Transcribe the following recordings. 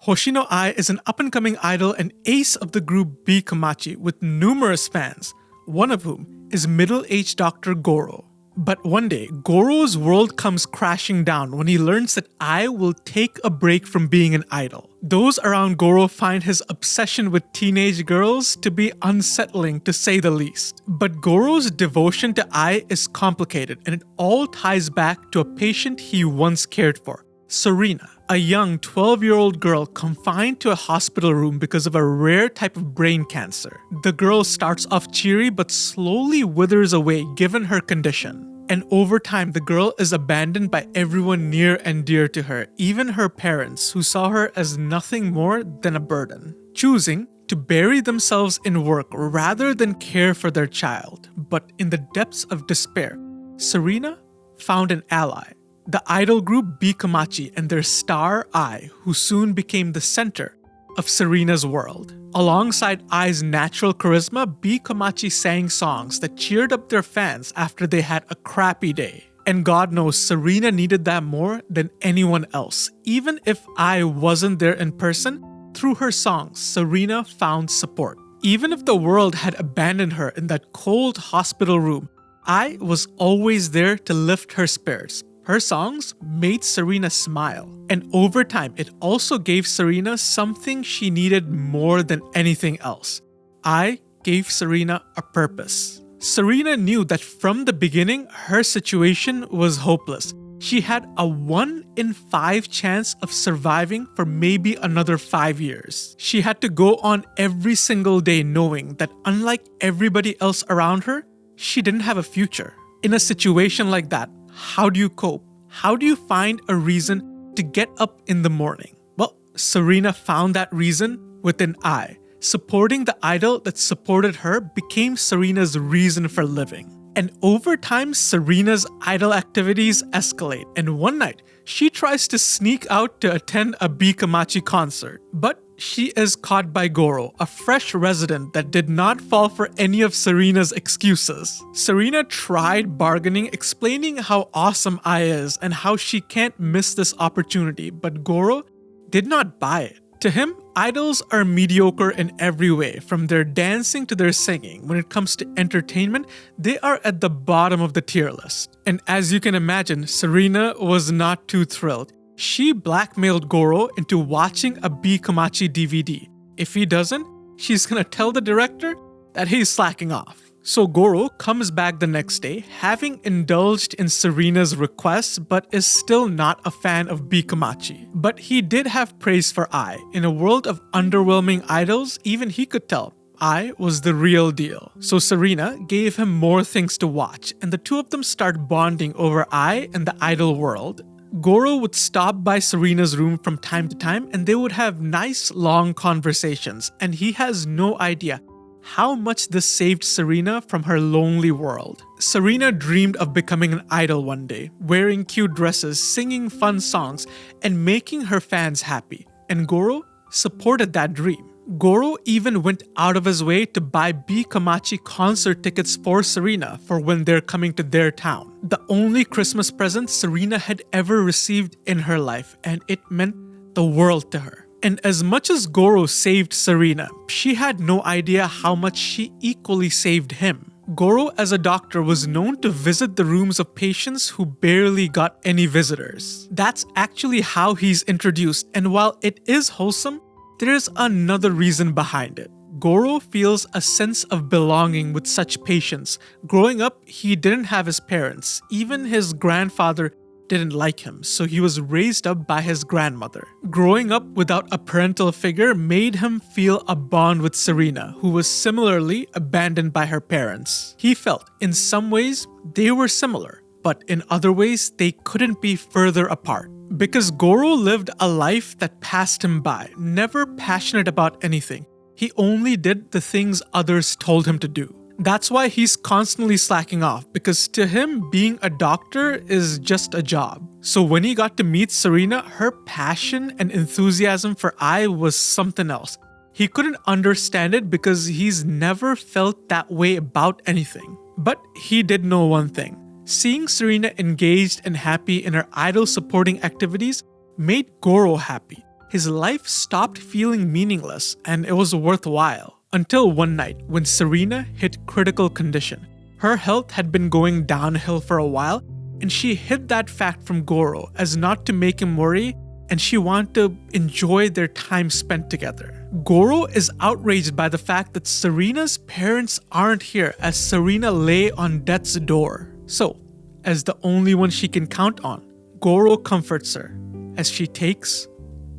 Oshi No is an up-and-coming idol and ace of the group B Komachi with numerous fans, one of whom is middle-aged Dr. Goro. But one day, Goro's world comes crashing down when he learns that Ai will take a break from being an idol. Those around Goro find his obsession with teenage girls to be unsettling, to say the least. But Goro's devotion to Ai is complicated, and it all ties back to a patient he once cared for, Serena, a young 12-year-old girl confined to a hospital room because of a rare type of brain cancer. The girl starts off cheery but slowly withers away given her condition. And over time, the girl is abandoned by everyone near and dear to her, even her parents, who saw her as nothing more than a burden, choosing to bury themselves in work rather than care for their child. But in the depths of despair, Serena found an ally, the idol group B Komachi and their star Ai, who soon became the center of Serena's world. Alongside Ai's natural charisma, B Komachi sang songs that cheered up their fans after they had a crappy day. And God knows Serena needed that more than anyone else. Even if Ai wasn't there in person, through her songs, Serena found support. Even if the world had abandoned her in that cold hospital room, Ai was always there to lift her spirits. Her songs made Serena smile, and over time, it also gave Serena something she needed more than anything else. Ai gave Serena a purpose. Serena knew that from the beginning, her situation was hopeless. She had a 1 in 5 chance of surviving for maybe another 5 years. She had to go on every single day knowing that unlike everybody else around her, she didn't have a future. In a situation like that, how do you cope? How do you find a reason to get up in the morning? Well, Serena found that reason within Ai. Supporting the idol that supported her became Serena's reason for living. And over time, Serena's idol activities escalate. And one night, she tries to sneak out to attend a B Komachi concert. But she is caught by Goro, a fresh resident that did not fall for any of Serena's excuses. Serena tried bargaining, explaining how awesome Ai is and how she can't miss this opportunity, but Goro did not buy it. To him, idols are mediocre in every way, from their dancing to their singing. When it comes to entertainment, they are at the bottom of the tier list. And as you can imagine, Serena was not too thrilled. She blackmailed Goro into watching a B Komachi DVD. If he doesn't, she's gonna tell the director that he's slacking off. So Goro comes back the next day, having indulged in Serena's requests, but is still not a fan of B Komachi. But he did have praise for Ai. In a world of underwhelming idols, even he could tell Ai was the real deal. So Serena gave him more things to watch, and the two of them start bonding over Ai and the idol world. Goro would stop by Serena's room from time to time, and they would have nice long conversations, and he has no idea how much this saved Serena from her lonely world. Serena dreamed of becoming an idol one day, wearing cute dresses, singing fun songs, and making her fans happy. And Goro supported that dream. Goro even went out of his way to buy B Komachi concert tickets for Serena for when they're coming to their town. The only Christmas present Serena had ever received in her life, and it meant the world to her. And as much as Goro saved Serena, she had no idea how much she equally saved him. Goro, as a doctor, was known to visit the rooms of patients who barely got any visitors. That's actually how he's introduced, and while it is wholesome, there's another reason behind it. Goro feels a sense of belonging with such patients. Growing up, he didn't have his parents. Even his grandfather didn't like him, so he was raised up by his grandmother. Growing up without a parental figure made him feel a bond with Serena, who was similarly abandoned by her parents. He felt, in some ways, they were similar, but in other ways, they couldn't be further apart. Because Goro lived a life that passed him by, never passionate about anything. He only did the things others told him to do. That's why he's constantly slacking off, because to him, being a doctor is just a job. So when he got to meet Serena, her passion and enthusiasm for Ai was something else. He couldn't understand it because he's never felt that way about anything. But he did know one thing. Seeing Serena engaged and happy in her idol supporting activities made Goro happy. his life stopped feeling meaningless and it was worthwhile. Until one night when Serena hit critical condition. Her health had been going downhill for a while, and she hid that fact from Goro as not to make him worry, and she wanted to enjoy their time spent together. Goro is outraged by the fact that Serena's parents aren't here as Serena lay on death's door. So, as the only one she can count on, Goro comforts her as she takes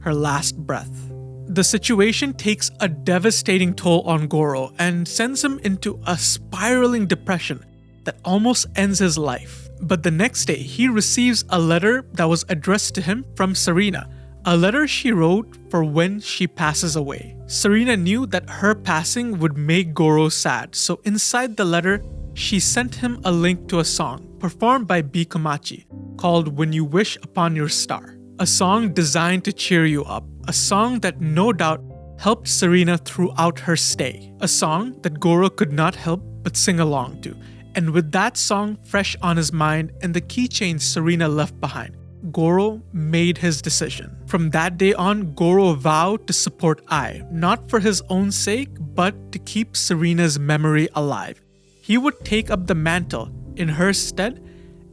her last breath. The situation takes a devastating toll on Goro and sends him into a spiraling depression that almost ends his life. But the next day, he receives a letter that was addressed to him from Serena, a letter she wrote for when she passes away. Serena knew that her passing would make Goro sad, so inside the letter, she sent him a link to a song performed by B. Komachi called When You Wish Upon Your Star, a song designed to cheer you up, a song that no doubt helped Serena throughout her stay, a song that Goro could not help but sing along to. And with that song fresh on his mind and the keychain Serena left behind, Goro made his decision. From that day on, Goro vowed to support Ai, not for his own sake, but to keep Serena's memory alive. He would take up the mantle in her stead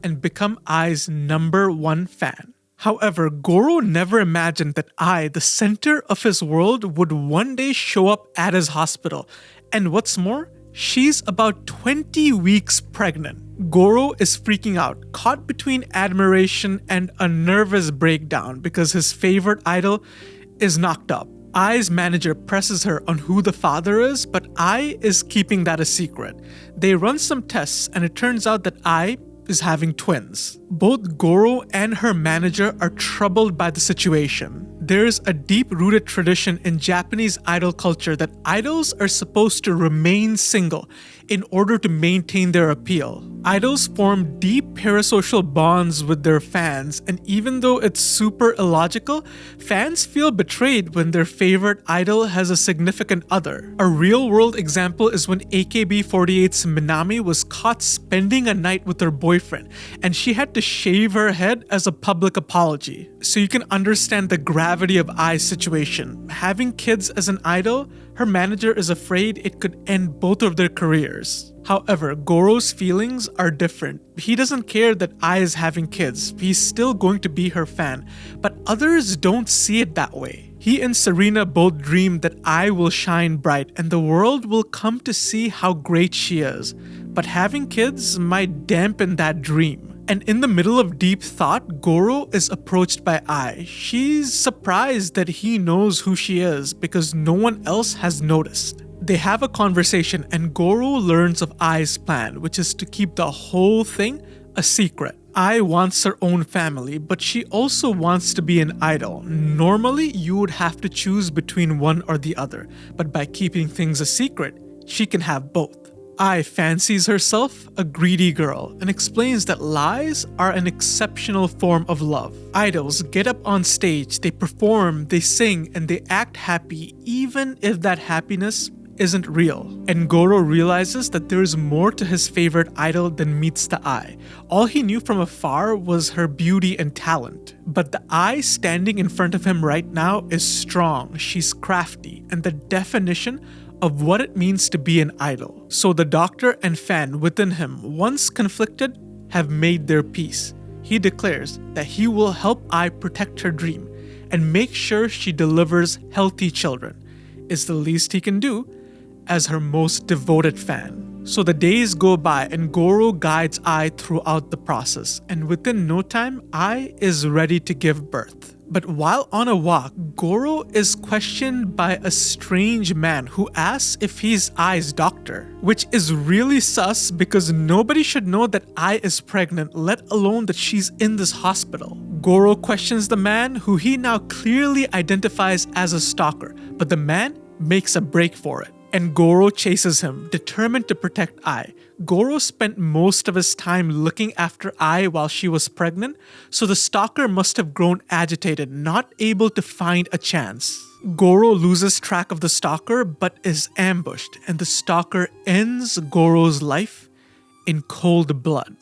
and become Ai's #1 fan. However, Goro never imagined that Ai, the center of his world, would one day show up at his hospital. And what's more, she's about 20 weeks pregnant. Goro is freaking out, caught between admiration and a nervous breakdown because his favorite idol is knocked up. Ai's manager presses her on who the father is, but Ai is keeping that a secret. They run some tests and it turns out that Ai is having twins. Both Goro and her manager are troubled by the situation. There is a deep-rooted tradition in Japanese idol culture that idols are supposed to remain single in order to maintain their appeal. Idols form deep parasocial bonds with their fans, and even though it's super illogical, fans feel betrayed when their favorite idol has a significant other. A real-world example is when AKB48's Minami was caught spending a night with her boyfriend, and she had to shave her head as a public apology. So you can understand the gravity of Ai's situation. Having kids as an idol, her manager is afraid it could end both of their careers. However, Goro's feelings are different. He doesn't care that Ai is having kids. He's still going to be her fan, but others don't see it that way. He and Serena both dream that Ai will shine bright and the world will come to see how great she is. But having kids might dampen that dream. And in the middle of deep thought, Goro is approached by Ai. She's surprised that he knows who she is because no one else has noticed. They have a conversation and Goro learns of Ai's plan, which is to keep the whole thing a secret. Ai wants her own family, but she also wants to be an idol. Normally, you would have to choose between one or the other, but by keeping things a secret, she can have both. Ai fancies herself a greedy girl and explains that lies are an exceptional form of love. Idols get up on stage, they perform, they sing, and they act happy even if that happiness isn't real. And Goro realizes that there is more to his favorite idol than meets the eye. All he knew from afar was her beauty and talent. But the Ai standing in front of him right now is strong, she's crafty, and the definition of what it means to be an idol. So the doctor and fan within him, once conflicted, have made their peace. He declares that he will help Ai protect her dream and make sure she delivers healthy children. It's the least he can do as her most devoted fan. So the days go by and Goro guides Ai throughout the process, and within no time, Ai is ready to give birth. But while on a walk, Goro is questioned by a strange man who asks if he's Ai's doctor, which is really sus because nobody should know that Ai is pregnant, let alone that she's in this hospital. Goro questions the man, who he now clearly identifies as a stalker, but the man makes a break for it. And Goro chases him, determined to protect Ai. Goro spent most of his time looking after Ai while she was pregnant, so the stalker must have grown agitated, not able to find a chance. Goro loses track of the stalker but is ambushed, and the stalker ends Goro's life in cold blood.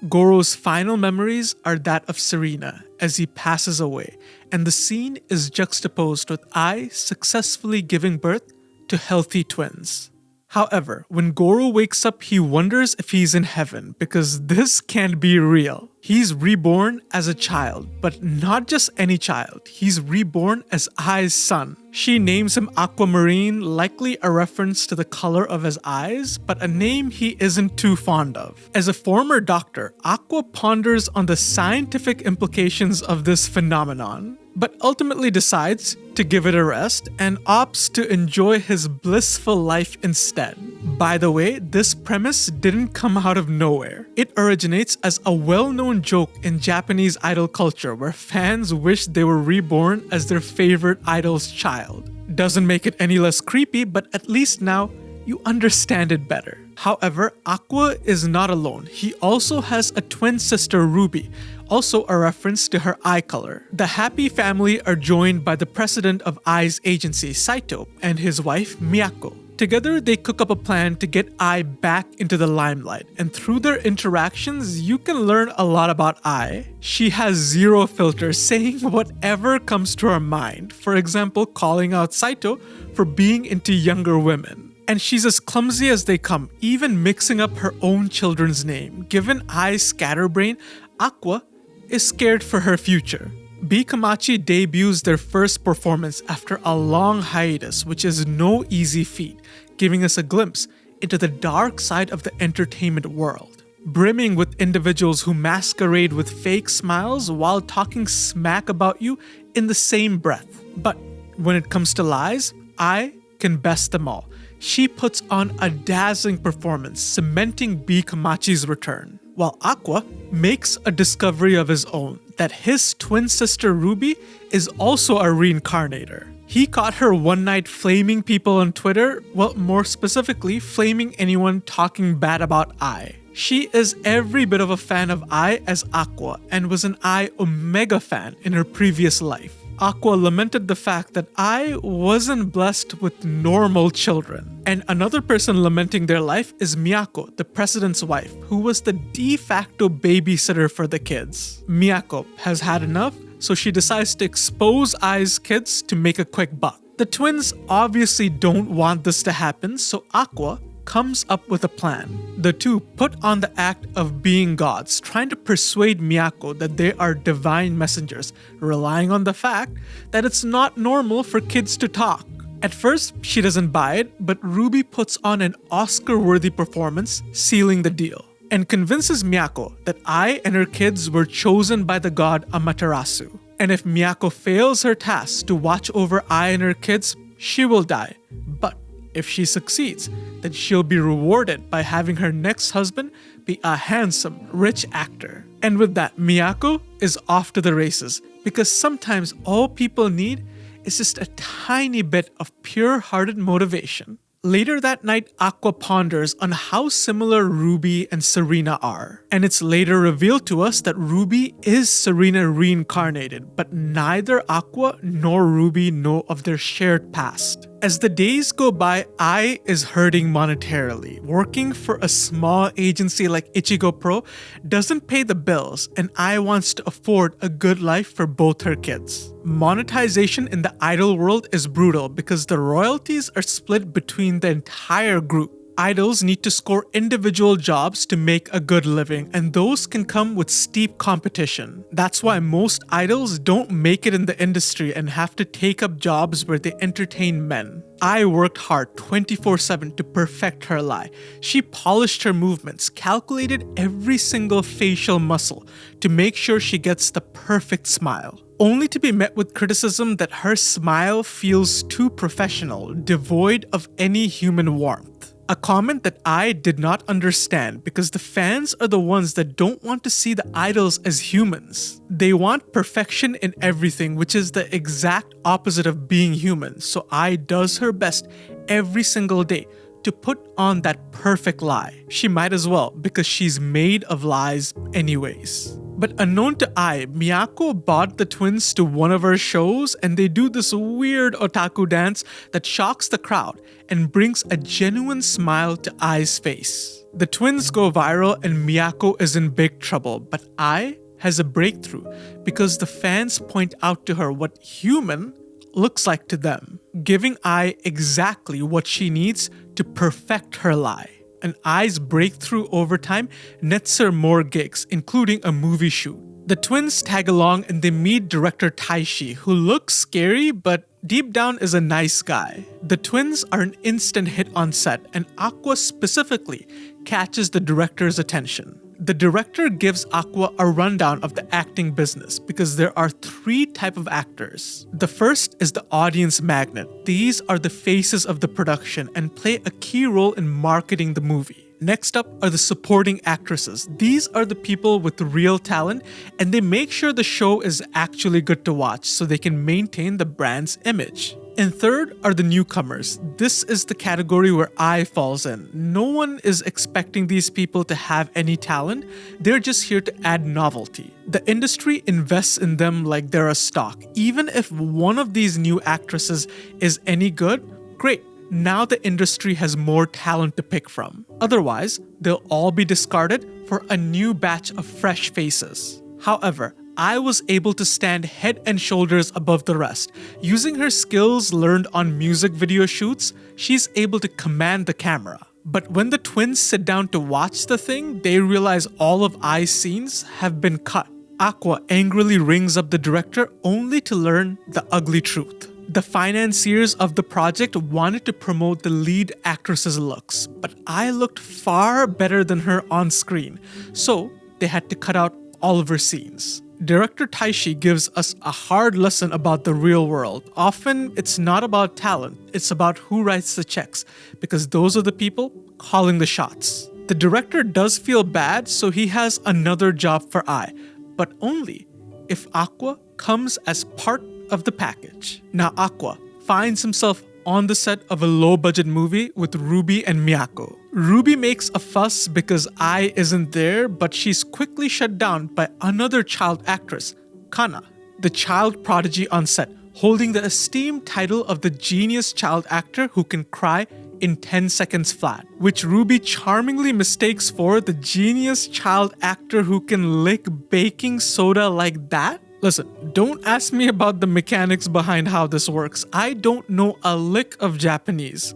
Goro's final memories are that of Serena as he passes away, and the scene is juxtaposed with Ai successfully giving birth to healthy twins. However, when Goro wakes up, he wonders if he's in heaven because this can't be real. He's reborn as a child, but not just any child. He's reborn as Ai's son. She names him Aquamarine, likely a reference to the color of his eyes, but a name he isn't too fond of. As a former doctor, Aqua ponders on the scientific implications of this phenomenon, but ultimately decides to give it a rest and opts to enjoy his blissful life instead. By the way, this premise didn't come out of nowhere. It originates as a well-known joke in Japanese idol culture where fans wish they were reborn as their favorite idol's child. Doesn't make it any less creepy, but at least now you understand it better. However, Aqua is not alone. He also has a twin sister, Ruby, also a reference to her eye color. The happy family are joined by the president of Ai's agency, Saito, and his wife, Miyako. Together, they cook up a plan to get Ai back into the limelight, and through their interactions, you can learn a lot about Ai. She has zero filter, saying whatever comes to her mind. For example, calling out Saito for being into younger women. And she's as clumsy as they come, even mixing up her own children's name. Given Ai's scatterbrain, Aqua is scared for her future. B Komachi debuts their first performance after a long hiatus, which is no easy feat, giving us a glimpse into the dark side of the entertainment world, brimming with individuals who masquerade with fake smiles while talking smack about you in the same breath. But when it comes to lies, Ai can best them all. She puts on a dazzling performance, cementing B Komachi's return, while Aqua makes a discovery of his own, that his twin sister Ruby is also a reincarnator. He caught her one night flaming people on Twitter, well, more specifically, flaming anyone talking bad about Ai. She is every bit of a fan of Ai as Aqua and was an Ai Omega fan in her previous life. Aqua lamented the fact that Ai wasn't blessed with normal children. And another person lamenting their life is Miyako, the president's wife, who was the de facto babysitter for the kids. Miyako has had enough, so she decides to expose Ai's kids to make a quick buck. The twins obviously don't want this to happen, so Aqua comes up with a plan. The two put on the act of being gods, trying to persuade Miyako that they are divine messengers, relying on the fact that it's not normal for kids to talk. At first, she doesn't buy it, but Ruby puts on an Oscar-worthy performance, sealing the deal, and convinces Miyako that Ai and her kids were chosen by the god Amaterasu. And if Miyako fails her task to watch over Ai and her kids, she will die. But if she succeeds, then she'll be rewarded by having her next husband be a handsome, rich actor. And with that, Miyako is off to the races, because sometimes all people need is just a tiny bit of pure-hearted motivation. Later that night, Aqua ponders on how similar Ruby and Serena are. And it's later revealed to us that Ruby is Serena reincarnated, but neither Aqua nor Ruby know of their shared past. As the days go by, Ai is hurting monetarily. Working for a small agency like Ichigo Pro doesn't pay the bills, and Ai wants to afford a good life for both her kids. Monetization in the idol world is brutal because the royalties are split between the entire group. Idols need to score individual jobs to make a good living, and those can come with steep competition. That's why most idols don't make it in the industry and have to take up jobs where they entertain men. Ai worked hard 24/7 to perfect her lie. She polished her movements, calculated every single facial muscle to make sure she gets the perfect smile, only to be met with criticism that her smile feels too professional, devoid of any human warmth. A comment that I did not understand because the fans are the ones that don't want to see the idols as humans. They want perfection in everything, which is the exact opposite of being human. So Ai does her best every single day to put on that perfect lie. She might as well, because she's made of lies anyways. But unknown to Ai, Miyako brought the twins to one of her shows, and they do this weird otaku dance that shocks the crowd and brings a genuine smile to Ai's face. The twins go viral and Miyako is in big trouble, but Ai has a breakthrough because the fans point out to her what human looks like to them, giving Ai exactly what she needs to perfect her lie. And Ai's breakthrough over time nets her more gigs, including a movie shoot. The twins tag along and they meet director Taishi, who looks scary but deep down is a nice guy. The twins are an instant hit on set, and Aqua specifically catches the director's attention. The director gives Aqua a rundown of the acting business because there are 3 types of actors. The first is the audience magnet. These are the faces of the production and play a key role in marketing the movie. Next up are the supporting actresses. These are the people with real talent and they make sure the show is actually good to watch so they can maintain the brand's image. And third are the newcomers. This is the category where Ai falls in. No one is expecting these people to have any talent. They're just here to add novelty. The industry invests in them like they're a stock. Even if one of these new actresses is any good, great. Now the industry has more talent to pick from. Otherwise, they'll all be discarded for a new batch of fresh faces. However, Ai was able to stand head and shoulders above the rest. Using her skills learned on music video shoots, she's able to command the camera. But when the twins sit down to watch the thing, they realize all of Ai's scenes have been cut. Aqua angrily rings up the director only to learn the ugly truth. The financiers of the project wanted to promote the lead actress's looks, but Ai looked far better than her on screen, so they had to cut out all of her scenes. Director Taishi gives us a hard lesson about the real world. Often, it's not about talent, it's about who writes the checks, because those are the people calling the shots. The director does feel bad, so he has another job for Ai, but only if Aqua comes as part of the package. Now Aqua finds himself on the set of a low-budget movie with Ruby and Miyako. Ruby makes a fuss because Ai isn't there, but she's quickly shut down by another child actress, Kana, the child prodigy on set, holding the esteemed title of the genius child actor who can cry in 10 seconds flat, which Ruby charmingly mistakes for the genius child actor who can lick baking soda like that. Listen, don't ask me about the mechanics behind how this works. I don't know a lick of Japanese.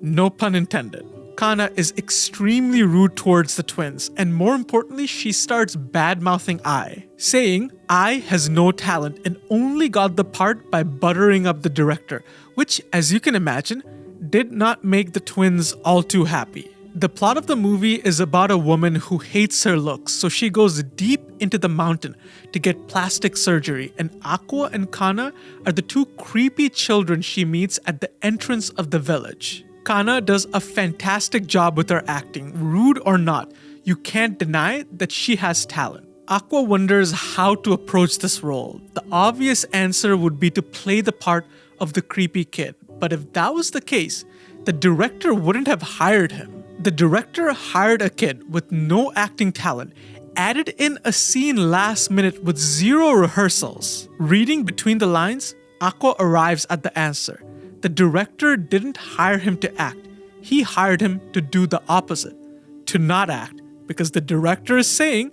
No pun intended. Kana is extremely rude towards the twins, and more importantly, she starts bad-mouthing Ai, saying Ai has no talent and only got the part by buttering up the director, which, as you can imagine, did not make the twins all too happy. The plot of the movie is about a woman who hates her looks, so she goes deep into the mountain to get plastic surgery, and Aqua and Kana are the 2 creepy children she meets at the entrance of the village. Kana does a fantastic job with her acting. Rude or not, you can't deny that she has talent. Aqua wonders how to approach this role. The obvious answer would be to play the part of the creepy kid, but if that was the case, the director wouldn't have hired him. The director hired a kid with no acting talent, added in a scene last minute with 0 rehearsals. Reading between the lines, Aqua arrives at the answer. The director didn't hire him to act. He hired him to do the opposite, to not act, because the director is saying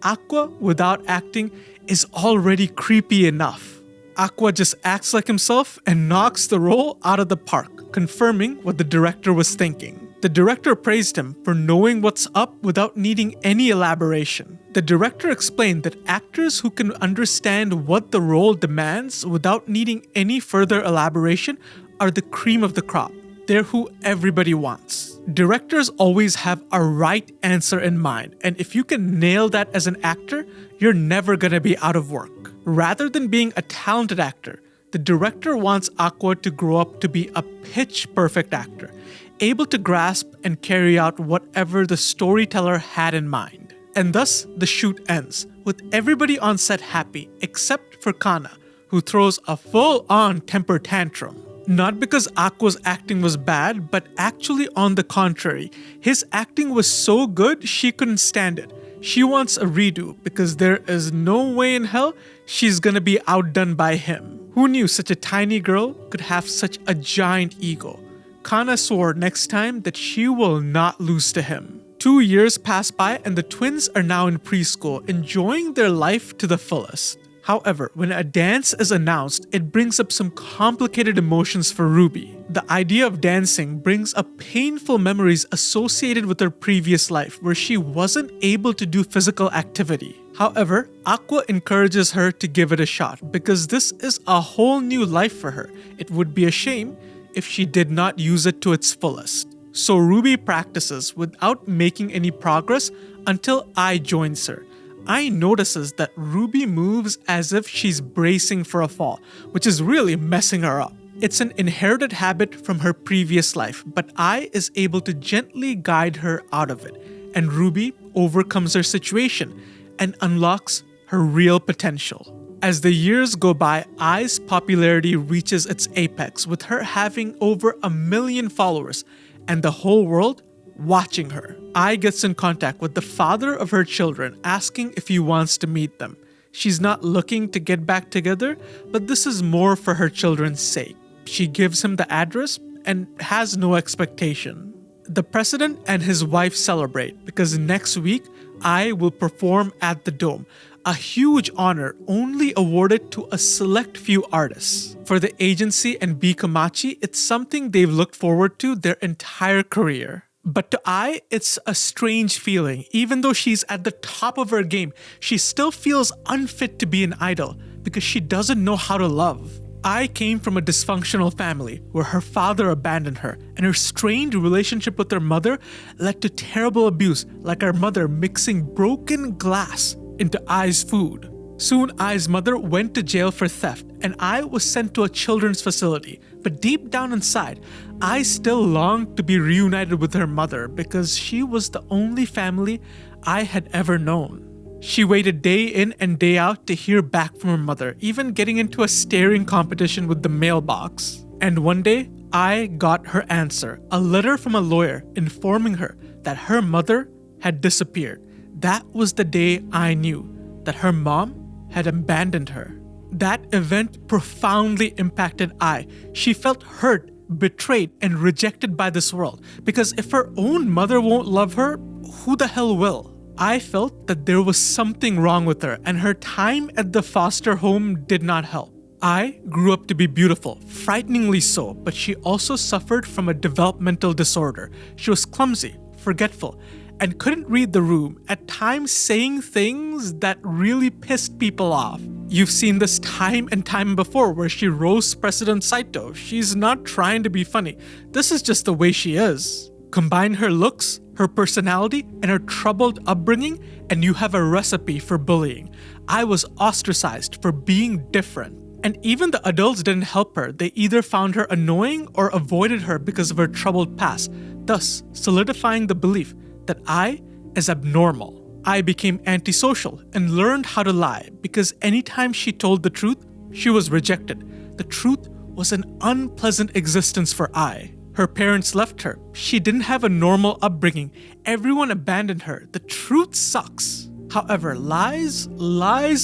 Aqua without acting is already creepy enough. Aqua just acts like himself and knocks the role out of the park, confirming what the director was thinking. The director praised him for knowing what's up without needing any elaboration. The director explained that actors who can understand what the role demands without needing any further elaboration are the cream of the crop. They're who everybody wants. Directors always have a right answer in mind, and if you can nail that as an actor, you're never gonna be out of work. Rather than being a talented actor, the director wants Aqua to grow up to be a pitch-perfect actor, able to grasp and carry out whatever the storyteller had in mind. And thus, the shoot ends, with everybody on set happy, except for Kana, who throws a full-on temper tantrum. Not because Aqua's acting was bad, but actually on the contrary. His acting was so good, she couldn't stand it. She wants a redo, because there is no way in hell she's gonna be outdone by him. Who knew such a tiny girl could have such a giant ego? Kana swore next time that she will not lose to him. 2 years pass by and the twins are now in preschool, enjoying their life to the fullest. However, when a dance is announced, it brings up some complicated emotions for Ruby. The idea of dancing brings up painful memories associated with her previous life, where she wasn't able to do physical activity. However, Aqua encourages her to give it a shot, because this is a whole new life for her. It would be a shame if she did not use it to its fullest. So Ruby practices without making any progress until Ai joins her. Ai notices that Ruby moves as if she's bracing for a fall, which is really messing her up. It's an inherited habit from her previous life, but Ai is able to gently guide her out of it, and Ruby overcomes her situation and unlocks her real potential. As the years go by, Ai's popularity reaches its apex, with her having over 1 million followers and the whole world watching her. Ai gets in contact with the father of her children, asking if he wants to meet them. She's not looking to get back together, but this is more for her children's sake. She gives him the address and has no expectation. The president and his wife celebrate because next week, Ai will perform at the Dome, a huge honor only awarded to a select few artists. For the agency and B. Komachi, it's something they've looked forward to their entire career. But to Ai, it's a strange feeling. Even though she's at the top of her game, she still feels unfit to be an idol because she doesn't know how to love. Ai came from a dysfunctional family where her father abandoned her, and her strained relationship with her mother led to terrible abuse, like her mother mixing broken glass into Ai's food. Soon, Ai's mother went to jail for theft, and Ai was sent to a children's facility. But deep down inside, Ai still longed to be reunited with her mother because she was the only family Ai had ever known. She waited day in and day out to hear back from her mother, even getting into a staring competition with the mailbox. And one day, Ai got her answer, a letter from a lawyer informing her that her mother had disappeared. That was the day Ai knew that her mom had abandoned her. That event profoundly impacted Ai. She felt hurt, betrayed, and rejected by this world, because if her own mother won't love her, who the hell will? Ai felt that there was something wrong with her, and her time at the foster home did not help. Ai grew up to be beautiful, frighteningly so, but she also suffered from a developmental disorder. She was clumsy, forgetful, and couldn't read the room, at times saying things that really pissed people off. You've seen this time and time before where she roasts President Saito. She's not trying to be funny. This is just the way she is. Combine her looks, her personality, and her troubled upbringing, and you have a recipe for bullying. Ai was ostracized for being different. And even the adults didn't help her. They either found her annoying or avoided her because of her troubled past, thus solidifying the belief that Ai is abnormal. Ai became antisocial and learned how to lie because anytime she told the truth, she was rejected. The truth was an unpleasant existence for Ai. Her parents left her. She didn't have a normal upbringing. Everyone abandoned her. The truth sucks. However, lies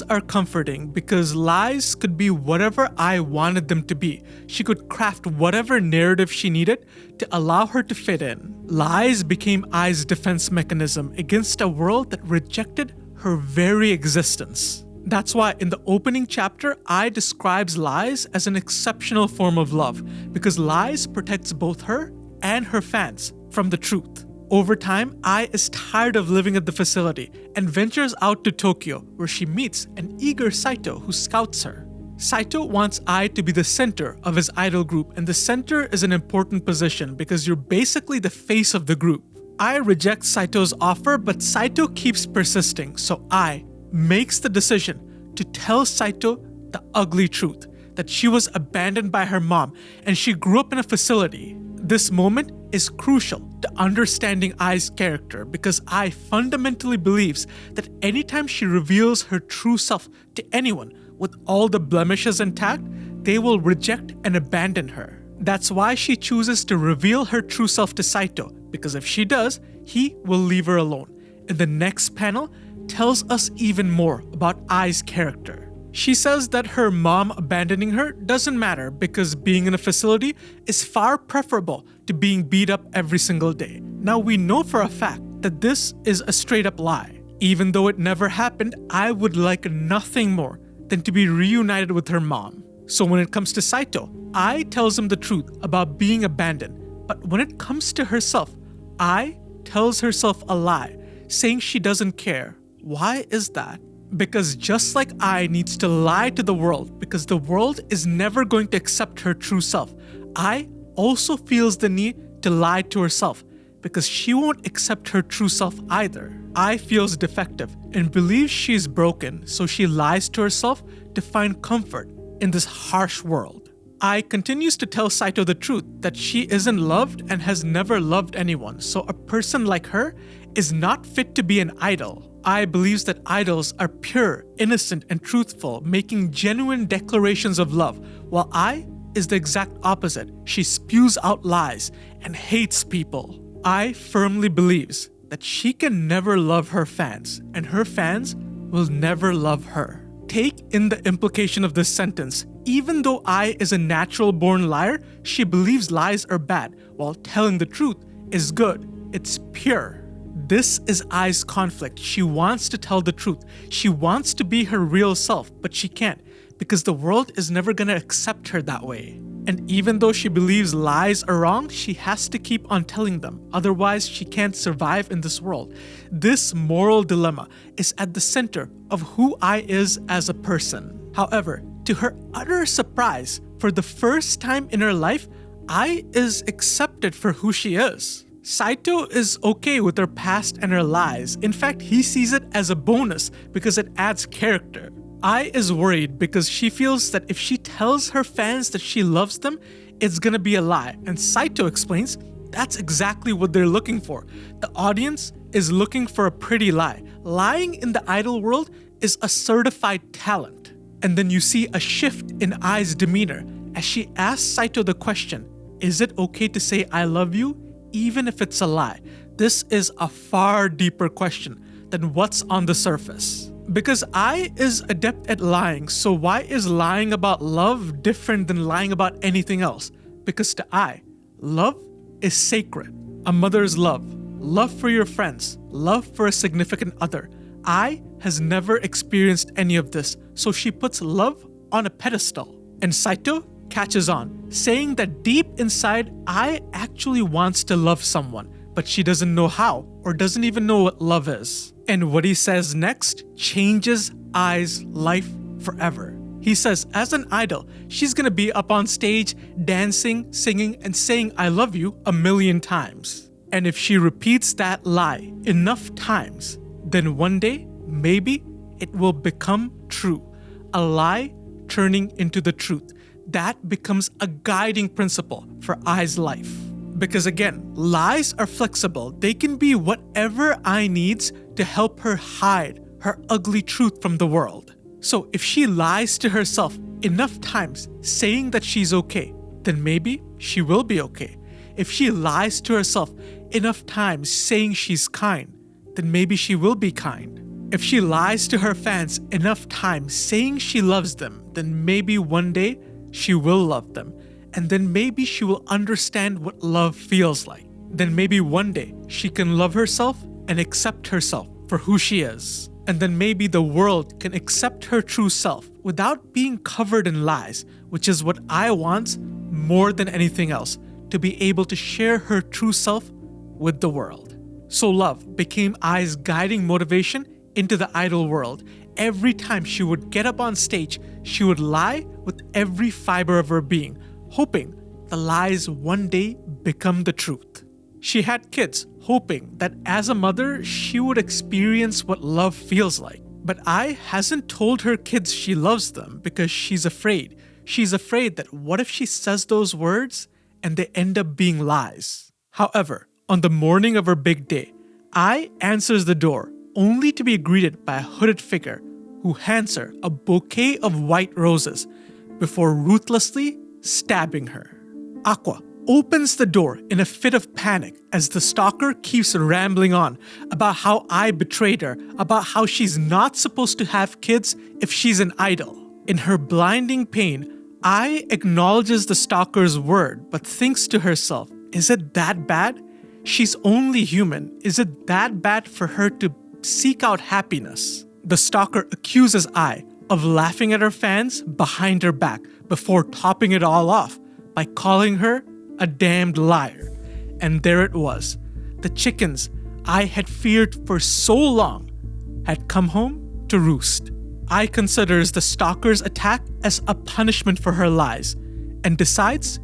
are comforting because lies could be whatever Ai wanted them to be. She could craft whatever narrative she needed to allow her to fit in. Lies became Ai's defense mechanism against a world that rejected her very existence. That's why in the opening chapter, Ai describes lies as an exceptional form of love because lies protects both her and her fans from the truth. Over time, Ai is tired of living at the facility and ventures out to Tokyo, where she meets an eager Saito who scouts her. Saito wants Ai to be the center of his idol group, and the center is an important position because you're basically the face of the group. Ai rejects Saito's offer, but Saito keeps persisting, so Ai makes the decision to tell Saito the ugly truth, that she was abandoned by her mom and she grew up in a facility. This moment is crucial to understanding Ai's character because Ai fundamentally believes that anytime she reveals her true self to anyone with all the blemishes intact, they will reject and abandon her. That's why she chooses to reveal her true self to Saito, because if she does, he will leave her alone. And the next panel tells us even more about Ai's character. She says that her mom abandoning her doesn't matter because being in a facility is far preferable to being beat up every single day. Now we know for a fact that this is a straight up lie. Even though it never happened, I would like nothing more than to be reunited with her mom. So when it comes to Saito, Ai tells him the truth about being abandoned. But when it comes to herself, Ai tells herself a lie, saying she doesn't care. Why is that? Because just like Ai needs to lie to the world because the world is never going to accept her true self, Ai also feels the need to lie to herself because she won't accept her true self either. Ai feels defective and believes she's broken, so she lies to herself to find comfort in this harsh world. Ai continues to tell Saito the truth that she isn't loved and has never loved anyone, so a person like her is not fit to be an idol. Ai believes that idols are pure, innocent, and truthful, making genuine declarations of love, while Ai is the exact opposite. She spews out lies and hates people. Ai firmly believes that she can never love her fans, and her fans will never love her. Take in the implication of this sentence. Even though Ai is a natural-born liar, she believes lies are bad, while telling the truth is good. It's pure. This is Ai's conflict. She wants to tell the truth. She wants to be her real self, but she can't because the world is never going to accept her that way. And even though she believes lies are wrong, she has to keep on telling them. Otherwise, she can't survive in this world. This moral dilemma is at the center of who Ai is as a person. However, to her utter surprise, for the first time in her life, Ai is accepted for who she is. Saito is okay with her past and her lies. In fact, he sees it as a bonus because it adds character. Ai is worried because she feels that if she tells her fans that she loves them, it's gonna be a lie. And Saito explains that's exactly what they're looking for. The audience is looking for a pretty lie. Lying in the idol world is a certified talent. And then you see a shift in Ai's demeanor as she asks Saito the question, is it okay to say I love you even if it's a lie? This is a far deeper question than what's on the surface. Because Ai is adept at lying, so why is lying about love different than lying about anything else? Because to Ai, love is sacred. A mother's love, love for your friends, love for a significant other. Ai has never experienced any of this, so she puts love on a pedestal. And Saito catches on, saying that deep inside, Ai actually wants to love someone, but she doesn't know how or doesn't even know what love is. And what he says next changes Ai's life forever. He says, as an idol, she's gonna be up on stage, dancing, singing, and saying I love you 1,000,000 times. And if she repeats that lie enough times, then one day, maybe it will become true. A lie turning into the truth. That becomes a guiding principle for Ai's life. Because again, lies are flexible. They can be whatever Ai needs to help her hide her ugly truth from the world. So if she lies to herself enough times saying that she's okay, then maybe she will be okay. If she lies to herself enough times saying she's kind, then maybe she will be kind. If she lies to her fans enough times saying she loves them, then maybe one day she will love them. And then maybe she will understand what love feels like. Then maybe one day she can love herself and accept herself for who she is. And then maybe the world can accept her true self without being covered in lies, which is what Ai wants more than anything else, to be able to share her true self with the world. So love became Ai's guiding motivation into the idol world. Every time she would get up on stage, she would lie with every fiber of her being, hoping the lies one day become the truth. She had kids, hoping that as a mother, she would experience what love feels like. But Ai hasn't told her kids she loves them because she's afraid. She's afraid that what if she says those words and they end up being lies? However, on the morning of her big day, Ai answers the door only to be greeted by a hooded figure who hands her a bouquet of white roses before ruthlessly stabbing her. Aqua opens the door in a fit of panic as the stalker keeps rambling on about how Ai betrayed her, about how she's not supposed to have kids if she's an idol. In her blinding pain, Ai acknowledges the stalker's word but thinks to herself, is it that bad? She's only human. Is it that bad for her to seek out happiness? The stalker accuses Ai of laughing at her fans behind her back before topping it all off by calling her a damned liar. And there it was. The chickens I had feared for so long had come home to roost. Ai considers the stalker's attack as a punishment for her lies and decides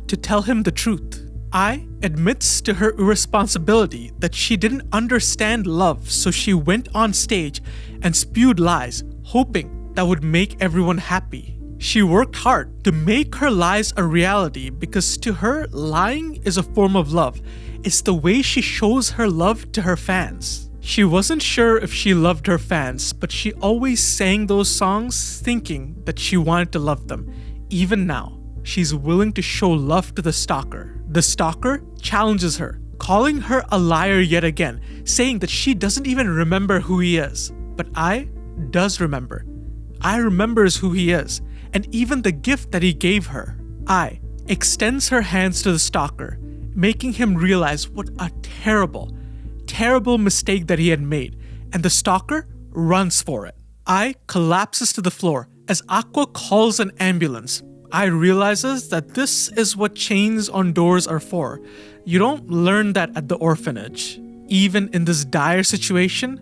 to tell him the truth. Ai admits to her irresponsibility that she didn't understand love, so she went on stage and spewed lies, hoping that would make everyone happy. She worked hard to make her lies a reality because to her, lying is a form of love. It's the way she shows her love to her fans. She wasn't sure if she loved her fans, but she always sang those songs thinking that she wanted to love them. Even now, she's willing to show love to the stalker. The stalker challenges her, calling her a liar yet again, saying that she doesn't even remember who he is. But Ai does remember. Ai remembers who he is, and even the gift that he gave her. Ai extends her hands to the stalker, making him realize what a terrible mistake that he had made, and the stalker runs for it. Ai collapses to the floor as Aqua calls an ambulance. Ai realizes that this is what chains on doors are for. You don't learn that at the orphanage. Even in this dire situation,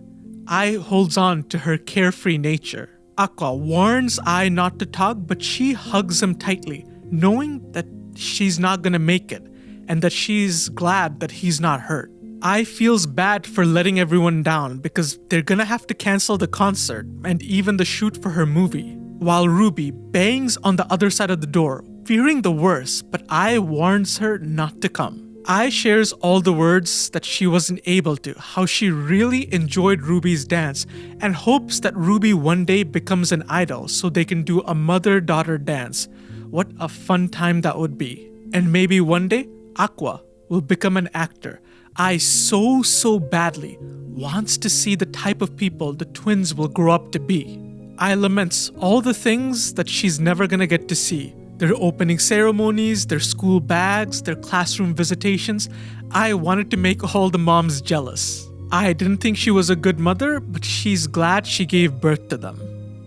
Ai holds on to her carefree nature. Aqua warns Ai not to talk, but she hugs him tightly, knowing that she's not gonna make it, and that she's glad that he's not hurt. Ai feels bad for letting everyone down because they're gonna have to cancel the concert and even the shoot for her movie. While Ruby bangs on the other side of the door, fearing the worst, but Ai warns her not to come. Ai shares all the words that she wasn't able to, how she really enjoyed Ruby's dance, and hopes that Ruby one day becomes an idol so they can do a mother-daughter dance. What a fun time that would be. And maybe one day, Aqua will become an actor. Ai so badly wants to see the type of people the twins will grow up to be. Ai laments all the things that she's never gonna get to see. Their opening ceremonies, their school bags, their classroom visitations. Ai wanted to make all the moms jealous. Ai didn't think she was a good mother, but she's glad she gave birth to them.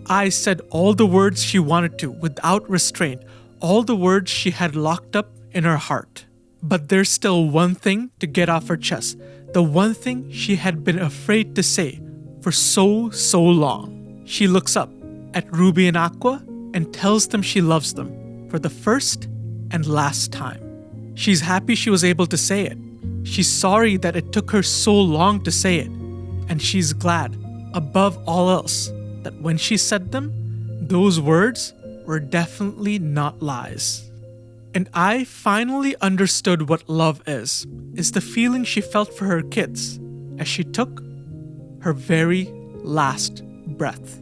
Ai said all the words she wanted to without restraint, all the words she had locked up in her heart. But there's still one thing to get off her chest, the one thing she had been afraid to say for so long. She looks up at Ruby and Aqua and tells them she loves them for the first and last time. She's happy she was able to say it. She's sorry that it took her so long to say it. And she's glad, above all else, that when she said them, those words were definitely not lies. And Ai finally understood what love is the feeling she felt for her kids as she took her very last breath.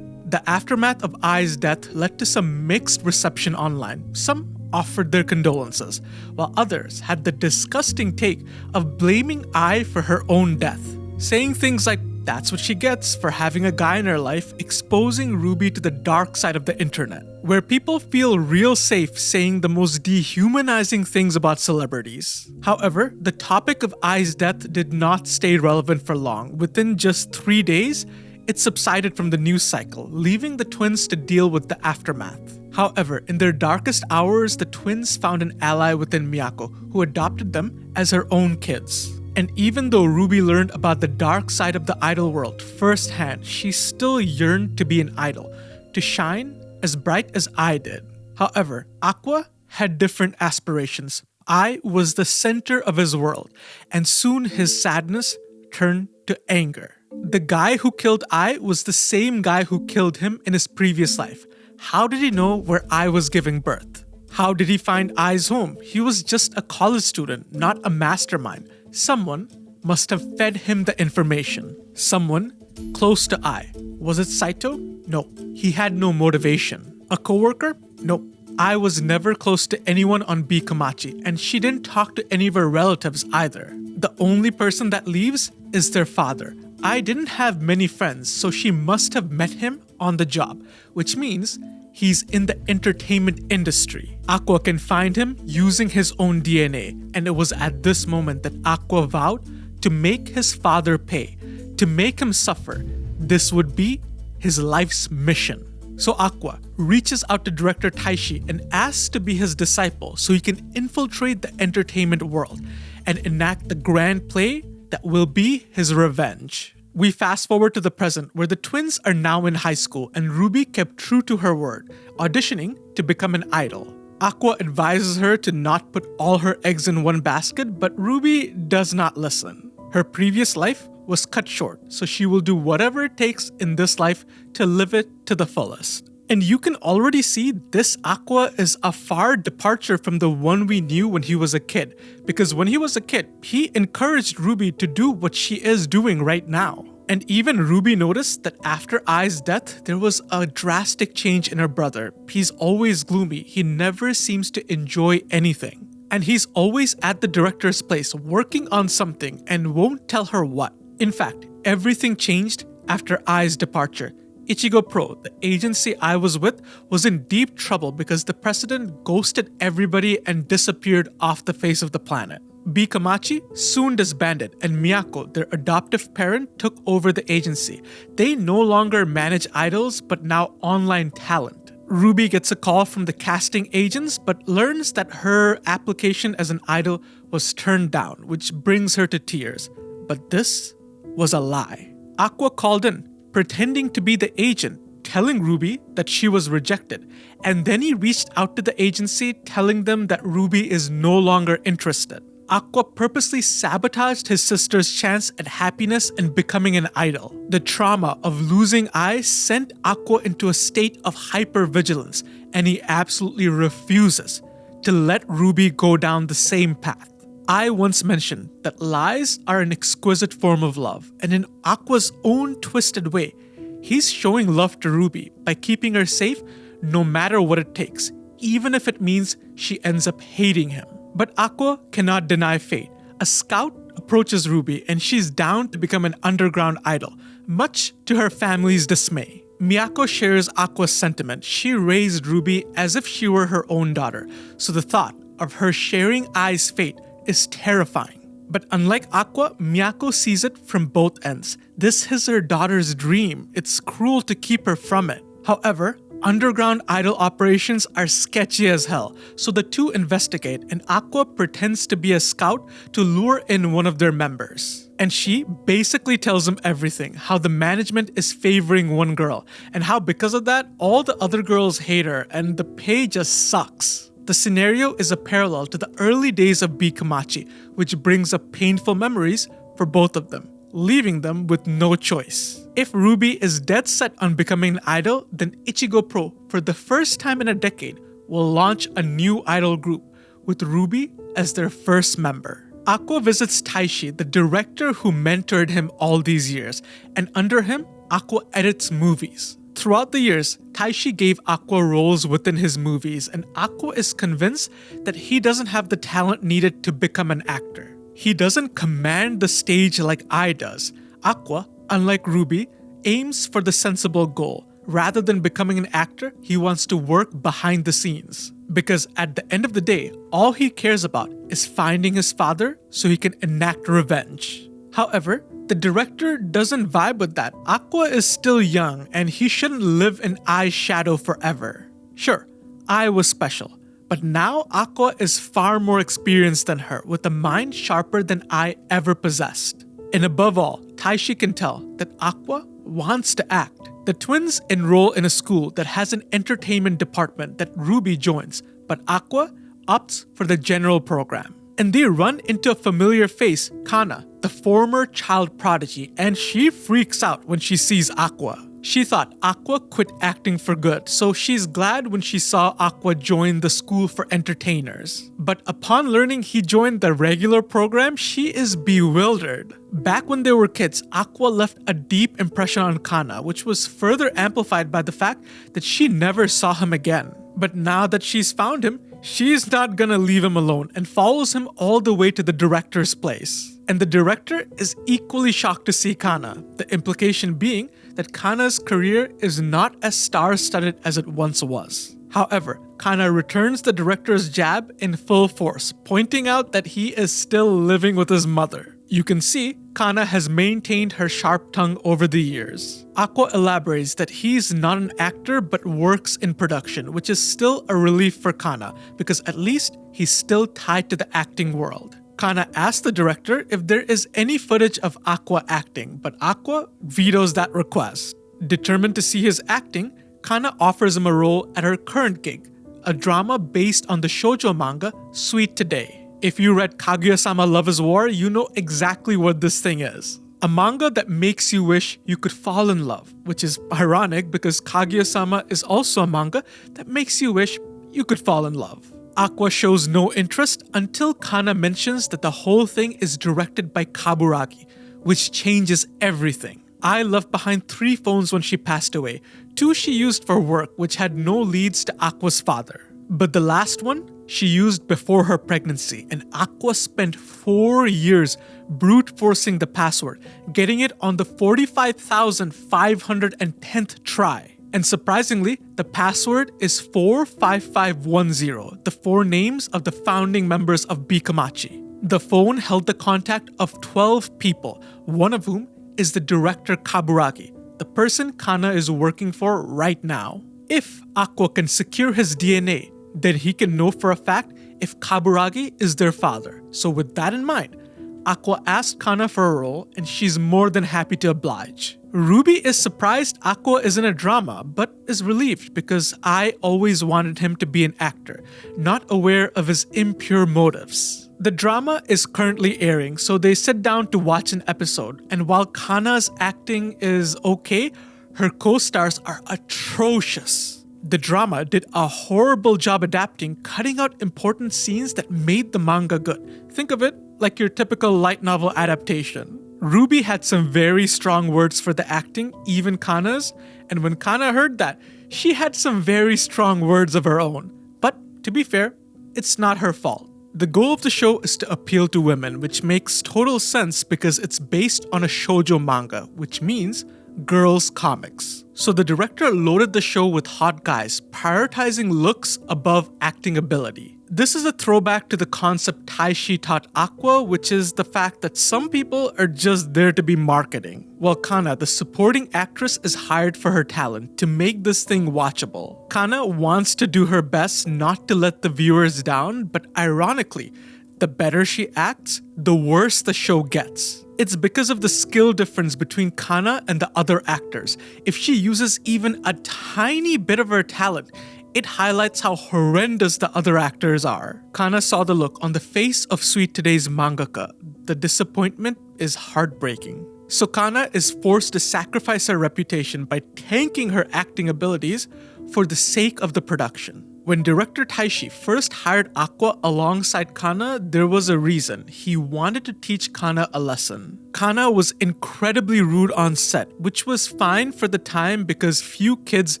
The aftermath of Ai's death led to some mixed reception online. Some offered their condolences, while others had the disgusting take of blaming Ai for her own death, saying things like, that's what she gets for having a guy in her life, exposing Ruby to the dark side of the internet, where people feel real safe saying the most dehumanizing things about celebrities. However, the topic of Ai's death did not stay relevant for long. Within just 3 days, it subsided from the news cycle, leaving the twins to deal with the aftermath. However, in their darkest hours, the twins found an ally within Miyako, who adopted them as her own kids. And even though Ruby learned about the dark side of the idol world firsthand, she still yearned to be an idol, to shine as bright as Ai did. However, Aqua had different aspirations. Ai was the center of his world, and soon his sadness turned to anger. The guy who killed Ai was the same guy who killed him in his previous life. How did he know where Ai was giving birth? How did he find Ai's home? He was just a college student, not a mastermind. Someone must have fed him the information. Someone close to Ai. Was it Saito? No. He had no motivation. A coworker? Nope. Ai was never close to anyone on B Komachi, and she didn't talk to any of her relatives either. The only person that leaves is their father. Ai didn't have many friends, so she must have met him on the job, which means he's in the entertainment industry. Aqua can find him using his own DNA, and it was at this moment that Aqua vowed to make his father pay, to make him suffer. This would be his life's mission. So Aqua reaches out to director Taishi and asks to be his disciple so he can infiltrate the entertainment world and enact the grand play that will be his revenge. We fast forward to the present where the twins are now in high school and Ruby kept true to her word, auditioning to become an idol. Aqua advises her to not put all her eggs in one basket, but Ruby does not listen. Her previous life was cut short, so she will do whatever it takes in this life to live it to the fullest. And you can already see this Aqua is a far departure from the one we knew when he was a kid, because when he was a kid, he encouraged Ruby to do what she is doing right now. And even Ruby noticed that after Ai's death, there was a drastic change in her brother. He's always gloomy, he never seems to enjoy anything. And he's always at the director's place working on something and won't tell her what. In fact, everything changed after Ai's departure. Ichigo Pro, the agency I was with, was in deep trouble because the president ghosted everybody and disappeared off the face of the planet. B. Kamachi soon disbanded, and Miyako, their adoptive parent, took over the agency. They no longer manage idols, but now online talent. Ruby gets a call from the casting agents, but learns that her application as an idol was turned down, which brings her to tears. But this was a lie. Aqua called in, pretending to be the agent, telling Ruby that she was rejected, and then he reached out to the agency telling them that Ruby is no longer interested. Aqua purposely sabotaged his sister's chance at happiness and becoming an idol. The trauma of losing Ai sent Aqua into a state of hypervigilance, and he absolutely refuses to let Ruby go down the same path. I once mentioned that lies are an exquisite form of love, and in Aqua's own twisted way, he's showing love to Ruby by keeping her safe no matter what it takes, even if it means she ends up hating him. But Aqua cannot deny fate. A scout approaches Ruby and she's down to become an underground idol, much to her family's dismay. Miyako shares Aqua's sentiment. She raised Ruby as if she were her own daughter, so the thought of her sharing Ai's fate is terrifying. But unlike Aqua, Miyako sees it from both ends. This is her daughter's dream. It's cruel to keep her from it. However, underground idol operations are sketchy as hell, so the two investigate and Aqua pretends to be a scout to lure in one of their members. And she basically tells him everything, how the management is favoring one girl, and how because of that, all the other girls hate her and the pay just sucks. The scenario is a parallel to the early days of B. Kamachi, which brings up painful memories for both of them, leaving them with no choice. If Ruby is dead set on becoming an idol, then Ichigo Pro, for the first time in a decade, will launch a new idol group, with Ruby as their first member. Aqua visits Taishi, the director who mentored him all these years, and under him, Aqua edits movies. Throughout the years, Taishi gave Aqua roles within his movies, and Aqua is convinced that he doesn't have the talent needed to become an actor. He doesn't command the stage like Ai does. Aqua, unlike Ruby, aims for the sensible goal. Rather than becoming an actor, he wants to work behind the scenes. Because at the end of the day, all he cares about is finding his father so he can enact revenge. However, the director doesn't vibe with that. Aqua is still young and he shouldn't live in Ai's shadow forever. Sure, Ai was special, but now Aqua is far more experienced than her, with a mind sharper than Ai ever possessed. And above all, Taishi can tell that Aqua wants to act. The twins enroll in a school that has an entertainment department that Ruby joins, but Aqua opts for the general program. And they run into a familiar face, Kana, the former child prodigy, and she freaks out when she sees Aqua. She thought Aqua quit acting for good, so she's glad when she saw Aqua join the school for entertainers. But upon learning he joined the regular program, she is bewildered. Back when they were kids, Aqua left a deep impression on Kana, which was further amplified by the fact that she never saw him again. But now that she's found him, she's not gonna leave him alone and follows him all the way to the director's place. And the director is equally shocked to see Kana, the implication being that Kana's career is not as star-studded as it once was. However, Kana returns the director's jab in full force, pointing out that he is still living with his mother. You can see Kana has maintained her sharp tongue over the years. Aqua elaborates that he's not an actor but works in production, which is still a relief for Kana because at least he's still tied to the acting world. Kana asks the director if there is any footage of Aqua acting, but Aqua vetoes that request. Determined to see his acting, Kana offers him a role at her current gig, a drama based on the shoujo manga Sweet Today. If you read Kaguya-sama Love is War, you know exactly what this thing is. A manga that makes you wish you could fall in love, which is ironic because Kaguya-sama is also a manga that makes you wish you could fall in love. Aqua shows no interest until Kana mentions that the whole thing is directed by Kaburagi, which changes everything. I left behind 3 phones when she passed away. 2 she used for work, which had no leads to Aqua's father. But the last one she used before her pregnancy, and Aqua spent 4 years brute forcing the password, getting it on the 45,510th try. And surprisingly, the password is 45510, the 4 names of the founding members of Bikamachi. The phone held the contact of 12 people, one of whom is the director Kaburagi, the person Kana is working for right now. If Aqua can secure his DNA, then he can know for a fact if Kaburagi is their father. So with that in mind, Aqua asked Kana for a role and she's more than happy to oblige. Ruby is surprised Aqua is in a drama, but is relieved because I always wanted him to be an actor, not aware of his impure motives. The drama is currently airing, so they sit down to watch an episode, and while Kana's acting is okay, her co-stars are atrocious. The drama did a horrible job adapting, cutting out important scenes that made the manga good. Think of it like your typical light novel adaptation. Ruby had some very strong words for the acting, even Kana's, and when Kana heard that, she had some very strong words of her own. But to be fair, it's not her fault. The goal of the show is to appeal to women, which makes total sense because it's based on a shoujo manga, which means girls' comics. So the director loaded the show with hot guys, prioritizing looks above acting ability. This is a throwback to the concept Taishi taught Aqua, which is the fact that some people are just there to be marketing. While Kana, the supporting actress, is hired for her talent to make this thing watchable. Kana wants to do her best not to let the viewers down, but ironically, the better she acts, the worse the show gets. It's because of the skill difference between Kana and the other actors. If she uses even a tiny bit of her talent, it highlights how horrendous the other actors are. Kana saw the look on the face of Sweet Today's mangaka. The disappointment is heartbreaking. So Kana is forced to sacrifice her reputation by tanking her acting abilities for the sake of the production. When director Taishi first hired Aqua alongside Kana, there was a reason. He wanted to teach Kana a lesson. Kana was incredibly rude on set, which was fine for the time because few kids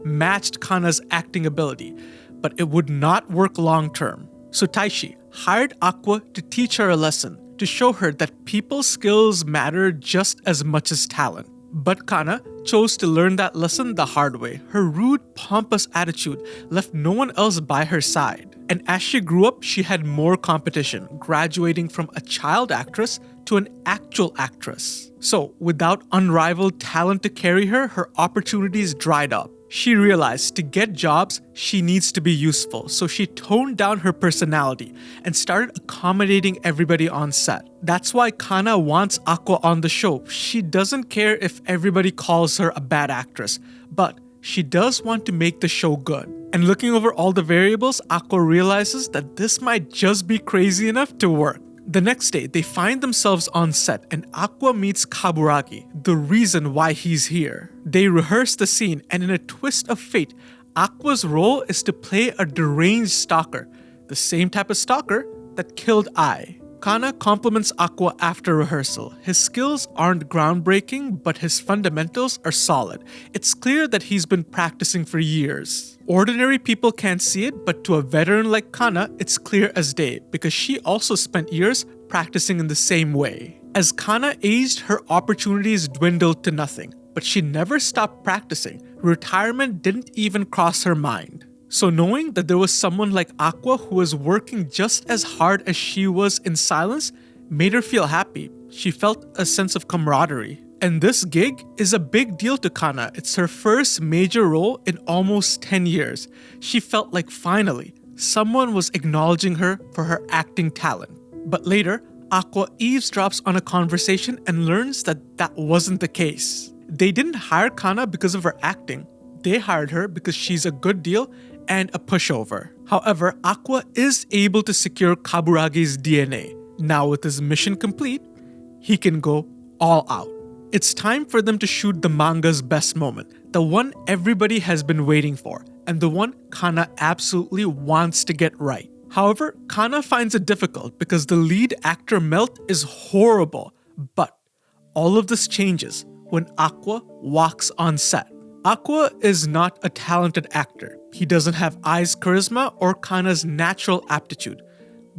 matched Kana's acting ability, but it would not work long term. So Taishi hired Aqua to teach her a lesson, to show her that people's skills matter just as much as talent. But Kana chose to learn that lesson the hard way. Her rude, pompous attitude left no one else by her side. And as she grew up, she had more competition, graduating from a child actress to an actual actress. So, without unrivaled talent to carry her, her opportunities dried up. She realized to get jobs, she needs to be useful, so she toned down her personality and started accommodating everybody on set. That's why Kana wants Aqua on the show. She doesn't care if everybody calls her a bad actress, but she does want to make the show good. And looking over all the variables, Aqua realizes that this might just be crazy enough to work. The next day, they find themselves on set and Aqua meets Kaburagi, the reason why he's here. They rehearse the scene and in a twist of fate, Aqua's role is to play a deranged stalker, the same type of stalker that killed Ai. Kana compliments Aqua after rehearsal. His skills aren't groundbreaking, but his fundamentals are solid. It's clear that he's been practicing for years. Ordinary people can't see it, but to a veteran like Kana, it's clear as day because she also spent years practicing in the same way. As Kana aged, her opportunities dwindled to nothing. but she never stopped practicing. Retirement didn't even cross her mind. So knowing that there was someone like Aqua who was working just as hard as she was in silence made her feel happy. She felt a sense of camaraderie. And this gig is a big deal to Kana. It's her first major role in almost 10 years. She felt like finally, someone was acknowledging her for her acting talent. But later, Aqua eavesdrops on a conversation and learns that that wasn't the case. They didn't hire Kana because of her acting. They hired her because she's a good deal and a pushover. However, Aqua is able to secure Kaburagi's DNA. Now with his mission complete, he can go all out. It's time for them to shoot the manga's best moment, the one everybody has been waiting for, and the one Kana absolutely wants to get right. However, Kana finds it difficult because the lead actor Melt is horrible, but all of this changes when Aqua walks on set. Aqua is not a talented actor. He doesn't have Ai's charisma or Kana's natural aptitude,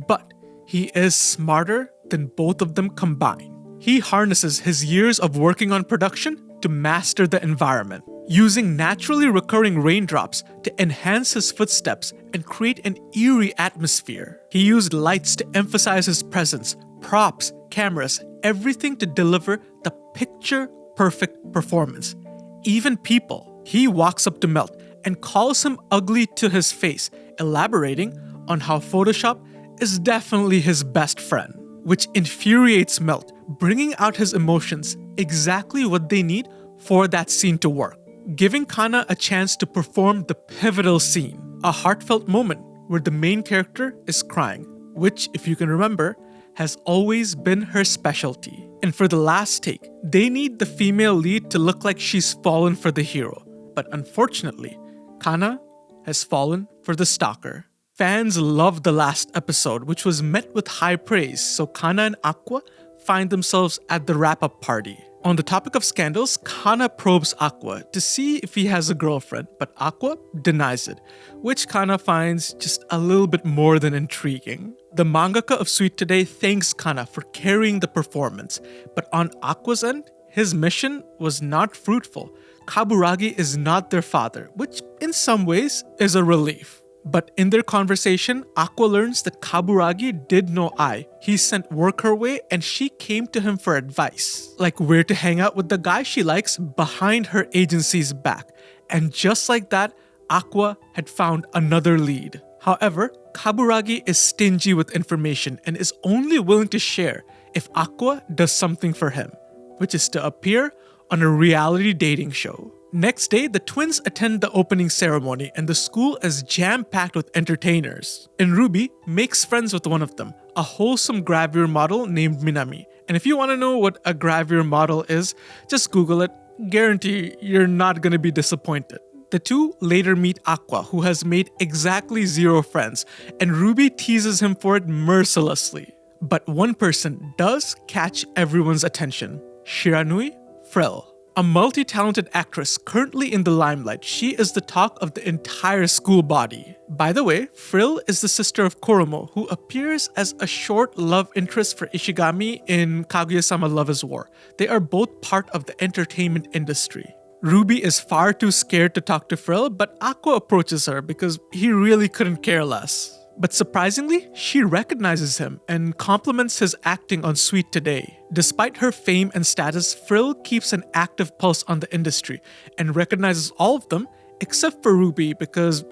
but he is smarter than both of them combined. He harnesses his years of working on production to master the environment, using naturally recurring raindrops to enhance his footsteps and create an eerie atmosphere. He used lights to emphasize his presence, props, cameras, everything to deliver the picture-perfect performance. Even people. He walks up to Melt and calls him ugly to his face, elaborating on how Photoshop is definitely his best friend, which infuriates Melt, bringing out his emotions, exactly what they need for that scene to work, giving Kana a chance to perform the pivotal scene, a heartfelt moment where the main character is crying, which, if you can remember, has always been her specialty. And for the last take, they need the female lead to look like she's fallen for the hero, but unfortunately, Kana has fallen for the stalker. Fans loved the last episode, which was met with high praise, so Kana and Aqua find themselves at the wrap-up party. On the topic of scandals, Kana probes Aqua to see if he has a girlfriend, but Aqua denies it, which Kana finds just a little bit more than intriguing. The mangaka of Sweet Today thanks Kana for carrying the performance, but on Aqua's end, his mission was not fruitful. Kaburagi is not their father, which in some ways is a relief. But in their conversation, Aqua learns that Kaburagi did know Ai. He sent work her way and she came to him for advice, like where to hang out with the guy she likes behind her agency's back. And just like that, Aqua had found another lead. However, Kaburagi is stingy with information and is only willing to share if Aqua does something for him, which is to appear on a reality dating show. Next day, the twins attend the opening ceremony and the school is jam-packed with entertainers. And Ruby makes friends with one of them, a wholesome gravure model named Minami. And if you want to know what a gravure model is, just Google it. Guarantee you're not going to be disappointed. The two later meet Aqua, who has made exactly 0 friends, and Ruby teases him for it mercilessly. But one person does catch everyone's attention, Shiranui Frill. A multi-talented actress currently in the limelight, she is the talk of the entire school body. By the way, Frill is the sister of Koromo, who appears as a short love interest for Ishigami in Kaguya-sama Love is War. They are both part of the entertainment industry. Ruby is far too scared to talk to Frill, but Aqua approaches her because he really couldn't care less. But surprisingly, she recognizes him and compliments his acting on Sweet Today. Despite her fame and status, Frill keeps an active pulse on the industry and recognizes all of them except for Ruby because,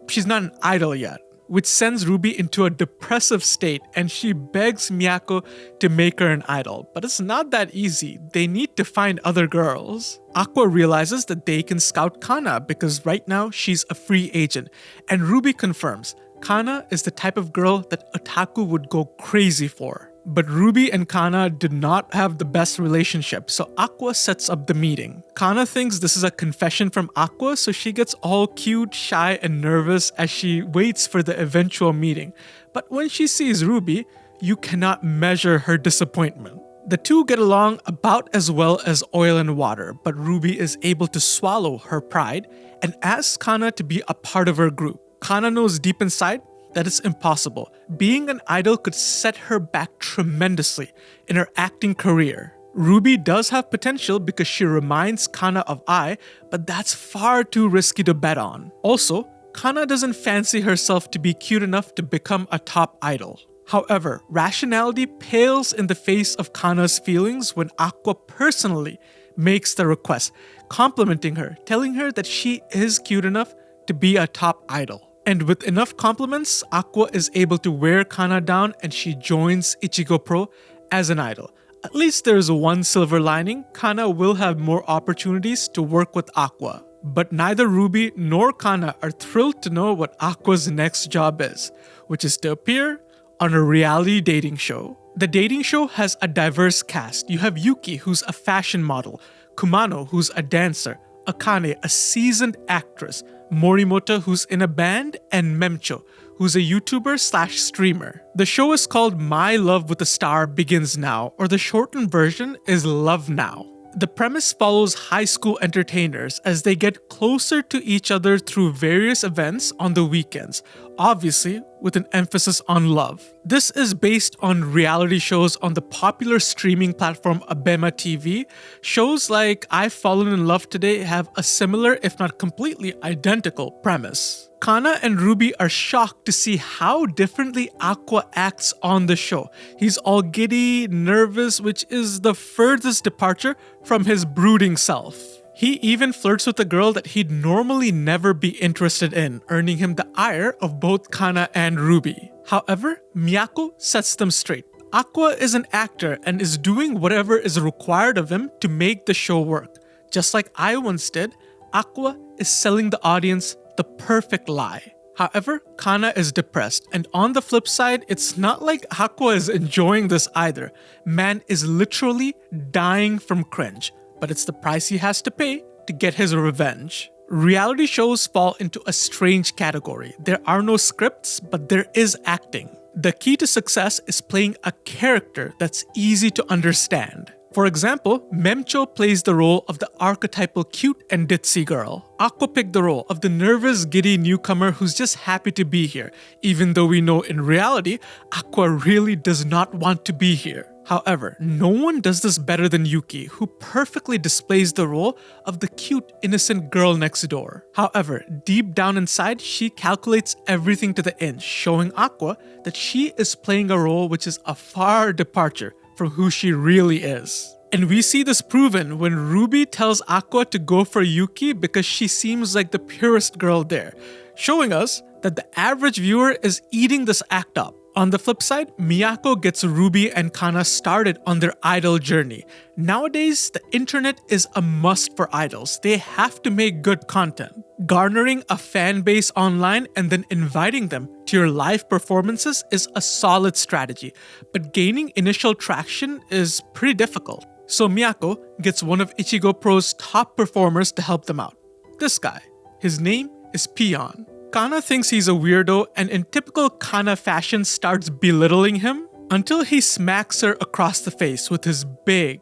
she's not an idol yet, which sends Ruby into a depressive state and she begs Miyako to make her an idol. But it's not that easy. They need to find other girls. Aqua realizes that they can scout Kana because right now she's a free agent, and Ruby confirms Kana is the type of girl that otaku would go crazy for. But Ruby and Kana did not have the best relationship, so Aqua sets up the meeting. Kana thinks this is a confession from Aqua, so she gets all cute, shy, and nervous as she waits for the eventual meeting. But when she sees Ruby, you cannot measure her disappointment. The two get along about as well as oil and water, but Ruby is able to swallow her pride and asks Kana to be a part of her group. Kana knows deep inside that it's impossible. Being an idol could set her back tremendously in her acting career. Ruby does have potential because she reminds Kana of Ai, but that's far too risky to bet on. Also, Kana doesn't fancy herself to be cute enough to become a top idol. However, rationality pales in the face of Kana's feelings when Aqua personally makes the request, complimenting her, telling her that she is cute enough to be a top idol. And with enough compliments, Aqua is able to wear Kana down and she joins Ichigo Pro as an idol. At least there's one silver lining, Kana will have more opportunities to work with Aqua. But neither Ruby nor Kana are thrilled to know what Aqua's next job is, which is to appear on a reality dating show. The dating show has a diverse cast. You have Yuki, who's a fashion model, Kumano, who's a dancer, Akane, a seasoned actress, Morimoto, who's in a band, and Memcho, who's a YouTuber/streamer. The show is called My Love with a Star Begins Now, or the shortened version is Love Now. The premise follows high school entertainers as they get closer to each other through various events on the weekends, obviously with an emphasis on love. This is based on reality shows on the popular streaming platform Abema TV. Shows like I've Fallen in Love Today have a similar, if not completely identical, premise. Kana and Ruby are shocked to see how differently Aqua acts on the show. He's all giddy, nervous, which is the furthest departure from his brooding self. He even flirts with a girl that he'd normally never be interested in, earning him the ire of both Kana and Ruby. However, Miyako sets them straight. Aqua is an actor and is doing whatever is required of him to make the show work. Just like I once did, Aqua is selling the audience the perfect lie. However, Kana is depressed, and on the flip side, it's not like Aqua is enjoying this either. Man is literally dying from cringe, but it's the price he has to pay to get his revenge. Reality shows fall into a strange category. There are no scripts, but there is acting. The key to success is playing a character that's easy to understand. For example, Memcho plays the role of the archetypal cute and ditzy girl. Aqua picked the role of the nervous, giddy newcomer who's just happy to be here, even though we know in reality, Aqua really does not want to be here. However, no one does this better than Yuki, who perfectly displays the role of the cute, innocent girl next door. However, deep down inside, she calculates everything to the inch, showing Aqua that she is playing a role which is a far departure from who she really is. And we see this proven when Ruby tells Aqua to go for Yuki because she seems like the purest girl there, showing us that the average viewer is eating this act up. On the flip side, Miyako gets Ruby and Kana started on their idol journey. Nowadays, the internet is a must for idols. They have to make good content. Garnering a fan base online and then inviting them to your live performances is a solid strategy, but gaining initial traction is pretty difficult. So Miyako gets one of Ichigo Pro's top performers to help them out. This guy. His name is Peon. Kana thinks he's a weirdo and in typical Kana fashion starts belittling him until he smacks her across the face with his big,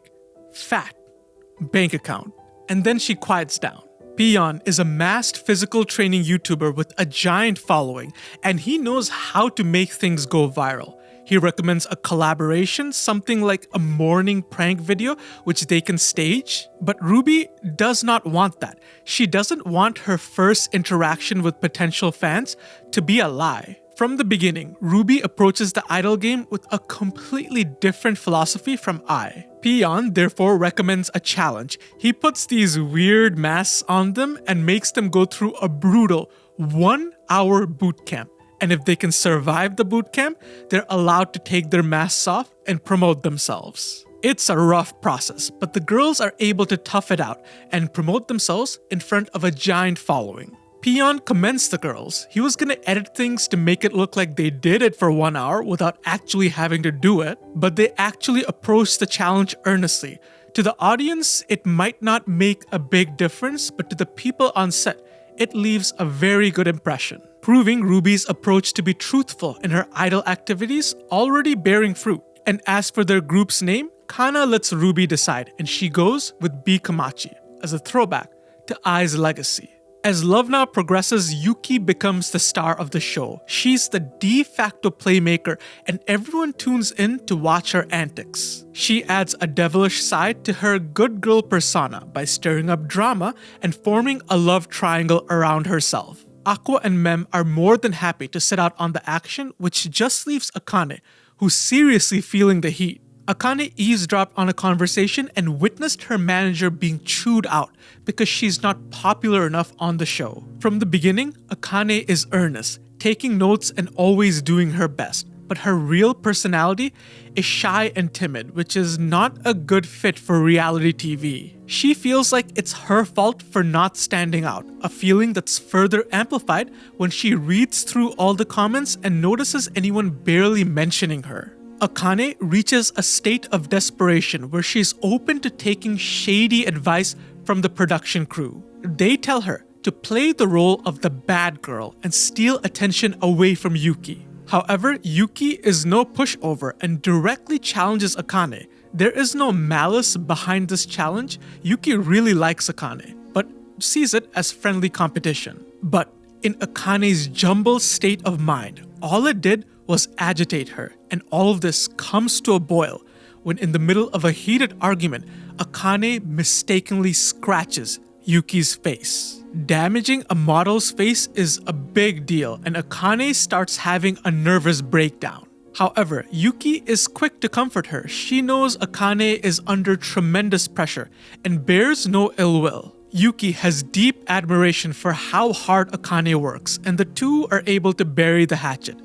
fat bank account. And then she quiets down. Peon is a masked physical training YouTuber with a giant following, and he knows how to make things go viral. He recommends a collaboration, something like a morning prank video which they can stage. But Ruby does not want that. She doesn't want her first interaction with potential fans to be a lie. From the beginning, Ruby approaches the idol game with a completely different philosophy from Ai. Peon therefore recommends a challenge. He puts these weird masks on them and makes them go through a brutal 1-hour boot camp. And if they can survive the boot camp, they're allowed to take their masks off and promote themselves. It's a rough process, but the girls are able to tough it out and promote themselves in front of a giant following. Peon commends the girls. He was gonna edit things to make it look like they did it for 1 hour without actually having to do it, but they actually approached the challenge earnestly. To the audience, it might not make a big difference, but to the people on set, it leaves a very good impression, proving Ruby's approach to be truthful in her idol activities already bearing fruit. And as for their group's name, Kana lets Ruby decide, and she goes with B Kamachi as a throwback to Ai's legacy. As Love Now progresses, Yuki becomes the star of the show. She's the de facto playmaker, and everyone tunes in to watch her antics. She adds a devilish side to her good girl persona by stirring up drama and forming a love triangle around herself. Aqua and Mem are more than happy to set out on the action, which just leaves Akane, who's seriously feeling the heat. Akane eavesdropped on a conversation and witnessed her manager being chewed out because she's not popular enough on the show. From the beginning, Akane is earnest, taking notes and always doing her best. But her real personality is shy and timid, which is not a good fit for reality TV. She feels like it's her fault for not standing out, a feeling that's further amplified when she reads through all the comments and notices anyone barely mentioning her. Akane reaches a state of desperation where she's open to taking shady advice from the production crew. They tell her to play the role of the bad girl and steal attention away from Yuki. However, Yuki is no pushover and directly challenges Akane. There is no malice behind this challenge. Yuki really likes Akane, but sees it as friendly competition. But in Akane's jumbled state of mind, all it did was agitate her, and all of this comes to a boil when in the middle of a heated argument, Akane mistakenly scratches Yuki's face. Damaging a model's face is a big deal, and Akane starts having a nervous breakdown. However, Yuki is quick to comfort her. She knows Akane is under tremendous pressure and bears no ill will. Yuki has deep admiration for how hard Akane works, and the two are able to bury the hatchet.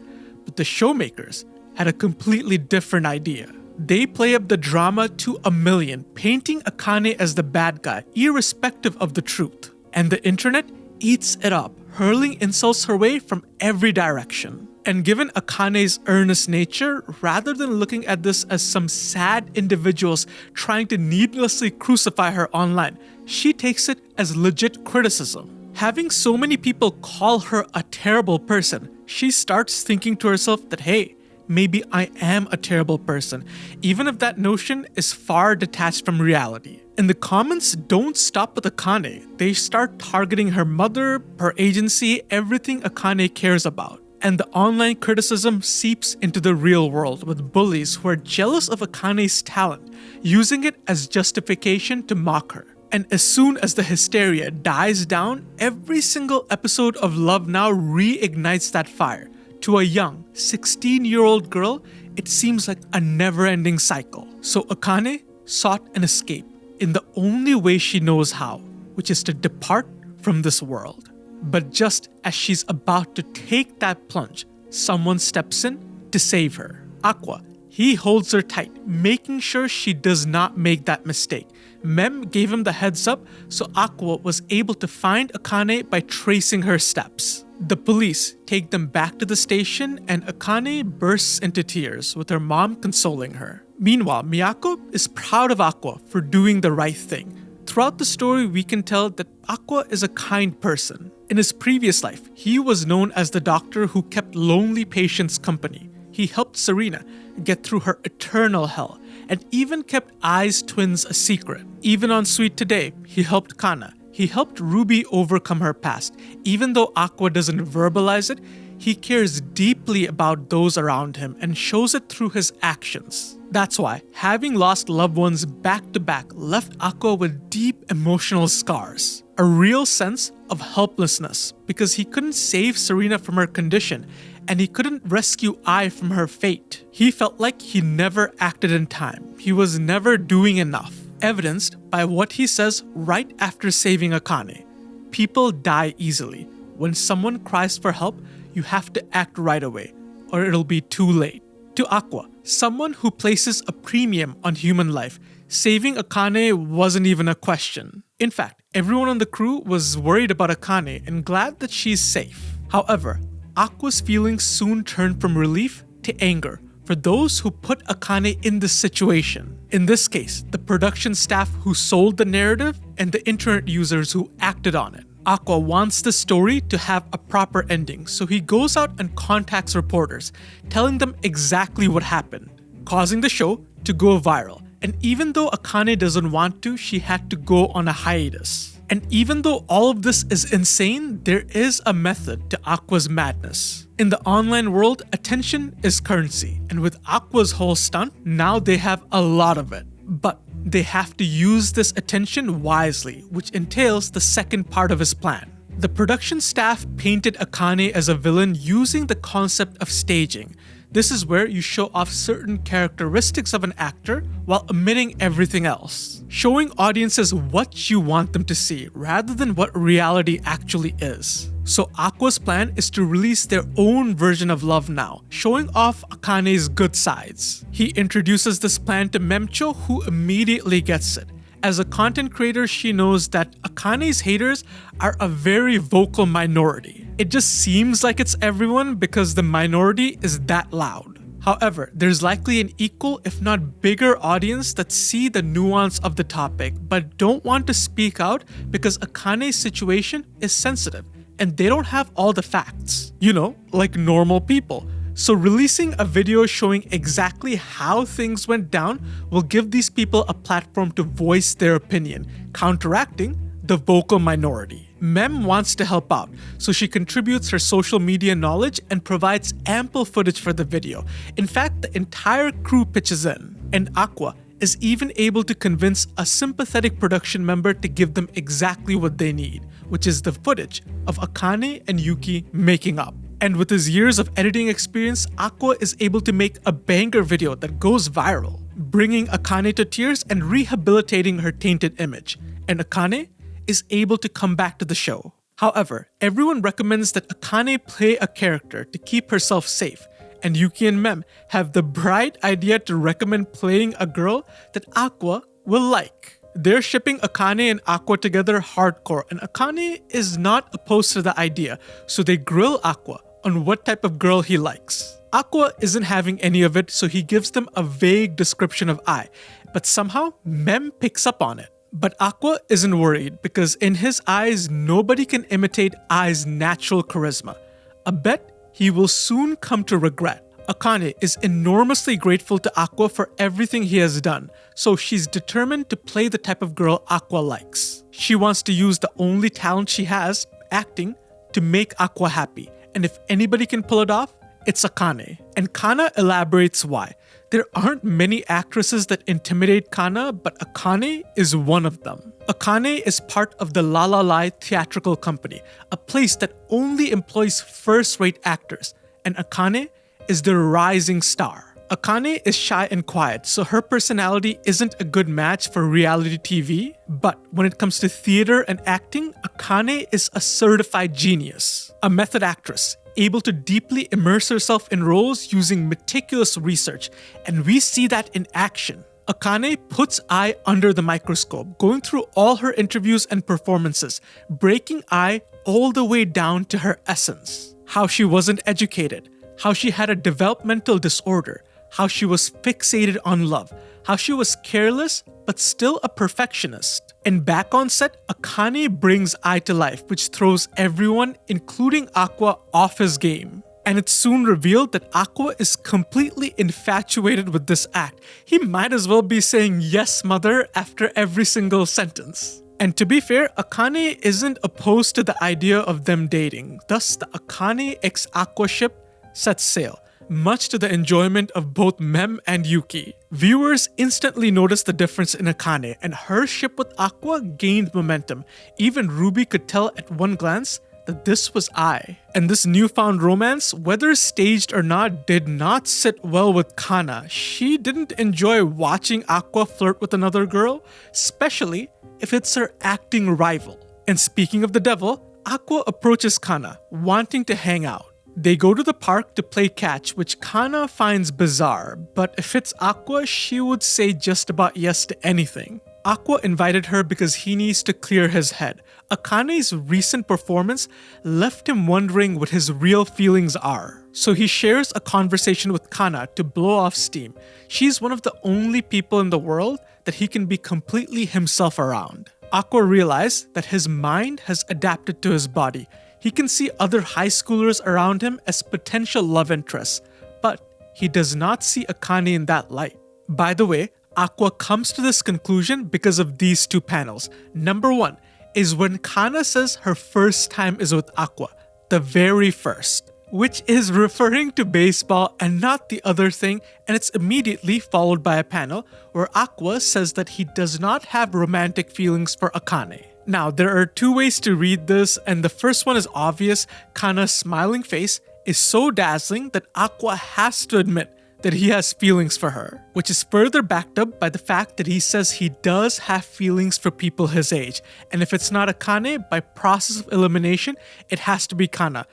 But the showmakers had a completely different idea. They play up the drama to a million, painting Akane as the bad guy, irrespective of the truth. And the internet eats it up, hurling insults her way from every direction. And given Akane's earnest nature, rather than looking at this as some sad individuals trying to needlessly crucify her online, she takes it as legit criticism. Having so many people call her a terrible person, she starts thinking to herself that, hey, maybe I am a terrible person, even if that notion is far detached from reality. And the comments don't stop with Akane. They start targeting her mother, her agency, everything Akane cares about. And the online criticism seeps into the real world with bullies who are jealous of Akane's talent, using it as justification to mock her. And as soon as the hysteria dies down, every single episode of Love Now reignites that fire. To a young, 16-year-old girl, it seems like a never-ending cycle. So Akane sought an escape in the only way she knows how, which is to depart from this world. But just as she's about to take that plunge, someone steps in to save her. Aqua. He holds her tight, making sure she does not make that mistake. Mem gave him the heads up, so Aqua was able to find Akane by tracing her steps. The police take them back to the station, and Akane bursts into tears, with her mom consoling her. Meanwhile, Miyako is proud of Aqua for doing the right thing. Throughout the story, we can tell that Aqua is a kind person. In his previous life, he was known as the doctor who kept lonely patients company. He helped Serena get through her eternal hell, and even kept Ai's twins a secret. Even on Sweet Today, he helped Kana. He helped Ruby overcome her past. Even though Aqua doesn't verbalize it, he cares deeply about those around him and shows it through his actions. That's why having lost loved ones back to back left Aqua with deep emotional scars. A real sense of helplessness because he couldn't save Serena from her condition and he couldn't rescue Ai from her fate. He felt like he never acted in time. He was never doing enough. Evidenced by what he says right after saving Akane. People die easily. When someone cries for help, you have to act right away, or it'll be too late. To Aqua, someone who places a premium on human life, saving Akane wasn't even a question. In fact, everyone on the crew was worried about Akane and glad that she's safe. However, Aqua's feelings soon turned from relief to anger for those who put Akane in this situation. In this case, the production staff who sold the narrative and the internet users who acted on it. Aqua wants the story to have a proper ending, so he goes out and contacts reporters, telling them exactly what happened, causing the show to go viral. And even though Akane doesn't want to, she had to go on a hiatus. And even though all of this is insane, there is a method to Aqua's madness. In the online world, attention is currency, and with Aqua's whole stunt, now they have a lot of it. But they have to use this attention wisely, which entails the second part of his plan. The production staff painted Akane as a villain using the concept of staging. This is where you show off certain characteristics of an actor while omitting everything else, showing audiences what you want them to see rather than what reality actually is. So Aqua's plan is to release their own version of Love Now, showing off Akane's good sides. He introduces this plan to Memcho, who immediately gets it. As a content creator, she knows that Akane's haters are a very vocal minority. It just seems like it's everyone because the minority is that loud. However, there's likely an equal, if not bigger, audience that see the nuance of the topic but don't want to speak out because Akane's situation is sensitive and they don't have all the facts. You know, like normal people. So releasing a video showing exactly how things went down will give these people a platform to voice their opinion, counteracting the vocal minority. Mem wants to help out, so she contributes her social media knowledge and provides ample footage for the video. In fact, the entire crew pitches in, and Aqua is even able to convince a sympathetic production member to give them exactly what they need, which is the footage of Akane and Yuki making up. And with his years of editing experience, Aqua is able to make a banger video that goes viral, bringing Akane to tears and rehabilitating her tainted image. And Akane is able to come back to the show. However, everyone recommends that Akane play a character to keep herself safe, and Yuki and Mem have the bright idea to recommend playing a girl that Aqua will like. They're shipping Akane and Aqua together hardcore, and Akane is not opposed to the idea, so they grill Aqua on what type of girl he likes. Aqua isn't having any of it, so he gives them a vague description of Ai, but somehow Mem picks up on it. But Aqua isn't worried because in his eyes, nobody can imitate Ai's natural charisma. A bet he will soon come to regret. Akane is enormously grateful to Aqua for everything he has done, so she's determined to play the type of girl Aqua likes. She wants to use the only talent she has, acting, to make Aqua happy. And if anybody can pull it off, it's Akane. And Kana elaborates why. There aren't many actresses that intimidate Kana, but Akane is one of them. Akane is part of the La La Lai theatrical company, a place that only employs first-rate actors, and Akane is the rising star. Akane is shy and quiet, so her personality isn't a good match for reality TV, but when it comes to theater and acting, Akane is a certified genius, a method actress, able to deeply immerse herself in roles using meticulous research, and we see that in action. Akane puts Ai under the microscope, going through all her interviews and performances, breaking Ai all the way down to her essence. How she wasn't educated, how she had a developmental disorder, how she was fixated on love, how she was careless but still a perfectionist. And back on set, Akane brings Ai to life, which throws everyone, including Aqua, off his game. And it's soon revealed that Aqua is completely infatuated with this act. He might as well be saying "yes, mother" after every single sentence. And to be fair, Akane isn't opposed to the idea of them dating. Thus, the Akane x Aqua ship sets sail, much to the enjoyment of both Mem and Yuki. Viewers instantly noticed the difference in Akane, and her ship with Aqua gained momentum. Even Ruby could tell at one glance that this was Ai. And this newfound romance, whether staged or not, did not sit well with Kana. She didn't enjoy watching Aqua flirt with another girl, especially if it's her acting rival. And speaking of the devil, Aqua approaches Kana, wanting to hang out. They go to the park to play catch, which Kana finds bizarre, but if it's Aqua, she would say just about yes to anything. Aqua invited her because he needs to clear his head. Akane's recent performance left him wondering what his real feelings are. So he shares a conversation with Kana to blow off steam. She's one of the only people in the world that he can be completely himself around. Aqua realized that his mind has adapted to his body. He can see other high schoolers around him as potential love interests, but he does not see Akane in that light. By the way, Aqua comes to this conclusion because of these two panels. Number one, is when Kana says her first time is with Aqua, the very first, which is referring to baseball and not the other thing, and it's immediately followed by a panel where Aqua says that he does not have romantic feelings for Akane. Now, there are two ways to read this, and the first one is obvious. Kana's smiling face is so dazzling that Aqua has to admit that he has feelings for her, which is further backed up by the fact that he says he does have feelings for people his age, and if it's not Akane, by process of elimination, it has to be Kana.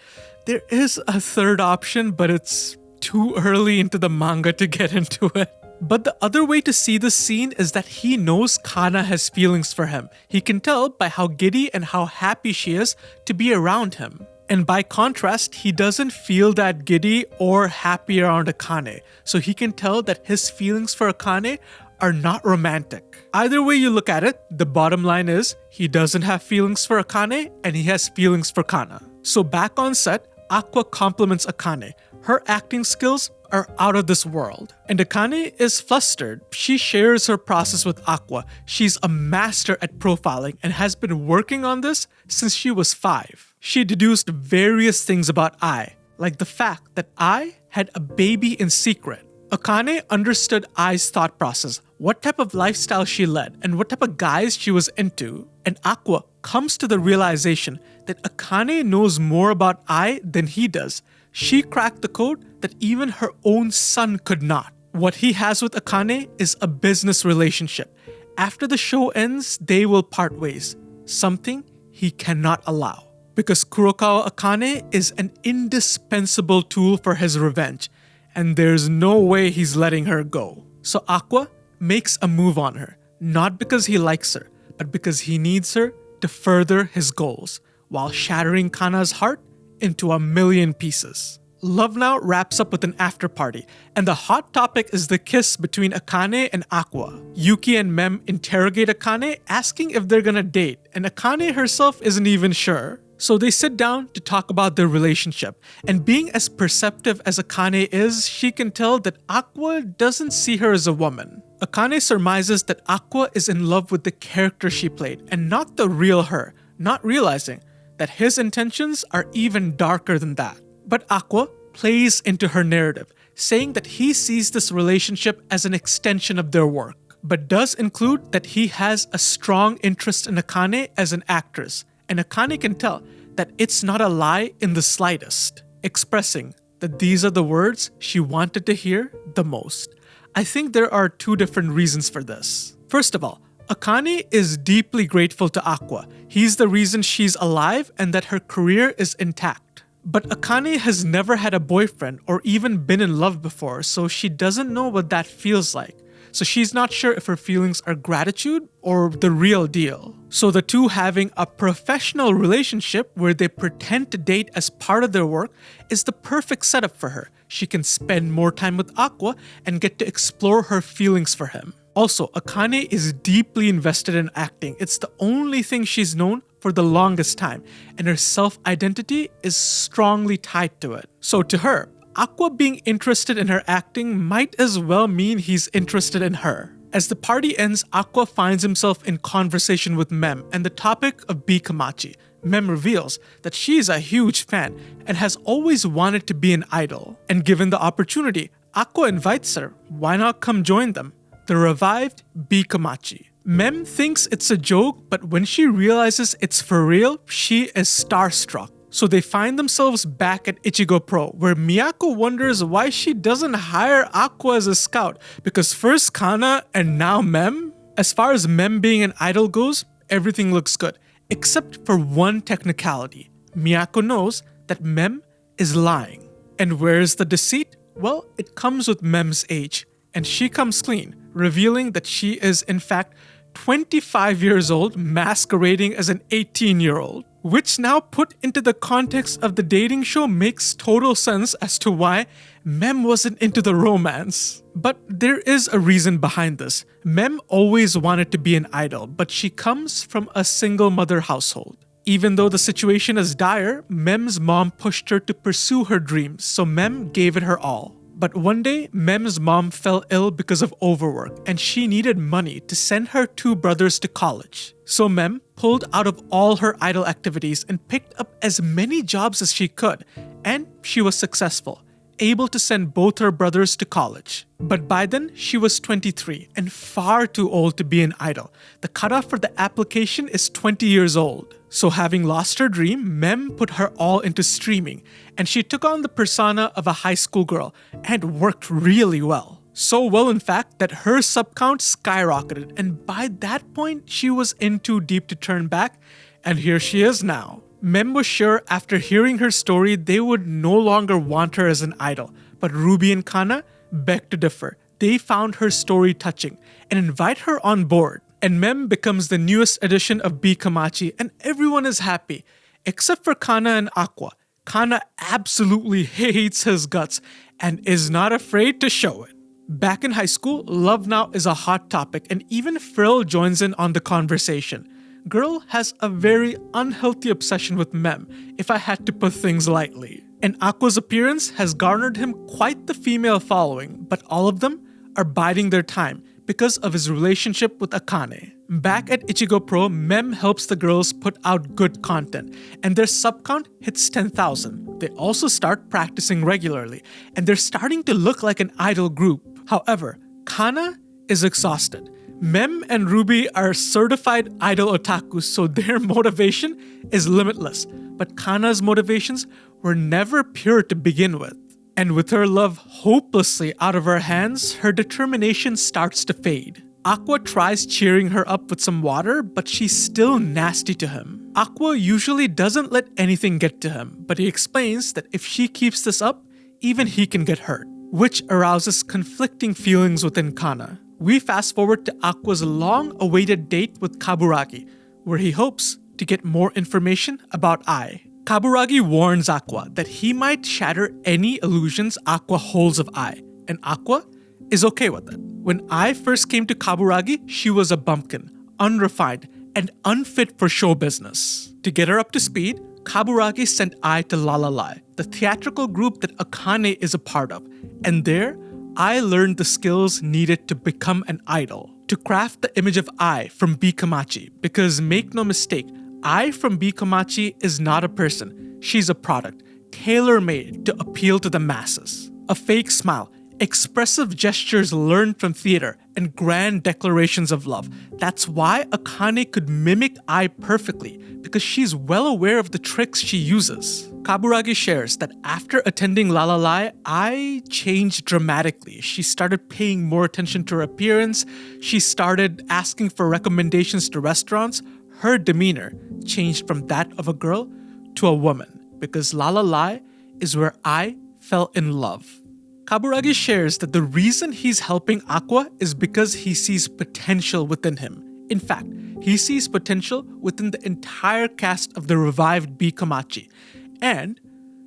There is a third option, but it's too early into the manga to get into it. But the other way to see this scene is that he knows Kana has feelings for him. He can tell by how giddy and how happy she is to be around him. And by contrast, he doesn't feel that giddy or happy around Akane. So he can tell that his feelings for Akane are not romantic. Either way you look at it, the bottom line is he doesn't have feelings for Akane and he has feelings for Kana. So back on set, Aqua compliments Akane. Her acting skills are out of this world. And Akane is flustered. She shares her process with Aqua. She's a master at profiling and has been working on this since she was 5. She deduced various things about Ai, like the fact that Ai had a baby in secret. Akane understood Ai's thought process, what type of lifestyle she led, and what type of guys she was into. And Aqua comes to the realization that Akane knows more about Ai than he does. She cracked the code that even her own son could not. What he has with Akane is a business relationship. After the show ends, they will part ways, something he cannot allow. Because Kurokawa Akane is an indispensable tool for his revenge, and there's no way he's letting her go. So Aqua makes a move on her, not because he likes her, but because he needs her to further his goals, while shattering Kana's heart into a million pieces. Love Now wraps up with an after party, and the hot topic is the kiss between Akane and Aqua. Yuki and Mem interrogate Akane, asking if they're gonna date, and Akane herself isn't even sure. So they sit down to talk about their relationship, and being as perceptive as Akane is, she can tell that Aqua doesn't see her as a woman. Akane surmises that Aqua is in love with the character she played, and not the real her, not realizing that his intentions are even darker than that. But Aqua plays into her narrative, saying that he sees this relationship as an extension of their work, but does include that he has a strong interest in Akane as an actress, and Akane can tell that it's not a lie in the slightest, expressing that these are the words she wanted to hear the most. I think there are two different reasons for this. First of all, Akane is deeply grateful to Aqua. He's the reason she's alive and that her career is intact. But Akane has never had a boyfriend or even been in love before, so she doesn't know what that feels like. So she's not sure if her feelings are gratitude or the real deal. So the two having a professional relationship where they pretend to date as part of their work is the perfect setup for her. She can spend more time with Aqua and get to explore her feelings for him. Also, Akane is deeply invested in acting. It's the only thing she's known for the longest time, and her self-identity is strongly tied to it. So to her, Aqua being interested in her acting might as well mean he's interested in her. As the party ends, Aqua finds himself in conversation with Mem and the topic of Bikamachi. Mem reveals that she is a huge fan and has always wanted to be an idol. And given the opportunity, Aqua invites her. Why not come join them? The revived Bikamachi. Mem thinks it's a joke, but when she realizes it's for real, she is starstruck. So they find themselves back at Ichigo Pro, where Miyako wonders why she doesn't hire Aqua as a scout, because first Kana and now Mem? As far as Mem being an idol goes, everything looks good, except for one technicality. Miyako knows that Mem is lying. And where's the deceit? Well, it comes with Mem's age, and she comes clean, revealing that she is in fact 25 years old masquerading as an 18-year-old. Which now put into the context of the dating show makes total sense as to why Mem wasn't into the romance. But there is a reason behind this. Mem always wanted to be an idol, but she comes from a single mother household. Even though the situation is dire, Mem's mom pushed her to pursue her dreams, so Mem gave it her all. But one day, Mem's mom fell ill because of overwork and she needed money to send her 2 brothers to college. So Mem pulled out of all her idol activities and picked up as many jobs as she could, and she was successful, able to send both her brothers to college. But by then, she was 23 and far too old to be an idol. The cutoff for the application is 20 years old. So having lost her dream, Mem put her all into streaming, and she took on the persona of a high school girl and worked really well. So well, in fact, that her sub count skyrocketed, and by that point, she was in too deep to turn back, and here she is now. Mem was sure after hearing her story they would no longer want her as an idol, but Ruby and Kana begged to differ. They found her story touching and invite her on board. And Mem becomes the newest edition of B Kamachi, and everyone is happy, except for Kana and Aqua. Kana absolutely hates his guts and is not afraid to show it. Back in high school, love now is a hot topic, and even Frill joins in on the conversation. Girl has a very unhealthy obsession with Mem, if I had to put things lightly. And Aqua's appearance has garnered him quite the female following, but all of them are biding their time because of his relationship with Akane. Back at Ichigo Pro, Mem helps the girls put out good content, and their sub count hits 10,000. They also start practicing regularly, and they're starting to look like an idol group. However, Kana is exhausted. Mem and Ruby are certified idol otakus, so their motivation is limitless. But Kana's motivations were never pure to begin with. And with her love hopelessly out of her hands, her determination starts to fade. Aqua tries cheering her up with some water, but she's still nasty to him. Aqua usually doesn't let anything get to him, but he explains that if she keeps this up, even he can get hurt, which arouses conflicting feelings within Kana. We fast forward to Aqua's long-awaited date with Kaburagi, where he hopes to get more information about Ai. Kaburagi warns Aqua that he might shatter any illusions Aqua holds of Ai, and Aqua is okay with it. When Ai first came to Kaburagi, she was a bumpkin, unrefined, and unfit for show business. To get her up to speed, Kaburagi sent Ai to Lalala, the theatrical group that Akane is a part of, and there, Ai learned the skills needed to become an idol, to craft the image of Ai from B Kamachi, because make no mistake, Ai from B Kamachi is not a person, she's a product, tailor-made to appeal to the masses. A fake smile, expressive gestures learned from theater, and grand declarations of love. That's why Akane could mimic Ai perfectly, because she's well aware of the tricks she uses. Kaburagi shares that after attending Lalala, Ai changed dramatically. She started paying more attention to her appearance, she started asking for recommendations to restaurants. Her demeanor changed from that of a girl to a woman, because Lalala is where Ai fell in love. Kaburagi shares that the reason he's helping Aqua is because he sees potential within him. In fact, he sees potential within the entire cast of the revived B Kamachi. And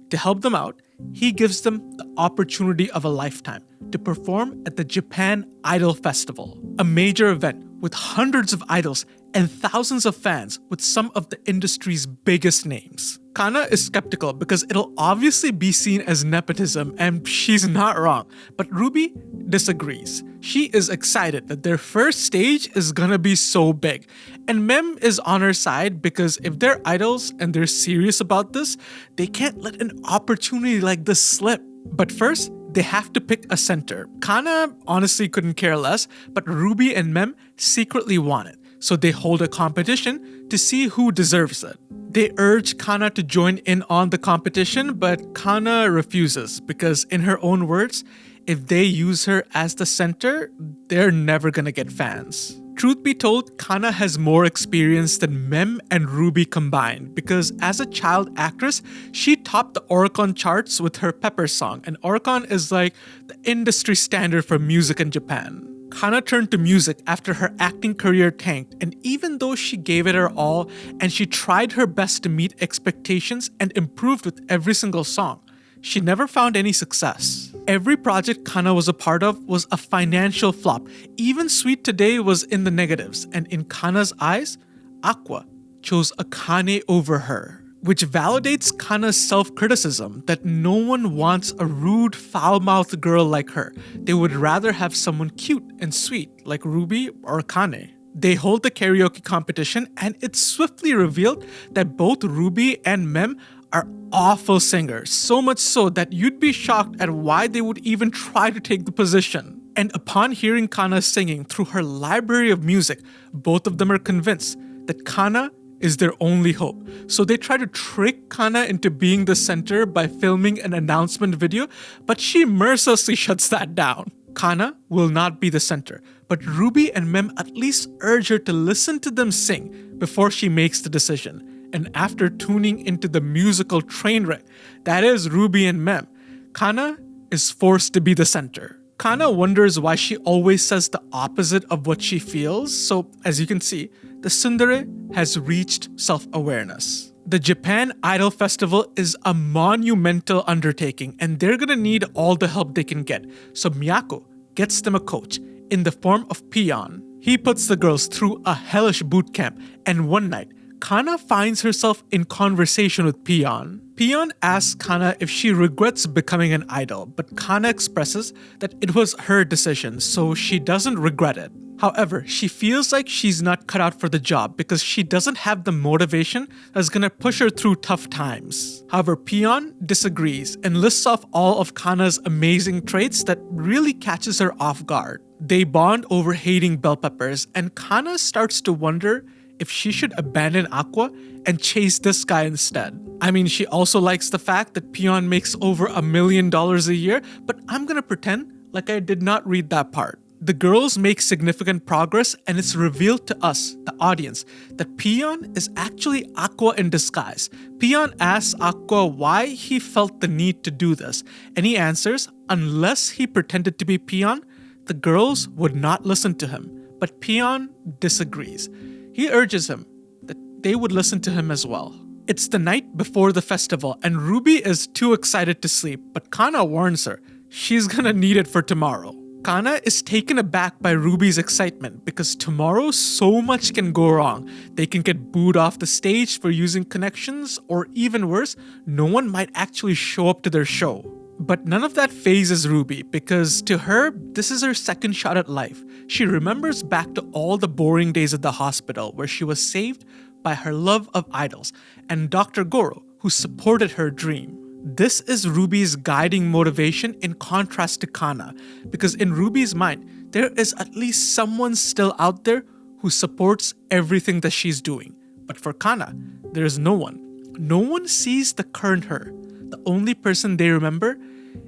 to help them out, he gives them the opportunity of a lifetime to perform at the Japan Idol Festival, a major event with hundreds of idols and thousands of fans with some of the industry's biggest names. Kana is skeptical because it'll obviously be seen as nepotism, and she's not wrong. But Ruby disagrees. She is excited that their first stage is gonna be so big. And Mem is on her side because if they're idols and they're serious about this, they can't let an opportunity like this slip. But first, they have to pick a center. Kana honestly couldn't care less, but Ruby and Mem secretly want it. So they hold a competition to see who deserves it. They urge Kana to join in on the competition, but Kana refuses because, in her own words, if they use her as the center, they're never gonna get fans. Truth be told, Kana has more experience than Mem and Ruby combined because as a child actress, she topped the Oricon charts with her Pepper song, and Oricon is like the industry standard for music in Japan. Kana turned to music after her acting career tanked, and even though she gave it her all and she tried her best to meet expectations and improved with every single song, she never found any success. Every project Kana was a part of was a financial flop. Even Sweet Today was in the negatives, and in Kana's eyes, Aqua chose Akane over her. which validates Kana's self-criticism that no one wants a rude, foul-mouthed girl like her. They would rather have someone cute and sweet like Ruby or Kane. They hold the karaoke competition, and it's swiftly revealed that both Ruby and Mem are awful singers, so much so that you'd be shocked at why they would even try to take the position. And upon hearing Kana singing through her library of music, both of them are convinced that Kana is their only hope. So they try to trick Kana into being the center by filming an announcement video, but she mercilessly shuts that down. Kana will not be the center, but Ruby and Mem at least urge her to listen to them sing before she makes the decision. And after tuning into the musical train wreck that is Ruby and Mem, Kana is forced to be the center. Kana wonders why she always says the opposite of what she feels, so as you can see, the tsundere has reached self-awareness. The Japan Idol Festival is a monumental undertaking, and they're gonna need all the help they can get, so Miyako gets them a coach in the form of Peon. He puts the girls through a hellish boot camp, and one night, Kana finds herself in conversation with Peon. Peon asks Kana if she regrets becoming an idol, but Kana expresses that it was her decision, so she doesn't regret it. However, she feels like she's not cut out for the job because she doesn't have the motivation that's gonna push her through tough times. However, Peon disagrees and lists off all of Kana's amazing traits that really catches her off guard. They bond over hating bell peppers, and Kana starts to wonder if she should abandon Aqua and chase this guy instead. I mean, she also likes the fact that Peon makes over $1 million a year, but I'm gonna pretend like I did not read that part. The girls make significant progress, and it's revealed to us, the audience, that Peon is actually Aqua in disguise. Peon asks Aqua why he felt the need to do this, and he answers, unless he pretended to be Peon, the girls would not listen to him. But Peon disagrees. He urges him that they would listen to him as well. It's the night before the festival, and Ruby is too excited to sleep, but Kana warns her she's gonna need it for tomorrow. Kana is taken aback by Ruby's excitement because tomorrow so much can go wrong. They can get booed off the stage for using connections, or even worse, no one might actually show up to their show. But none of that phases Ruby because to her, this is her second shot at life. She remembers back to all the boring days at the hospital where she was saved by her love of idols and Dr. Goro, who supported her dream. This is Ruby's guiding motivation in contrast to Kana, because in Ruby's mind, there is at least someone still out there who supports everything that she's doing. But for Kana, there is no one. No one sees the current her. The only person they remember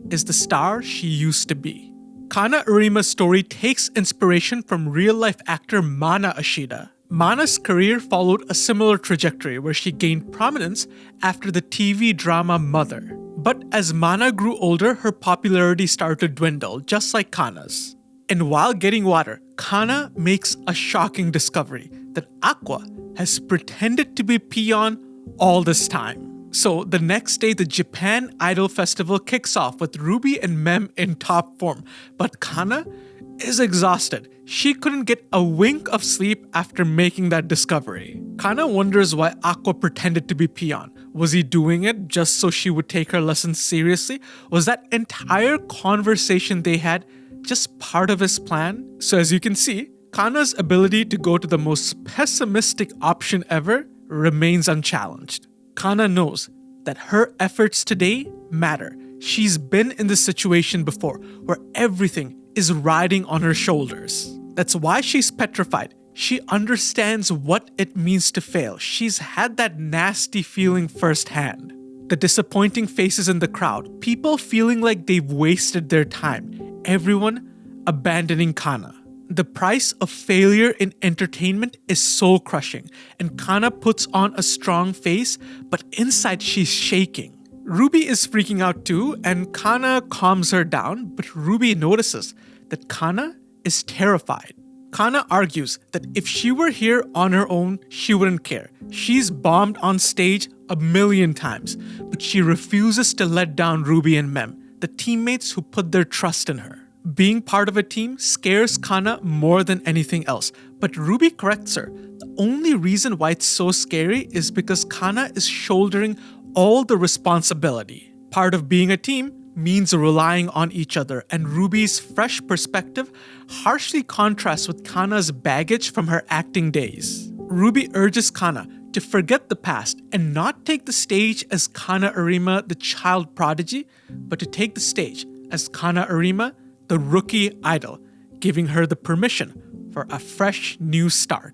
is the star she used to be. Kana Urima's story takes inspiration from real-life actor Mana Ashida. Mana's career followed a similar trajectory where she gained prominence after the TV drama Mother. But as Mana grew older, her popularity started to dwindle, just like Kana's. And while getting water, Kana makes a shocking discovery that Aqua has pretended to be Peon all this time. So the next day, the Japan Idol Festival kicks off with Ruby and Mem in top form, but Kana is exhausted. She couldn't get a wink of sleep after making that discovery. Kana wonders why Aqua pretended to be Peon. Was he doing it just so she would take her lessons seriously? Was that entire conversation they had just part of his plan? So as you can see, Kana's ability to go to the most pessimistic option ever remains unchallenged. Kana knows that her efforts today matter. She's been in this situation before where everything is riding on her shoulders. That's why she's petrified. She understands what it means to fail. She's had that nasty feeling firsthand. The disappointing faces in the crowd, people feeling like they've wasted their time, everyone abandoning Kana. The price of failure in entertainment is soul crushing, and Kana puts on a strong face, but inside she's shaking. Ruby is freaking out too, and Kana calms her down, but Ruby notices that Kana is terrified. Kana argues that if she were here on her own, she wouldn't care. She's bombed on stage 1,000,000 times, but she refuses to let down Ruby and Mem, the teammates who put their trust in her. Being part of a team scares Kana more than anything else, but Ruby corrects her. The only reason why it's so scary is because Kana is shouldering all the responsibility. Part of being a team means relying on each other, and Ruby's fresh perspective harshly contrasts with Kana's baggage from her acting days. Ruby urges Kana to forget the past and not take the stage as Kana Arima, the child prodigy, but to take the stage as Kana Arima, the rookie idol, giving her the permission for a fresh new start.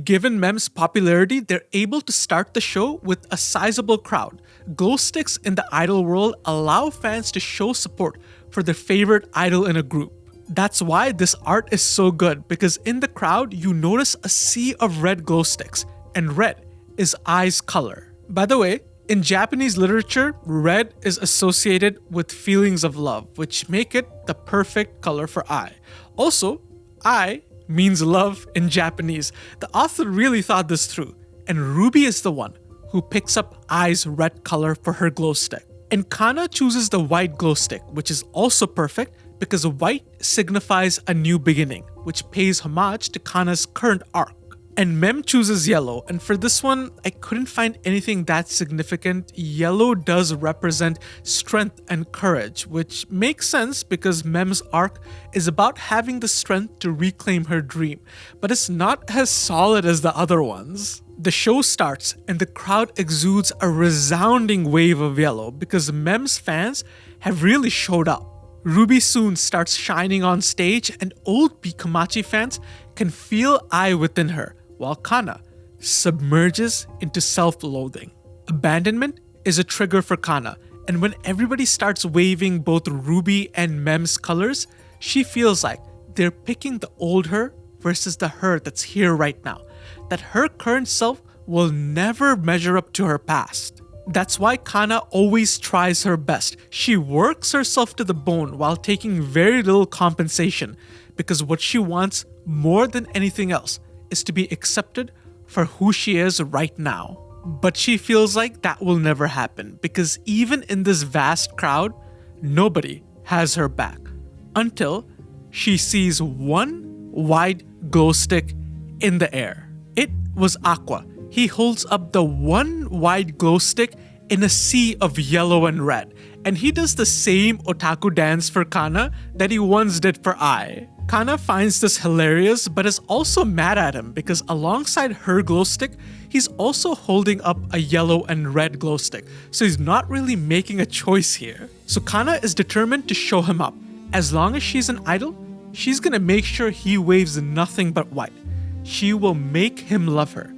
Given Mem's popularity, they're able to start the show with a sizable crowd. Glow sticks in the idol world allow fans to show support for their favorite idol in a group. That's why this art is so good, because in the crowd, you notice a sea of red glow sticks, and red is Ai's color. By the way, in Japanese literature, red is associated with feelings of love, which make it the perfect color for Ai. Also, Ai means love in Japanese. The author really thought this through, and Ruby is the one who picks up Ai's red color for her glow stick. And Kana chooses the white glow stick, which is also perfect because white signifies a new beginning, which pays homage to Kana's current arc. And Mem chooses yellow, and for this one, I couldn't find anything that significant. Yellow does represent strength and courage, which makes sense because Mem's arc is about having the strength to reclaim her dream, but it's not as solid as the other ones. The show starts, and the crowd exudes a resounding wave of yellow because Mem's fans have really showed up. Ruby soon starts shining on stage, and old Bikamachi fans can feel Ai within her, while Kana submerges into self-loathing. Abandonment is a trigger for Kana, and when everybody starts waving both Ruby and Mem's colors, she feels like they're picking the old her versus the her that's here right now, that her current self will never measure up to her past. That's why Kana always tries her best. She works herself to the bone while taking very little compensation, because what she wants more than anything else is to be accepted for who she is right now. But she feels like that will never happen, because even in this vast crowd, nobody has her back. Until she sees one white glow stick in the air. It was Aqua. He holds up the one white glow stick in a sea of yellow and red, and he does the same otaku dance for Kana that he once did for Ai. Kana finds this hilarious, but is also mad at him because alongside her glow stick, he's also holding up a yellow and red glow stick, so he's not really making a choice here. So Kana is determined to show him up. As long as she's an idol, she's gonna make sure he waves nothing but white. She will make him love her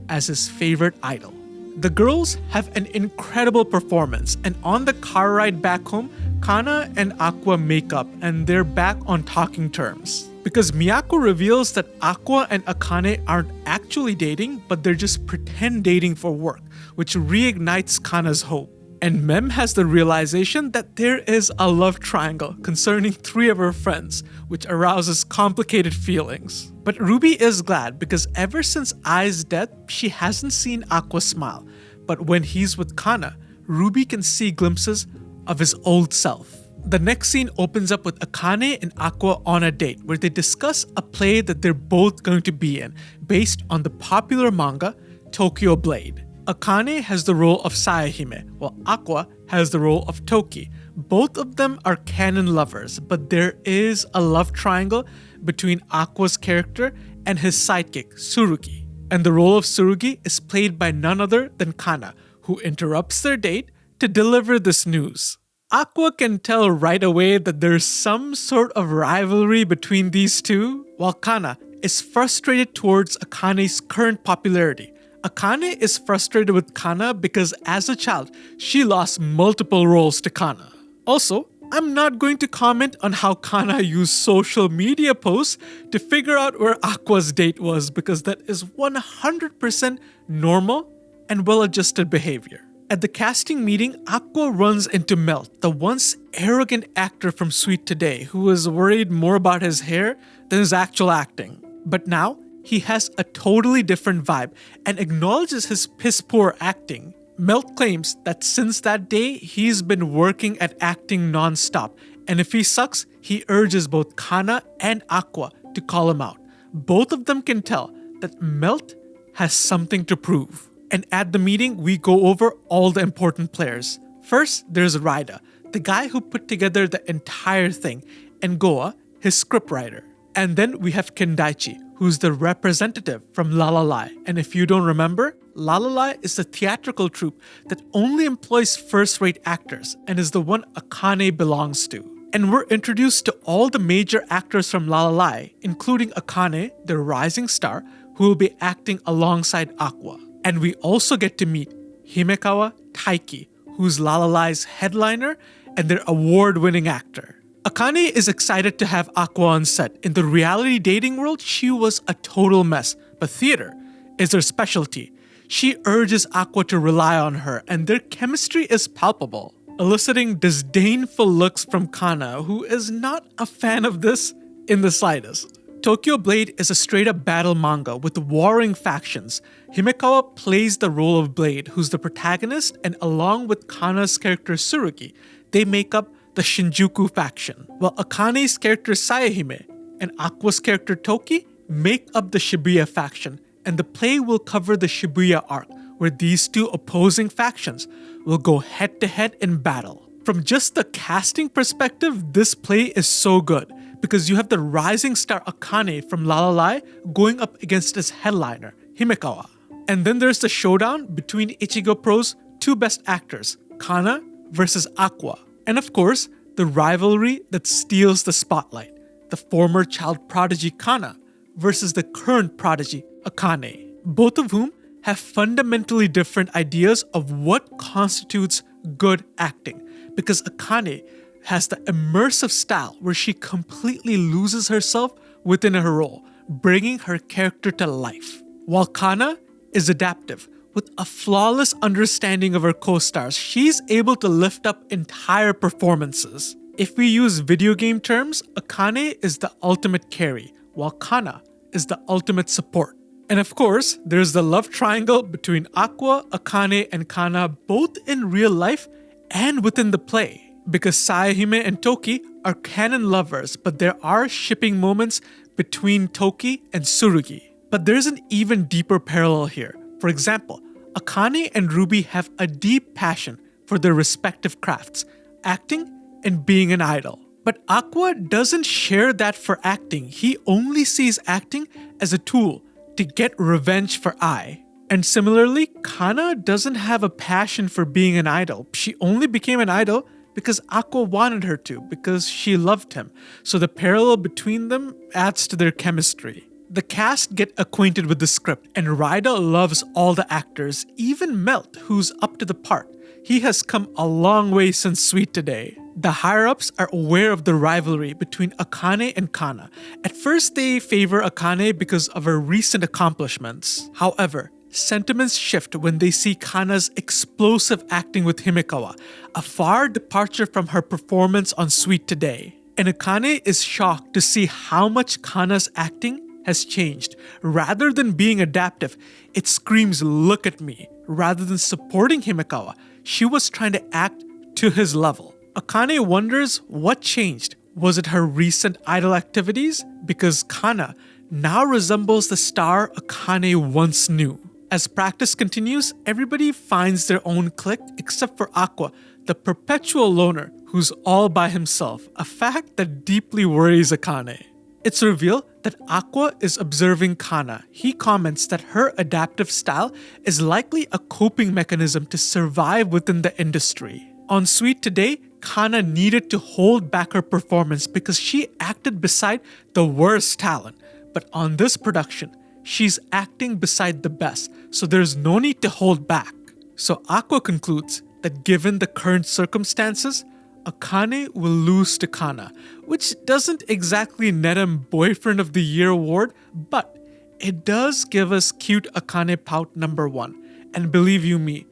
as his favorite idol. The girls have an incredible performance, and on the car ride back home, Kana and Aqua make up and they're back on talking terms. Because Miyako reveals that Aqua and Akane aren't actually dating, but they're just pretend dating for work, which reignites Kana's hope. And Mem has the realization that there is a love triangle concerning 3 of her friends, which arouses complicated feelings. But Ruby is glad because ever since Ai's death, she hasn't seen Aqua smile. But when he's with Kana, Ruby can see glimpses of his old self. The next scene opens up with Akane and Aqua on a date where they discuss a play that they're both going to be in, based on the popular manga Tokyo Blade. Akane has the role of Sayahime, while Aqua has the role of Toki. Both of them are canon lovers, but there is a love triangle between Aqua's character and his sidekick, Tsurugi. And the role of Tsurugi is played by none other than Kana, who interrupts their date to deliver this news. Aqua can tell right away that there's some sort of rivalry between these two, while Kana is frustrated towards Akane's current popularity. Akane is frustrated with Kana because as a child, she lost multiple roles to Kana. Also, I'm not going to comment on how Kana used social media posts to figure out where Aqua's date was, because that is 100% normal and well-adjusted behavior. At the casting meeting, Aqua runs into Melt, the once arrogant actor from Sweet Today, who was worried more about his hair than his actual acting. But now, he has a totally different vibe and acknowledges his piss-poor acting. Melt claims that since that day, he's been working at acting non-stop, and if he sucks, he urges both Kana and Aqua to call him out. Both of them can tell that Melt has something to prove. And at the meeting, we go over all the important players. First, there's Raida, the guy who put together the entire thing, and Goa, his scriptwriter. And then we have Kendaichi, who's the representative from Lalala. And if you don't remember, Lalala is the theatrical troupe that only employs first-rate actors and is the one Akane belongs to. And we're introduced to all the major actors from Lalala, including Akane, the rising star, who will be acting alongside Aqua. And we also get to meet Himekawa Taiki, who's Lalala's headliner and their award-winning actor. Akane is excited to have Aqua on set. In the reality dating world, she was a total mess, but theater is her specialty. She urges Aqua to rely on her, and their chemistry is palpable, eliciting disdainful looks from Kana, who is not a fan of this in the slightest. Tokyo Blade is a straight-up battle manga with warring factions. Himekawa plays the role of Blade, who's the protagonist, and along with Kana's character Tsurugi, they make up the Shinjuku faction, while Akane's character Sayahime and Aqua's character Toki make up the Shibuya faction, and the play will cover the Shibuya arc, where these two opposing factions will go head-to-head in battle. From just the casting perspective, this play is so good, because you have the rising star Akane from Lalala going up against his headliner, Himekawa. And then there's the showdown between Ichigo Pro's two best actors, Kana versus Aqua. And of course, the rivalry that steals the spotlight, the former child prodigy Kana versus the current prodigy Akane, both of whom have fundamentally different ideas of what constitutes good acting, because Akane has the immersive style where she completely loses herself within her role, bringing her character to life, while Kana is adaptive. With a flawless understanding of her co-stars, she's able to lift up entire performances. If we use video game terms, Akane is the ultimate carry, while Kana is the ultimate support. And of course, there's the love triangle between Aqua, Akane, and Kana, both in real life and within the play. Because Sayahime and Toki are canon lovers, but there are shipping moments between Toki and Tsurugi. But there's an even deeper parallel here. For example, Akane and Ruby have a deep passion for their respective crafts, acting and being an idol. But Aqua doesn't share that for acting. He only sees acting as a tool to get revenge for Ai. And similarly, Kana doesn't have a passion for being an idol. She only became an idol because Aqua wanted her to, because she loved him. So the parallel between them adds to their chemistry. The cast get acquainted with the script, and Raida loves all the actors, even Melt, who's up to the part. He has come a long way since Sweet Today. The higher-ups are aware of the rivalry between Akane and Kana. At first, they favor Akane because of her recent accomplishments. However, sentiments shift when they see Kana's explosive acting with Himekawa, a far departure from her performance on Sweet Today. And Akane is shocked to see how much Kana's acting has changed. Rather than being adaptive, it screams, "Look at me." Rather than supporting Himekawa, she was trying to act to his level. Akane wonders what changed. Was it her recent idol activities? Because Kana now resembles the star Akane once knew. As practice continues, everybody finds their own clique except for Aqua, the perpetual loner who's all by himself, a fact that deeply worries Akane. It's revealed that Aqua is observing Kana. He comments that her adaptive style is likely a coping mechanism to survive within the industry. On Sweet Today, Kana needed to hold back her performance because she acted beside the worst talent. But on this production, she's acting beside the best, so there's no need to hold back. So Aqua concludes that given the current circumstances, Akane will lose to Kana, which doesn't exactly net him Boyfriend of the Year award, but it does give us cute Akane pout number 1. And believe you me,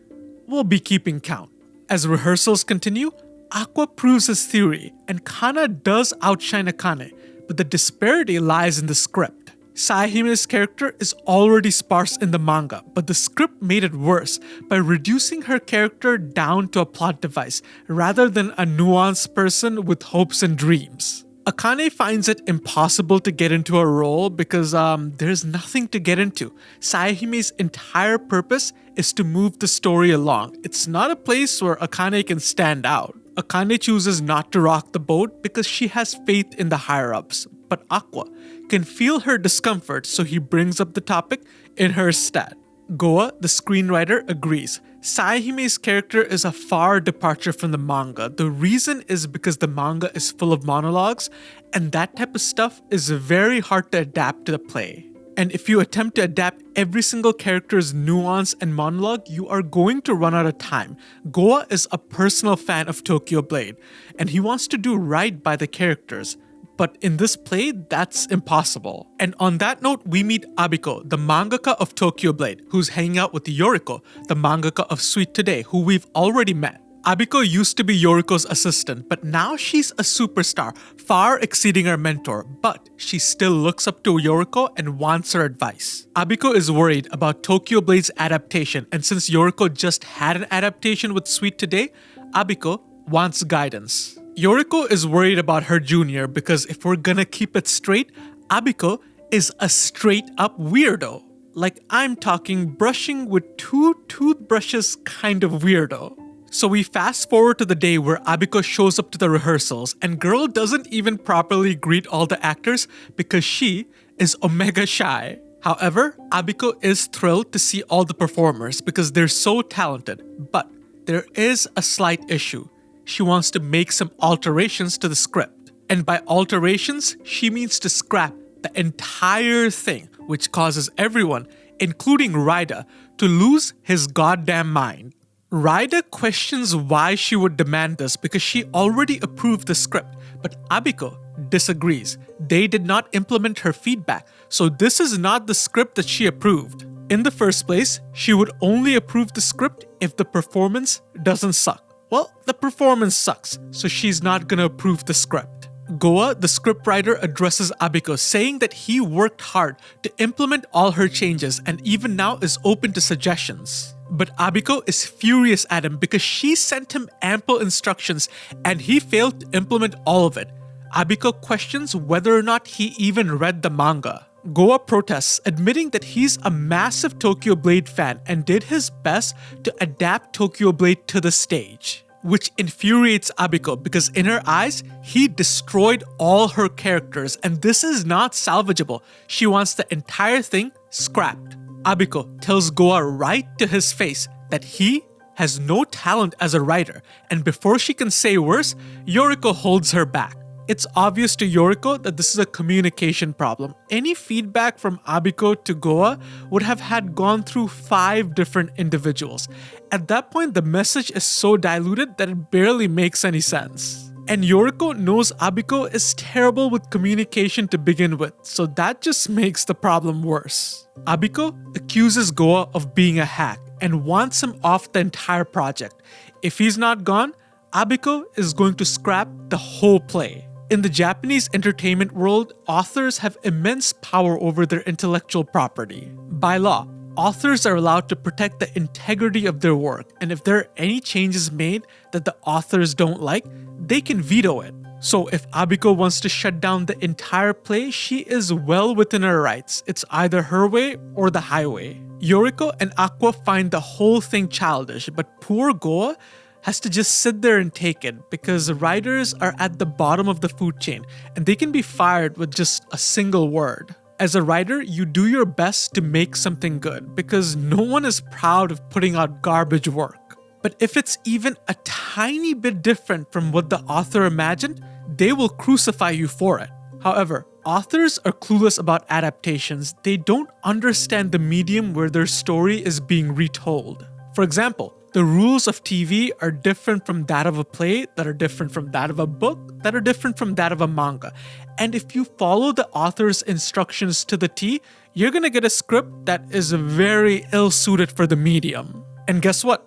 we'll be keeping count. As rehearsals continue, Aqua proves his theory, and Kana does outshine Akane, but the disparity lies in the script. Sahime's character is already sparse in the manga, but the script made it worse by reducing her character down to a plot device rather than a nuanced person with hopes and dreams. Akane finds it impossible to get into a role because there's nothing to get into. Saehime's entire purpose is to move the story along. It's not a place where Akane can stand out. Akane chooses not to rock the boat because she has faith in the higher-ups. But Aqua can feel her discomfort, so he brings up the topic in her stead. Goa, the screenwriter, agrees. Saehime's character is a far departure from the manga. The reason is because the manga is full of monologues, and that type of stuff is very hard to adapt to the play. And if you attempt to adapt every single character's nuance and monologue, you are going to run out of time. Goa is a personal fan of Tokyo Blade, and he wants to do right by the characters. But in this play, that's impossible. And on that note, we meet Abiko, the mangaka of Tokyo Blade, who's hanging out with Yoriko, the mangaka of Sweet Today, who we've already met. Abiko used to be Yoriko's assistant, but now she's a superstar, far exceeding her mentor, but she still looks up to Yoriko and wants her advice. Abiko is worried about Tokyo Blade's adaptation, and since Yoriko just had an adaptation with Sweet Today, Abiko wants guidance. Yoriko is worried about her junior because if we're gonna keep it straight, Abiko is a straight up weirdo. Like I'm talking brushing with 2 toothbrushes kind of weirdo. So we fast forward to the day where Abiko shows up to the rehearsals and girl doesn't even properly greet all the actors because she is omega shy. However, Abiko is thrilled to see all the performers because they're so talented, but there is a slight issue. She wants to make some alterations to the script. And by alterations, she means to scrap the entire thing, which causes everyone, including Raida, to lose his goddamn mind. Raida questions why she would demand this because she already approved the script, but Abiko disagrees. They did not implement her feedback, so this is not the script that she approved. In the first place, she would only approve the script if the performance doesn't suck. Well, the performance sucks, so she's not gonna approve the script. Goa, the scriptwriter, addresses Abiko, saying that he worked hard to implement all her changes and even now is open to suggestions. But Abiko is furious at him because she sent him ample instructions and he failed to implement all of it. Abiko questions whether or not he even read the manga. Goa protests, admitting that he's a massive Tokyo Blade fan and did his best to adapt Tokyo Blade to the stage, which infuriates Abiko because in her eyes, he destroyed all her characters and this is not salvageable. She wants the entire thing scrapped. Abiko tells Goa right to his face that he has no talent as a writer, and before she can say worse, Yoriko holds her back. It's obvious to Yoriko that this is a communication problem. Any feedback from Abiko to Goa would have had gone through 5 different individuals. At that point, the message is so diluted that it barely makes any sense. And Yoriko knows Abiko is terrible with communication to begin with, so that just makes the problem worse. Abiko accuses Goa of being a hack and wants him off the entire project. If he's not gone, Abiko is going to scrap the whole play. In the Japanese entertainment world, authors have immense power over their intellectual property. By law, authors are allowed to protect the integrity of their work, and if there are any changes made that the authors don't like, they can veto it. So if Abiko wants to shut down the entire play, she is well within her rights. It's either her way or the highway. Yoriko and Aqua find the whole thing childish, but poor Goa has to just sit there and take it because writers are at the bottom of the food chain and they can be fired with just a single word. As a writer, you do your best to make something good because no one is proud of putting out garbage work. But if it's even a tiny bit different from what the author imagined, they will crucify you for it. However, authors are clueless about adaptations. They don't understand the medium where their story is being retold. For example, the rules of TV are different from that of a play, that are different from that of a book, that are different from that of a manga. And if you follow the author's instructions to the T, you're gonna get a script that is very ill-suited for the medium. And guess what?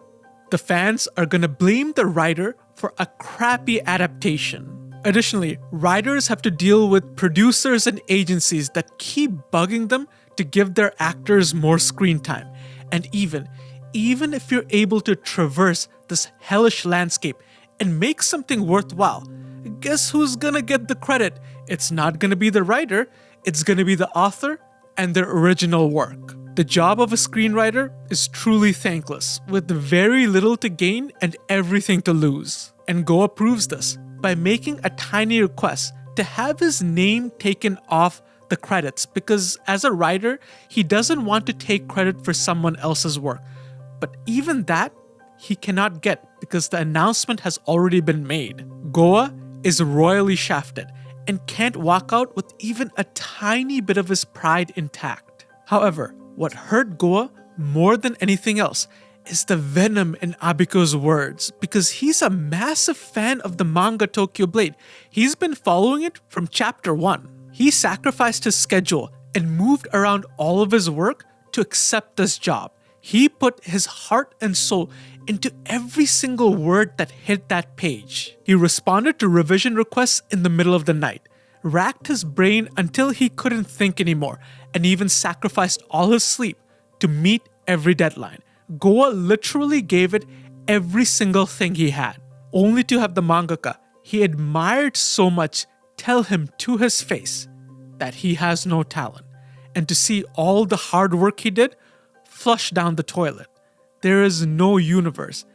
The fans are gonna blame the writer for a crappy adaptation. Additionally, writers have to deal with producers and agencies that keep bugging them to give their actors more screen time. And even if you're able to traverse this hellish landscape and make something worthwhile, guess who's gonna get the credit? It's not gonna be the writer, it's gonna be the author and their original work. The job of a screenwriter is truly thankless, with very little to gain and everything to lose. And Goa proves this by making a tiny request to have his name taken off the credits, because as a writer, he doesn't want to take credit for someone else's work. But even that, he cannot get because the announcement has already been made. Goa is royally shafted and can't walk out with even a tiny bit of his pride intact. However, what hurt Goa more than anything else is the venom in Abiko's words, because he's a massive fan of the manga Tokyo Blade. He's been following it from chapter 1. He sacrificed his schedule and moved around all of his work to accept this job. He put his heart and soul into every single word that hit that page. He responded to revision requests in the middle of the night, racked his brain until he couldn't think anymore, and even sacrificed all his sleep to meet every deadline. Goa literally gave it every single thing he had, only to have the mangaka he admired so much tell him to his face that he has no talent, and to see all the hard work he did flush down the toilet. There is no universe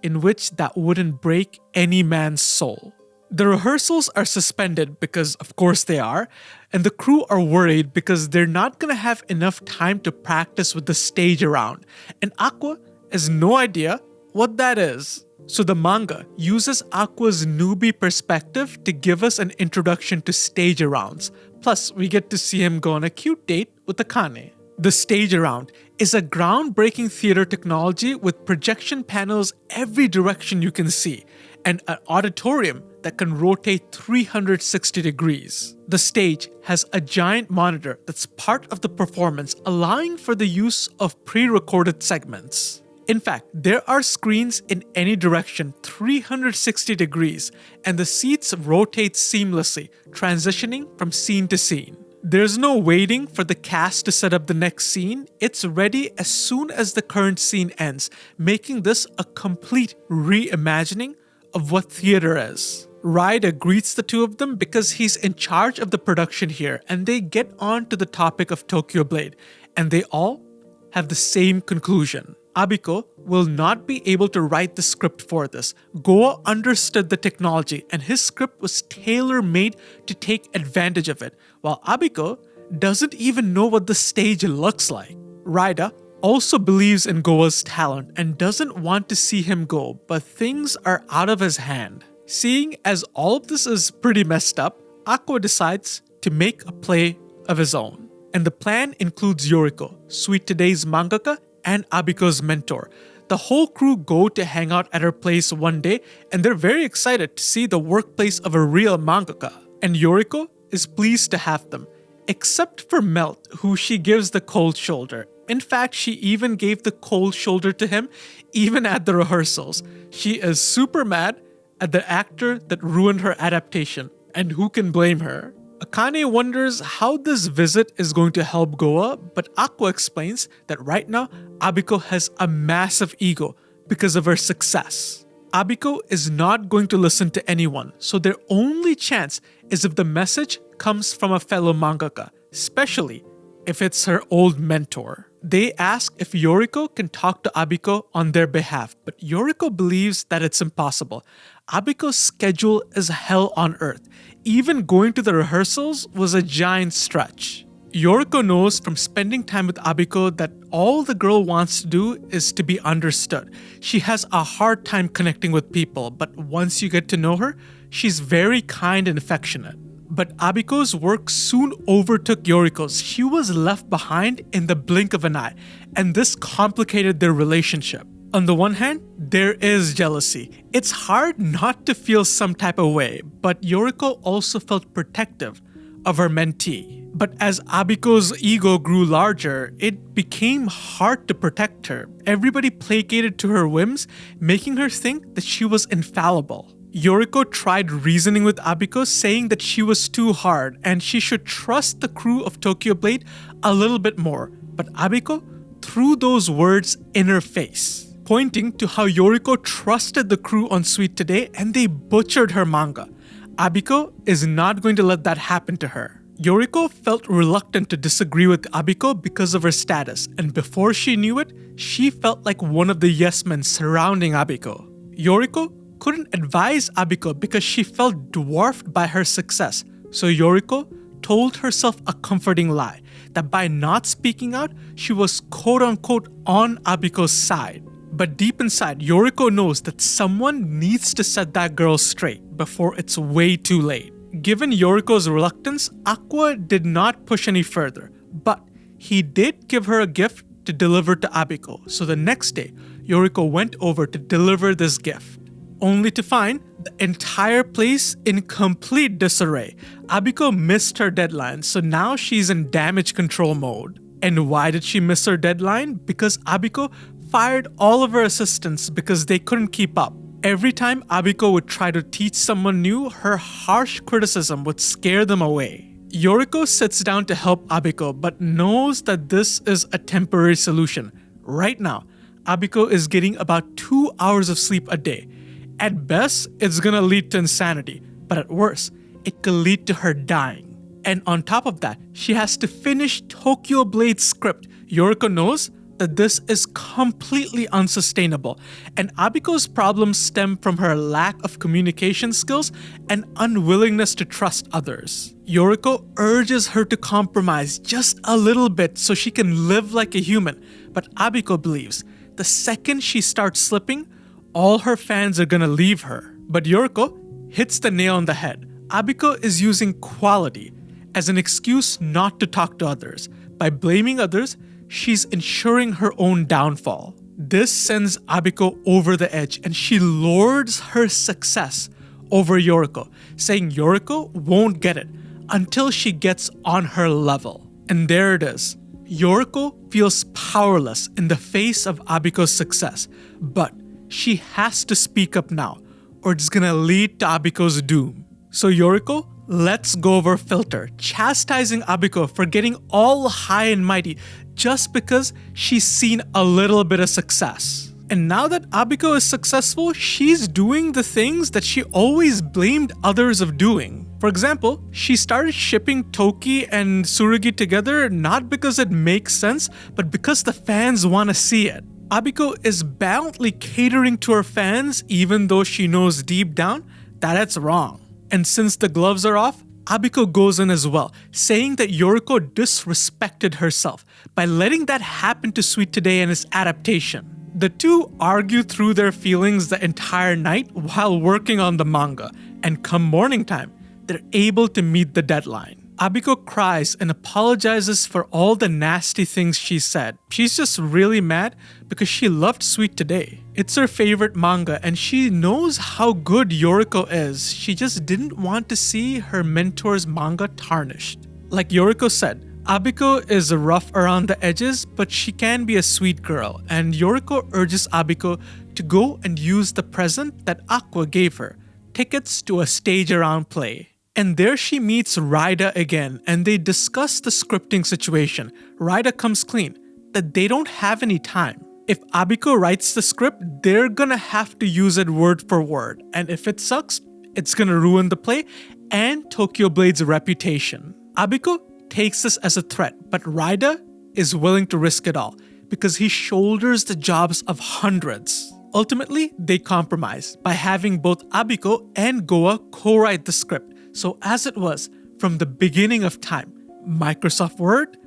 in which that wouldn't break any man's soul. The rehearsals are suspended because, of course, they are, and the crew are worried because they're not gonna have enough time to practice with the stage around, and Aqua has no idea what that is. So the manga uses Aqua's newbie perspective to give us an introduction to stage arounds. Plus, we get to see him go on a cute date with Akane. The stage around is a groundbreaking theater technology with projection panels every direction you can see, and an auditorium that can rotate 360 degrees. The stage has a giant monitor that's part of the performance, allowing for the use of pre-recorded segments. In fact, there are screens in any direction 360 degrees, and the seats rotate seamlessly, transitioning from scene to scene. There's no waiting for the cast to set up the next scene. It's ready as soon as the current scene ends, making this a complete reimagining of what theater is. Raida greets the two of them because he's in charge of the production here, and they get on to the topic of Tokyo Blade, and they all have the same conclusion. Abiko will not be able to write the script for this. Goa understood the technology, and his script was tailor-made to take advantage of it, while Abiko doesn't even know what the stage looks like. Raida also believes in Goa's talent and doesn't want to see him go, but things are out of his hand. Seeing as all of this is pretty messed up, Aqua decides to make a play of his own. And the plan includes Yoriko, Sweet Today's mangaka, and Abiko's mentor. The whole crew go to hang out at her place one day, and they're very excited to see the workplace of a real mangaka. And Yoriko is pleased to have them, except for Melt, who she gives the cold shoulder. In fact, she even gave the cold shoulder to him, even at the rehearsals. She is super mad at the actor that ruined her adaptation, and who can blame her? Akane wonders how this visit is going to help Goa, but Aqua explains that right now, Abiko has a massive ego because of her success. Abiko is not going to listen to anyone, so their only chance is if the message comes from a fellow mangaka, especially if it's her old mentor. They ask if Yoriko can talk to Abiko on their behalf, but Yoriko believes that it's impossible. Abiko's schedule is hell on earth. Even going to the rehearsals was a giant stretch. Yoriko knows from spending time with Abiko that all the girl wants to do is to be understood. She has a hard time connecting with people, but once you get to know her, she's very kind and affectionate. But Abiko's work soon overtook Yoriko's. She was left behind in the blink of an eye, and this complicated their relationship. On the one hand, there is jealousy. It's hard not to feel some type of way, but Yoriko also felt protective of her mentee. But as Abiko's ego grew larger, it became hard to protect her. Everybody placated to her whims, making her think that she was infallible. Yoriko tried reasoning with Abiko, saying that she was too hard and she should trust the crew of Tokyo Blade a little bit more. But Abiko threw those words in her face, pointing to how Yoriko trusted the crew on Sweet Today and they butchered her manga. Abiko is not going to let that happen to her. Yoriko felt reluctant to disagree with Abiko because of her status, and before she knew it, she felt like one of the yes men surrounding Abiko. Yoriko couldn't advise Abiko because she felt dwarfed by her success, so Yoriko told herself a comforting lie, that by not speaking out, she was quote-unquote on Abiko's side. But deep inside, Yoriko knows that someone needs to set that girl straight before it's way too late. Given Yoriko's reluctance, Aqua did not push any further, but he did give her a gift to deliver to Abiko. So the next day, Yoriko went over to deliver this gift, only to find the entire place in complete disarray. Abiko missed her deadline, so now she's in damage control mode. And why did she miss her deadline? Because Abiko fired all of her assistants because they couldn't keep up. Every time Abiko would try to teach someone new, her harsh criticism would scare them away. Yoriko sits down to help Abiko, but knows that this is a temporary solution. Right now, Abiko is getting about 2 hours of sleep a day. At best, it's gonna lead to insanity, but at worst, it could lead to her dying. And on top of that, she has to finish Tokyo Blade's script. Yoriko knows that this is completely unsustainable, and Abiko's problems stem from her lack of communication skills and unwillingness to trust others. Yoriko urges her to compromise just a little bit so she can live like a human, but Abiko believes the second she starts slipping, all her fans are gonna leave her. But Yoriko hits the nail on the head. Abiko is using quality as an excuse not to talk to others. By blaming others, she's ensuring her own downfall. This sends Abiko over the edge, and she lords her success over Yoriko, saying Yoriko won't get it until she gets on her level. And there it is. Yoriko feels powerless in the face of Abiko's success, but she has to speak up now, or it's gonna lead to Abiko's doom. So Yoriko lets go of her filter, chastising Abiko for getting all high and mighty just because she's seen a little bit of success. And now that Abiko is successful, she's doing the things that she always blamed others of doing. For example, she started shipping Toki and Tsurugi together not because it makes sense, but because the fans want to see it. Abiko is boundly catering to her fans even though she knows deep down that it's wrong. And since the gloves are off, Abiko goes in as well, saying that Yoriko disrespected herself by letting that happen to Sweet Today and its adaptation. The two argue through their feelings the entire night while working on the manga, and come morning time, they're able to meet the deadline. Abiko cries and apologizes for all the nasty things she said. She's just really mad because she loved Sweet Today. It's her favorite manga and she knows how good Yoriko is. She just didn't want to see her mentor's manga tarnished. Like Yoriko said, Abiko is rough around the edges, but she can be a sweet girl, and Yoriko urges Abiko to go and use the present that Aqua gave her, tickets to a stage-around play. And there she meets Raida again, and they discuss the scripting situation. Raida comes clean that they don't have any time. If Abiko writes the script, they're gonna have to use it word for word, and if it sucks, it's gonna ruin the play and Tokyo Blade's reputation. Abiko takes this as a threat, but Raida is willing to risk it all because he shoulders the jobs of hundreds. Ultimately, they compromise by having both Abiko and Goa co-write the script. So as it was from the beginning of time, Microsoft Word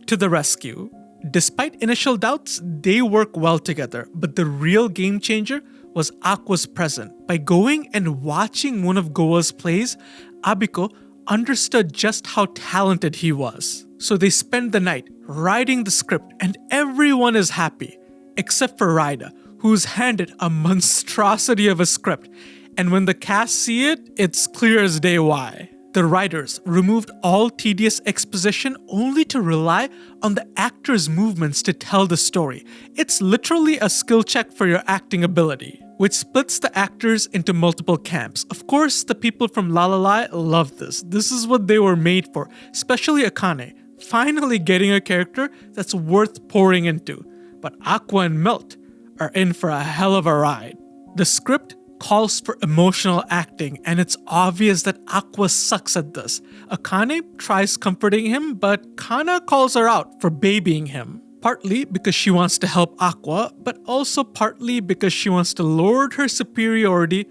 to the rescue. Despite initial doubts, they work well together, but the real game changer was Aqua's present. By going and watching one of Goa's plays, Abiko understood just how talented he was. So they spend the night writing the script and everyone is happy, except for Raida, who's handed a monstrosity of a script. And when the cast see it, it's clear as day why. The writers removed all tedious exposition only to rely on the actors' movements to tell the story. It's literally a skill check for your acting ability, which splits the actors into multiple camps. Of course, the people from La La La love this. This is what they were made for, especially Akane, finally getting a character that's worth pouring into. But Aqua and Melt are in for a hell of a ride. The script calls for emotional acting, and it's obvious that Aqua sucks at this. Akane tries comforting him, but Kana calls her out for babying him. Partly because she wants to help Aqua, but also partly because she wants to lord her superiority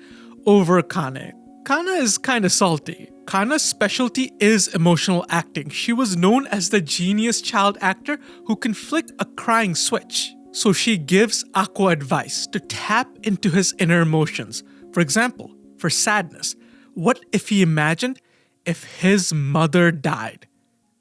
over Kane. Kana is kinda salty. Kana's specialty is emotional acting. She was known as the genius child actor who can flick a crying switch. So she gives Aqua advice to tap into his inner emotions. For example, for sadness, what if he imagined if his mother died?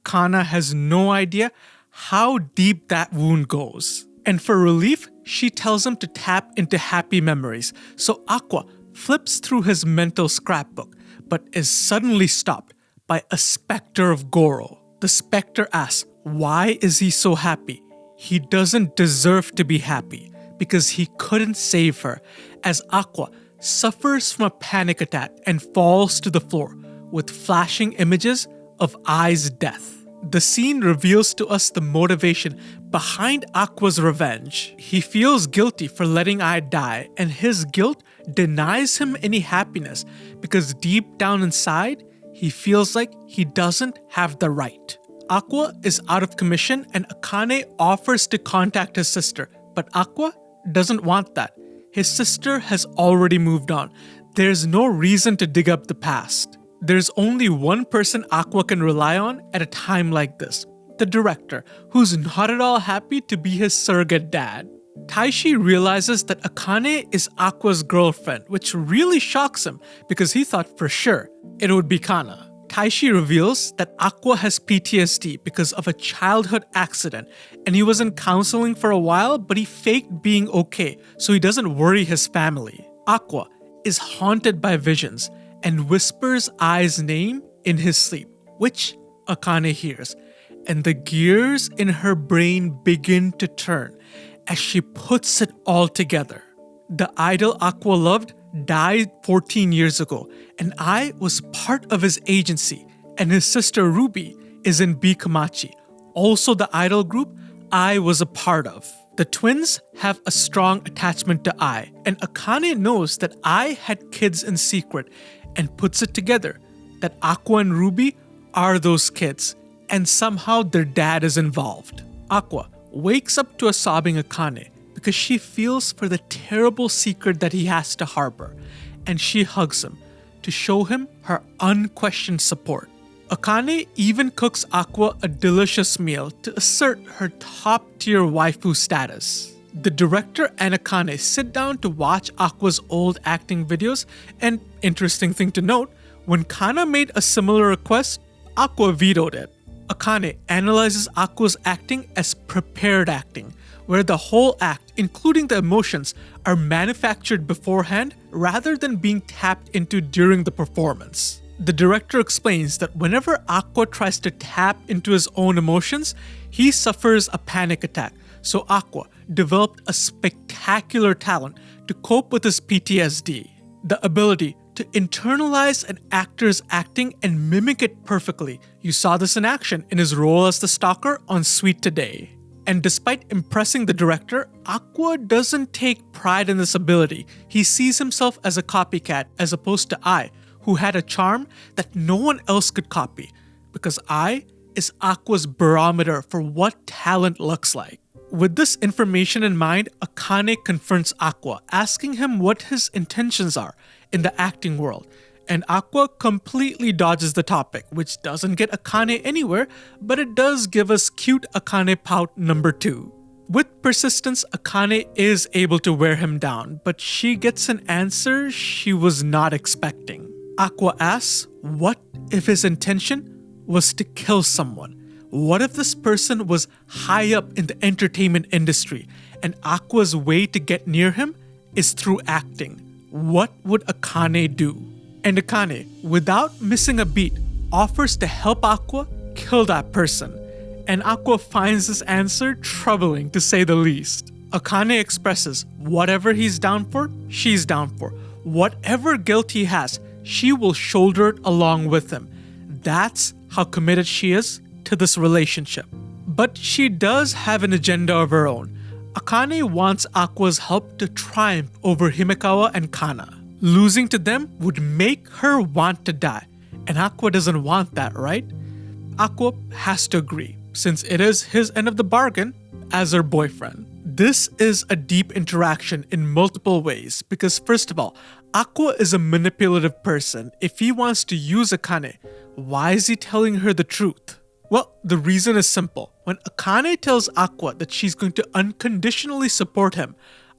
Kana has no idea how deep that wound goes. And for relief, she tells him to tap into happy memories. So Aqua flips through his mental scrapbook, but is suddenly stopped by a specter of Goro. The specter asks, why is he so happy? He doesn't deserve to be happy because he couldn't save her, as Aqua suffers from a panic attack and falls to the floor with flashing images of Ai's death. The scene reveals to us the motivation behind Aqua's revenge. He feels guilty for letting Ai die, and his guilt denies him any happiness because deep down inside, he feels like he doesn't have the right. Aqua is out of commission and Akane offers to contact his sister, but Aqua doesn't want that. His sister has already moved on. There's no reason to dig up the past. There's only one person Aqua can rely on at a time like this, the director, who's not at all happy to be his surrogate dad. Taishi realizes that Akane is Aqua's girlfriend, which really shocks him because he thought for sure it would be Kana. Taishi reveals that Aqua has PTSD because of a childhood accident, and he was in counseling for a while, but he faked being okay so he doesn't worry his family. Aqua is haunted by visions and whispers Ai's name in his sleep, which Akane hears, and the gears in her brain begin to turn as she puts it all together. The idol Aqua loved died 14 years ago, and Ai was part of his agency, and his sister Ruby is in Bikamachi, also the idol group Ai was a part of. The twins have a strong attachment to Ai, and Akane knows that Ai had kids in secret and puts it together that Aqua and Ruby are those kids, and somehow their dad is involved. Aqua wakes up to a sobbing Akane because she feels for the terrible secret that he has to harbor, and she hugs him to show him her unquestioned support. Akane even cooks Aqua a delicious meal to assert her top-tier waifu status. The director and Akane sit down to watch Aqua's old acting videos, and interesting thing to note, when Kana made a similar request, Aqua vetoed it. Akane analyzes Aqua's acting as prepared acting, where the whole act, including the emotions, are manufactured beforehand rather than being tapped into during the performance. The director explains that whenever Aqua tries to tap into his own emotions, he suffers a panic attack, so Aqua developed a spectacular talent to cope with his PTSD. The ability to internalize an actor's acting and mimic it perfectly. You saw this in action in his role as the stalker on Sweet Today. And despite impressing the director, Aqua doesn't take pride in this ability. He sees himself as a copycat as opposed to Ai, who had a charm that no one else could copy, because Ai is Aqua's barometer for what talent looks like. With this information in mind, Akane confronts Aqua, asking him what his intentions are in the acting world, and Aqua completely dodges the topic, which doesn't get Akane anywhere, but it does give us cute Akane pout number 2. With persistence, Akane is able to wear him down, but she gets an answer she was not expecting. Aqua asks, what if his intention was to kill someone? What if this person was high up in the entertainment industry and Aqua's way to get near him is through acting? What would Akane do? And Akane, without missing a beat, offers to help Aqua kill that person. And Aqua finds this answer troubling to say the least. Akane expresses whatever he's down for, she's down for. Whatever guilt he has, she will shoulder it along with him. That's how committed she is to this relationship. But she does have an agenda of her own. Akane wants Aqua's help to triumph over Himekawa and Kana. Losing to them would make her want to die. And Aqua doesn't want that, right? Aqua has to agree, since it is his end of the bargain as her boyfriend. This is a deep interaction in multiple ways because first of all, Aqua is a manipulative person. If he wants to use Akane, why is he telling her the truth? Well, the reason is simple. When Akane tells Aqua that she's going to unconditionally support him,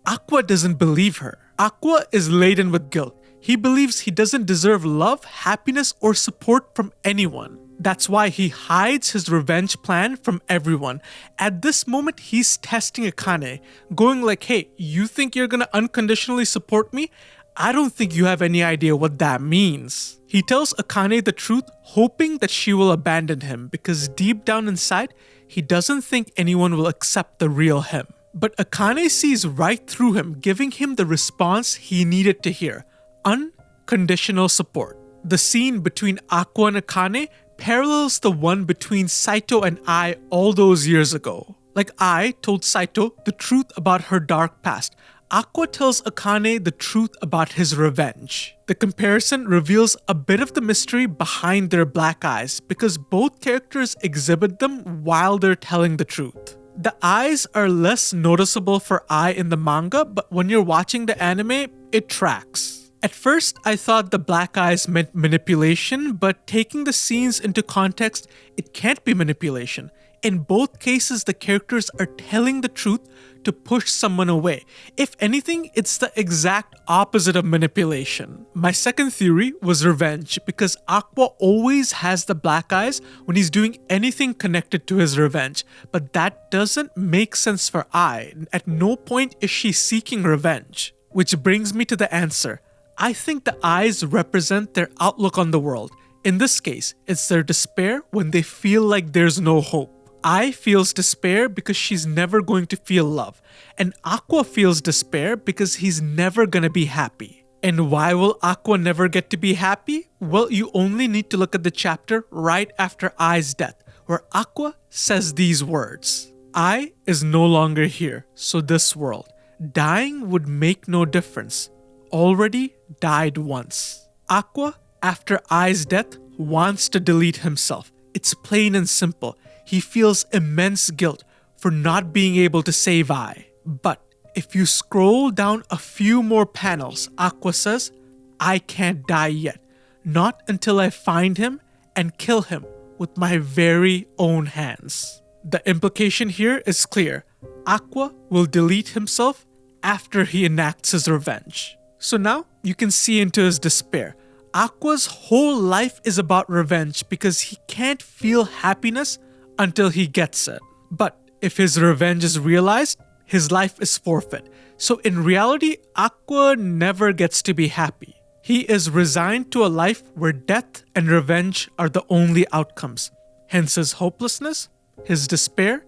Aqua doesn't believe her. Aqua is laden with guilt. He believes he doesn't deserve love, happiness, or support from anyone. That's why he hides his revenge plan from everyone. At this moment, he's testing Akane, going like, hey, you think you're gonna unconditionally support me? I don't think you have any idea what that means. He tells Akane the truth, hoping that she will abandon him because deep down inside, he doesn't think anyone will accept the real him. But Akane sees right through him, giving him the response he needed to hear: unconditional support. The scene between Aqua and Akane parallels the one between Saito and I all those years ago. Like I told Saito the truth about her dark past, Aqua tells Akane the truth about his revenge. The comparison reveals a bit of the mystery behind their black eyes because both characters exhibit them while they're telling the truth. The eyes are less noticeable for Ai in the manga, but when you're watching the anime, it tracks. At first, I thought the black eyes meant manipulation, but taking the scenes into context, it can't be manipulation. In both cases, the characters are telling the truth to push someone away. If anything, it's the exact opposite of manipulation. My second theory was revenge, because Aqua always has the black eyes when he's doing anything connected to his revenge. But that doesn't make sense for Ai. At no point is she seeking revenge. Which brings me to the answer. I think the eyes represent their outlook on the world. In this case, it's their despair when they feel like there's no hope. Ai feels despair because she's never going to feel love. And Aqua feels despair because he's never gonna be happy. And why will Aqua never get to be happy? Well, you only need to look at the chapter right after Ai's death, where Aqua says these words: Ai is no longer here, so this world, dying would make no difference. Already died once. Aqua, after Ai's death, wants to delete himself. It's plain and simple. He feels immense guilt for not being able to save Ai. But if you scroll down a few more panels, Aqua says, I can't die yet. Not until I find him and kill him with my very own hands. The implication here is clear. Aqua will delete himself after he enacts his revenge. So now you can see into his despair. Aqua's whole life is about revenge because he can't feel happiness until he gets it. But if his revenge is realized, his life is forfeit. So in reality, Aqua never gets to be happy. He is resigned to a life where death and revenge are the only outcomes. Hence his hopelessness, his despair,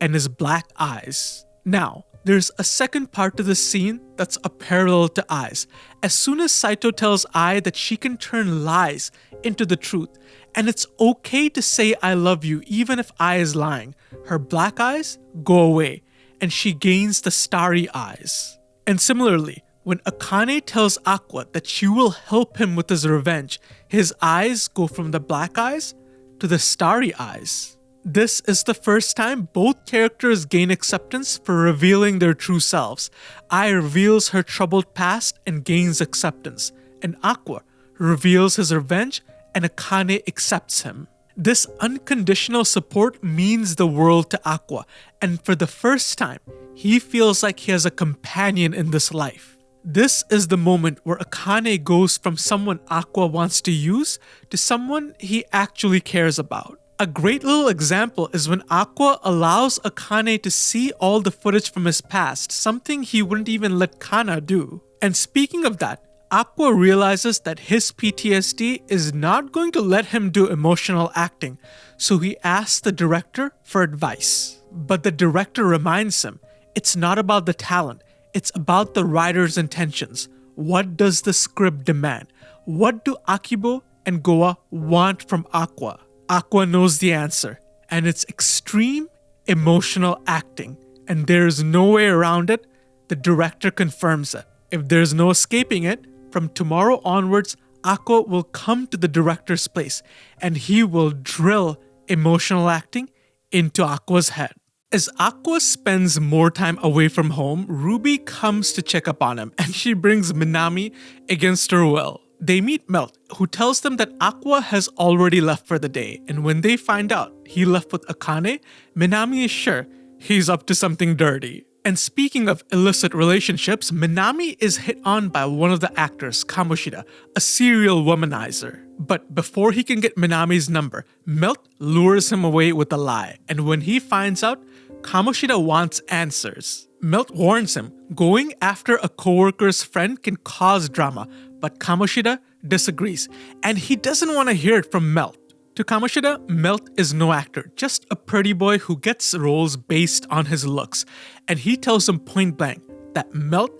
and his black eyes. Now, there's a second part to the scene that's a parallel to Ai's. As soon as Saito tells Ai that she can turn lies into the truth, and it's okay to say I love you even if Ai is lying, her black eyes go away, and she gains the starry eyes. And similarly, when Akane tells Aqua that she will help him with his revenge, his eyes go from the black eyes to the starry eyes. This is the first time both characters gain acceptance for revealing their true selves. Ai reveals her troubled past and gains acceptance, and Aqua reveals his revenge and Akane accepts him. This unconditional support means the world to Aqua, and for the first time, he feels like he has a companion in this life. This is the moment where Akane goes from someone Aqua wants to use to someone he actually cares about. A great little example is when Aqua allows Akane to see all the footage from his past, something he wouldn't even let Kana do. And speaking of that, Aqua realizes that his PTSD is not going to let him do emotional acting, so he asks the director for advice. But the director reminds him, it's not about the talent, it's about the writer's intentions. What does the script demand? What do Akibo and Goa want from Aqua? Aqua knows the answer, and it's extreme emotional acting, and there is no way around it. The director confirms it. If there's no escaping it, from tomorrow onwards, Aqua will come to the director's place and he will drill emotional acting into Aqua's head. As Aqua spends more time away from home, Ruby comes to check up on him and she brings Minami against her will. They meet Melt, who tells them that Aqua has already left for the day, and when they find out he left with Akane, Minami is sure he's up to something dirty. And speaking of illicit relationships, Minami is hit on by one of the actors, Kamoshida, a serial womanizer. But before he can get Minami's number, Melt lures him away with a lie, and when he finds out, Kamoshida wants answers. Melt warns him, going after a coworker's friend can cause drama, but Kamoshida disagrees, and he doesn't want to hear it from Melt. To Kamoshida, Melt is no actor, just a pretty boy who gets roles based on his looks, and he tells him point blank that Melt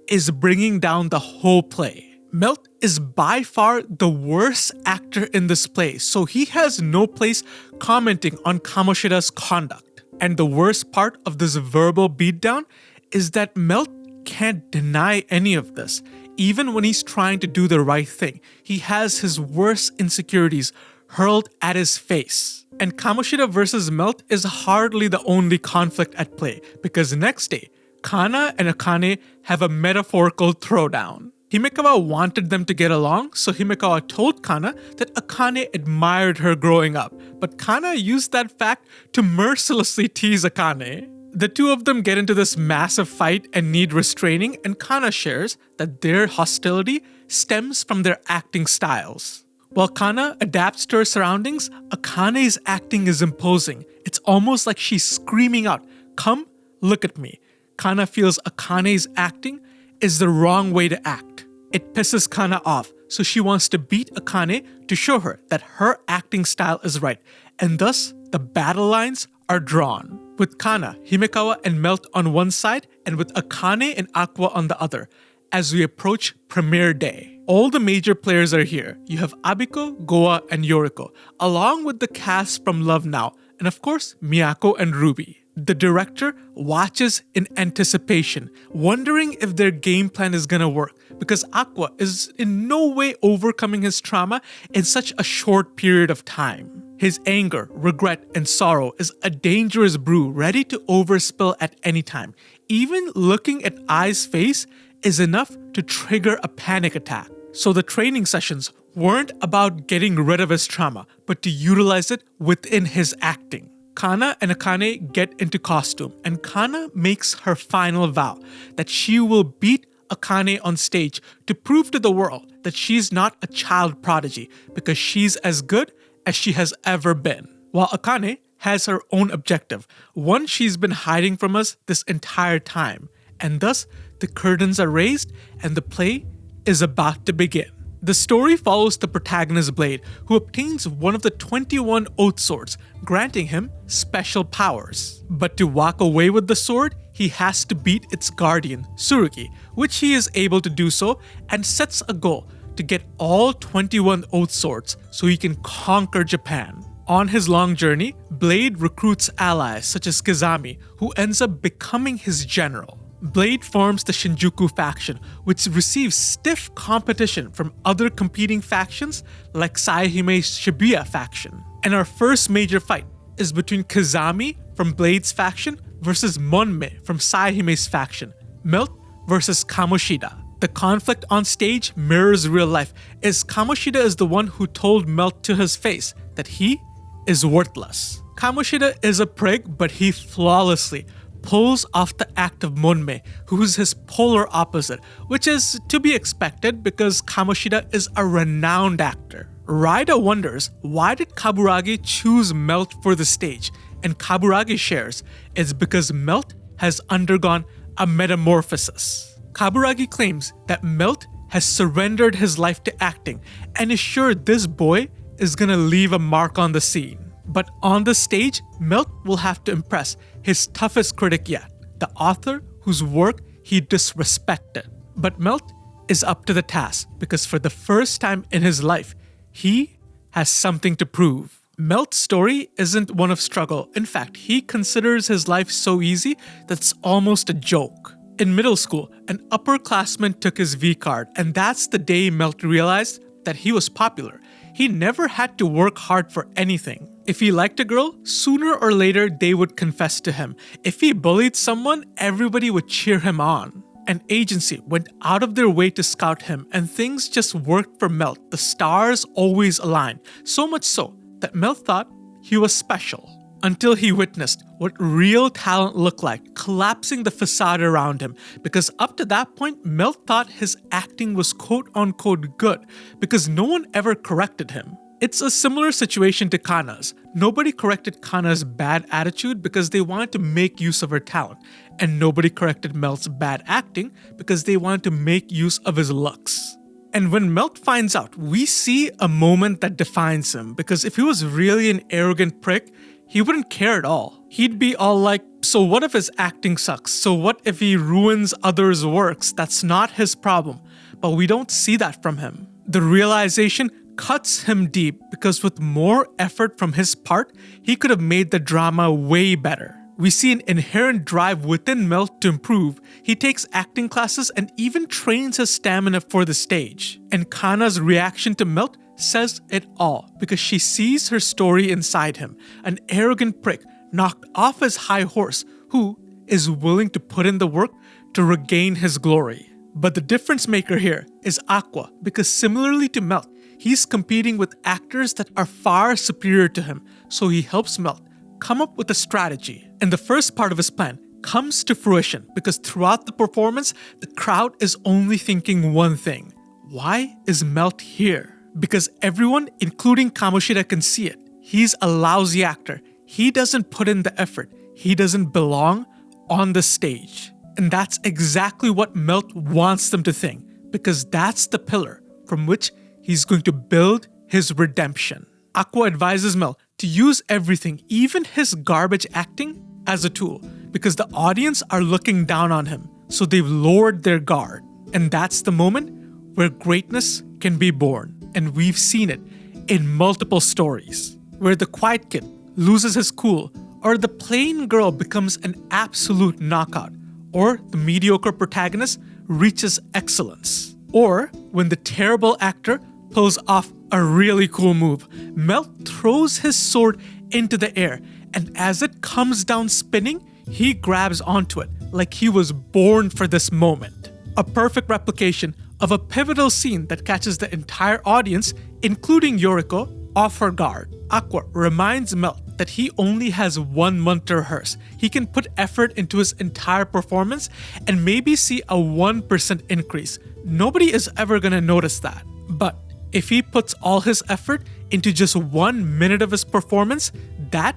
is bringing down the whole play. Melt is by far the worst actor in this play, so he has no place commenting on Kamoshida's conduct. And the worst part of this verbal beatdown is that Melt can't deny any of this. Even when he's trying to do the right thing, he has his worst insecurities hurled at his face. And Kamoshida versus Melt is hardly the only conflict at play, because next day, Kana and Akane have a metaphorical throwdown. Himekawa wanted them to get along, so Himekawa told Kana that Akane admired her growing up, but Kana used that fact to mercilessly tease Akane. The two of them get into this massive fight and need restraining, and Kana shares that their hostility stems from their acting styles. While Kana adapts to her surroundings, Akane's acting is imposing. It's almost like she's screaming out, "Come, look at me." Kana feels Akane's acting is the wrong way to act. It pisses Kana off, so she wants to beat Akane to show her that her acting style is right, and thus the battle lines are drawn. With Kana, Himekawa, and Melt on one side, and with Akane and Aqua on the other, as we approach premiere day. All the major players are here. You have Abiko, Goa, and Yoriko, along with the cast from Love Now, and of course, Miyako and Ruby. The director watches in anticipation, wondering if their game plan is gonna work, because Aqua is in no way overcoming his trauma in such a short period of time. His anger, regret, and sorrow is a dangerous brew ready to overspill at any time. Even looking at Ai's face is enough to trigger a panic attack. So the training sessions weren't about getting rid of his trauma, but to utilize it within his acting. Kana and Akane get into costume, and Kana makes her final vow that she will beat Akane on stage to prove to the world that she's not a child prodigy because she's as good as she has ever been. While Akane has her own objective, one she's been hiding from us this entire time, and thus the curtains are raised and the play is about to begin. The story follows the protagonist Blade, who obtains one of the 21 Oath Swords, granting him special powers. But to walk away with the sword, he has to beat its guardian, Tsurugi, which he is able to do so, and sets a goal to get all 21 Oath Swords so he can conquer Japan. On his long journey, Blade recruits allies such as Kazami, who ends up becoming his general. Blade forms the Shinjuku faction, which receives stiff competition from other competing factions like Saehime's Shibuya faction. And our first major fight is between Kazami from Blade's faction versus Monme from Saehime's faction, Melt versus Kamoshida. The conflict on stage mirrors real life, as Kamoshida is the one who told Melt to his face that he is worthless. Kamoshida is a prig, but he flawlessly pulls off the act of Monme, who is his polar opposite, which is to be expected because Kamoshida is a renowned actor. Raida wonders, why did Kaburagi choose Melt for the stage? And Kaburagi shares, it's because Melt has undergone a metamorphosis. Kaburagi claims that Melt has surrendered his life to acting and is sure this boy is gonna leave a mark on the scene. But on the stage, Melt will have to impress his toughest critic yet, the author whose work he disrespected. But Melt is up to the task because for the first time in his life, he has something to prove. Melt's story isn't one of struggle. In fact, he considers his life so easy that it's almost a joke. In middle school, an upperclassman took his V card, and that's the day Melt realized that he was popular. He never had to work hard for anything. If he liked a girl, sooner or later they would confess to him. If he bullied someone, everybody would cheer him on. An agency went out of their way to scout him, and things just worked for Melt. The stars always aligned, so much so that Melt thought he was special. Until he witnessed what real talent looked like, collapsing the facade around him. Because up to that point, Melt thought his acting was quote-unquote good, because no one ever corrected him. It's a similar situation to Kana's. Nobody corrected Kana's bad attitude because they wanted to make use of her talent, and nobody corrected Melt's bad acting because they wanted to make use of his looks. And when Melt finds out, we see a moment that defines him, because if he was really an arrogant prick, he wouldn't care at all. He'd be all like, so what if his acting sucks? So what if he ruins others' works? That's not his problem. But we don't see that from him. The realization cuts him deep, because with more effort from his part, he could have made the drama way better. We see an inherent drive within Melt to improve. He takes acting classes and even trains his stamina for the stage. And Kana's reaction to Melt says it all, because she sees her story inside him, an arrogant prick knocked off his high horse who is willing to put in the work to regain his glory. But the difference maker here is Aqua, because similarly to Melt, he's competing with actors that are far superior to him, so he helps Melt come up with a strategy. And the first part of his plan comes to fruition, because throughout the performance, the crowd is only thinking one thing: why is Melt here? Because everyone, including Kamoshida, can see it. He's a lousy actor. He doesn't put in the effort. He doesn't belong on the stage. And that's exactly what Melt wants them to think, because that's the pillar from which he's going to build his redemption. Aqua advises Melt to use everything, even his garbage acting, as a tool, because the audience are looking down on him, so they've lowered their guard. And that's the moment where greatness can be born. And we've seen it in multiple stories, where the quiet kid loses his cool, or the plain girl becomes an absolute knockout, or the mediocre protagonist reaches excellence, or when the terrible actor pulls off a really cool move. Melt throws his sword into the air, and as it comes down spinning, he grabs onto it like he was born for this moment. A perfect replication of a pivotal scene that catches the entire audience, including Yoriko, off her guard. Aqua reminds Melt that he only has 1 month to rehearse. He can put effort into his entire performance and maybe see a 1% increase. Nobody is ever gonna notice that. But if he puts all his effort into just 1 minute of his performance, that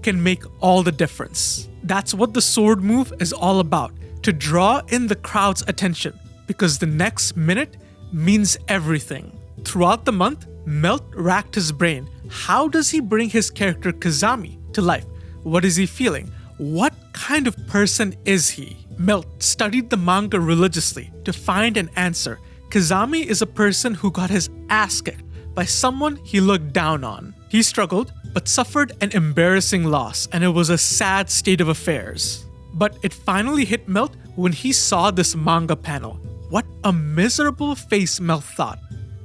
can make all the difference. That's what the sword move is all about, to draw in the crowd's attention, because the next minute means everything. Throughout the month, Melt racked his brain. How does he bring his character Kazami to life? What is he feeling? What kind of person is he? Melt studied the manga religiously to find an answer. Kazami is a person who got his ass kicked by someone he looked down on. He struggled, but suffered an embarrassing loss, and it was a sad state of affairs. But it finally hit Melt when he saw this manga panel. What a miserable face, Melt thought.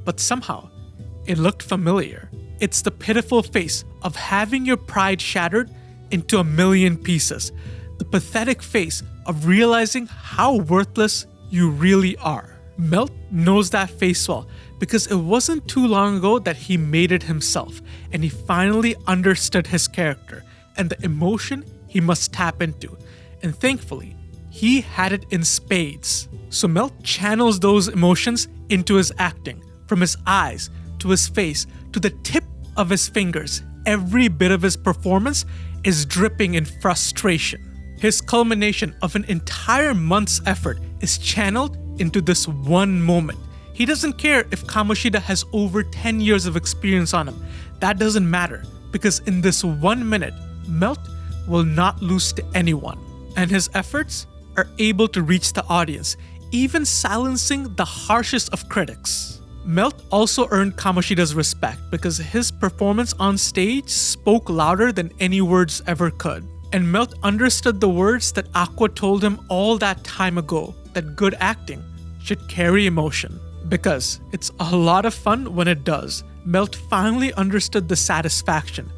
But somehow, it looked familiar. It's the pitiful face of having your pride shattered into a million pieces. The pathetic face of realizing how worthless you really are. Melt knows that face well, because it wasn't too long ago that he made it himself, and he finally understood his character and the emotion he must tap into. And thankfully, he had it in spades. So Melt channels those emotions into his acting, from his eyes to his face to the tip of his fingers. Every bit of his performance is dripping in frustration. His culmination of an entire month's effort is channeled into this one moment. He doesn't care if Kamoshida has over 10 years of experience on him. That doesn't matter, because in this 1 minute, Melt will not lose to anyone. And his efforts are able to reach the audience, even silencing the harshest of critics. Melt also earned Kamoshida's respect because his performance on stage spoke louder than any words ever could. And Melt understood the words that Aqua told him all that time ago, that good acting should carry emotion. Because it's a lot of fun when it does. Melt finally understood the satisfaction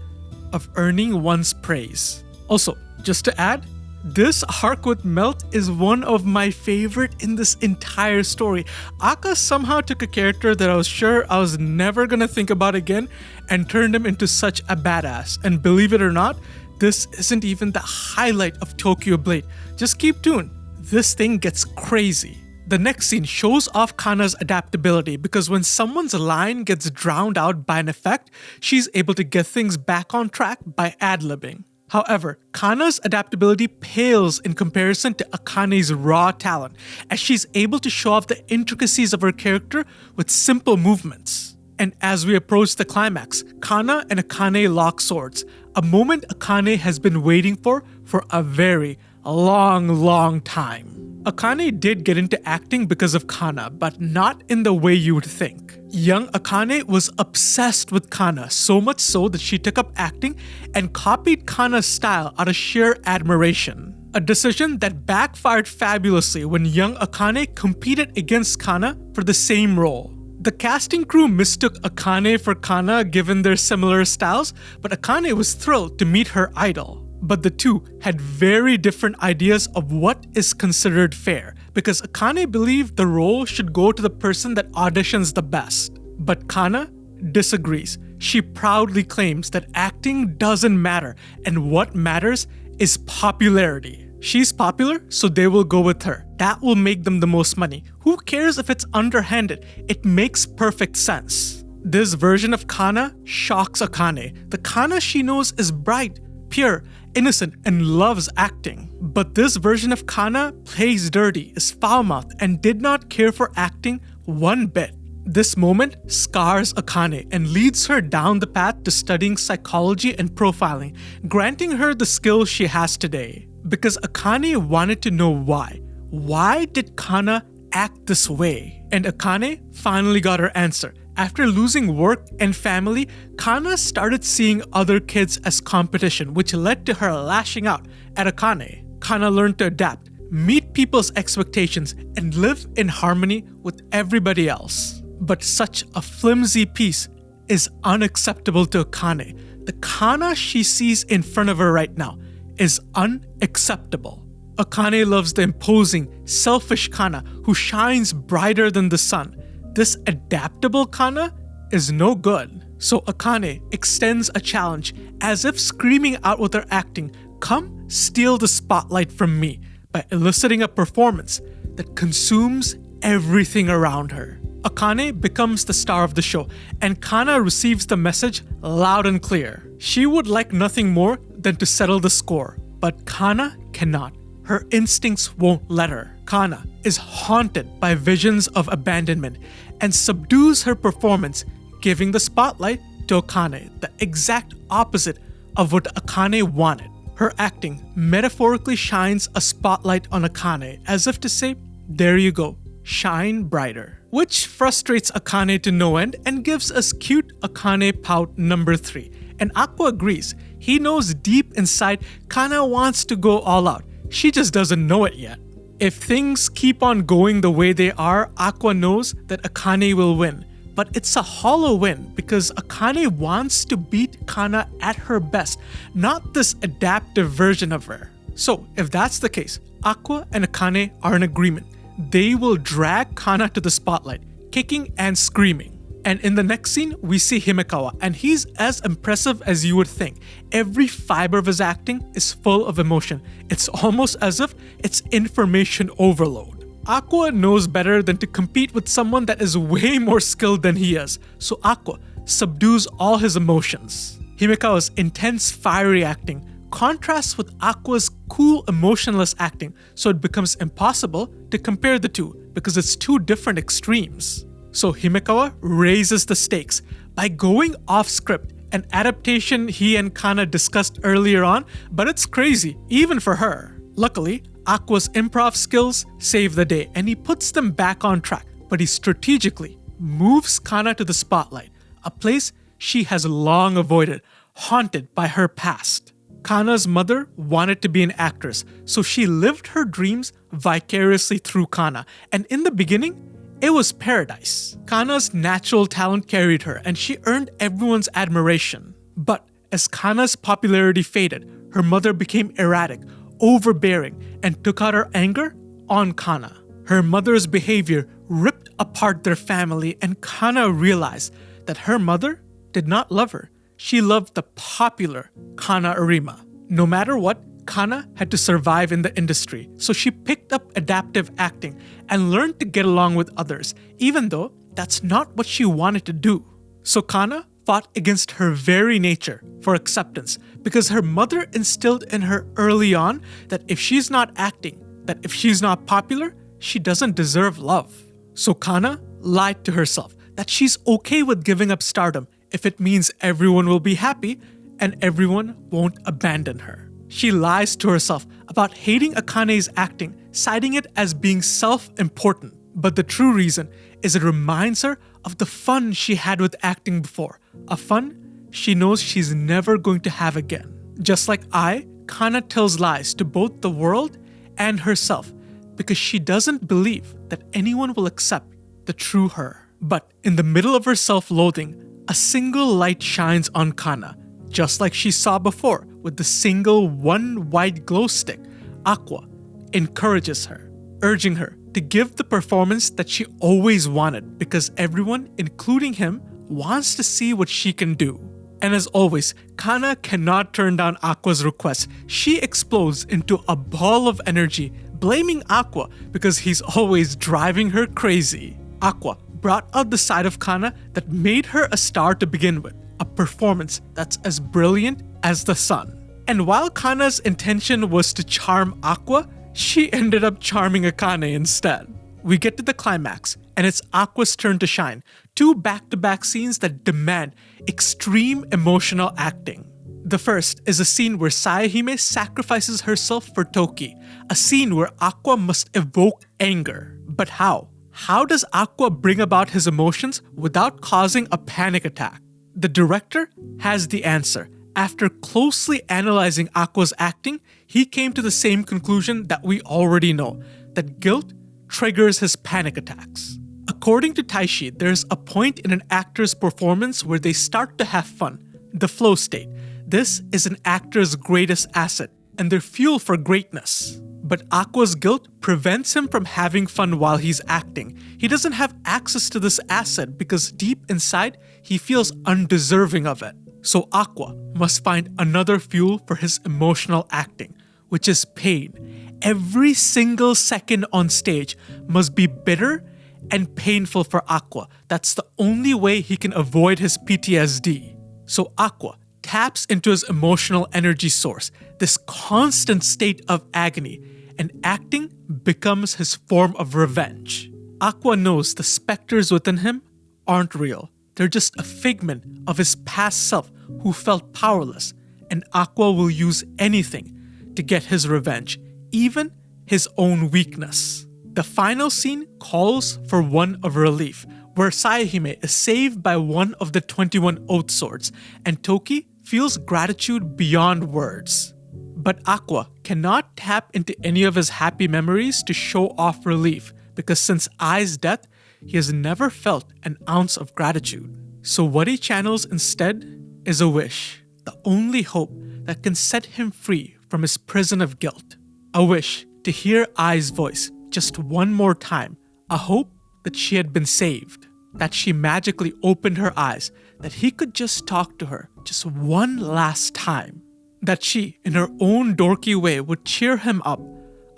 of earning one's praise. Also, just to add, this arc with Melt is one of my favorite in this entire story. Akka somehow took a character that I was sure I was never gonna think about again and turned him into such a badass. And believe it or not, this isn't even the highlight of Tokyo Blade. Just keep tuned. This thing gets crazy. The next scene shows off Kana's adaptability because when someone's line gets drowned out by an effect, she's able to get things back on track by ad-libbing. However, Kana's adaptability pales in comparison to Akane's raw talent, as she's able to show off the intricacies of her character with simple movements. And as we approach the climax, Kana and Akane lock swords, a moment Akane has been waiting for a very long time. Akane did get into acting because of Kana, but not in the way you would think. Young Akane was obsessed with Kana, so much so that she took up acting and copied Kana's style out of sheer admiration. A decision that backfired fabulously when young Akane competed against Kana for the same role. The casting crew mistook Akane for Kana given their similar styles, but Akane was thrilled to meet her idol. But the two had very different ideas of what is considered fair, because Akane believed the role should go to the person that auditions the best. But Kana disagrees. She proudly claims that acting doesn't matter, and what matters is popularity. She's popular, so they will go with her. That will make them the most money. Who cares if it's underhanded? It makes perfect sense. This version of Kana shocks Akane. The Kana she knows is bright, pure, innocent, and loves acting. But this version of Kana plays dirty, is foul-mouthed, and did not care for acting one bit. This moment scars Akane and leads her down the path to studying psychology and profiling, granting her the skills she has today. Because Akane wanted to know why. Why did Kana act this way? And Akane finally got her answer. After losing work and family, Kana started seeing other kids as competition, which led to her lashing out at Akane. Kana learned to adapt, meet people's expectations, and live in harmony with everybody else. But such a flimsy piece is unacceptable to Akane. The Kana she sees in front of her right now is unacceptable. Akane loves the imposing, selfish Kana who shines brighter than the sun. This adaptable Kana is no good. So Akane extends a challenge as if screaming out with her acting, "Come steal the spotlight from me," by eliciting a performance that consumes everything around her. Akane becomes the star of the show, and Kana receives the message loud and clear. She would like nothing more than to settle the score, but Kana cannot. Her instincts won't let her. Kana is haunted by visions of abandonment and subdues her performance, giving the spotlight to Akane, the exact opposite of what Akane wanted. Her acting metaphorically shines a spotlight on Akane, as if to say, "There you go, shine brighter." Which frustrates Akane to no end and gives us cute Akane pout number 3. And Aqua agrees. He knows deep inside Kana wants to go all out. She just doesn't know it yet. If things keep on going the way they are, Aqua knows that Akane will win. But it's a hollow win because Akane wants to beat Kana at her best, not this adaptive version of her. So if that's the case, Aqua and Akane are in agreement. They will drag Kana to the spotlight, kicking and screaming. And in the next scene, we see Himekawa, and he's as impressive as you would think. Every fiber of his acting is full of emotion. It's almost as if it's information overload. Aqua knows better than to compete with someone that is way more skilled than he is, so Aqua subdues all his emotions. Himekawa's intense, fiery acting contrasts with Aqua's cool, emotionless acting, so it becomes impossible to compare the two because it's two different extremes. So Himekawa raises the stakes by going off script, an adaptation he and Kana discussed earlier on, but it's crazy, even for her. Luckily, Aqua's improv skills save the day and he puts them back on track, but he strategically moves Kana to the spotlight, a place she has long avoided, haunted by her past. Kana's mother wanted to be an actress, so she lived her dreams vicariously through Kana, and in the beginning, it was paradise. Kana's natural talent carried her, and she earned everyone's admiration. But as Kana's popularity faded, her mother became erratic, overbearing, and took out her anger on Kana. Her mother's behavior ripped apart their family, and Kana realized that her mother did not love her. She loved the popular Kana Arima. No matter what, Kana had to survive in the industry, so she picked up adaptive acting and learned to get along with others, even though that's not what she wanted to do. So Kana fought against her very nature for acceptance because her mother instilled in her early on that if she's not acting, that if she's not popular, she doesn't deserve love. So Kana lied to herself that she's okay with giving up stardom if it means everyone will be happy and everyone won't abandon her. She lies to herself about hating Akane's acting, citing it as being self-important. But the true reason is it reminds her of the fun she had with acting before, a fun she knows she's never going to have again. Just like Kana tells lies to both the world and herself because she doesn't believe that anyone will accept the true her. But in the middle of her self-loathing, a single light shines on Kana, just like she saw before with the single one white glow stick. Aqua encourages her, urging her to give the performance that she always wanted because everyone, including him, wants to see what she can do. And as always, Kana cannot turn down Aqua's request. She explodes into a ball of energy, blaming Aqua because he's always driving her crazy. Aqua brought out the side of Kana that made her a star to begin with, a performance that's as brilliant as the sun. And while Kana's intention was to charm Aqua, she ended up charming Akane instead. We get to the climax, and it's Aqua's turn to shine. 2 back-to-back scenes that demand extreme emotional acting. The first is a scene where Sayahime sacrifices herself for Toki, a scene where Aqua must evoke anger. But how? How does Aqua bring about his emotions without causing a panic attack? The director has the answer. After closely analyzing Aqua's acting, he came to the same conclusion that we already know, that guilt triggers his panic attacks. According to Taishi, there's a point in an actor's performance where they start to have fun, the flow state. This is an actor's greatest asset and their fuel for greatness. But Aqua's guilt prevents him from having fun while he's acting. He doesn't have access to this asset because deep inside, he feels undeserving of it. So Aqua must find another fuel for his emotional acting, which is pain. Every single second on stage must be bitter and painful for Aqua. That's the only way he can avoid his PTSD. So Aqua taps into his emotional energy source, this constant state of agony, and acting becomes his form of revenge. Aqua knows the specters within him aren't real. They're just a figment of his past self who felt powerless, and Aqua will use anything to get his revenge, even his own weakness. The final scene calls for one of relief, where Sayahime is saved by one of the 21 Oath Swords, and Toki feels gratitude beyond words. But Aqua cannot tap into any of his happy memories to show off relief, because since Ai's death, he has never felt an ounce of gratitude. So what he channels instead is a wish, the only hope that can set him free from his prison of guilt. A wish to hear Ai's voice just one more time, a hope that she had been saved, that she magically opened her eyes, that he could just talk to her just one last time, that she, in her own dorky way, would cheer him up,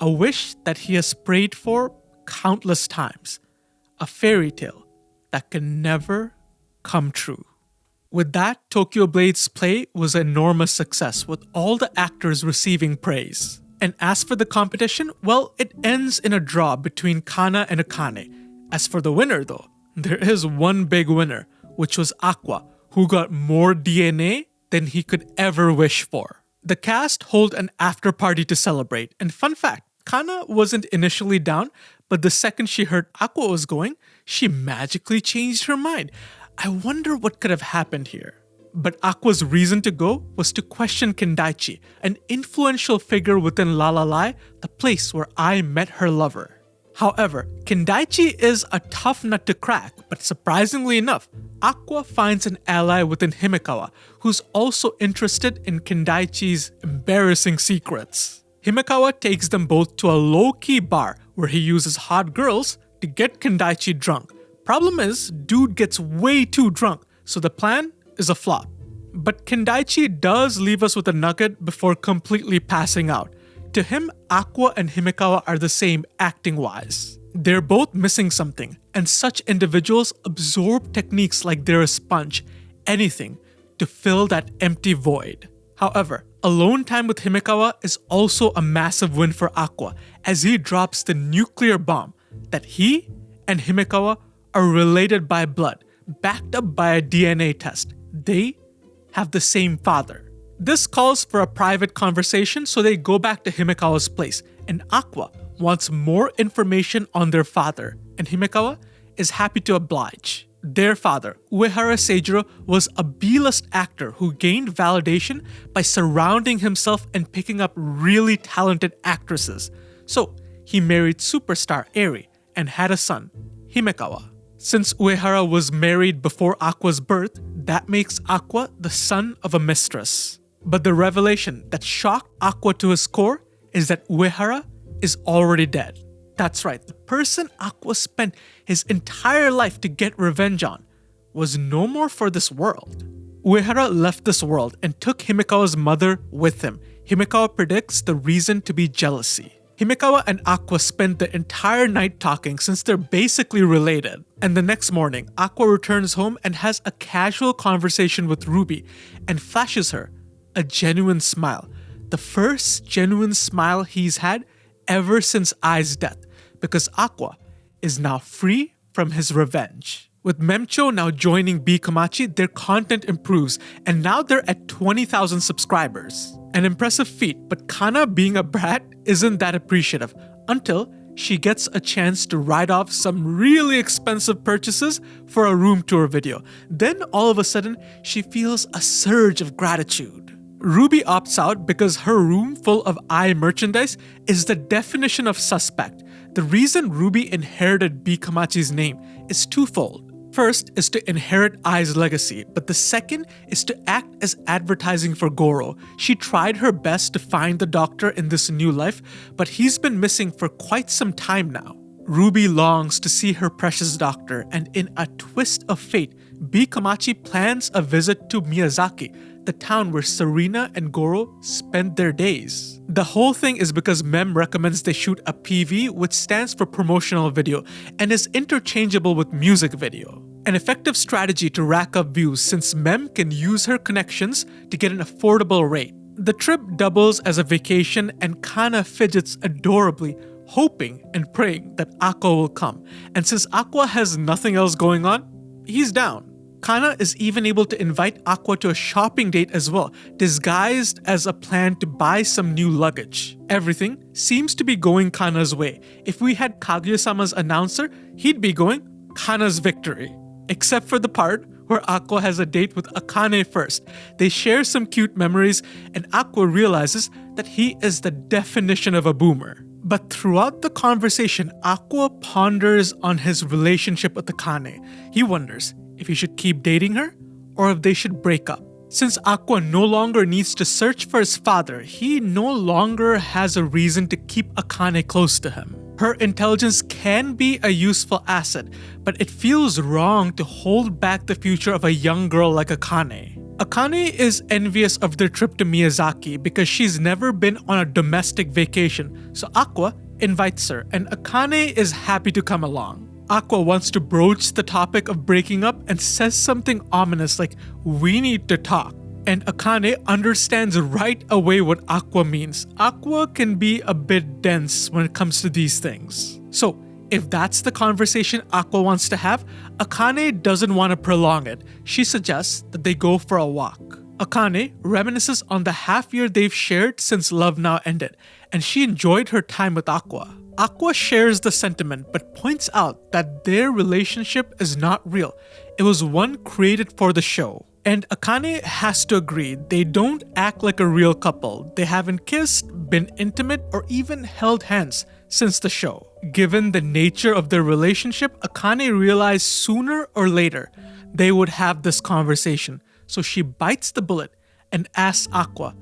a wish that he has prayed for countless times, a fairy tale that can never come true. With that, Tokyo Blade's play was an enormous success, with all the actors receiving praise. And as for the competition, well, it ends in a draw between Kana and Akane. As for the winner though, there is one big winner, which was Aqua, who got more DNA than he could ever wish for. The cast hold an after party to celebrate, and fun fact, Kana wasn't initially down, but the second she heard Aqua was going, she magically changed her mind. I wonder what could have happened here. But Aqua's reason to go was to question Kendaichi, an influential figure within La La Lai, the place where I met her lover. However, Kendaichi is a tough nut to crack, but surprisingly enough, Aqua finds an ally within Himekawa who's also interested in Kendaichi's embarrassing secrets. Himekawa takes them both to a low-key bar where he uses hot girls to get Kendaichi drunk. Problem is, dude gets way too drunk, so the plan is a flop. But Kendaichi does leave us with a nugget before completely passing out. To him, Aqua and Himekawa are the same acting-wise. They're both missing something, and such individuals absorb techniques like they're a sponge, anything, to fill that empty void. However, alone time with Himekawa is also a massive win for Aqua, as he drops the nuclear bomb that he and Himekawa are related by blood, backed up by a DNA test. They have the same father. This calls for a private conversation, so they go back to Himekawa's place, and Aqua wants more information on their father, and Himekawa is happy to oblige. Their father, Uehara Seijiro, was a B-list actor who gained validation by surrounding himself and picking up really talented actresses. So, he married superstar Eri and had a son, Himekawa. Since Uehara was married before Aqua's birth, that makes Aqua the son of a mistress. But the revelation that shocked Aqua to his core is that Uehara is already dead. That's right, the person Aqua spent his entire life to get revenge on was no more for this world. Uehara left this world and took Himekawa's mother with him. Himekawa predicts the reason to be jealousy. Himekawa and Aqua spend the entire night talking since they're basically related. And the next morning, Aqua returns home and has a casual conversation with Ruby and flashes her a genuine smile. The first genuine smile he's had ever since Ai's death, because Aqua is now free from his revenge. With Memcho now joining B Komachi, their content improves, and now they're at 20,000 subscribers. An impressive feat, but Kana being a brat isn't that appreciative until she gets a chance to write off some really expensive purchases for a room tour video. Then all of a sudden, she feels a surge of gratitude. Ruby opts out because her room full of Ai merchandise is the definition of suspect. The reason Ruby inherited B Komachi's name is twofold. First is to inherit Ai's legacy, but the second is to act as advertising for Goro. She tried her best to find the doctor in this new life, but he's been missing for quite some time now. Ruby longs to see her precious doctor, and in a twist of fate, B Komachi plans a visit to Miyazaki, the town where Serena and Goro spend their days. The whole thing is because Mem recommends they shoot a PV, which stands for promotional video, and is interchangeable with music video. An effective strategy to rack up views since Mem can use her connections to get an affordable rate. The trip doubles as a vacation and Kana fidgets adorably, hoping and praying that Aqua will come. And since Aqua has nothing else going on, he's down. Kana is even able to invite Aqua to a shopping date as well, disguised as a plan to buy some new luggage. Everything seems to be going Kana's way. If we had Kaguya-sama's announcer, he'd be going Kana's victory. Except for the part where Aqua has a date with Akane first. They share some cute memories, and Aqua realizes that he is the definition of a boomer. But throughout the conversation, Aqua ponders on his relationship with Akane. He wonders if he should keep dating her or if they should break up. Since Aqua no longer needs to search for his father, he no longer has a reason to keep Akane close to him. Her intelligence can be a useful asset, but it feels wrong to hold back the future of a young girl like Akane. Akane is envious of their trip to Miyazaki because she's never been on a domestic vacation, so Aqua invites her, and Akane is happy to come along. Aqua wants to broach the topic of breaking up and says something ominous like, "We need to talk." And Akane understands right away what Aqua means. Aqua can be a bit dense when it comes to these things. So, if that's the conversation Aqua wants to have, Akane doesn't want to prolong it. She suggests that they go for a walk. Akane reminisces on the half year they've shared since Love Now ended, and she enjoyed her time with Aqua. Aqua shares the sentiment but points out that their relationship is not real. It was one created for the show. And Akane has to agree, they don't act like a real couple. They haven't kissed, been intimate, or even held hands since the show. Given the nature of their relationship, Akane realized sooner or later they would have this conversation. So she bites the bullet and asks Aqua,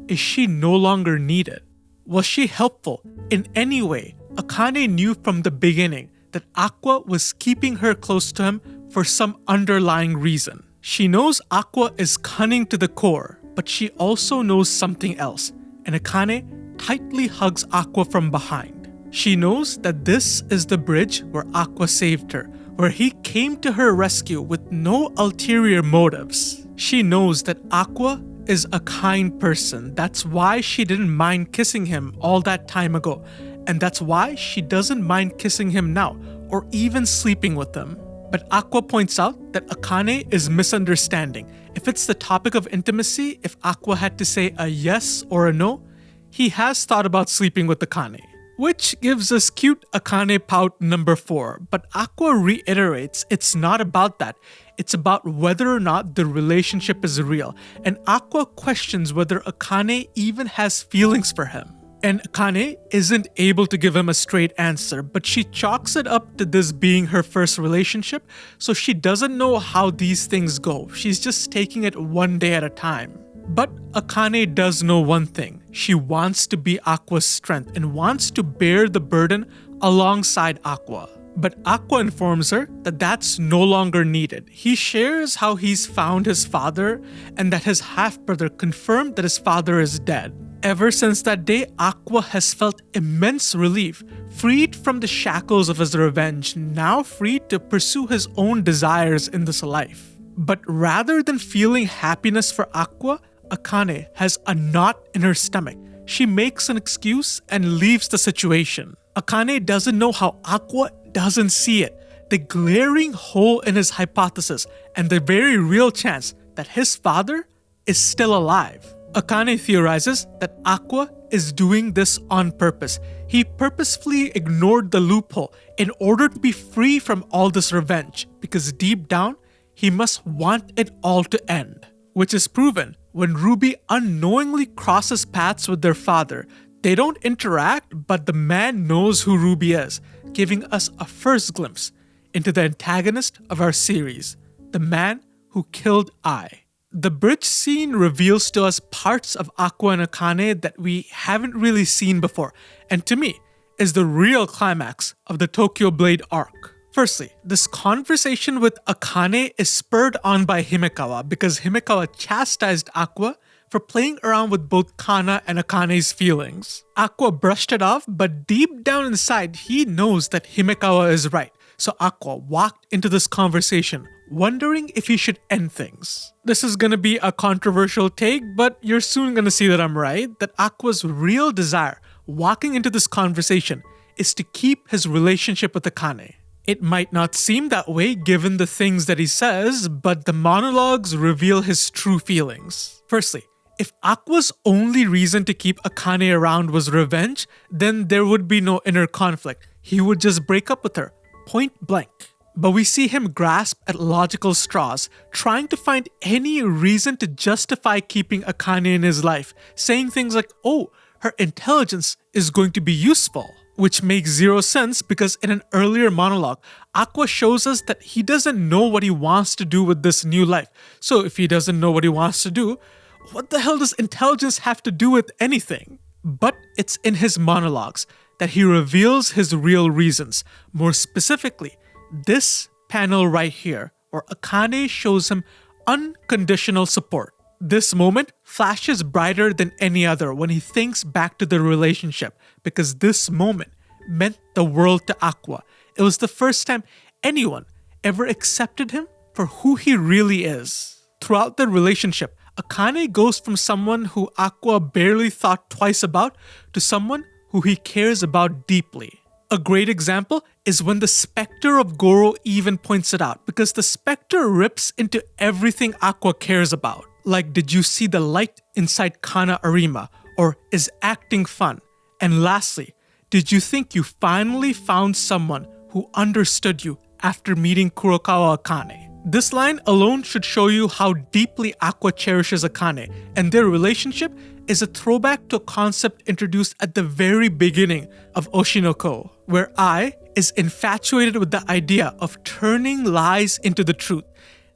is she no longer needed? Was she helpful in any way? Akane knew from the beginning that Aqua was keeping her close to him for some underlying reason. She knows Aqua is cunning to the core, but she also knows something else, and Akane tightly hugs Aqua from behind. She knows that this is the bridge where Aqua saved her, where he came to her rescue with no ulterior motives. She knows that Aqua is a kind person. That's why she didn't mind kissing him all that time ago, and that's why she doesn't mind kissing him now, or even sleeping with him. But Aqua points out that Akane is misunderstanding. If it's the topic of intimacy, if Aqua had to say a yes or a no, he has thought about sleeping with Akane. Which gives us cute Akane pout number 4. But Aqua reiterates it's not about that. It's about whether or not the relationship is real. And Aqua questions whether Akane even has feelings for him. And Akane isn't able to give him a straight answer, but she chalks it up to this being her first relationship, so she doesn't know how these things go. She's just taking it one day at a time. But Akane does know one thing. She wants to be Aqua's strength and wants to bear the burden alongside Aqua. But Aqua informs her that that's no longer needed. He shares how he's found his father and that his half-brother confirmed that his father is dead. Ever since that day, Aqua has felt immense relief, freed from the shackles of his revenge, now free to pursue his own desires in this life. But rather than feeling happiness for Aqua, Akane has a knot in her stomach. She makes an excuse and leaves the situation. Akane doesn't know how Aqua doesn't see it, the glaring hole in his hypothesis and the very real chance that his father is still alive. Akane theorizes that Aqua is doing this on purpose. He purposefully ignored the loophole in order to be free from all this revenge, because deep down, he must want it all to end. Which is proven when Ruby unknowingly crosses paths with their father. They don't interact, but the man knows who Ruby is, giving us a first glimpse into the antagonist of our series, the man who killed Ai. The bridge scene reveals to us parts of Aqua and Akane that we haven't really seen before, and to me, is the real climax of the Tokyo Blade arc. Firstly, this conversation with Akane is spurred on by Himekawa because Himekawa chastised Aqua for playing around with both Kana and Akane's feelings. Aqua brushed it off, but deep down inside, he knows that Himekawa is right. So Aqua walked into this conversation, wondering if he should end things. This is gonna be a controversial take, but you're soon gonna see that I'm right, that Aqua's real desire walking into this conversation is to keep his relationship with Akane. It might not seem that way given the things that he says, but the monologues reveal his true feelings. Firstly, if Aqua's only reason to keep Akane around was revenge, then there would be no inner conflict. He would just break up with her, point blank. But we see him grasp at logical straws, trying to find any reason to justify keeping Akane in his life, saying things like, oh, her intelligence is going to be useful. Which makes zero sense because in an earlier monologue, Aqua shows us that he doesn't know what he wants to do with this new life. So if he doesn't know what he wants to do, what the hell does intelligence have to do with anything? But it's in his monologues that he reveals his real reasons. More specifically, this panel right here, where Akane shows him unconditional support. This moment flashes brighter than any other when he thinks back to the relationship, because this moment meant the world to Aqua. It was the first time anyone ever accepted him for who he really is. Throughout the relationship, Akane goes from someone who Aqua barely thought twice about to someone who he cares about deeply. A great example is when the specter of Goro even points it out, because the specter rips into everything Aqua cares about. Like, did you see the light inside Kana Arima? Or is acting fun? And lastly, did you think you finally found someone who understood you after meeting Kurokawa Akane? This line alone should show you how deeply Aqua cherishes Akane, and their relationship is a throwback to a concept introduced at the very beginning of Oshi No Ko, where Ai is infatuated with the idea of turning lies into the truth.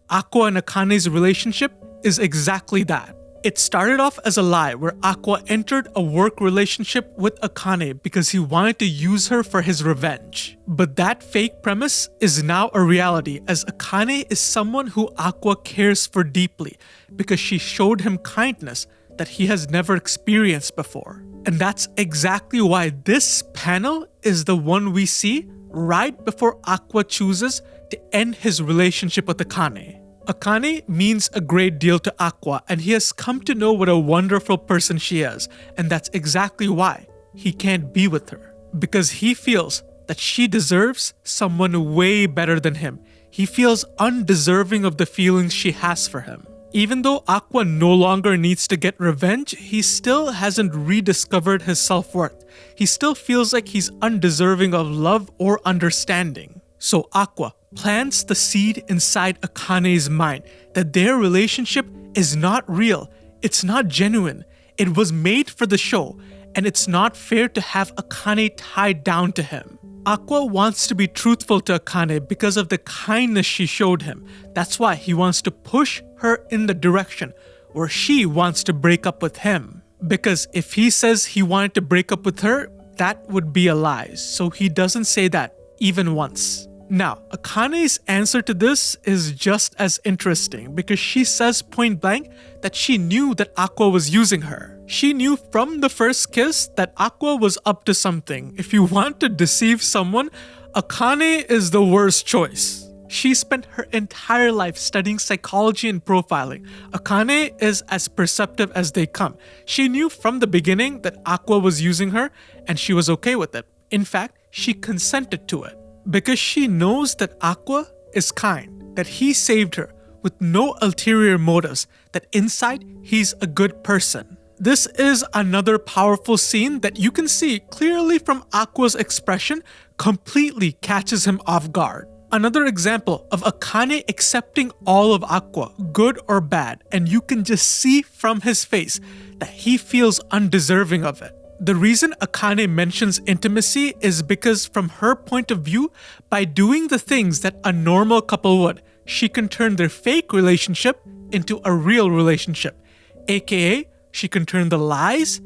Aqua and Akane's relationship is exactly that. It started off as a lie where Aqua entered a work relationship with Akane because he wanted to use her for his revenge. But that fake premise is now a reality, as Akane is someone who Aqua cares for deeply because she showed him kindness that he has never experienced before. And that's exactly why this panel is the one we see right before Aqua chooses to end his relationship with Akane. Akane means a great deal to Aqua, and he has come to know what a wonderful person she is, and that's exactly why he can't be with her. Because he feels that she deserves someone way better than him. He feels undeserving of the feelings she has for him. Even though Aqua no longer needs to get revenge, he still hasn't rediscovered his self-worth. He still feels like he's undeserving of love or understanding. So Aqua plants the seed inside Akane's mind that their relationship is not real, it's not genuine, it was made for the show, and it's not fair to have Akane tied down to him. Aqua wants to be truthful to Akane because of the kindness she showed him. That's why he wants to push her in the direction where she wants to break up with him. Because if he says he wanted to break up with her, that would be a lie, so he doesn't say that even once. Now, Akane's answer to this is just as interesting because she says point blank that she knew that Aqua was using her. She knew from the first kiss that Aqua was up to something. If you want to deceive someone, Akane is the worst choice. She spent her entire life studying psychology and profiling. Akane is as perceptive as they come. She knew from the beginning that Aqua was using her, and she was okay with it. In fact, she consented to it. Because she knows that Aqua is kind, that he saved her with no ulterior motives, that inside he's a good person. This is another powerful scene that you can see clearly from Aqua's expression completely catches him off guard. Another example of Akane accepting all of Aqua, good or bad, and you can just see from his face that he feels undeserving of it. The reason Akane mentions intimacy is because from her point of view, by doing the things that a normal couple would, she can turn their fake relationship into a real relationship, aka she can turn the lies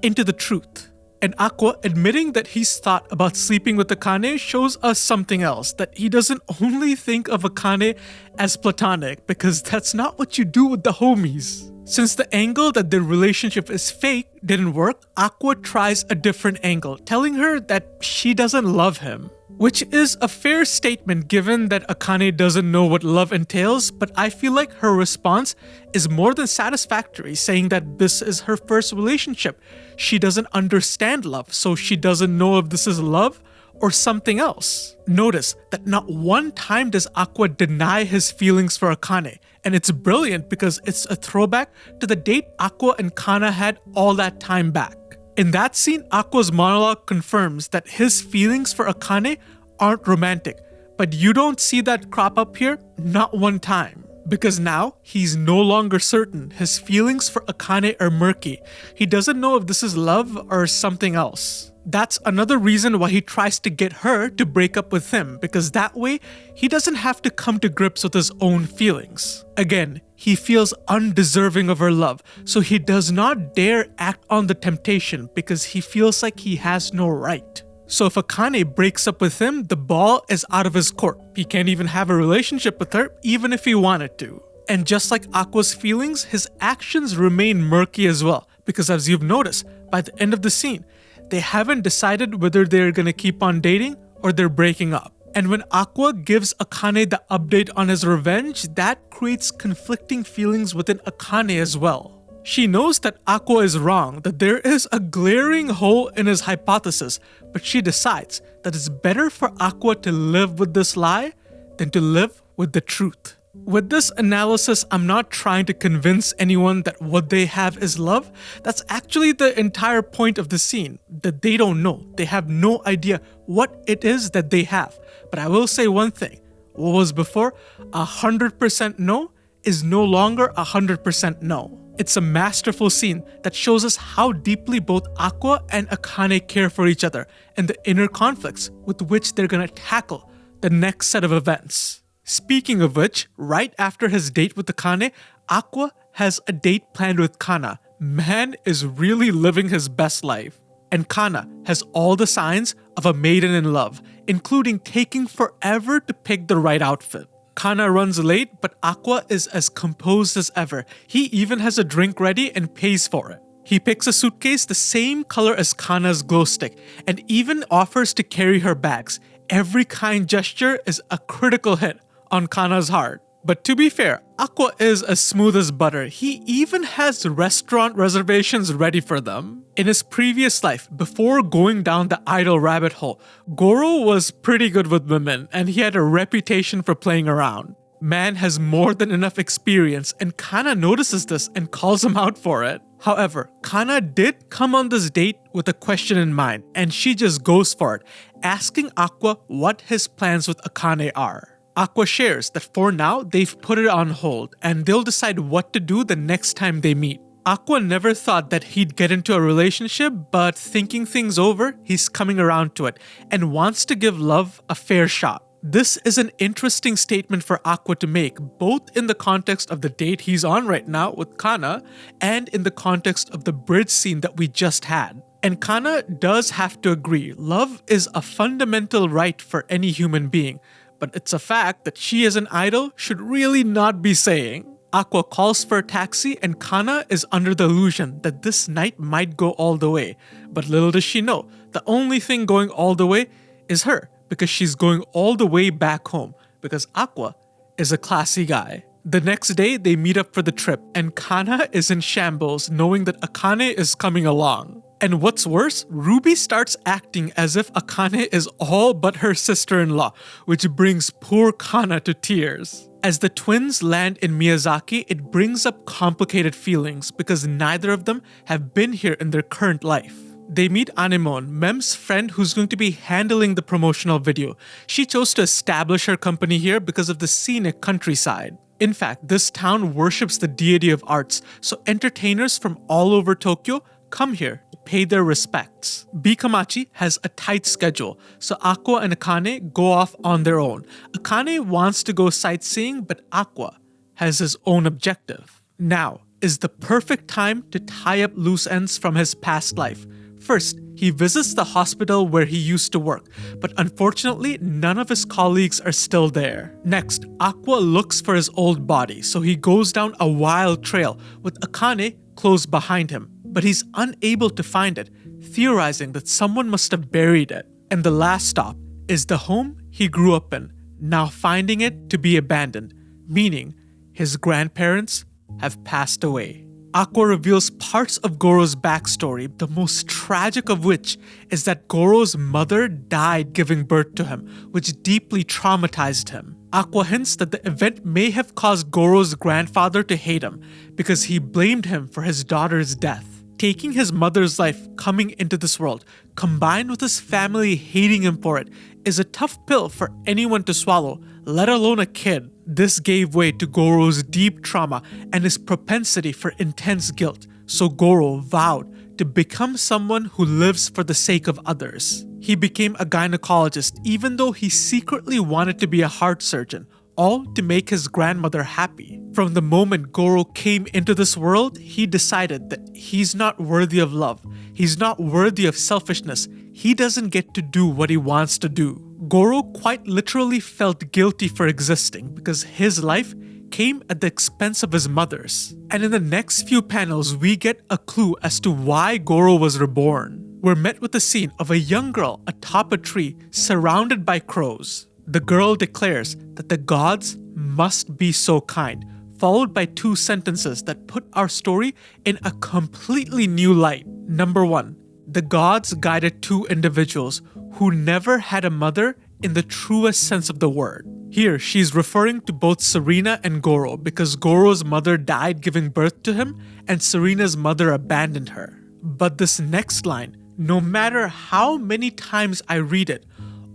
into the truth. And Aqua admitting that he's thought about sleeping with Akane shows us something else, that he doesn't only think of Akane as platonic, because that's not what you do with the homies. Since the angle that their relationship is fake didn't work, Aqua tries a different angle, telling her that she doesn't love him. Which is a fair statement given that Akane doesn't know what love entails, but I feel like her response is more than satisfactory, saying that this is her first relationship. She doesn't understand love, so she doesn't know if this is love or something else. Notice that not one time does Aqua deny his feelings for Akane, and it's brilliant because it's a throwback to the date Aqua and Kana had all that time back. In that scene, Aqua's monologue confirms that his feelings for Akane aren't romantic, but you don't see that crop up here, not one time. Because now, he's no longer certain. His feelings for Akane are murky. He doesn't know if this is love or something else. That's another reason why he tries to get her to break up with him, because that way, he doesn't have to come to grips with his own feelings. Again, he feels undeserving of her love, so he does not dare act on the temptation because he feels like he has no right. So if Akane breaks up with him, the ball is out of his court. He can't even have a relationship with her, even if he wanted to. And just like Aqua's feelings, his actions remain murky as well, because as you've noticed, by the end of the scene, they haven't decided whether they're gonna keep on dating or they're breaking up. And when Aqua gives Akane the update on his revenge, that creates conflicting feelings within Akane as well. She knows that Aqua is wrong, that there is a glaring hole in his hypothesis, but she decides that it's better for Aqua to live with this lie than to live with the truth. With this analysis, I'm not trying to convince anyone that what they have is love. That's actually the entire point of the scene, that they don't know. They have no idea what it is that they have. But I will say one thing. What was before 100% no is no longer 100% no. It's a masterful scene that shows us how deeply both Aqua and Akane care for each other and the inner conflicts with which they're gonna tackle the next set of events. Speaking of which, right after his date with Akane, Aqua has a date planned with Kana. Man is really living his best life. And Kana has all the signs of a maiden in love, including taking forever to pick the right outfit. Kana runs late, but Aqua is as composed as ever. He even has a drink ready and pays for it. He picks a suitcase the same color as Kana's glow stick and even offers to carry her bags. Every kind gesture is a critical hit on Kana's heart. But to be fair, Aqua is as smooth as butter. He even has restaurant reservations ready for them. In his previous life, before going down the idol rabbit hole, Goro was pretty good with women and he had a reputation for playing around. Man has more than enough experience and Kana notices this and calls him out for it. However, Kana did come on this date with a question in mind and she just goes for it, asking Aqua what his plans with Akane are. Aqua shares that for now, they've put it on hold and they'll decide what to do the next time they meet. Aqua never thought that he'd get into a relationship, but thinking things over, he's coming around to it and wants to give love a fair shot. This is an interesting statement for Aqua to make, both in the context of the date he's on right now with Kana and in the context of the bridge scene that we just had. And Kana does have to agree, love is a fundamental right for any human being. But it's a fact that she as an idol should really not be saying. Aqua calls for a taxi and Kana is under the illusion that this night might go all the way. But little does she know, the only thing going all the way is her, because she's going all the way back home, because Aqua is a classy guy. The next day, they meet up for the trip and Kana is in shambles knowing that Akane is coming along. And what's worse, Ruby starts acting as if Akane is all but her sister-in-law, which brings poor Kana to tears. As the twins land in Miyazaki, it brings up complicated feelings because neither of them have been here in their current life. They meet Anemone, Mem's friend who's going to be handling the promotional video. She chose to establish her company here because of the scenic countryside. In fact, this town worships the deity of arts, so entertainers from all over Tokyo come here to pay their respects. Bikamachi has a tight schedule, so Aqua and Akane go off on their own. Akane wants to go sightseeing, but Aqua has his own objective. Now is the perfect time to tie up loose ends from his past life. First, he visits the hospital where he used to work, but unfortunately, none of his colleagues are still there. Next, Aqua looks for his old body, so he goes down a wild trail with Akane close behind him. But he's unable to find it, theorizing that someone must have buried it. And the last stop is the home he grew up in, now finding it to be abandoned, meaning his grandparents have passed away. Aqua reveals parts of Goro's backstory, the most tragic of which is that Goro's mother died giving birth to him, which deeply traumatized him. Aqua hints that the event may have caused Goro's grandfather to hate him because he blamed him for his daughter's death. Taking his mother's life coming into this world, combined with his family hating him for it, is a tough pill for anyone to swallow, let alone a kid. This gave way to Goro's deep trauma and his propensity for intense guilt, so Goro vowed to become someone who lives for the sake of others. He became a gynecologist even though he secretly wanted to be a heart surgeon, all to make his grandmother happy. From the moment Goro came into this world, he decided that he's not worthy of love, he's not worthy of selfishness, he doesn't get to do what he wants to do. Goro quite literally felt guilty for existing because his life came at the expense of his mother's. And in the next few panels, we get a clue as to why Goro was reborn. We're met with a scene of a young girl atop a tree surrounded by crows. The girl declares that the gods must be so kind, followed by two sentences that put our story in a completely new light. Number one, the gods guided two individuals who never had a mother in the truest sense of the word. Here, she's referring to both Serena and Goro because Goro's mother died giving birth to him and Serena's mother abandoned her. But this next line, no matter how many times I read it,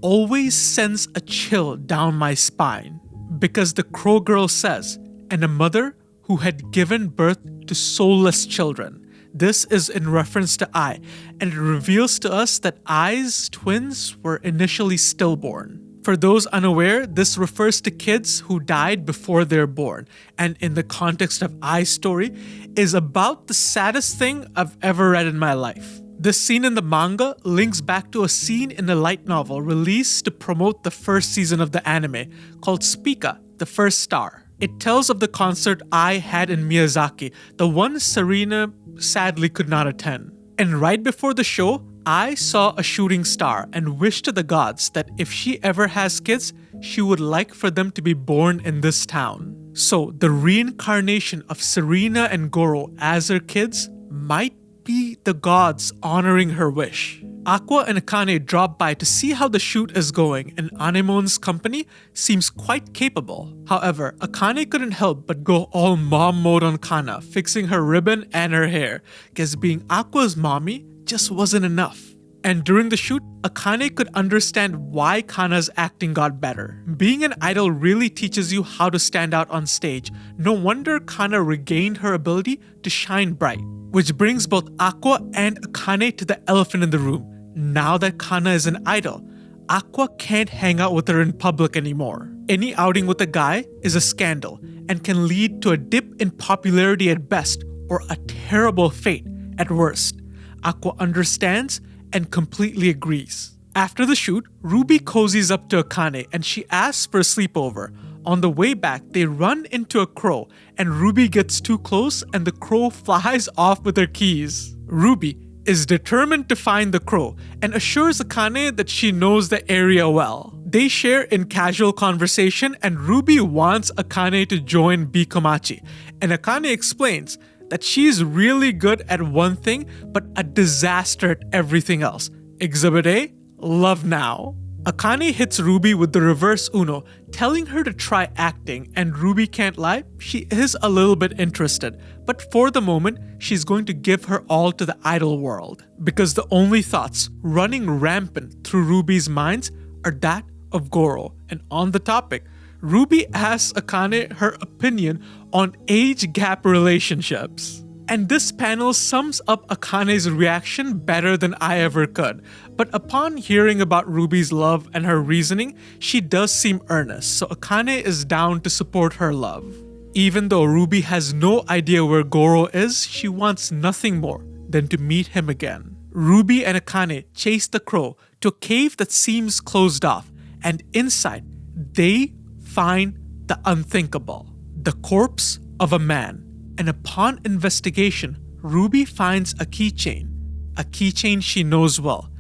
always sends a chill down my spine because the crow girl says, and a mother who had given birth to soulless children. This is in reference to Ai, and it reveals to us that Ai's twins were initially stillborn. For those unaware, this refers to kids who died before they're born, and in the context of Ai's story, is about the saddest thing I've ever read in my life. This scene in the manga links back to a scene in a light novel released to promote the first season of the anime called Spica, the First Star. It tells of the concert Ai had in Miyazaki, the one Serena sadly could not attend. And right before the show, Ai saw a shooting star and wished to the gods that if she ever has kids, she would like for them to be born in this town. So the reincarnation of Serena and Goro as her kids might be the gods honoring her wish. Aqua and Akane drop by to see how the shoot is going, and Anemon's company seems quite capable. However, Akane couldn't help but go all mom mode on Kana, fixing her ribbon and her hair, because being Aqua's mommy just wasn't enough. And during the shoot, Akane could understand why Kana's acting got better. Being an idol really teaches you how to stand out on stage. No wonder Kana regained her ability to shine bright. Which brings both Aqua and Akane to the elephant in the room. Now that Kana is an idol, Aqua can't hang out with her in public anymore. Any outing with a guy is a scandal and can lead to a dip in popularity at best or a terrible fate at worst. Aqua understands and completely agrees. After the shoot, Ruby cozies up to Akane and she asks for a sleepover. On the way back, they run into a crow and Ruby gets too close and the crow flies off with her keys. Ruby is determined to find the crow and assures Akane that she knows the area well. They share in casual conversation and Ruby wants Akane to join Bikomachi, and Akane explains that she's really good at one thing but a disaster at everything else. Exhibit A, love now. Akane hits Ruby with the reverse Uno, telling her to try acting, and Ruby can't lie, she is a little bit interested, but for the moment, she's going to give her all to the idol world. Because the only thoughts running rampant through Ruby's minds are that of Goro. And on the topic, Ruby asks Akane her opinion on age gap relationships. And this panel sums up Akane's reaction better than I ever could. But upon hearing about Ruby's love and her reasoning, she does seem earnest, so Akane is down to support her love. Even though Ruby has no idea where Goro is, she wants nothing more than to meet him again. Ruby and Akane chase the crow to a cave that seems closed off, and inside, they find the unthinkable, the corpse of a man. And upon investigation, Ruby finds a keychain she knows well.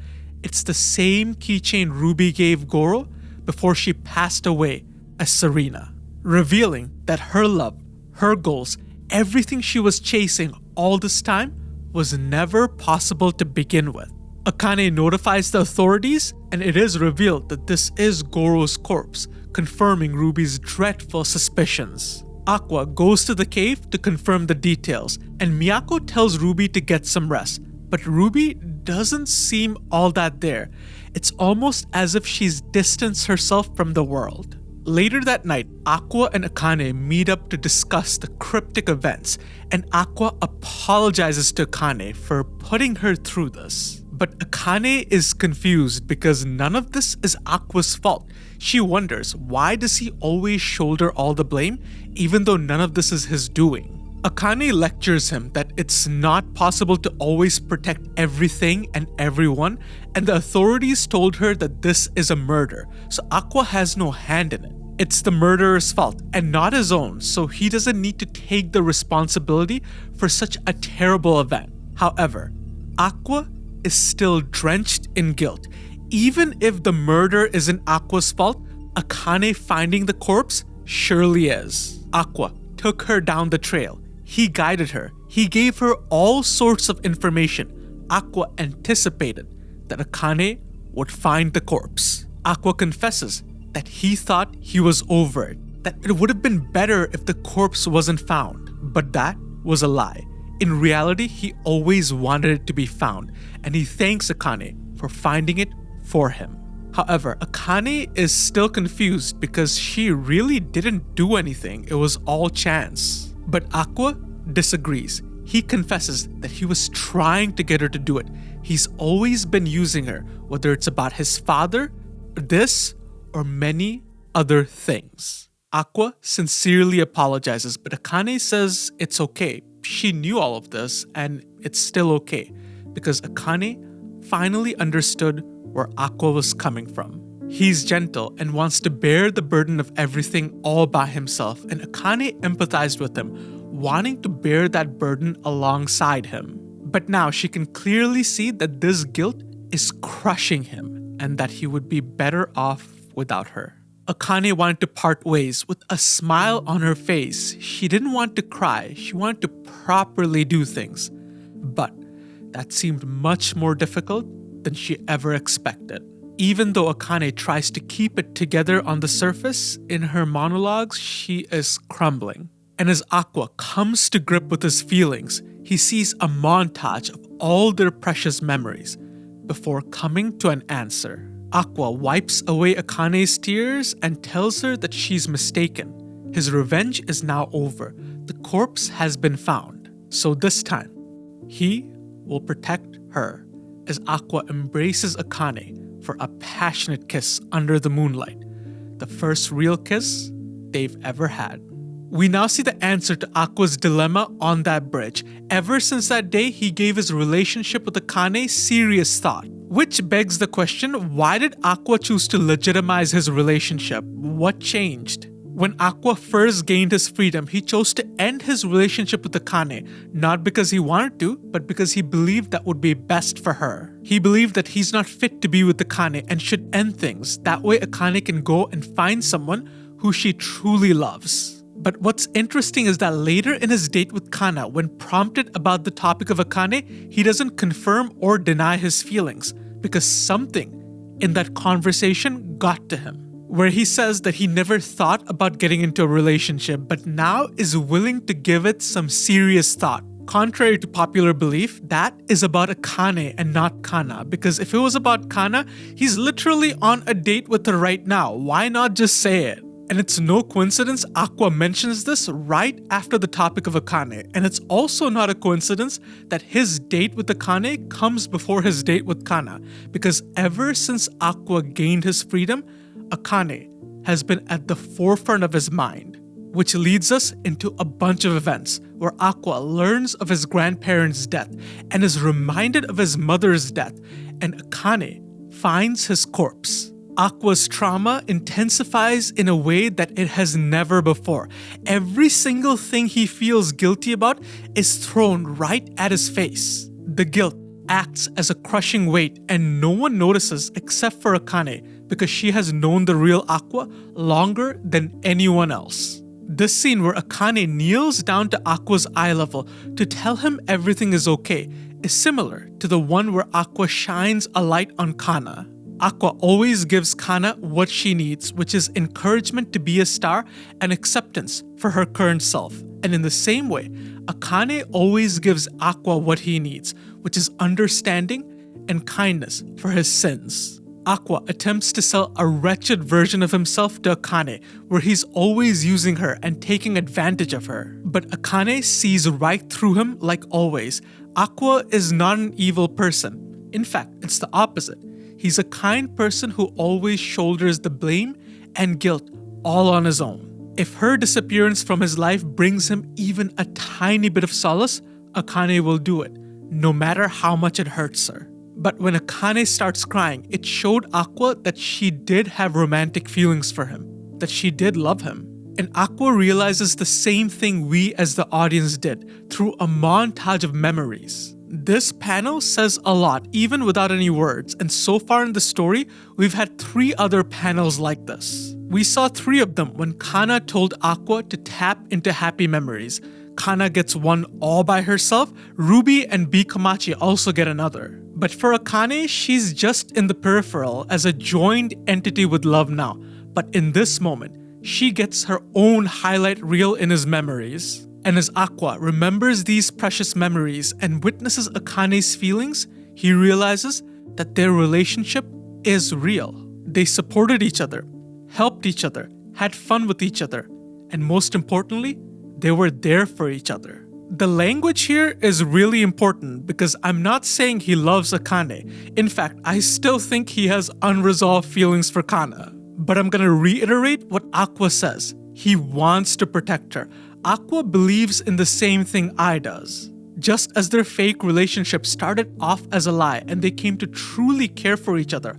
It's the same keychain Ruby gave Goro before she passed away as Serena, revealing that her love, her goals, everything she was chasing all this time was never possible to begin with. Akane notifies the authorities, and it is revealed that this is Goro's corpse, confirming Ruby's dreadful suspicions. Aqua goes to the cave to confirm the details, and Miyako tells Ruby to get some rest, but Ruby doesn't seem all that there. It's almost as if she's distanced herself from the world. Later that night, Aqua and Akane meet up to discuss the cryptic events, and Aqua apologizes to Akane for putting her through this. But Akane is confused because none of this is Aqua's fault. She wonders, why does he always shoulder all the blame, even though none of this is his doing? Akane lectures him that it's not possible to always protect everything and everyone, and the authorities told her that this is a murder, so Aqua has no hand in it. It's the murderer's fault and not his own, so he doesn't need to take the responsibility for such a terrible event. However, Aqua is still drenched in guilt. Even if the murder isn't Aqua's fault, Akane finding the corpse surely is. Aqua took her down the trail. He guided her. He gave her all sorts of information. Aqua anticipated that Akane would find the corpse. Aqua confesses that he thought he was over it, that it would have been better if the corpse wasn't found. But that was a lie. In reality, he always wanted it to be found, and he thanks Akane for finding it for him. However, Akane is still confused because she really didn't do anything. It was all chance. But Aqua disagrees. He confesses that he was trying to get her to do it. He's always been using her, whether it's about his father, this, or many other things. Aqua sincerely apologizes, but Akane says it's okay. She knew all of this, and it's still okay, because Akane finally understood where Aqua was coming from. He's gentle and wants to bear the burden of everything all by himself, and Akane empathized with him, wanting to bear that burden alongside him. But now she can clearly see that this guilt is crushing him and that he would be better off without her. Akane wanted to part ways with a smile on her face. She didn't want to cry. She wanted to properly do things. But that seemed much more difficult than she ever expected. Even though Akane tries to keep it together on the surface, in her monologues, she is crumbling. And as Aqua comes to grip with his feelings, he sees a montage of all their precious memories before coming to an answer. Aqua wipes away Akane's tears and tells her that she's mistaken. His revenge is now over. The corpse has been found. So this time, he will protect her as Aqua embraces Akane for a passionate kiss under the moonlight. The first real kiss they've ever had. We now see the answer to Aqua's dilemma on that bridge. Ever since that day, he gave his relationship with Akane serious thought. Which begs the question, why did Aqua choose to legitimize his relationship? What changed? When Aqua first gained his freedom, he chose to end his relationship with Akane, not because he wanted to, but because he believed that would be best for her. He believed that he's not fit to be with Akane and should end things. That way Akane can go and find someone who she truly loves. But what's interesting is that later in his date with Kana, when prompted about the topic of Akane, he doesn't confirm or deny his feelings because something in that conversation got to him, where he says that he never thought about getting into a relationship but now is willing to give it some serious thought. Contrary to popular belief, that is about Akane and not Kana, because if it was about Kana, he's literally on a date with her right now. Why not just say it? And it's no coincidence Aqua mentions this right after the topic of Akane. And it's also not a coincidence that his date with Akane comes before his date with Kana. Because ever since Aqua gained his freedom, Akane has been at the forefront of his mind. Which leads us into a bunch of events where Aqua learns of his grandparents' death and is reminded of his mother's death. And Akane finds his corpse. Aqua's trauma intensifies in a way that it has never before. Every single thing he feels guilty about is thrown right at his face. The guilt acts as a crushing weight and no one notices except for Akane because she has known the real Aqua longer than anyone else. This scene where Akane kneels down to Aqua's eye level to tell him everything is okay is similar to the one where Aqua shines a light on Kana. Aqua always gives Kana what she needs, which is encouragement to be a star and acceptance for her current self. And in the same way, Akane always gives Aqua what he needs, which is understanding and kindness for his sins. Aqua attempts to sell a wretched version of himself to Akane, where he's always using her and taking advantage of her. But Akane sees right through him like always. Aqua is not an evil person. In fact, it's the opposite. He's a kind person who always shoulders the blame and guilt all on his own. If her disappearance from his life brings him even a tiny bit of solace, Akane will do it, no matter how much it hurts her. But when Akane starts crying, it showed Aqua that she did have romantic feelings for him, that she did love him. And Aqua realizes the same thing we as the audience did through a montage of memories. This panel says a lot, even without any words, and so far in the story, we've had 3 other panels like this. We saw 3 of them when Kana told Aqua to tap into happy memories. Kana gets one all by herself, Ruby and Bikomachi also get another. But for Akane, she's just in the peripheral as a joined entity with love now. But in this moment, she gets her own highlight reel in his memories. And as Aqua remembers these precious memories and witnesses Akane's feelings, he realizes that their relationship is real. They supported each other, helped each other, had fun with each other, and most importantly, they were there for each other. The language here is really important because I'm not saying he loves Akane. In fact, I still think he has unresolved feelings for Kana. But I'm gonna reiterate what Aqua says. He wants to protect her. Aqua believes in the same thing I does. Just as their fake relationship started off as a lie and they came to truly care for each other,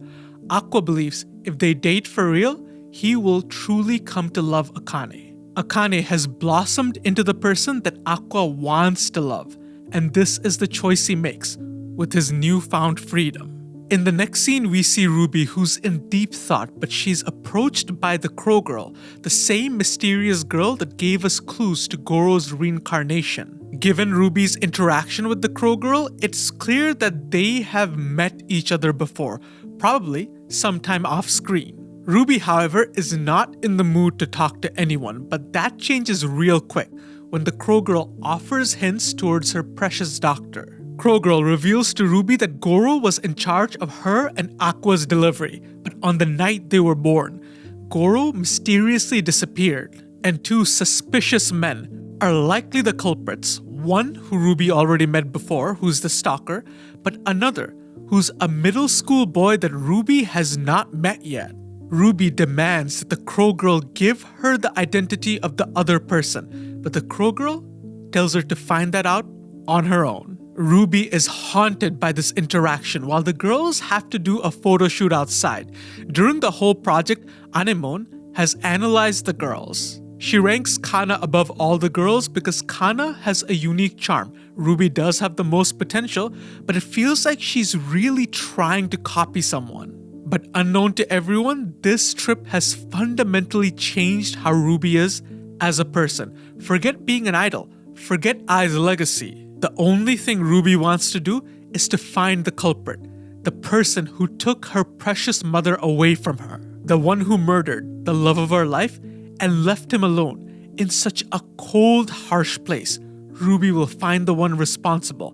Aqua believes if they date for real, he will truly come to love Akane. Akane has blossomed into the person that Aqua wants to love, and this is the choice he makes with his newfound freedom. In the next scene, we see Ruby, who's in deep thought, but she's approached by the Crow Girl, the same mysterious girl that gave us clues to Goro's reincarnation. Given Ruby's interaction with the Crow Girl, it's clear that they have met each other before, probably sometime off screen. Ruby, however, is not in the mood to talk to anyone, but that changes real quick when the Crow Girl offers hints towards her precious doctor. Crow Girl reveals to Ruby that Goro was in charge of her and Aqua's delivery, but on the night they were born, Goro mysteriously disappeared, and two suspicious men are likely the culprits. One who Ruby already met before, who's the stalker, but another who's a middle school boy that Ruby has not met yet. Ruby demands that the Crow Girl give her the identity of the other person, but the Crow Girl tells her to find that out on her own. Ruby is haunted by this interaction while the girls have to do a photo shoot outside. During the whole project, Anemone has analyzed the girls. She ranks Kana above all the girls because Kana has a unique charm. Ruby does have the most potential, but it feels like she's really trying to copy someone. But unknown to everyone, this trip has fundamentally changed how Ruby is as a person. Forget being an idol. Forget Ai's legacy. The only thing Ruby wants to do is to find the culprit, the person who took her precious mother away from her, the one who murdered the love of her life and left him alone in such a cold, harsh place. Ruby will find the one responsible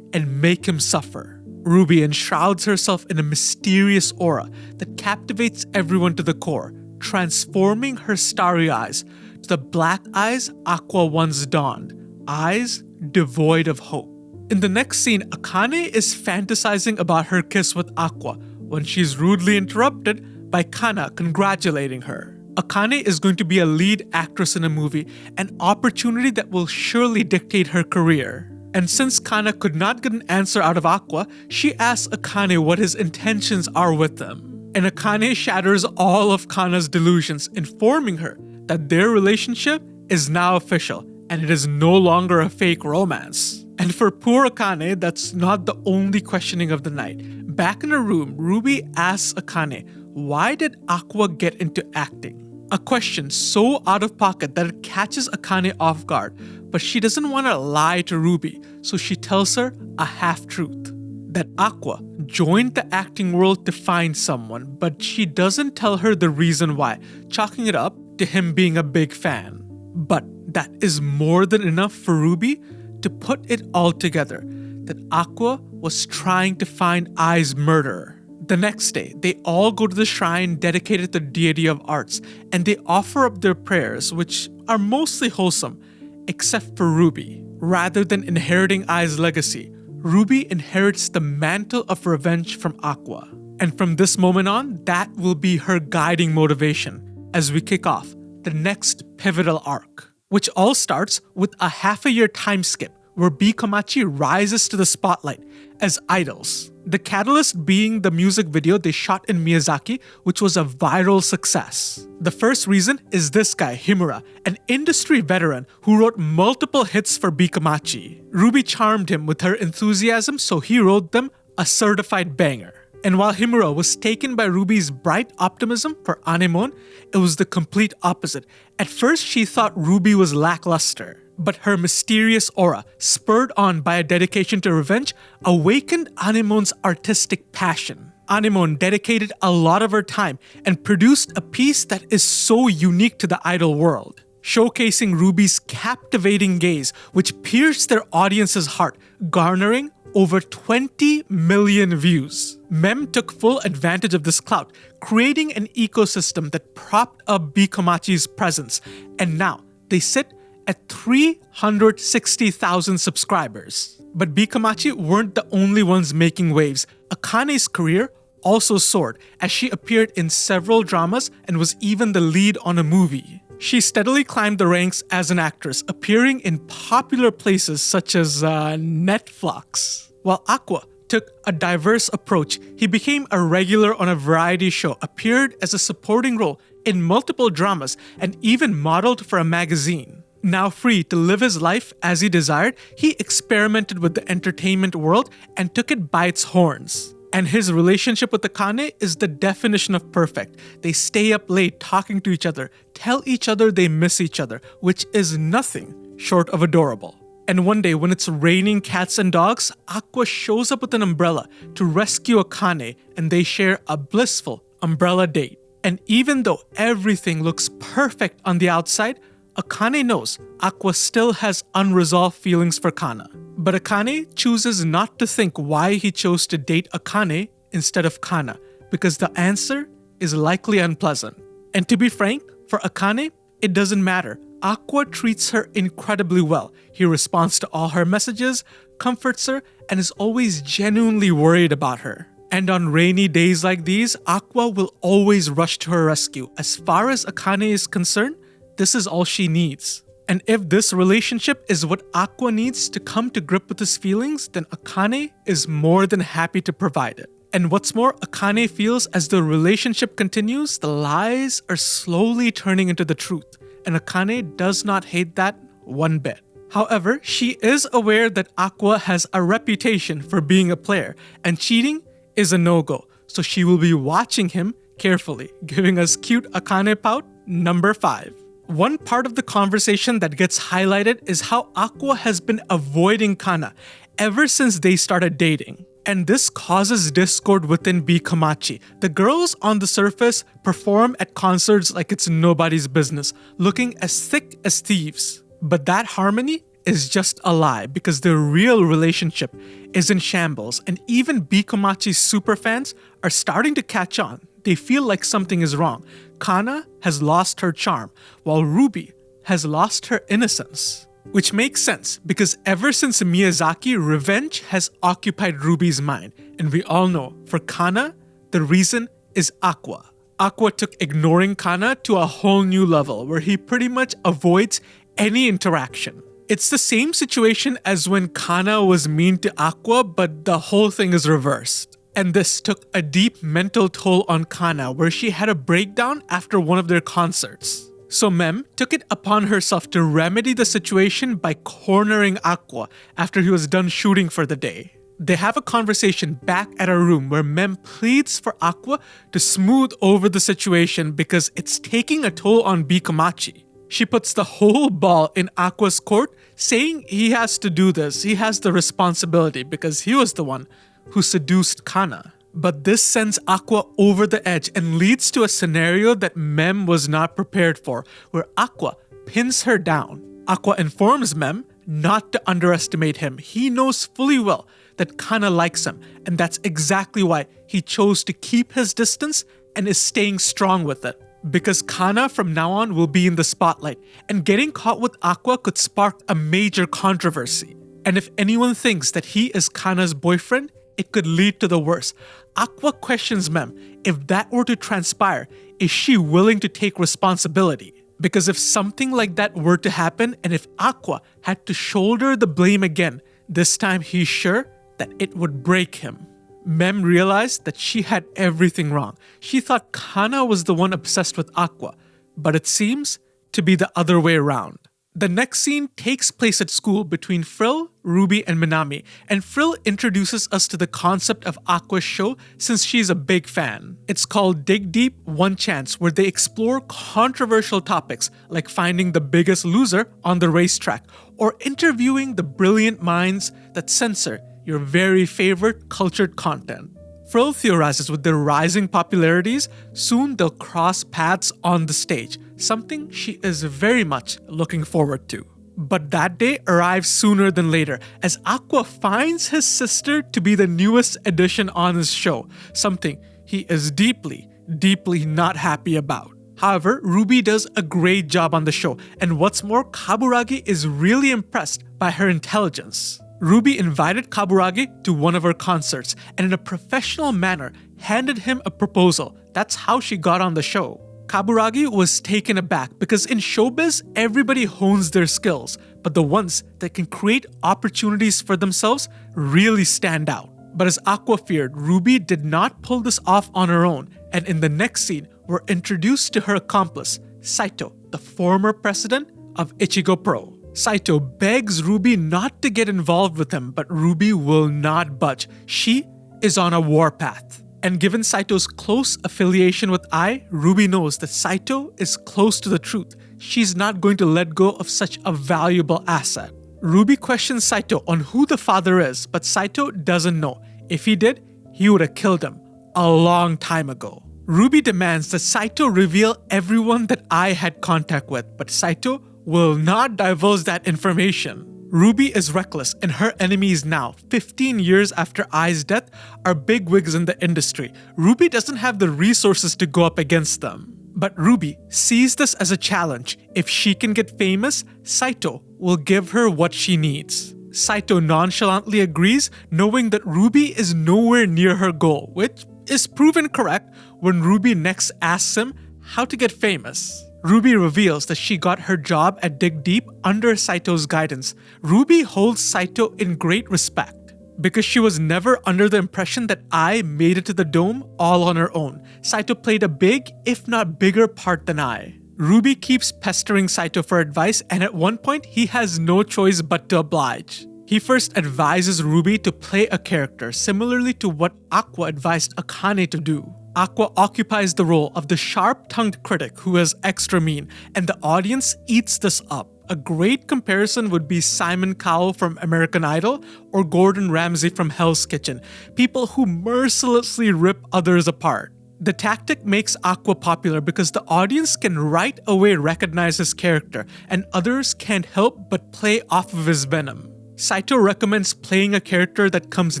and make him suffer. Ruby enshrouds herself in a mysterious aura that captivates everyone to the core, transforming her starry eyes to the black eyes Aqua once donned, eyes devoid of hope. In the next scene, Akane is fantasizing about her kiss with Aqua when she's rudely interrupted by Kana congratulating her. Akane is going to be a lead actress in a movie, an opportunity that will surely dictate her career. And since Kana could not get an answer out of Aqua, she asks Akane what his intentions are with them. And Akane shatters all of Kana's delusions, informing her that their relationship is now official and it is no longer a fake romance. And for poor Akane, that's not the only questioning of the night. Back in her room, Ruby asks Akane, why did Aqua get into acting? A question so out of pocket that it catches Akane off guard, but she doesn't want to lie to Ruby, so she tells her a half-truth. That Aqua joined the acting world to find someone, but she doesn't tell her the reason why, chalking it up to him being a big fan. But that is more than enough for Ruby to put it all together, that Aqua was trying to find Ai's murderer. The next day, they all go to the shrine dedicated to the deity of arts, and they offer up their prayers, which are mostly wholesome, except for Ruby. Rather than inheriting Ai's legacy, Ruby inherits the mantle of revenge from Aqua. And from this moment on, that will be her guiding motivation as we kick off the next pivotal arc, which all starts with a half-a-year time skip where B. Komachi rises to the spotlight as idols. The catalyst being the music video they shot in Miyazaki, which was a viral success. The first reason is this guy, Himura, an industry veteran who wrote multiple hits for B. Komachi. Ruby charmed him with her enthusiasm, so he wrote them a certified banger. And while Himura was taken by Ruby's bright optimism for Anemone, it was the complete opposite. At first, she thought Ruby was lackluster. But her mysterious aura, spurred on by a dedication to revenge, awakened Anemone's artistic passion. Anemone dedicated a lot of her time and produced a piece that is so unique to the idol world, showcasing Ruby's captivating gaze, which pierced their audience's heart, garnering over 20 million views. Mem took full advantage of this clout, creating an ecosystem that propped up Bikomachi's presence, and now they sit at 360,000 subscribers. But Bikomachi weren't the only ones making waves. Akane's career also soared as she appeared in several dramas and was even the lead on a movie. She steadily climbed the ranks as an actress, appearing in popular places such as Netflix. While Aqua took a diverse approach, he became a regular on a variety show, appeared as a supporting role in multiple dramas, and even modeled for a magazine. Now free to live his life as he desired, he experimented with the entertainment world and took it by its horns. And his relationship with Akane is the definition of perfect. They stay up late talking to each other, tell each other they miss each other, which is nothing short of adorable. And one day when it's raining cats and dogs, Aqua shows up with an umbrella to rescue Akane, and they share a blissful umbrella date. And even though everything looks perfect on the outside, Akane knows Aqua still has unresolved feelings for Kana. But Akane chooses not to think why he chose to date Akane instead of Kana, because the answer is likely unpleasant. And to be frank, for Akane, it doesn't matter. Aqua treats her incredibly well. He responds to all her messages, comforts her, and is always genuinely worried about her. And on rainy days like these, Aqua will always rush to her rescue. As far as Akane is concerned, this is all she needs. And if this relationship is what Aqua needs to come to grip with his feelings, then Akane is more than happy to provide it. And what's more, Akane feels as the relationship continues, the lies are slowly turning into the truth. And Akane does not hate that one bit. However, she is aware that Aqua has a reputation for being a player, and cheating is a no-go. So she will be watching him carefully, giving us cute Akane pout number 5. One part of the conversation that gets highlighted is how Aqua has been avoiding Kana ever since they started dating. And this causes discord within Bikomachi. The girls on the surface perform at concerts like it's nobody's business, looking as thick as thieves. But that harmony is just a lie because their real relationship is in shambles, and even Bikomachi's superfans are starting to catch on. They feel like something is wrong. Kana has lost her charm, while Ruby has lost her innocence. Which makes sense, because ever since Miyazaki, revenge has occupied Ruby's mind. And we all know, for Kana, the reason is Aqua. Aqua took ignoring Kana to a whole new level, where he pretty much avoids any interaction. It's the same situation as when Kana was mean to Aqua, but the whole thing is reversed. And this took a deep mental toll on Kana, where she had a breakdown after one of their concerts. So Mem took it upon herself to remedy the situation by cornering Aqua after he was done shooting for the day. They have a conversation back at her room where Mem pleads for Aqua to smooth over the situation because it's taking a toll on Bikomachi. She puts the whole ball in Aqua's court, saying he has to do this, he has the responsibility because he was the one who seduced Kana. But this sends Aqua over the edge and leads to a scenario that Mem was not prepared for, where Aqua pins her down. Aqua informs Mem not to underestimate him. He knows fully well that Kana likes him, and that's exactly why he chose to keep his distance and is staying strong with it. Because Kana from now on will be in the spotlight, and getting caught with Aqua could spark a major controversy. And if anyone thinks that he is Kana's boyfriend, it could lead to the worst. Aqua questions Mem, if that were to transpire, is she willing to take responsibility? Because if something like that were to happen, and if Aqua had to shoulder the blame again, this time he's sure that it would break him. Mem realized that she had everything wrong. She thought Kana was the one obsessed with Aqua, but it seems to be the other way around. The next scene takes place at school between Frill, Ruby, and Minami, and Frill introduces us to the concept of Aqua's show since she's a big fan. It's called Dig Deep, One Chance, where they explore controversial topics like finding the biggest loser on the racetrack or interviewing the brilliant minds that censor your very favorite cultured content. Frill theorizes with their rising popularities, soon they'll cross paths on the stage, something she is very much looking forward to. But that day arrives sooner than later, as Aqua finds his sister to be the newest addition on his show, something he is deeply, deeply not happy about. However, Ruby does a great job on the show, and what's more, Kaburagi is really impressed by her intelligence. Ruby invited Kaburagi to one of her concerts, and in a professional manner, handed him a proposal. That's how she got on the show. Kaburagi was taken aback because in showbiz, everybody hones their skills, but the ones that can create opportunities for themselves really stand out. But as Aqua feared, Ruby did not pull this off on her own, and in the next scene, we're introduced to her accomplice, Saito, the former president of Ichigo Pro. Saito begs Ruby not to get involved with him, but Ruby will not budge. She is on a warpath. And given Saito's close affiliation with Ai, Ruby knows that Saito is close to the truth. She's not going to let go of such a valuable asset. Ruby questions Saito on who the father is, but Saito doesn't know. If he did, he would have killed him a long time ago. Ruby demands that Saito reveal everyone that Ai had contact with, but Saito will not divulge that information. Ruby is reckless, and her enemies now, 15 years after Ai's death, are bigwigs in the industry. Ruby doesn't have the resources to go up against them. But Ruby sees this as a challenge. If she can get famous, Saito will give her what she needs. Saito nonchalantly agrees, knowing that Ruby is nowhere near her goal, which is proven correct when Ruby next asks him how to get famous. Ruby reveals that she got her job at Dig Deep under Saito's guidance. Ruby holds Saito in great respect because she was never under the impression that Ai made it to the dome all on her own. Saito played a big, if not bigger part than Ai. Ruby keeps pestering Saito for advice, and at one point he has no choice but to oblige. He first advises Ruby to play a character similarly to what Aqua advised Akane to do. Aqua occupies the role of the sharp-tongued critic who is extra mean, and the audience eats this up. A great comparison would be Simon Cowell from American Idol or Gordon Ramsay from Hell's Kitchen, people who mercilessly rip others apart. The tactic makes Aqua popular because the audience can right away recognize his character, and others can't help but play off of his venom. Saito recommends playing a character that comes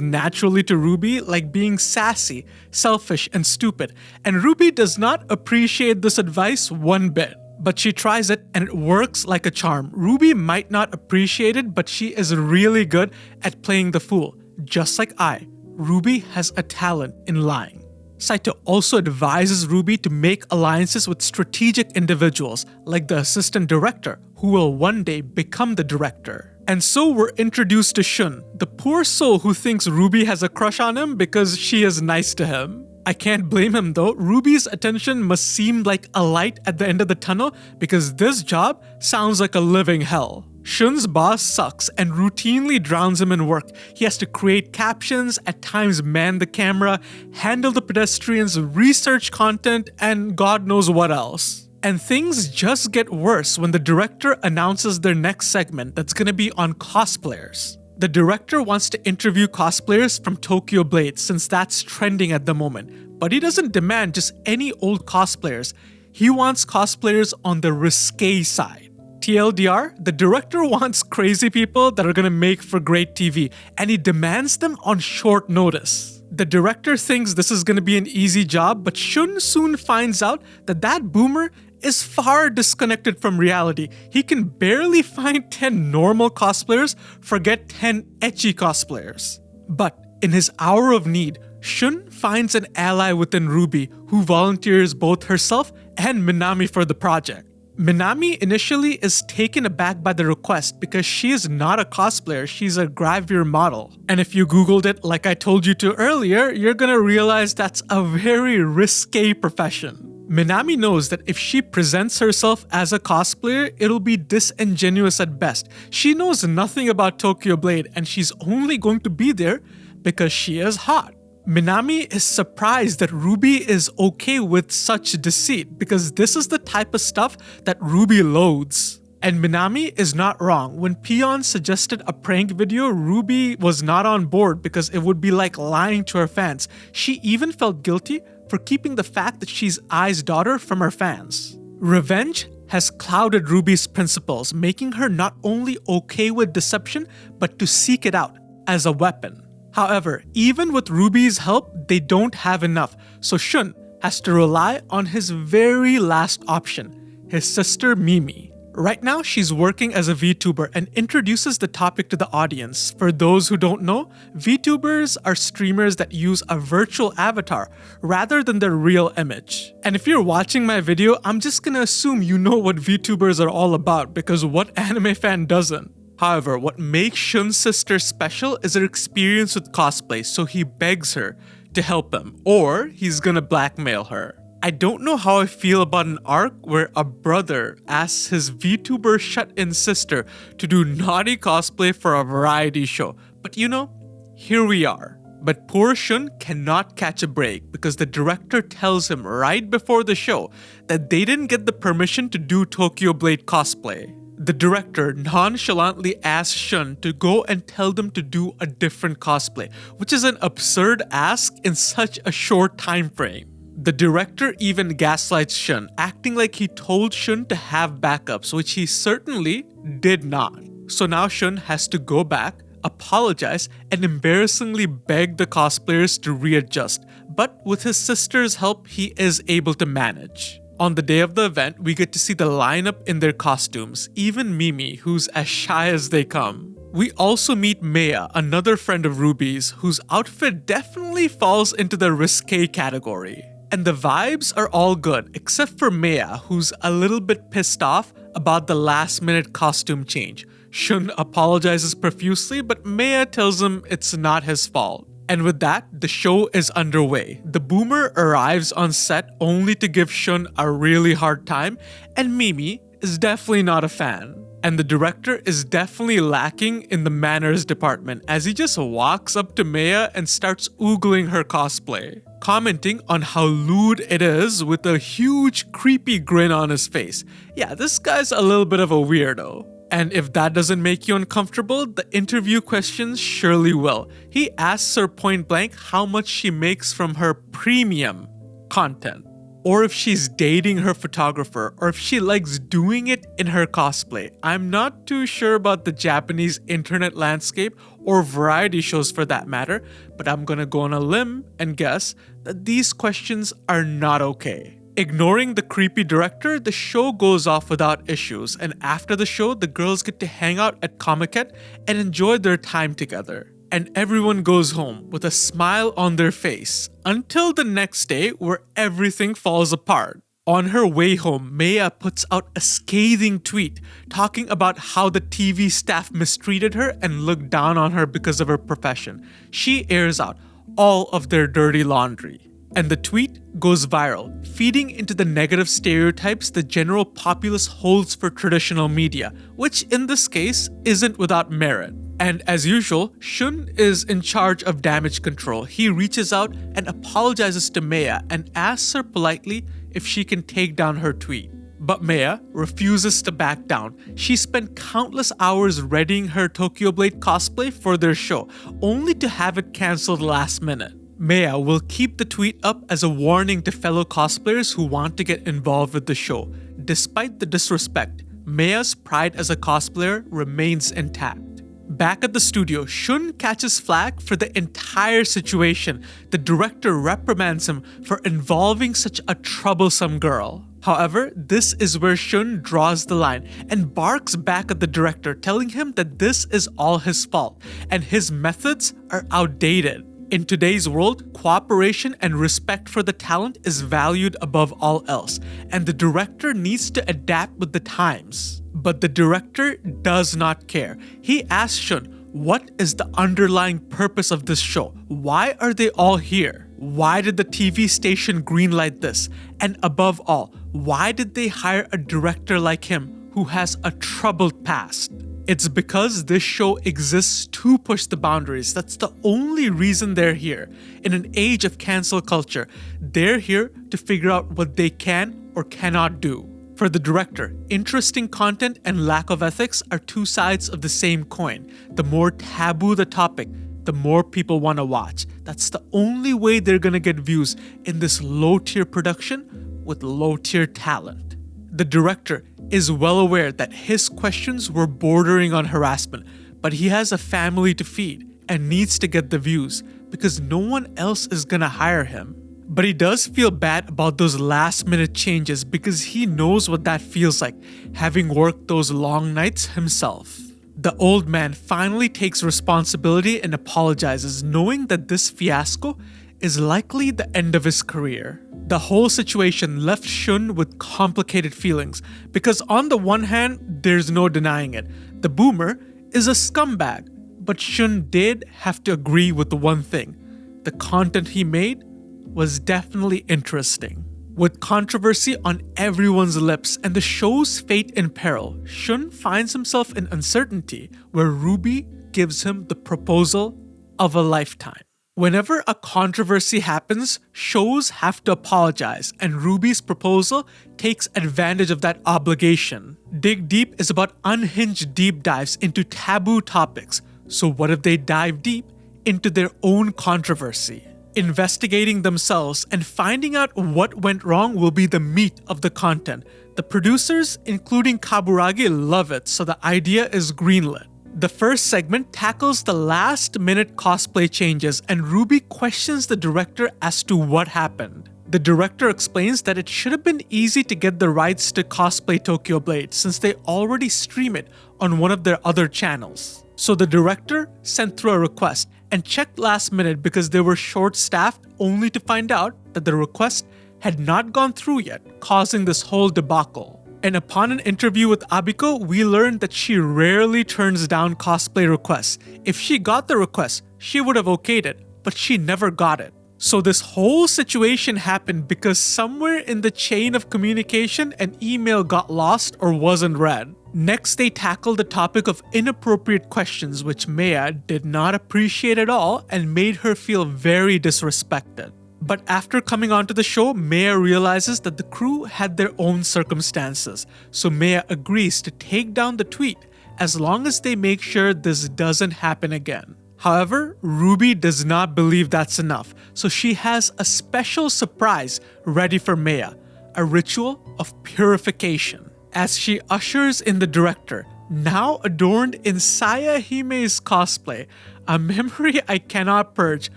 naturally to Ruby, like being sassy, selfish, and stupid, and Ruby does not appreciate this advice one bit. But she tries it and it works like a charm. Ruby might not appreciate it, but she is really good at playing the fool. Just like Ai, Ruby has a talent in lying. Saito also advises Ruby to make alliances with strategic individuals, like the assistant director, who will one day become the director. And so we're introduced to Shun, the poor soul who thinks Ruby has a crush on him because she is nice to him. I can't blame him though. Ruby's attention must seem like a light at the end of the tunnel because this job sounds like a living hell. Shun's boss sucks and routinely drowns him in work. He has to create captions, at times man the camera, handle the pedestrians, research content, and God knows what else. And things just get worse when the director announces their next segment that's gonna be on cosplayers. The director wants to interview cosplayers from Tokyo Blade since that's trending at the moment, but he doesn't demand just any old cosplayers. He wants cosplayers on the risque side. TLDR, the director wants crazy people that are gonna make for great TV, and he demands them on short notice. The director thinks this is gonna be an easy job, but Shun soon finds out that that boomer is far disconnected from reality. He can barely find 10 normal cosplayers, forget 10 ecchi cosplayers. But in his hour of need, Shun finds an ally within Ruby who volunteers both herself and Minami for the project. Minami initially is taken aback by the request because she is not a cosplayer, she's a gravure model. And if you googled it like I told you to earlier, you're gonna realize that's a very risque profession. Minami knows that if she presents herself as a cosplayer, it'll be disingenuous at best. She knows nothing about Tokyo Blade and she's only going to be there because she is hot. Minami is surprised that Ruby is okay with such deceit because this is the type of stuff that Ruby loathes. And Minami is not wrong. When Peon suggested a prank video, Ruby was not on board because it would be like lying to her fans. She even felt guilty for keeping the fact that she's Ai's daughter from her fans. Revenge has clouded Ruby's principles, making her not only okay with deception, but to seek it out as a weapon. However, even with Ruby's help, they don't have enough, so Shun has to rely on his very last option, his sister Mimi. Right now, she's working as a VTuber and introduces the topic to the audience. For those who don't know, VTubers are streamers that use a virtual avatar rather than their real image. And if you're watching my video, I'm just gonna assume you know what VTubers are all about, because what anime fan doesn't? However, what makes Shun's sister special is her experience with cosplay, so he begs her to help him, or he's gonna blackmail her. I don't know how I feel about an arc where a brother asks his VTuber shut-in sister to do naughty cosplay for a variety show, but you know, here we are. But poor Shun cannot catch a break because the director tells him right before the show that they didn't get the permission to do Tokyo Blade cosplay. The director nonchalantly asks Shun to go and tell them to do a different cosplay, which is an absurd ask in such a short time frame. The director even gaslights Shun, acting like he told Shun to have backups, which he certainly did not. So now Shun has to go back, apologize, and embarrassingly beg the cosplayers to readjust. But with his sister's help, he is able to manage. On the day of the event, we get to see the lineup in their costumes, even Mimi, who's as shy as they come. We also meet Maya, another friend of Ruby's, whose outfit definitely falls into the risque category. And the vibes are all good, except for Maya, who's a little bit pissed off about the last-minute costume change. Shun apologizes profusely, but Maya tells him it's not his fault. And with that, the show is underway. The boomer arrives on set only to give Shun a really hard time, and Mimi is definitely not a fan. And the director is definitely lacking in the manners department, as he just walks up to Maya and starts oogling her cosplay, commenting on how lewd it is with a huge creepy grin on his face. Yeah, this guy's a little bit of a weirdo. And if that doesn't make you uncomfortable, the interview questions surely will. He asks her point blank how much she makes from her premium content, or if she's dating her photographer, or if she likes doing it in her cosplay. I'm not too sure about the Japanese internet landscape or variety shows for that matter, but I'm gonna go on a limb and guess that these questions are not okay. Ignoring the creepy director, the show goes off without issues, and after the show, the girls get to hang out at Comiket and enjoy their time together. And everyone goes home with a smile on their face, until the next day where everything falls apart. On her way home, Maya puts out a scathing tweet talking about how the TV staff mistreated her and looked down on her because of her profession. She airs out all of their dirty laundry. And the tweet goes viral, feeding into the negative stereotypes the general populace holds for traditional media, which in this case isn't without merit. And as usual, Shun is in charge of damage control. He reaches out and apologizes to Maya and asks her politely if she can take down her tweet. But Maya refuses to back down. She spent countless hours readying her Tokyo Blade cosplay for their show, only to have it cancelled last minute. Maya will keep the tweet up as a warning to fellow cosplayers who want to get involved with the show. Despite the disrespect, Maya's pride as a cosplayer remains intact. Back at the studio, Shun catches flack for the entire situation. The director reprimands him for involving such a troublesome girl. However, this is where Shun draws the line and barks back at the director, telling him that this is all his fault and his methods are outdated. In today's world, cooperation and respect for the talent is valued above all else, and the director needs to adapt with the times. But the director does not care. He asks Shun, what is the underlying purpose of this show? Why are they all here? Why did the TV station greenlight this? And above all, why did they hire a director like him who has a troubled past? It's because this show exists to push the boundaries. That's the only reason they're here. In an age of cancel culture, they're here to figure out what they can or cannot do. For the director, interesting content and lack of ethics are two sides of the same coin. The more taboo the topic, the more people want to watch. That's the only way they're gonna get views in this low-tier production with low-tier talent. The director is well aware that his questions were bordering on harassment, but he has a family to feed and needs to get the views because no one else is gonna hire him. But he does feel bad about those last-minute changes because he knows what that feels like, having worked those long nights himself. The old man finally takes responsibility and apologizes, knowing that this fiasco is likely the end of his career. The whole situation left Shun with complicated feelings because on the one hand, there's no denying it. The boomer is a scumbag, but Shun did have to agree with the one thing. The content he made was definitely interesting. With controversy on everyone's lips and the show's fate in peril, Shun finds himself in uncertainty where Ruby gives him the proposal of a lifetime. Whenever a controversy happens, shows have to apologize, and Ruby's proposal takes advantage of that obligation. Dig Deep is about unhinged deep dives into taboo topics, so what if they dive deep into their own controversy? Investigating themselves and finding out what went wrong will be the meat of the content. The producers, including Kaburagi, love it, so the idea is greenlit. The first segment tackles the last-minute cosplay changes, and Ruby questions the director as to what happened. The director explains that it should have been easy to get the rights to cosplay Tokyo Blade since they already stream it on one of their other channels. So the director sent through a request and checked last minute because they were short-staffed, only to find out that the request had not gone through yet, causing this whole debacle. And upon an interview with Abiko, we learned that she rarely turns down cosplay requests. If she got the request, she would have okayed it, but she never got it. So this whole situation happened because somewhere in the chain of communication, an email got lost or wasn't read. Next, they tackled the topic of inappropriate questions, which Maya did not appreciate at all and made her feel very disrespected. But after coming onto the show, Maya realizes that the crew had their own circumstances, so Maya agrees to take down the tweet as long as they make sure this doesn't happen again. However, Ruby does not believe that's enough, so she has a special surprise ready for Maya, a ritual of purification. As she ushers in the director, now adorned in Saya Hime's cosplay, a memory I cannot purge,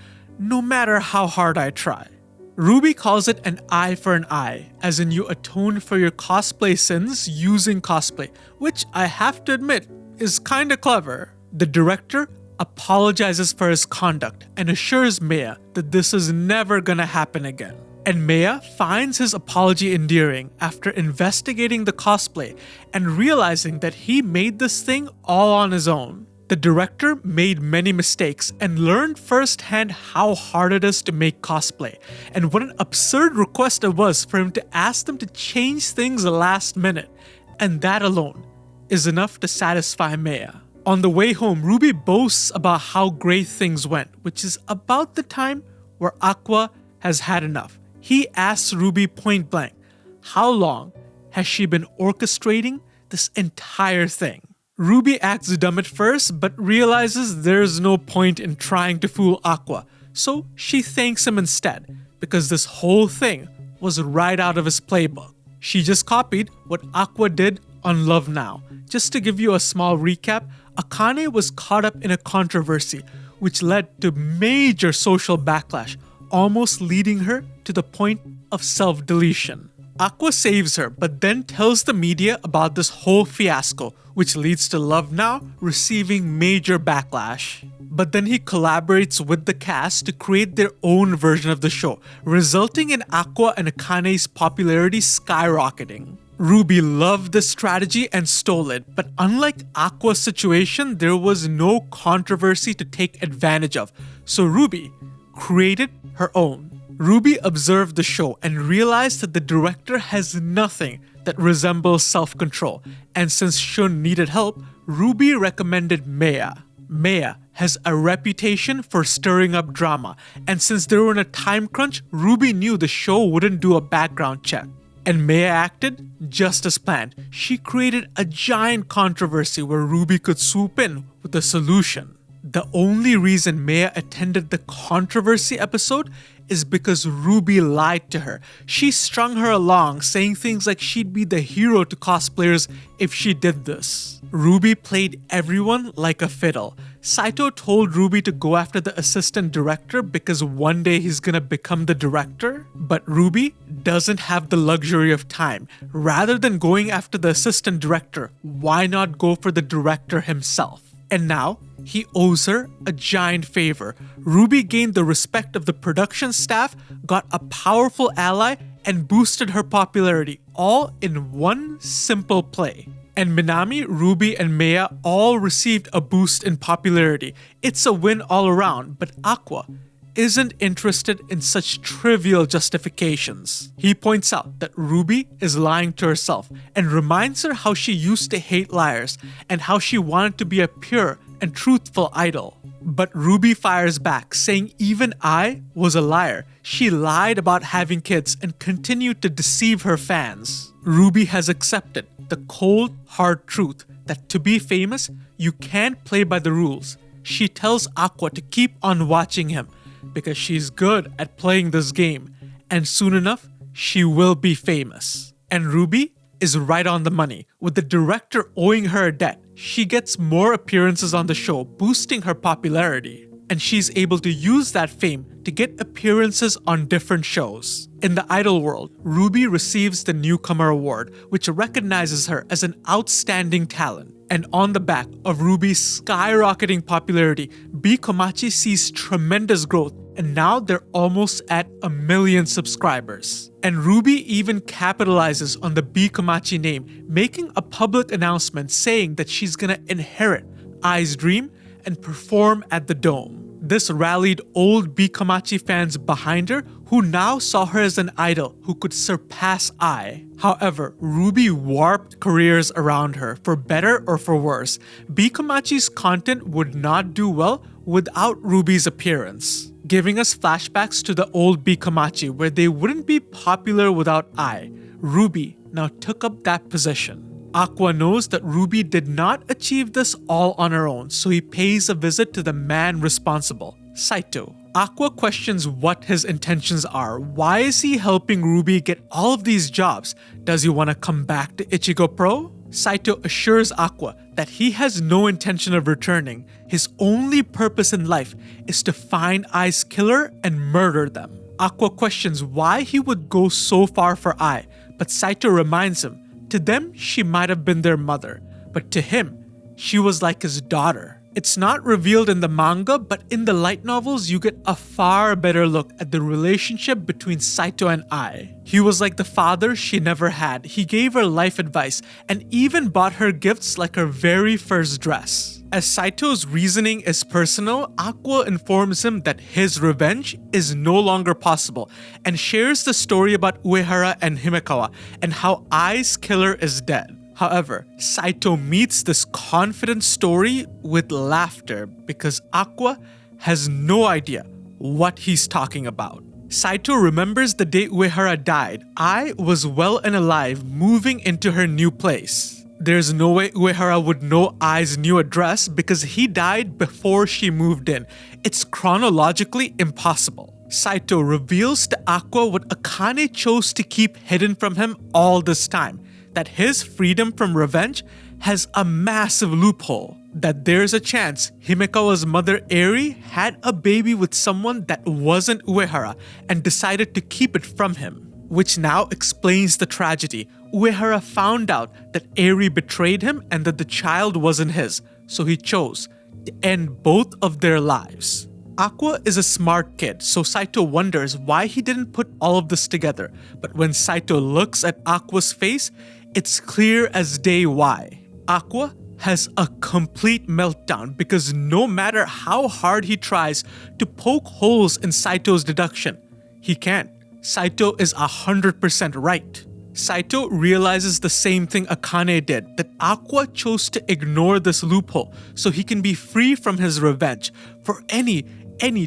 no matter how hard I try. Ruby calls it an eye for an eye, as in you atone for your cosplay sins using cosplay, which I have to admit is kinda clever. The director apologizes for his conduct and assures Maya that this is never gonna happen again. And Maya finds his apology endearing after investigating the cosplay and realizing that he made this thing all on his own. The director made many mistakes and learned firsthand how hard it is to make cosplay, and what an absurd request it was for him to ask them to change things last minute, and that alone is enough to satisfy Maya. On the way home, Ruby boasts about how great things went, which is about the time where Aqua has had enough. He asks Ruby point blank, how long has she been orchestrating this entire thing? Ruby acts dumb at first, but realizes there's no point in trying to fool Aqua, so she thanks him instead, because this whole thing was right out of his playbook. She just copied what Aqua did on Love Now. Just to give you a small recap, Akane was caught up in a controversy, which led to major social backlash, almost leading her to the point of self-deletion. Aqua saves her, but then tells the media about this whole fiasco, which leads to Love Now receiving major backlash. But then he collaborates with the cast to create their own version of the show, resulting in Aqua and Akane's popularity skyrocketing. Ruby loved this strategy and stole it, but unlike Aqua's situation, there was no controversy to take advantage of, so Ruby created her own. Ruby observed the show and realized that the director has nothing that resembles self-control, and since Shun needed help, Ruby recommended Maya. Maya has a reputation for stirring up drama, and since they were in a time crunch, Ruby knew the show wouldn't do a background check. And Maya acted just as planned. She created a giant controversy where Ruby could swoop in with a solution. The only reason Maya attended the controversy episode is because Ruby lied to her. She strung her along, saying things like she'd be the hero to cosplayers if she did this. Ruby played everyone like a fiddle. Saito told Ruby to go after the assistant director because one day he's gonna become the director. But Ruby doesn't have the luxury of time. Rather than going after the assistant director, why not go for the director himself? And now, he owes her a giant favor. Ruby gained the respect of the production staff, got a powerful ally, and boosted her popularity, all in one simple play. And Minami, Ruby, and Maya all received a boost in popularity. It's a win all around, but Aqua isn't interested in such trivial justifications. He points out that Ruby is lying to herself and reminds her how she used to hate liars and how she wanted to be a pure and truthful idol. But Ruby fires back, saying even I was a liar. She lied about having kids and continued to deceive her fans. Ruby has accepted the cold, hard truth that to be famous, you can't play by the rules. She tells Aqua to keep on watching him because she's good at playing this game, and soon enough, she will be famous. And Ruby is right on the money. With the director owing her a debt, she gets more appearances on the show, boosting her popularity. And she's able to use that fame to get appearances on different shows. In the idol world, Ruby receives the Newcomer Award, which recognizes her as an outstanding talent. And on the back of Ruby's skyrocketing popularity, B Komachi sees tremendous growth, and now they're almost at 1 million subscribers. And Ruby even capitalizes on the B Komachi name, making a public announcement saying that she's gonna inherit Ai's dream and perform at the Dome. This rallied old B Komachi fans behind her, who now saw her as an idol who could surpass Ai. However, Ruby warped careers around her, for better or for worse. B Komachi's content would not do well without Ruby's appearance, giving us flashbacks to the old B Komachi where they wouldn't be popular without Ai. Ruby now took up that position. Aqua knows that Ruby did not achieve this all on her own, so he pays a visit to the man responsible, Saito. Aqua questions what his intentions are. Why is he helping Ruby get all of these jobs? Does he want to come back to Ichigo Pro? Saito assures Aqua that he has no intention of returning. His only purpose in life is to find Ai's killer and murder them. Aqua questions why he would go so far for Ai, but Saito reminds him, to them, she might have been their mother, but to him, she was like his daughter. It's not revealed in the manga, but in the light novels, you get a far better look at the relationship between Saito and Ai. He was like the father she never had. He gave her life advice and even bought her gifts like her very first dress. As Saito's reasoning is personal, Aqua informs him that his revenge is no longer possible and shares the story about Uehara and Himekawa and how Ai's killer is dead. However, Saito meets this confident story with laughter because Aqua has no idea what he's talking about. Saito remembers the day Uehara died. Ai was well and alive, moving into her new place. There's no way Uehara would know Ai's new address because he died before she moved in. It's chronologically impossible. Saito reveals to Aqua what Akane chose to keep hidden from him all this time, that his freedom from revenge has a massive loophole, that there's a chance Himekawa's mother Eri had a baby with someone that wasn't Uehara and decided to keep it from him, which now explains the tragedy. Uehara found out that Eri betrayed him and that the child wasn't his, so he chose to end both of their lives. Aqua is a smart kid, so Saito wonders why he didn't put all of this together, but when Saito looks at Aqua's face, it's clear as day why. Aqua has a complete meltdown because no matter how hard he tries to poke holes in Saito's deduction, he can't. Saito is 100% right. Saito realizes the same thing Akane did, that Aqua chose to ignore this loophole so he can be free from his revenge for any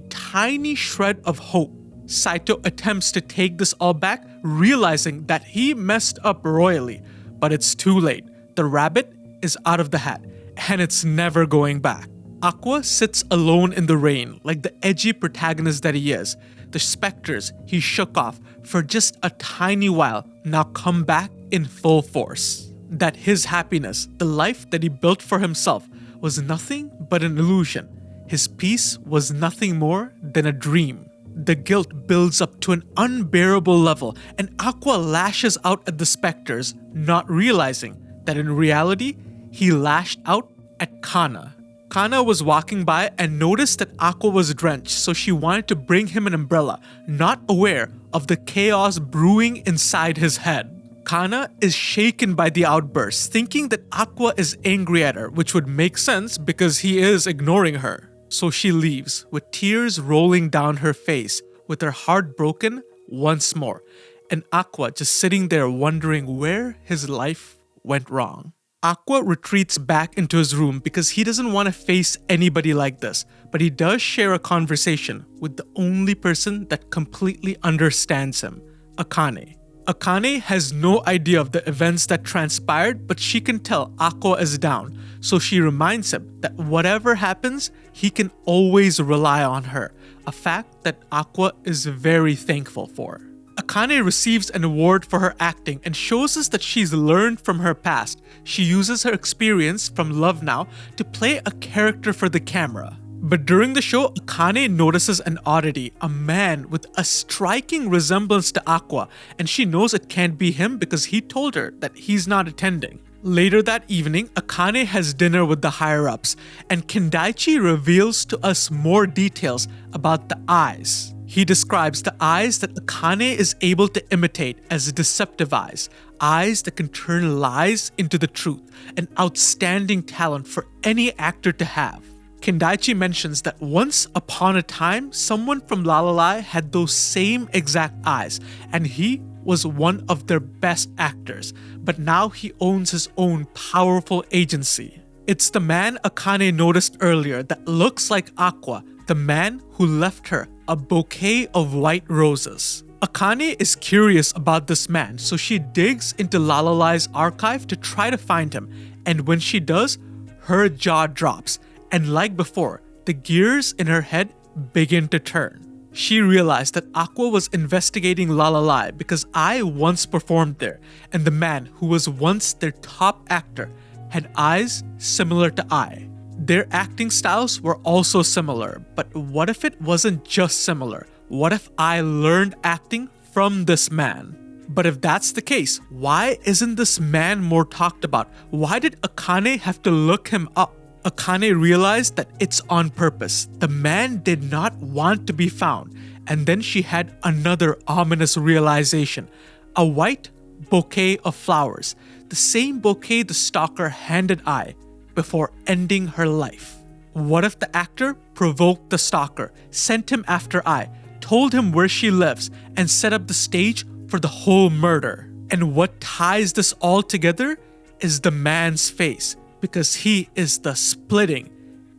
tiny shred of hope. Saito attempts to take this all back, realizing that he messed up royally, but it's too late. The rabbit is out of the hat, and it's never going back. Aqua sits alone in the rain, like the edgy protagonist that he is. The specters he shook off for just a tiny while now come back in full force. That his happiness, the life that he built for himself, was nothing but an illusion. His peace was nothing more than a dream. The guilt builds up to an unbearable level, and Aqua lashes out at the specters, not realizing that in reality, he lashed out at Kana. Kana was walking by and noticed that Aqua was drenched, so she wanted to bring him an umbrella, not aware of the chaos brewing inside his head. Kana is shaken by the outburst, thinking that Aqua is angry at her, which would make sense because he is ignoring her. So she leaves, with tears rolling down her face, with her heart broken once more, and Aqua just sitting there wondering where his life went wrong. Aqua retreats back into his room because he doesn't want to face anybody like this, but he does share a conversation with the only person that completely understands him, Akane. Akane has no idea of the events that transpired, but she can tell Aqua is down, so she reminds him that whatever happens, he can always rely on her, a fact that Aqua is very thankful for. Akane receives an award for her acting and shows us that she's learned from her past. She uses her experience from Love Now to play a character for the camera. But during the show, Akane notices an oddity, a man with a striking resemblance to Aqua, and she knows it can't be him because he told her that he's not attending. Later that evening, Akane has dinner with the higher-ups, and Kendaichi reveals to us more details about the eyes. He describes the eyes that Akane is able to imitate as deceptive eyes, eyes that can turn lies into the truth, an outstanding talent for any actor to have. Kendaichi mentions that once upon a time, someone from Lalala had those same exact eyes, and he was one of their best actors, but now he owns his own powerful agency. It's the man Akane noticed earlier that looks like Aqua, the man who left her a bouquet of white roses. Akane is curious about this man, so she digs into Lalalai's archive to try to find him, and when she does, her jaw drops, and like before, the gears in her head begin to turn. She realized that Aqua was investigating Lalalai because I once performed there, and the man who was once their top actor had eyes similar to I. Their acting styles were also similar, but what if it wasn't just similar? What if I learned acting from this man? But if that's the case, why isn't this man more talked about? Why did Akane have to look him up? Akane realized that it's on purpose. The man did not want to be found. And then she had another ominous realization. A white bouquet of flowers. The same bouquet the stalker handed I before ending her life. What if the actor provoked the stalker, sent him after I, told him where she lives, and set up the stage for the whole murder? And what ties this all together is the man's face, because he is the splitting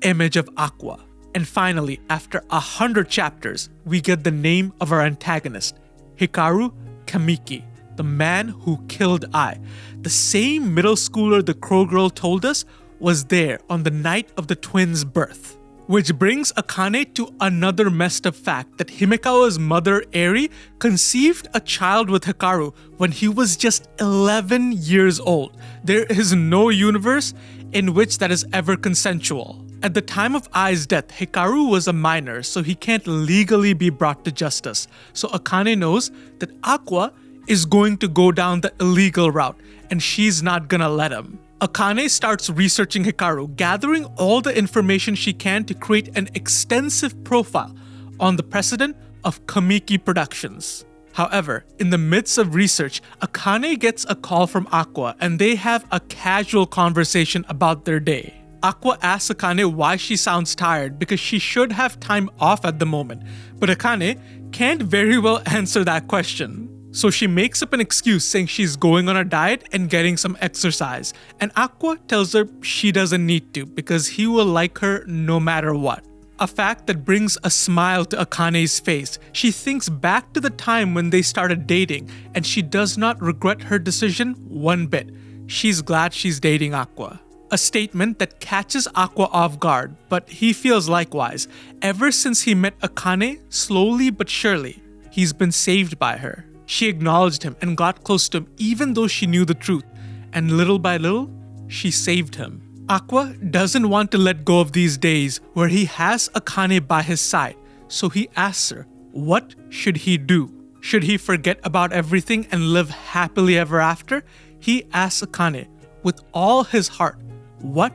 image of Aqua. And finally, after 100 chapters, we get the name of our antagonist, Hikaru Kamiki, the man who killed I. The same middle schooler the Crow Girl told us was there on the night of the twins' birth. Which brings Akane to another messed up fact that Himekawa's mother, Eri, conceived a child with Hikaru when he was just 11 years old. There is no universe in which that is ever consensual. At the time of Ai's death, Hikaru was a minor, so he can't legally be brought to justice. So Akane knows that Aqua is going to go down the illegal route, and she's not gonna let him. Akane starts researching Hikaru, gathering all the information she can to create an extensive profile on the precedent of Kamiki Productions. However, in the midst of research, Akane gets a call from Aqua and they have a casual conversation about their day. Aqua asks Akane why she sounds tired because she should have time off at the moment, but Akane can't very well answer that question. So she makes up an excuse saying she's going on a diet and getting some exercise, and Aqua tells her she doesn't need to because he will like her no matter what. A fact that brings a smile to Akane's face. She thinks back to the time when they started dating, and she does not regret her decision one bit. She's glad she's dating Aqua. A statement that catches Aqua off guard, but he feels likewise. Ever since he met Akane, slowly but surely, he's been saved by her. She acknowledged him and got close to him even though she knew the truth. And little by little, she saved him. Aqua doesn't want to let go of these days where he has Akane by his side. So he asks her, what should he do? Should he forget about everything and live happily ever after? He asks Akane with all his heart, what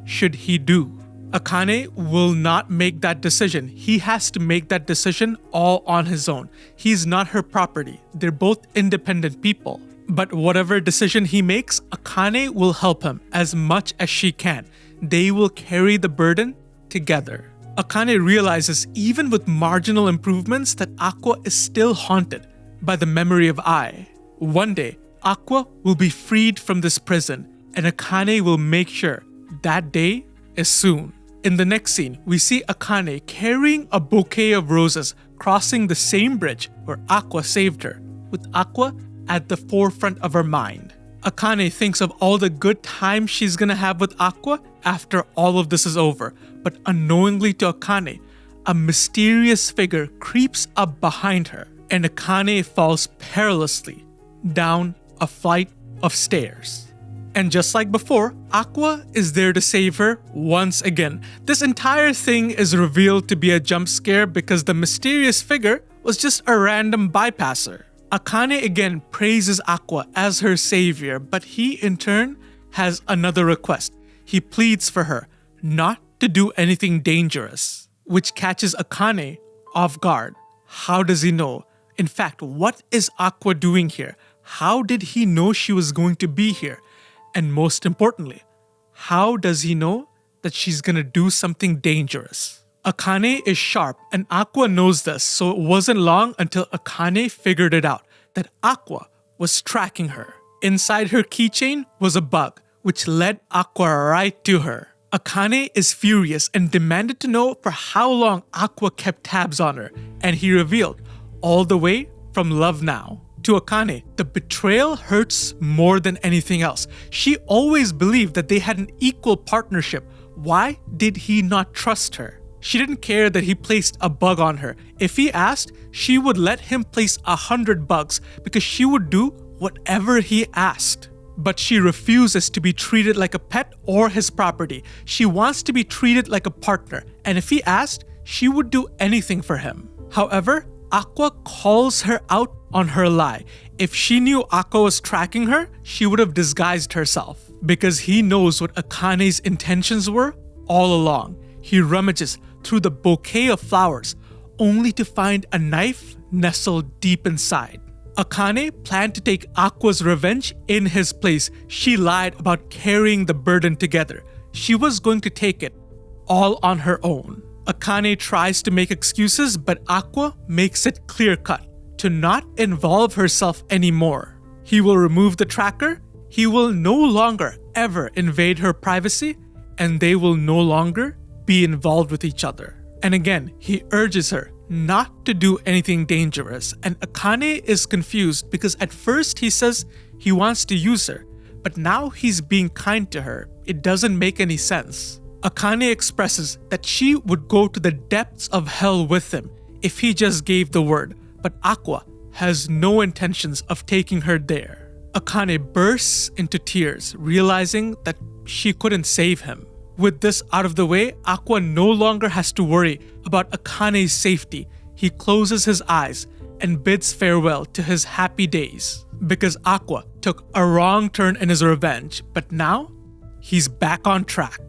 should he do? Akane will not make that decision. He has to make that decision all on his own. He's not her property. They're both independent people. But whatever decision he makes, Akane will help him as much as she can. They will carry the burden together. Akane realizes even with marginal improvements that Aqua is still haunted by the memory of Ai. One day, Aqua will be freed from this prison, and Akane will make sure that day is soon. In the next scene, we see Akane carrying a bouquet of roses crossing the same bridge where Aqua saved her, with Aqua at the forefront of her mind. Akane thinks of all the good times she's gonna have with Aqua after all of this is over, but unknowingly to Akane, a mysterious figure creeps up behind her, and Akane falls perilously down a flight of stairs. And just like before, Aqua is there to save her once again. This entire thing is revealed to be a jump scare because the mysterious figure was just a random bypasser. Akane again praises Aqua as her savior, but he in turn has another request. He pleads for her not to do anything dangerous, which catches Akane off guard. How does he know? In fact, what is Aqua doing here? How did he know she was going to be here? And most importantly, how does he know that she's gonna do something dangerous? Akane is sharp and Aqua knows this, so it wasn't long until Akane figured it out, that Aqua was tracking her. Inside her keychain was a bug, which led Aqua right to her. Akane is furious and demanded to know for how long Aqua kept tabs on her, and he revealed, all the way from Love Now. To Akane, the betrayal hurts more than anything else. She always believed that they had an equal partnership. Why did he not trust her? She didn't care that he placed a bug on her. If he asked, she would let him place 100 bugs because she would do whatever he asked. But she refuses to be treated like a pet or his property. She wants to be treated like a partner, and if he asked, she would do anything for him. However, Aqua calls her out on her lie. If she knew Aqua was tracking her, she would have disguised herself. Because he knows what Akane's intentions were all along. He rummages through the bouquet of flowers, only to find a knife nestled deep inside. Akane planned to take Aqua's revenge in his place. She lied about carrying the burden together. She was going to take it all on her own. Akane tries to make excuses, but Aqua makes it clear-cut to not involve herself anymore. He will remove the tracker, he will no longer ever invade her privacy, and they will no longer be involved with each other. And again, he urges her not to do anything dangerous, and Akane is confused because at first he says he wants to use her, but now he's being kind to her. It doesn't make any sense. Akane expresses that she would go to the depths of hell with him if he just gave the word, but Aqua has no intentions of taking her there. Akane bursts into tears, realizing that she couldn't save him. With this out of the way, Aqua no longer has to worry about Akane's safety. He closes his eyes and bids farewell to his happy days. Because Aqua took a wrong turn in his revenge, but now he's back on track.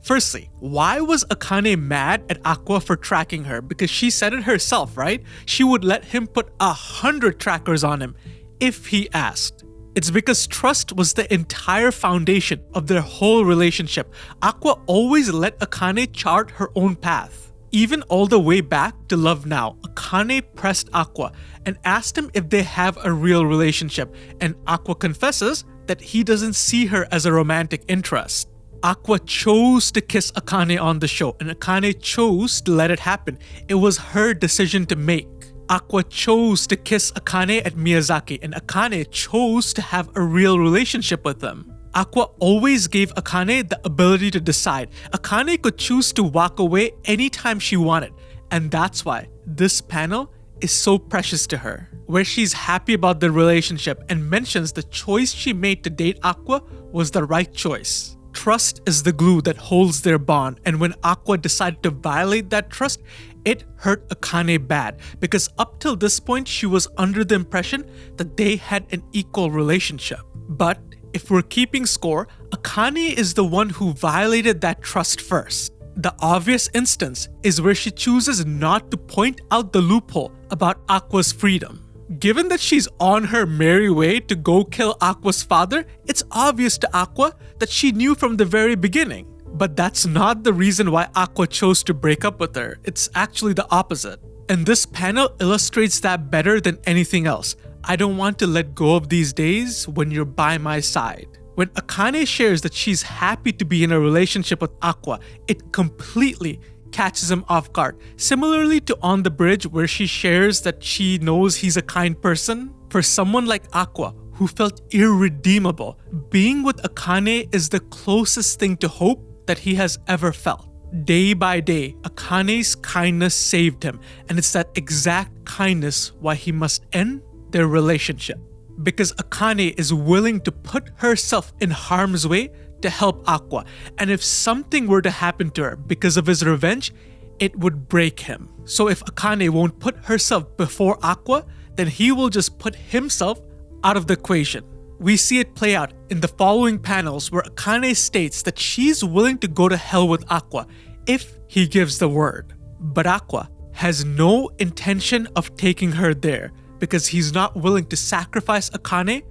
Firstly, why was Akane mad at Aqua for tracking her? Because she said it herself, right? She would let him put 100 trackers on him if he asked. It's because trust was the entire foundation of their whole relationship. Aqua always let Akane chart her own path. Even all the way back to Love Now, Akane pressed Aqua and asked him if they have a real relationship, and Aqua confesses that he doesn't see her as a romantic interest. Aqua chose to kiss Akane on the show, and Akane chose to let it happen. It was her decision to make. Aqua chose to kiss Akane at Miyazaki, and Akane chose to have a real relationship with him. Aqua always gave Akane the ability to decide. Akane could choose to walk away anytime she wanted, and that's why this panel is so precious to her, where she's happy about the relationship and mentions the choice she made to date Aqua was the right choice. Trust is the glue that holds their bond, and when Aqua decided to violate that trust, it hurt Akane bad, because up till this point she was under the impression that they had an equal relationship. But if we're keeping score, Akane is the one who violated that trust first. The obvious instance is where she chooses not to point out the loophole about Aqua's freedom. Given that she's on her merry way to go kill Aqua's father, it's obvious to Aqua that she knew from the very beginning. But that's not the reason why Aqua chose to break up with her. It's actually the opposite. And this panel illustrates that better than anything else. I don't want to let go of these days when you're by my side. When Akane shares that she's happy to be in a relationship with Aqua, it completely catches him off guard. Similarly to On the Bridge, where she shares that she knows he's a kind person. For someone like Aqua, who felt irredeemable, being with Akane is the closest thing to hope that he has ever felt. Day by day, Akane's kindness saved him, and it's that exact kindness why he must end their relationship. Because Akane is willing to put herself in harm's way to help Aqua, and if something were to happen to her because of his revenge, it would break him. So if Akane won't put herself before Aqua, then he will just put himself out of the equation. We see it play out in the following panels where Akane states that she's willing to go to hell with Aqua if he gives the word. But Aqua has no intention of taking her there because he's not willing to sacrifice Akane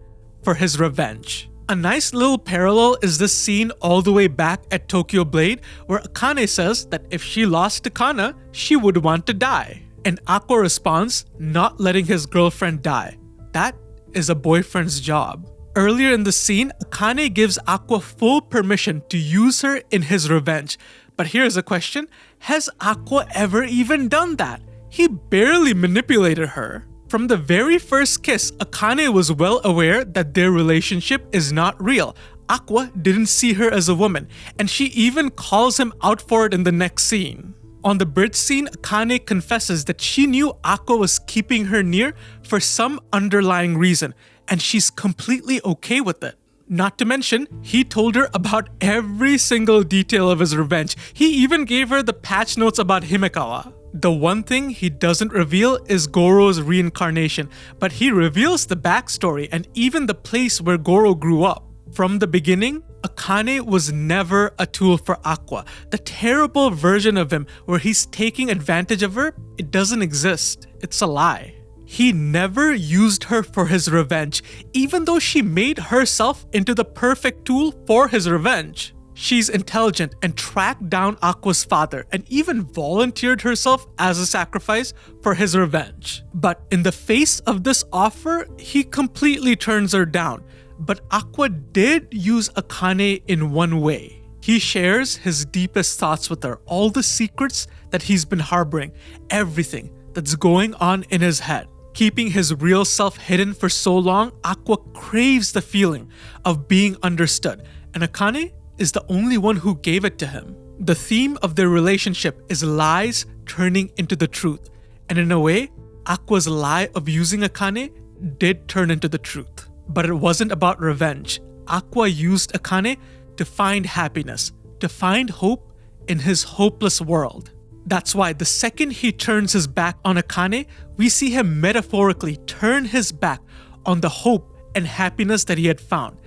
for his revenge. A nice little parallel is this scene all the way back at Tokyo Blade where Akane says that if she lost to Kana, she would want to die. And Aqua responds, not letting his girlfriend die. That is a boyfriend's job. Earlier in the scene, Akane gives Aqua full permission to use her in his revenge. But here's a question, has Aqua ever even done that? He barely manipulated her. From the very first kiss, Akane was well aware that their relationship is not real. Aqua didn't see her as a woman, and she even calls him out for it in the next scene. On the bridge scene, Akane confesses that she knew Aqua was keeping her near for some underlying reason, and she's completely okay with it. Not to mention, he told her about every single detail of his revenge. He even gave her the patch notes about Himekawa. The one thing he doesn't reveal is Goro's reincarnation, but he reveals the backstory and even the place where Goro grew up. From the beginning, Akane was never a tool for Aqua. The terrible version of him where he's taking advantage of her, it doesn't exist. It's a lie. He never used her for his revenge, even though she made herself into the perfect tool for his revenge. She's intelligent and tracked down Aqua's father and even volunteered herself as a sacrifice for his revenge. But in the face of this offer, he completely turns her down. But Aqua did use Akane in one way. He shares his deepest thoughts with her, all the secrets that he's been harboring, everything that's going on in his head. Keeping his real self hidden for so long, Aqua craves the feeling of being understood, and Akane is the only one who gave it to him. The theme of their relationship is lies turning into the truth, and in a way, Aqua's lie of using Akane did turn into the truth. But it wasn't about revenge. Aqua used Akane to find happiness, to find hope in his hopeless world. That's why the second he turns his back on Akane, we see him metaphorically turn his back on the hope and happiness that he had found.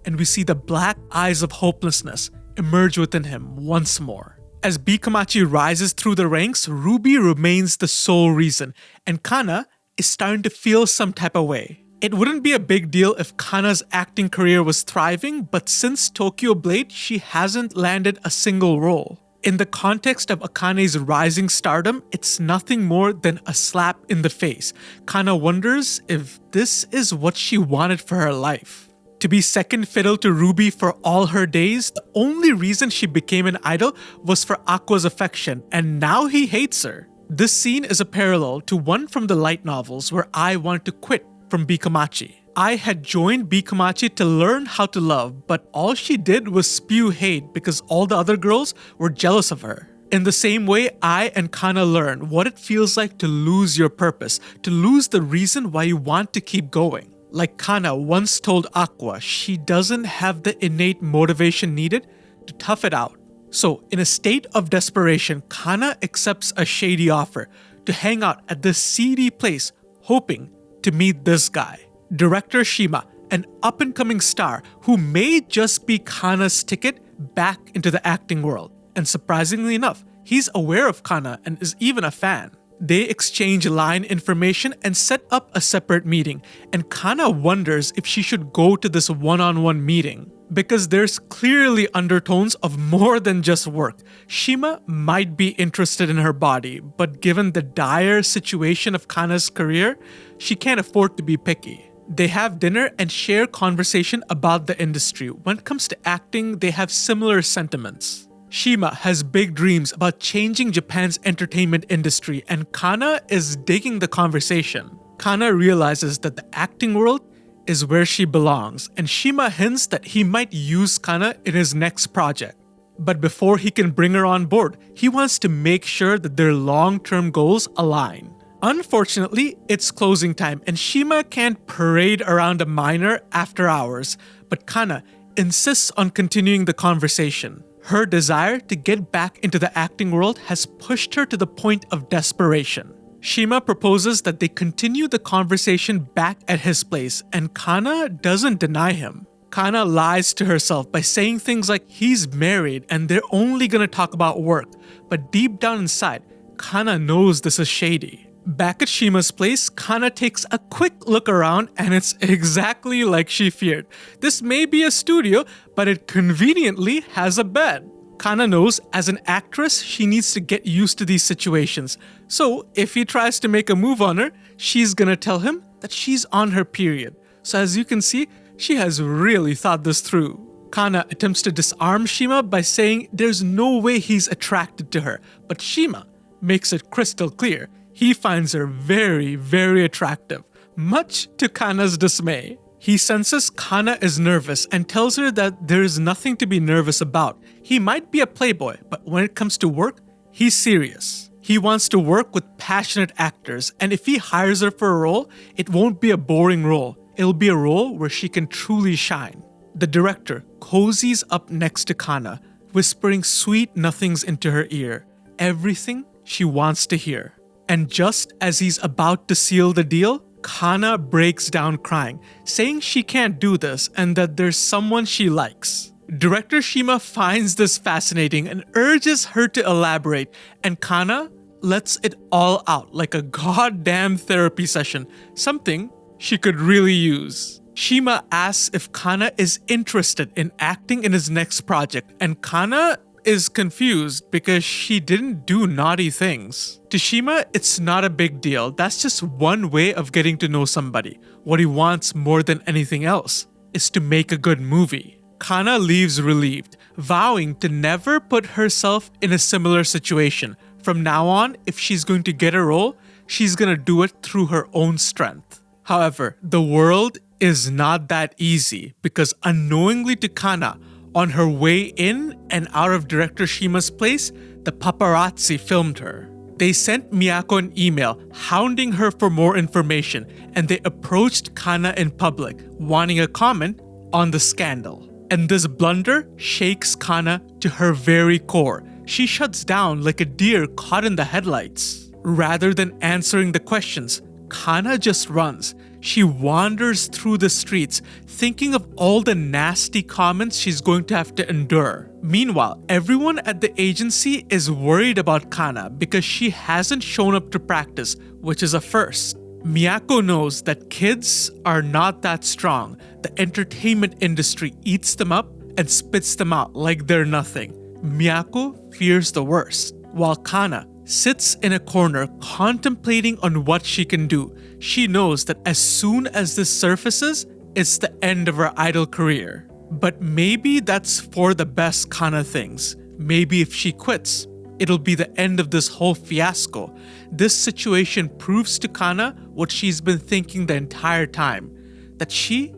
And we see the black eyes of hopelessness emerge within him once more. As Bikamachi rises through the ranks, Ruby remains the sole reason, and Kana is starting to feel some type of way. It wouldn't be a big deal if Kana's acting career was thriving, but since Tokyo Blade, she hasn't landed a single role. In the context of Akane's rising stardom, it's nothing more than a slap in the face. Kana wonders if this is what she wanted for her life. To be second fiddle to Ruby for all her days, the only reason she became an idol was for Aqua's affection, and now he hates her. This scene is a parallel to one from the light novels where I want to quit from Bikamachi. I had joined Bikamachi to learn how to love, but all she did was spew hate because all the other girls were jealous of her. In the same way, I and Kana learn what it feels like to lose your purpose, to lose the reason why you want to keep going. Like Kana once told Aqua, she doesn't have the innate motivation needed to tough it out. So, in a state of desperation, Kana accepts a shady offer to hang out at this seedy place, hoping to meet this guy. Director Shima, an up-and-coming star who may just be Kana's ticket back into the acting world. And surprisingly enough, he's aware of Kana and is even a fan. They exchange line information and set up a separate meeting, and Kana wonders if she should go to this one-on-one meeting. Because there's clearly undertones of more than just work. Shima might be interested in her body, but given the dire situation of Kana's career, she can't afford to be picky. They have dinner and share conversation about the industry. When it comes to acting, they have similar sentiments. Shima has big dreams about changing Japan's entertainment industry, and Kana is digging the conversation. Kana realizes that the acting world is where she belongs, and Shima hints that he might use Kana in his next project. But before he can bring her on board, he wants to make sure that their long-term goals align. Unfortunately, it's closing time, and Shima can't parade around a minor after hours, but Kana insists on continuing the conversation. Her desire to get back into the acting world has pushed her to the point of desperation. Shima proposes that they continue the conversation back at his place, and Kana doesn't deny him. Kana lies to herself by saying things like he's married and they're only gonna talk about work, but deep down inside, Kana knows this is shady. Back at Shima's place, Kana takes a quick look around and it's exactly like she feared. This may be a studio, but it conveniently has a bed. Kana knows as an actress, she needs to get used to these situations. So if he tries to make a move on her, she's gonna tell him that she's on her period. So as you can see, she has really thought this through. Kana attempts to disarm Shima by saying there's no way he's attracted to her, but Shima makes it crystal clear. He finds her very, very attractive, much to Kana's dismay. He senses Kana is nervous and tells her that there is nothing to be nervous about. He might be a playboy, but when it comes to work, he's serious. He wants to work with passionate actors, and if he hires her for a role, it won't be a boring role. It'll be a role where she can truly shine. The director cozies up next to Kana, whispering sweet nothings into her ear. Everything she wants to hear. And just as he's about to seal the deal, Kana breaks down crying, saying she can't do this and that there's someone she likes. Director Shima finds this fascinating and urges her to elaborate, and Kana lets it all out like a goddamn therapy session, something she could really use. Shima asks if Kana is interested in acting in his next project, and Kana is confused because she didn't do naughty things. To Shima, it's not a big deal. That's just one way of getting to know somebody. What he wants more than anything else is to make a good movie. Kana leaves relieved, vowing to never put herself in a similar situation. From now on, if she's going to get a role, she's gonna do it through her own strength. However, the world is not that easy because unknowingly to Kana, on her way in and out of Director Shima's place, the paparazzi filmed her. They sent Miyako an email hounding her for more information, and they approached Kana in public, wanting a comment on the scandal. And this blunder shakes Kana to her very core. She shuts down like a deer caught in the headlights. Rather than answering the questions, Kana just runs. She wanders through the streets, thinking of all the nasty comments she's going to have to endure. Meanwhile, everyone at the agency is worried about Kana because she hasn't shown up to practice, which is a first. Miyako knows that kids are not that strong. The entertainment industry eats them up and spits them out like they're nothing. Miyako fears the worst, while Kana sits in a corner contemplating on what she can do. She knows that as soon as this surfaces, it's the end of her idol career. But maybe that's for the best, Kana thinks. Maybe if she quits, it'll be the end of this whole fiasco. This situation proves to Kana what she's been thinking the entire time, that she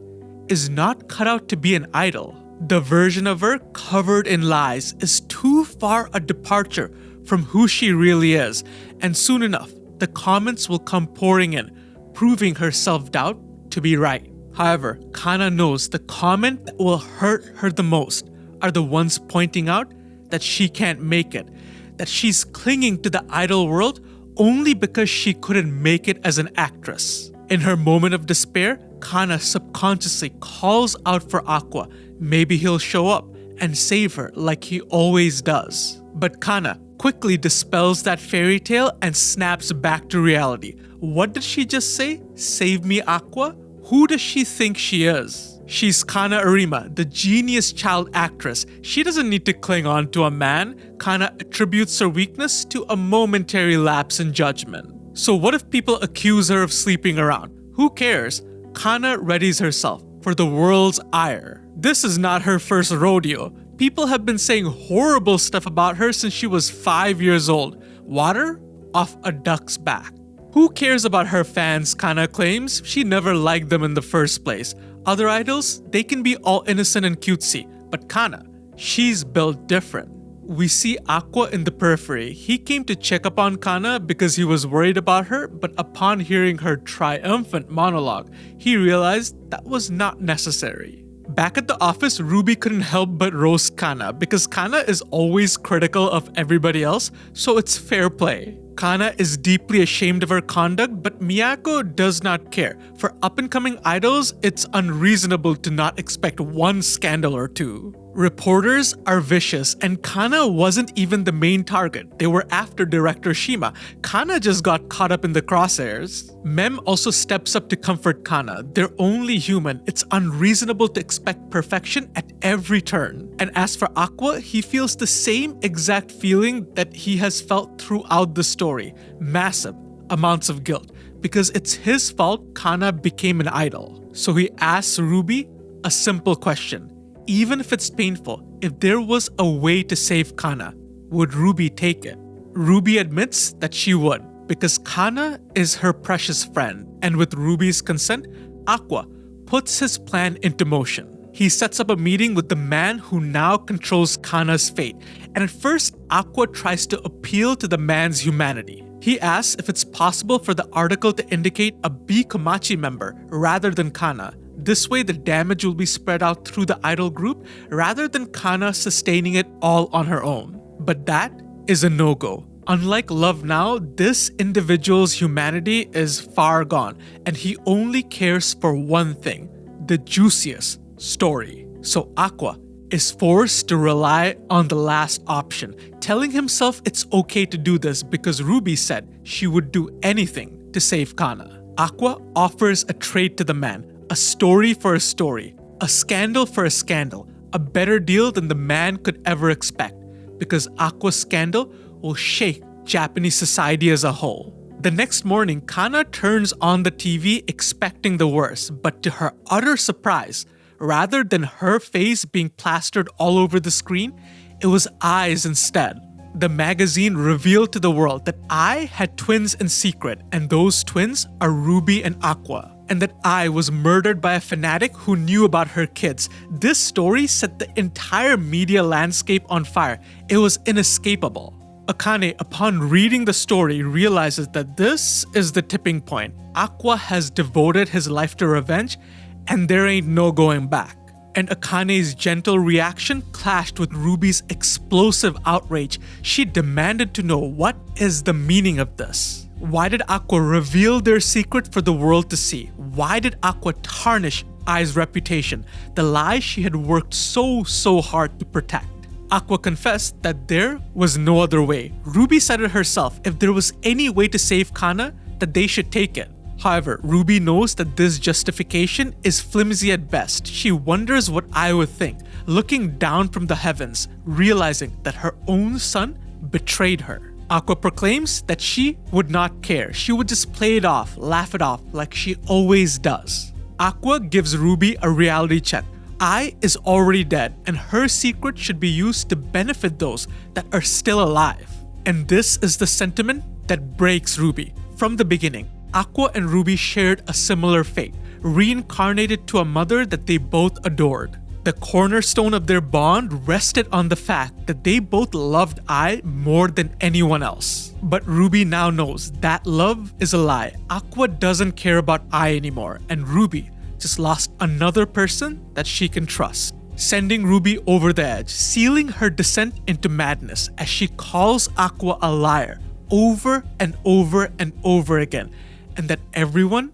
is not cut out to be an idol. The version of her covered in lies is too far a departure from who she really is, and soon enough, the comments will come pouring in, proving her self-doubt to be right. However, Kana knows the comment that will hurt her the most are the ones pointing out that she can't make it, that she's clinging to the idol world only because she couldn't make it as an actress. In her moment of despair, Kana subconsciously calls out for Aqua. Maybe he'll show up and save her like he always does. But Kana quickly dispels that fairy tale and snaps back to reality. What did she just say? Save me, Aqua? Who does she think she is? She's Kana Arima, the genius child actress. She doesn't need to cling on to a man. Kana attributes her weakness to a momentary lapse in judgment. So what if people accuse her of sleeping around? Who cares? Kana readies herself for the world's ire. This is not her first rodeo. People have been saying horrible stuff about her since she was 5 years old. Water off a duck's back. Who cares about her fans, Kana claims? She never liked them in the first place. Other idols, they can be all innocent and cutesy. But Kana, she's built different. We see Aqua in the periphery. He came to check up on Kana because he was worried about her, but upon hearing her triumphant monologue, he realized that was not necessary. Back at the office, Ruby couldn't help but roast Kana because Kana is always critical of everybody else, so it's fair play. Kana is deeply ashamed of her conduct, but Miyako does not care. For up-and-coming idols, it's unreasonable to not expect one scandal or two. Reporters are vicious, and Kana wasn't even the main target. They were after director Shima. Kana just got caught up in the crosshairs. Mem also steps up to comfort Kana. They're only human. It's unreasonable to expect perfection at every turn. And as for Aqua, he feels the same exact feeling that he has felt throughout the story. Massive amounts of guilt. Because it's his fault Kana became an idol. So he asks Ruby a simple question. Even if it's painful, if there was a way to save Kana, would Ruby take it? Ruby admits that she would, because Kana is her precious friend, and with Ruby's consent, Aqua puts his plan into motion. He sets up a meeting with the man who now controls Kana's fate, and at first, Aqua tries to appeal to the man's humanity. He asks if it's possible for the article to indicate a B Komachi member rather than Kana. This way, the damage will be spread out through the idol group rather than Kana sustaining it all on her own. But that is a no-go. Unlike Love Now, this individual's humanity is far gone, and he only cares for one thing, the juiciest story. So Aqua is forced to rely on the last option, telling himself it's okay to do this because Ruby said she would do anything to save Kana. Aqua offers a trade to the man, a story for a story, a scandal for a scandal, a better deal than the man could ever expect, because Aqua's scandal will shake Japanese society as a whole. The next morning, Kana turns on the TV expecting the worst, but to her utter surprise, rather than her face being plastered all over the screen, it was eyes instead. The magazine revealed to the world that I had twins in secret, and those twins are Ruby and Aqua, and that I was murdered by a fanatic who knew about her kids. This story set the entire media landscape on fire. It was inescapable. Akane, upon reading the story, realizes that this is the tipping point. Aqua has devoted his life to revenge, and there ain't no going back. And Akane's gentle reaction clashed with Ruby's explosive outrage. She demanded to know what is the meaning of this. Why did Aqua reveal their secret for the world to see? Why did Aqua tarnish Ai's reputation, the lie she had worked so hard to protect? Aqua confessed that there was no other way. Ruby said it herself, if there was any way to save Kana, that they should take it. However, Ruby knows that this justification is flimsy at best. She wonders what Ai would think, looking down from the heavens, realizing that her own son betrayed her. Aqua proclaims that she would not care. She would just play it off, laugh it off, like she always does. Aqua gives Ruby a reality check. Ai is already dead, and her secret should be used to benefit those that are still alive. And this is the sentiment that breaks Ruby. From the beginning, Aqua and Ruby shared a similar fate. reincarnated to a mother that they both adored. The cornerstone of their bond rested on the fact that they both loved Ai more than anyone else. But Ruby now knows that love is a lie. Aqua doesn't care about Ai anymore, and Ruby just lost another person that she can trust, sending Ruby over the edge, sealing her descent into madness as she calls Aqua a liar over and over and over again, and that everyone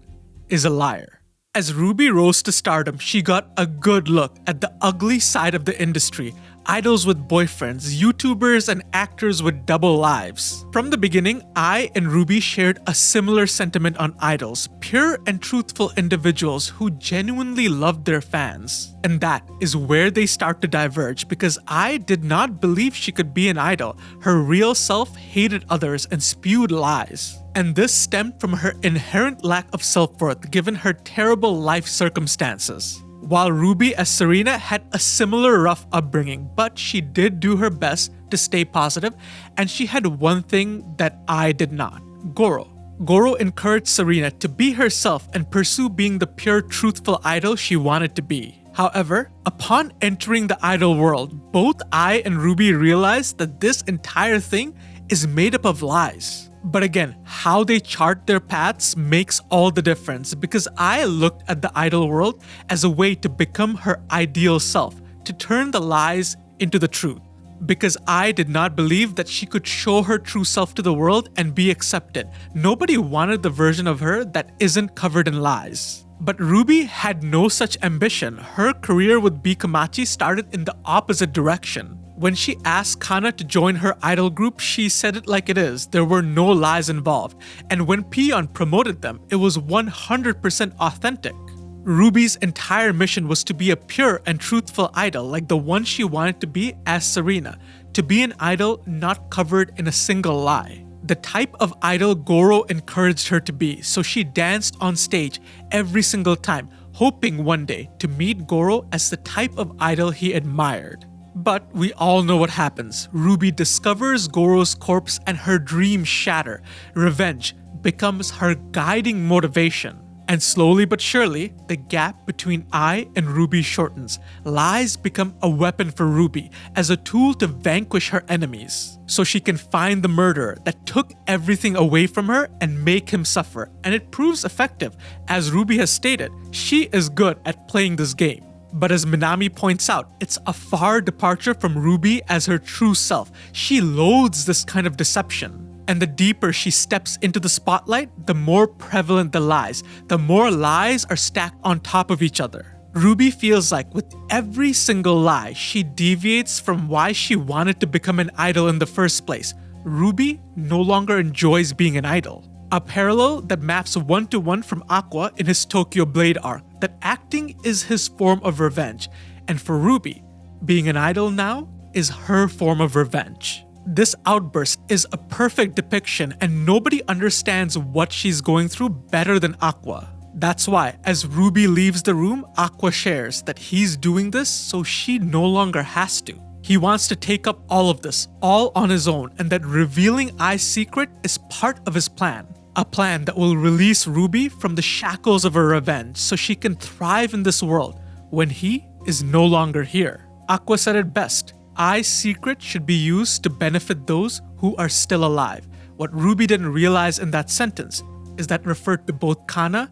is a liar. As Ruby rose to stardom, she got a good look at the ugly side of the industry. Idols with boyfriends, YouTubers, and actors with double lives. From the beginning, Ai and Ruby shared a similar sentiment on idols, pure and truthful individuals who genuinely loved their fans. And that is where they start to diverge, because Ai did not believe she could be an idol. Her real self hated others and spewed lies. And this stemmed from her inherent lack of self-worth given her terrible life circumstances. While Ruby as Serena had a similar rough upbringing, but she did do her best to stay positive, and she had one thing that Ai did not: Goro. Goro encouraged Serena to be herself and pursue being the pure, truthful idol she wanted to be. However, upon entering the idol world, both Ai and Ruby realized that this entire thing is made up of lies. But again, how they chart their paths makes all the difference, because Ai looked at the idol world as a way to become her ideal self, to turn the lies into the truth. Because Ai did not believe that she could show her true self to the world and be accepted. Nobody wanted the version of her that isn't covered in lies. But Ruby had no such ambition. Her career with Bikamachi started in the opposite direction. When she asked Kana to join her idol group, she said it like it is. There were no lies involved. And when Pion promoted them, it was 100% authentic. Ruby's entire mission was to be a pure and truthful idol like the one she wanted to be as Serena. To be an idol not covered in a single lie. The type of idol Goro encouraged her to be, so she danced on stage every single time, hoping one day to meet Goro as the type of idol he admired. But we all know what happens. Ruby discovers Goro's corpse and her dreams shatter. Revenge becomes her guiding motivation. And slowly but surely, the gap between Ai and Ruby shortens. Lies become a weapon for Ruby as a tool to vanquish her enemies. So she can find the murderer that took everything away from her and make him suffer. And it proves effective. As Ruby has stated, she is good at playing this game. But as Minami points out, it's a far departure from Ruby as her true self. She loathes this kind of deception. And the deeper she steps into the spotlight, the more prevalent the lies. The more lies are stacked on top of each other. Ruby feels like with every single lie, she deviates from why she wanted to become an idol in the first place. Ruby no longer enjoys being an idol. A parallel that maps one-to-one from Aqua in his Tokyo Blade arc, that acting is his form of revenge, and for Ruby, being an idol now is her form of revenge. This outburst is a perfect depiction, and nobody understands what she's going through better than Aqua. That's why, as Ruby leaves the room, Aqua shares that he's doing this so she no longer has to. He wants to take up all of this, all on his own, and that revealing Ai's secret is part of his plan. A plan that will release Ruby from the shackles of her revenge so she can thrive in this world when he is no longer here. Aqua said it best: Ai's secret should be used to benefit those who are still alive. What Ruby didn't realize in that sentence is that referred to both Kana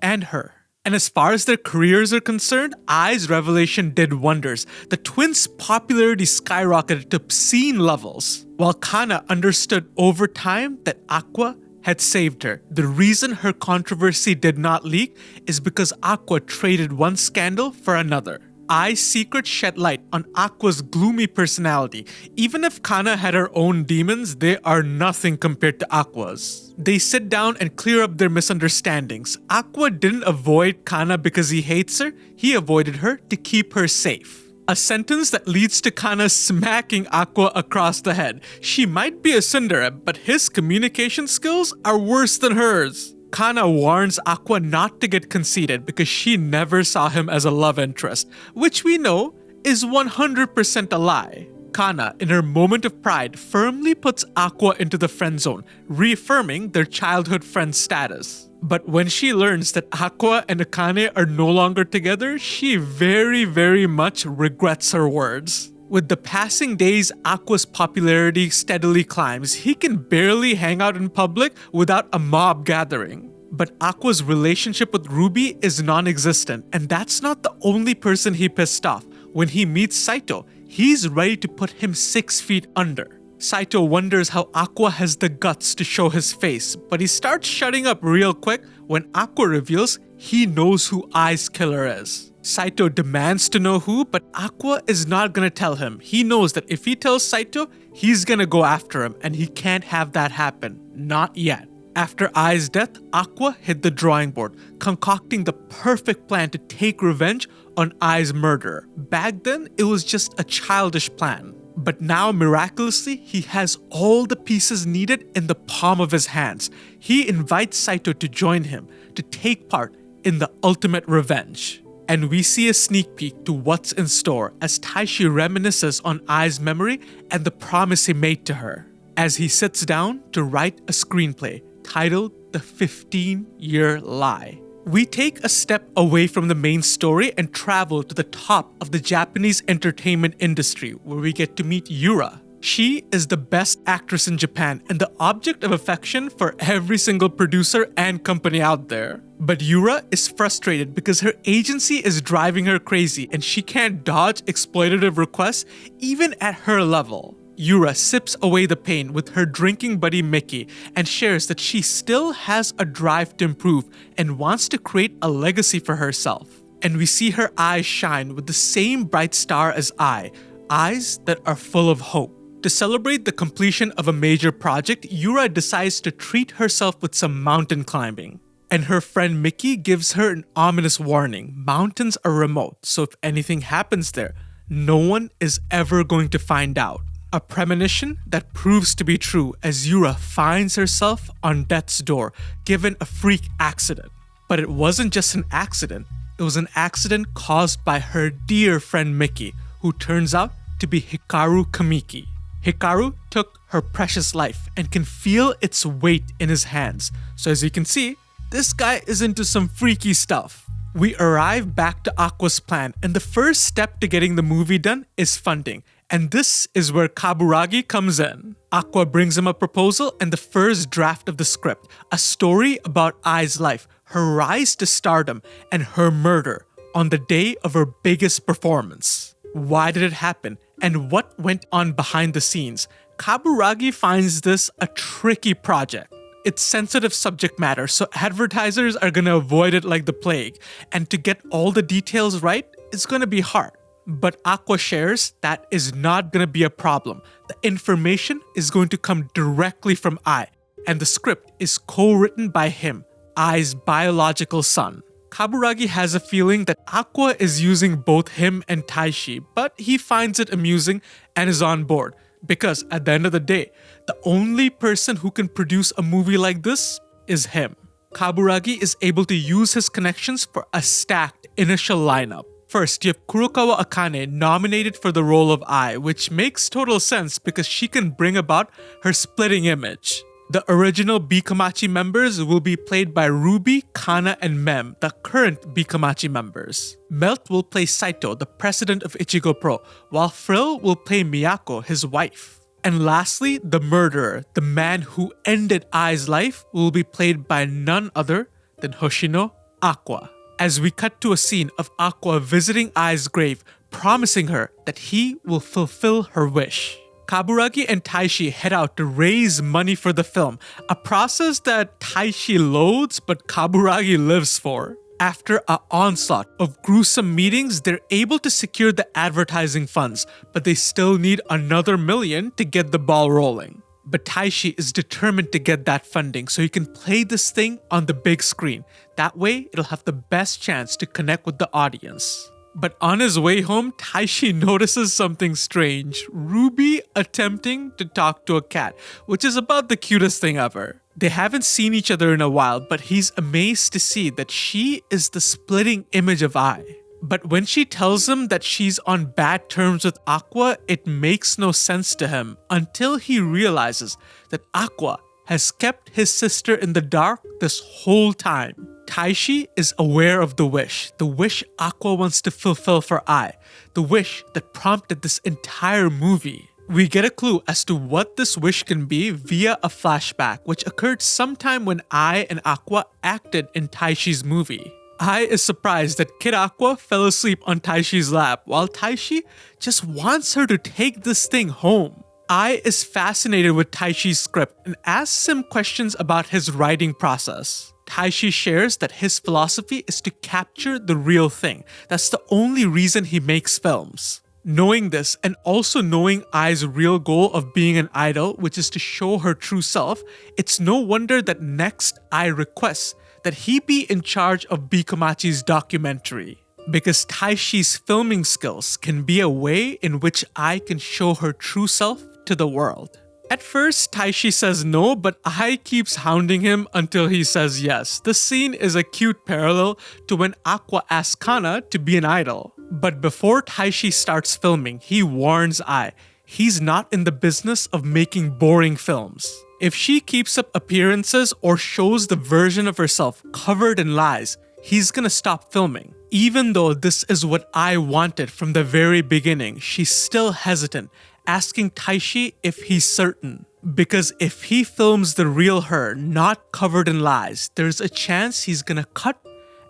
and her. And as far as their careers are concerned, Ai's revelation did wonders. The twins' popularity skyrocketed to obscene levels, while Kana understood over time that Aqua had saved her. The reason her controversy did not leak is because Aqua traded one scandal for another. Ai's secret shed light on Aqua's gloomy personality. Even if Kana had her own demons, they are nothing compared to Aqua's. They sit down and clear up their misunderstandings. Aqua didn't avoid Kana because he hates her, he avoided her to keep her safe. A sentence that leads to Kana smacking Aqua across the head. She might be a tsundere, but his communication skills are worse than hers. Kana warns Aqua not to get conceited because she never saw him as a love interest, which we know is 100% a lie. Kana, in her moment of pride, firmly puts Aqua into the friend zone, reaffirming their childhood friend status. But when she learns that Aqua and Akane are no longer together, she very, very much regrets her words. With the passing days, Aqua's popularity steadily climbs. He can barely hang out in public without a mob gathering. But Aqua's relationship with Ruby is non-existent, and that's not the only person he pissed off. When he meets Saito, he's ready to put him 6 feet under. Saito wonders how Aqua has the guts to show his face, but he starts shutting up real quick when Aqua reveals he knows who Ai's killer is. Saito demands to know who, but Aqua is not gonna tell him. He knows that if he tells Saito, he's gonna go after him, and he can't have that happen. Not yet. After Ai's death, Aqua hit the drawing board, concocting the perfect plan to take revenge on Ai's murderer. Back then, it was just a childish plan. But now, miraculously, he has all the pieces needed in the palm of his hands. He invites Saito to join him, to take part in the ultimate revenge. And we see a sneak peek to what's in store as Taishi reminisces on Ai's memory and the promise he made to her, as he sits down to write a screenplay titled The 15-Year Lie. We take a step away from the main story and travel to the top of the Japanese entertainment industry, where we get to meet Yura. She is the best actress in Japan and the object of affection for every single producer and company out there. But Yura is frustrated because her agency is driving her crazy and she can't dodge exploitative requests even at her level. Yura sips away the pain with her drinking buddy Mickey and shares that she still has a drive to improve and wants to create a legacy for herself. And we see her eyes shine with the same bright star as Ai, eyes that are full of hope. To celebrate the completion of a major project, Yura decides to treat herself with some mountain climbing. And her friend Mickey gives her an ominous warning. Mountains are remote, so if anything happens there, no one is ever going to find out. A premonition that proves to be true as Yura finds herself on death's door, given a freak accident. But it wasn't just an accident, it was an accident caused by her dear friend Mickey, who turns out to be Hikaru Kamiki. Hikaru took her precious life and can feel its weight in his hands. So as you can see, this guy is into some freaky stuff. We arrive back to Aqua's plan, and the first step to getting the movie done is funding. And this is where Kaburagi comes in. Aqua brings him a proposal and the first draft of the script, a story about Ai's life, her rise to stardom, and her murder on the day of her biggest performance. Why did it happen? And what went on behind the scenes? Kaburagi finds this a tricky project. It's sensitive subject matter, so advertisers are gonna avoid it like the plague. And to get all the details right, it's gonna be hard. But Aqua shares that is not gonna be a problem. The information is going to come directly from Ai, and the script is co-written by him, Ai's biological son. Kaburagi has a feeling that Aqua is using both him and Taishi, but he finds it amusing and is on board. Because at the end of the day, the only person who can produce a movie like this is him. Kaburagi is able to use his connections for a stacked initial lineup. First, you have Kurokawa Akane nominated for the role of Ai, which makes total sense because she can bring about her splitting image. The original Bikamachi members will be played by Ruby, Kana, and Mem, the current Bikamachi members. Melt will play Saito, the president of Ichigo Pro, while Frill will play Miyako, his wife. And lastly, the murderer, the man who ended Ai's life, will be played by none other than Hoshino Aqua. As we cut to a scene of Aqua visiting Ai's grave, promising her that he will fulfill her wish. Kaburagi and Taishi head out to raise money for the film, a process that Taishi loathes but Kaburagi lives for. After an onslaught of gruesome meetings, they're able to secure the advertising funds, but they still need another $1 million to get the ball rolling. But Taishi is determined to get that funding so he can play this thing on the big screen. That way, it'll have the best chance to connect with the audience. But on his way home, Taishi notices something strange. Ruby attempting to talk to a cat, which is about the cutest thing ever. They haven't seen each other in a while, but he's amazed to see that she is the splitting image of Ai. But when she tells him that she's on bad terms with Aqua, it makes no sense to him until he realizes that Aqua has kept his sister in the dark this whole time. Taishi is aware of the wish Aqua wants to fulfill for Ai, the wish that prompted this entire movie. We get a clue as to what this wish can be via a flashback which occurred sometime when Ai and Aqua acted in Taishi's movie. Ai is surprised that Kid Aqua fell asleep on Taishi's lap while Taishi just wants her to take this thing home. Ai is fascinated with Taishi's script and asks him questions about his writing process. Taishi shares that his philosophy is to capture the real thing. That's the only reason he makes films. Knowing this and also knowing Ai's real goal of being an idol, which is to show her true self, it's no wonder that next Ai requests that he be in charge of Bikomachi's documentary. Because Taishi's filming skills can be a way in which Ai can show her true self to the world. At first, Taishi says no, but Ai keeps hounding him until he says yes. The scene is a cute parallel to when Aqua asks Kana to be an idol. But before Taishi starts filming, he warns Ai he's not in the business of making boring films. If she keeps up appearances or shows the version of herself covered in lies, he's gonna stop filming. Even though this is what Ai wanted from the very beginning, she's still hesitant, asking Taishi if he's certain. Because if he films the real her, not covered in lies, there's a chance he's gonna cut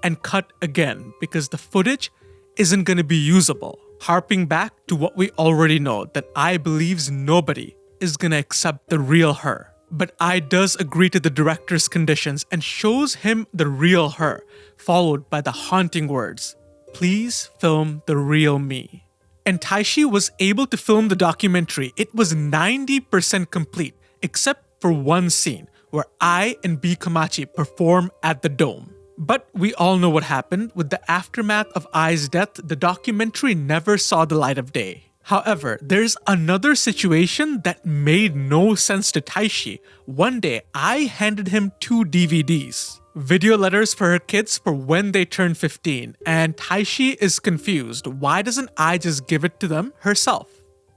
and cut again because the footage isn't gonna be usable. Harping back to what we already know, that Ai believes nobody is gonna accept the real her. But Ai does agree to the director's conditions and shows him the real her, followed by the haunting words, "Please film the real me." And Taishi was able to film the documentary. It was 90% complete, except for one scene where Ai and Bikomachi perform at the dome. But we all know what happened. With the aftermath of Ai's death, the documentary never saw the light of day. However, there's another situation that made no sense to Taishi. One day, Ai handed him 2 DVDs. Video letters for her kids for when they turn 15, and Taishi is confused. Why doesn't Ai just give it to them herself?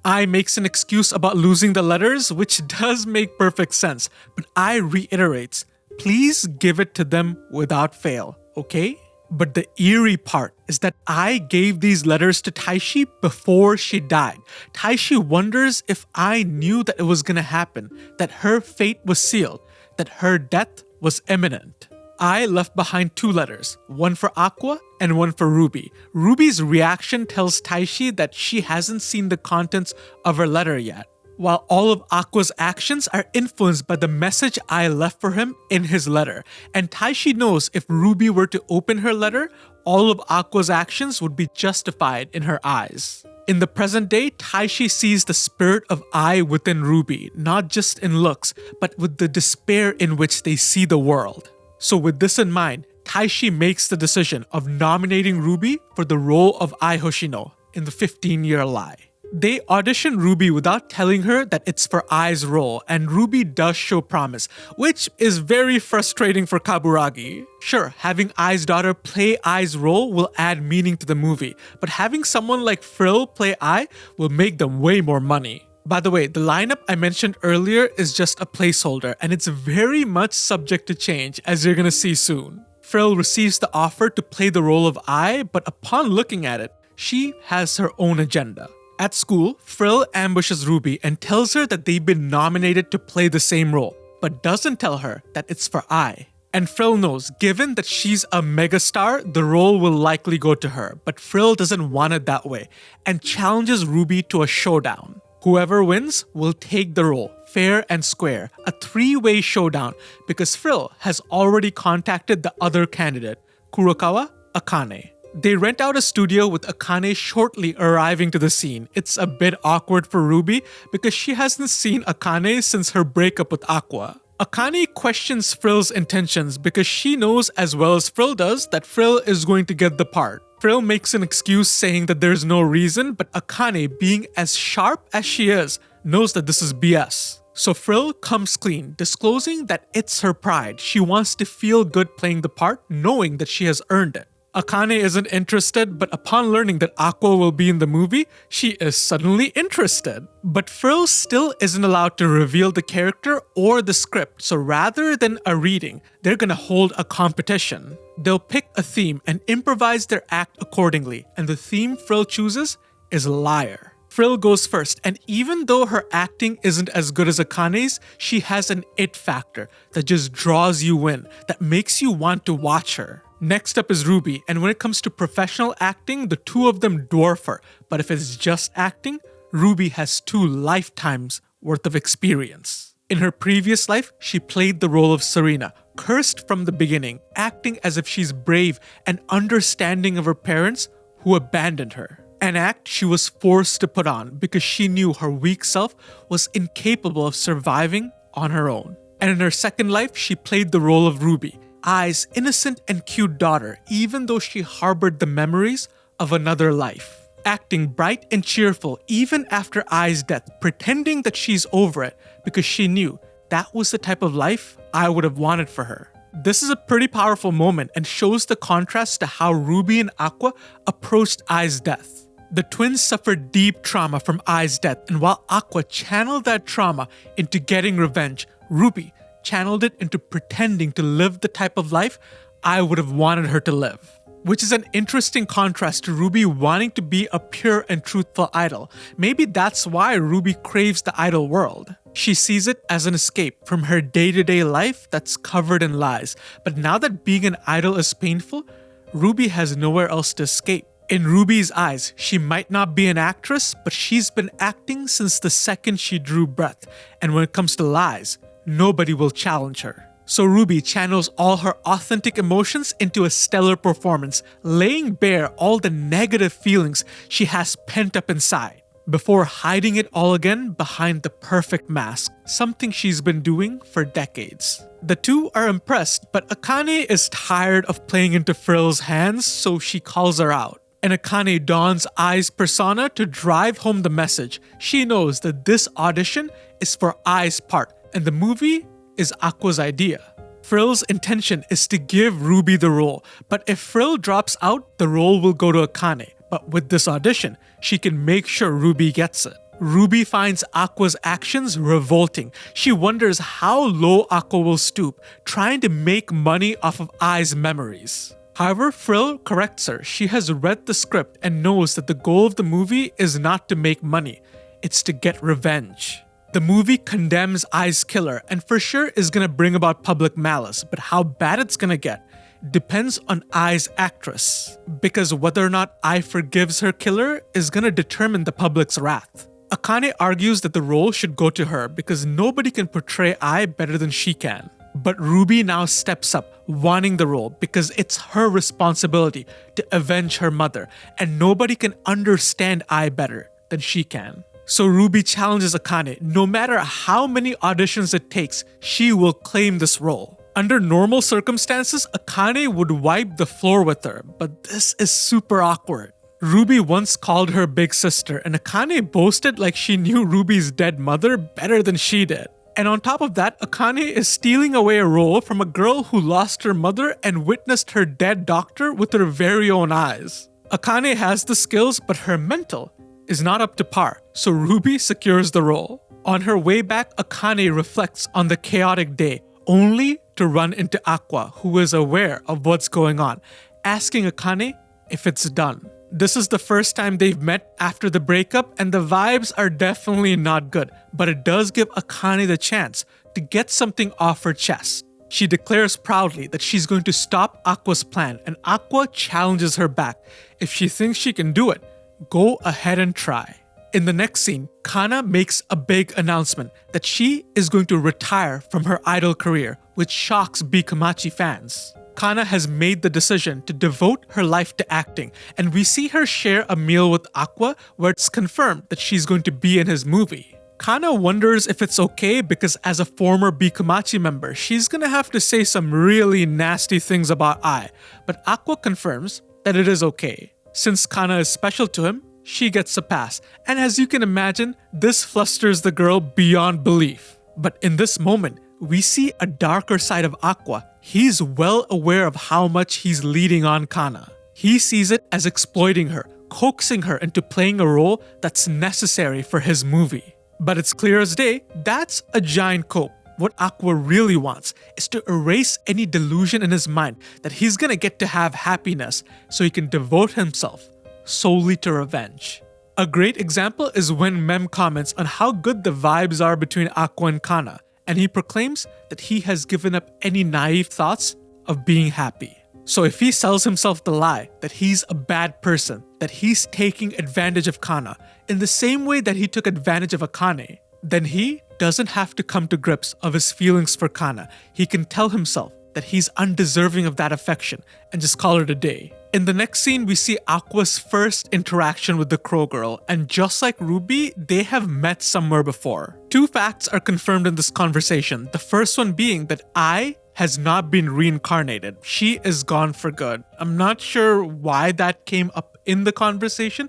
Ai makes an excuse about losing the letters, which does make perfect sense, but Ai reiterates, please give it to them without fail, okay? But the eerie part is that Ai gave these letters to Taishi before she died. Taishi wonders if Ai knew that it was gonna happen, that her fate was sealed, that her death was imminent. Ai left behind 2 letters, one for Aqua and one for Ruby. Ruby's reaction tells Taishi that she hasn't seen the contents of her letter yet, while all of Aqua's actions are influenced by the message Ai left for him in his letter. And Taishi knows if Ruby were to open her letter, all of Aqua's actions would be justified in her eyes. In the present day, Taishi sees the spirit of Ai within Ruby, not just in looks, but with the despair in which they see the world. So with this in mind, Taishi makes the decision of nominating Ruby for the role of Ai Hoshino in the 15-year lie. They audition Ruby without telling her that it's for Ai's role, and Ruby does show promise, which is very frustrating for Kaburagi. Sure, having Ai's daughter play Ai's role will add meaning to the movie, but having someone like Frill play Ai will make them way more money. By the way, the lineup I mentioned earlier is just a placeholder, and it's very much subject to change, as you're gonna see soon. Frill receives the offer to play the role of Ai, but upon looking at it, she has her own agenda. At school, Frill ambushes Ruby and tells her that they've been nominated to play the same role, but doesn't tell her that it's for Ai. And Frill knows, given that she's a megastar, the role will likely go to her, but Frill doesn't want it that way, and challenges Ruby to a showdown. Whoever wins will take the role, fair and square, a 3-way showdown, because Frill has already contacted the other candidate, Kurokawa Akane. They rent out a studio with Akane shortly arriving to the scene. It's a bit awkward for Ruby because she hasn't seen Akane since her breakup with Aqua. Akane questions Frill's intentions because she knows as well as Frill does that Frill is going to get the part. Frill makes an excuse saying that there's no reason, but Akane, being as sharp as she is, knows that this is BS. So Frill comes clean, disclosing that it's her pride. She wants to feel good playing the part, knowing that she has earned it. Akane isn't interested, but upon learning that Aqua will be in the movie, she is suddenly interested. But Frill still isn't allowed to reveal the character or the script, so rather than a reading, they're gonna hold a competition. They'll pick a theme and improvise their act accordingly, and the theme Frill chooses is liar. Frill goes first, and even though her acting isn't as good as Akane's, she has an it factor that just draws you in, that makes you want to watch her. Next up is Ruby, and when it comes to professional acting, the two of them dwarf her. But if it's just acting, Ruby has 2 lifetimes worth of experience. In her previous life, she played the role of Serena, cursed from the beginning, acting as if she's brave and understanding of her parents who abandoned her. An act she was forced to put on because she knew her weak self was incapable of surviving on her own. And in her second life, she played the role of Ruby, Ai's innocent and cute daughter, even though she harbored the memories of another life. Acting bright and cheerful even after Ai's death, pretending that she's over it because she knew that was the type of life Ai would have wanted for her. This is a pretty powerful moment and shows the contrast to how Ruby and Aqua approached Ai's death. The twins suffered deep trauma from Ai's death, and while Aqua channeled that trauma into getting revenge, Ruby channeled it into pretending to live the type of life I would have wanted her to live. Which is an interesting contrast to Ruby wanting to be a pure and truthful idol. Maybe that's why Ruby craves the idol world. She sees it as an escape from her day-to-day life that's covered in lies. But now that being an idol is painful, Ruby has nowhere else to escape. In Ruby's eyes, she might not be an actress, but she's been acting since the second she drew breath. And when it comes to lies, nobody will challenge her. So Ruby channels all her authentic emotions into a stellar performance, laying bare all the negative feelings she has pent up inside, before hiding it all again behind the perfect mask, something she's been doing for decades. The two are impressed, but Akane is tired of playing into Frill's hands, so she calls her out. And Akane dons Ai's persona to drive home the message. She knows that this audition is for Ai's part, and the movie is Aqua's idea. Frill's intention is to give Ruby the role, but if Frill drops out, the role will go to Akane. But with this audition, she can make sure Ruby gets it. Ruby finds Aqua's actions revolting. She wonders how low Aqua will stoop, trying to make money off of Ai's memories. However, Frill corrects her. She has read the script and knows that the goal of the movie is not to make money, it's to get revenge. The movie condemns Ai's killer and for sure is gonna bring about public malice, but how bad it's gonna get depends on Ai's actress, because whether or not Ai forgives her killer is gonna determine the public's wrath. Akane argues that the role should go to her because nobody can portray Ai better than she can. But Ruby now steps up, wanting the role because it's her responsibility to avenge her mother, and nobody can understand Ai better than she can. So Ruby challenges Akane. No matter how many auditions it takes, she will claim this role. Under normal circumstances, Akane would wipe the floor with her, but this is super awkward. Ruby once called her big sister, and Akane boasted like she knew Ruby's dead mother better than she did. And on top of that, Akane is stealing away a role from a girl who lost her mother and witnessed her dead doctor with her very own eyes. Akane has the skills, but her mental is not up to par, so Ruby secures the role. On her way back, Akane reflects on the chaotic day, only to run into Aqua, who is aware of what's going on, asking Akane if it's done. This is the first time they've met after the breakup, and the vibes are definitely not good, but it does give Akane the chance to get something off her chest. She declares proudly that she's going to stop Aqua's plan, and Aqua challenges her back. If she thinks she can do it, go ahead and try. In the next scene, Kana makes a big announcement that she is going to retire from her idol career, which shocks Bikamachi fans. Kana has made the decision to devote her life to acting, and we see her share a meal with Aqua where it's confirmed that she's going to be in his movie. Kana wonders if it's okay because as a former Bikamachi member, she's gonna have to say some really nasty things about Ai, but Aqua confirms that it is okay. Since Kana is special to him, she gets a pass, and as you can imagine, this flusters the girl beyond belief. But in this moment, we see a darker side of Aqua. He's well aware of how much he's leading on Kana. He sees it as exploiting her, coaxing her into playing a role that's necessary for his movie. But it's clear as day, that's a giant cope. What Aqua really wants is to erase any delusion in his mind that he's gonna get to have happiness so he can devote himself solely to revenge. A great example is when Mem comments on how good the vibes are between Aqua and Kana, and he proclaims that he has given up any naive thoughts of being happy. So if he sells himself the lie that he's a bad person, that he's taking advantage of Kana in the same way that he took advantage of Akane, then he doesn't have to come to grips of his feelings for Kana. He can tell himself that he's undeserving of that affection and just call it a day. In the next scene, we see Aqua's first interaction with the Crow Girl, and just like Ruby, they have met somewhere before. Two facts are confirmed in this conversation. The first one being that Ai has not been reincarnated. She is gone for good. I'm not sure why that came up in the conversation.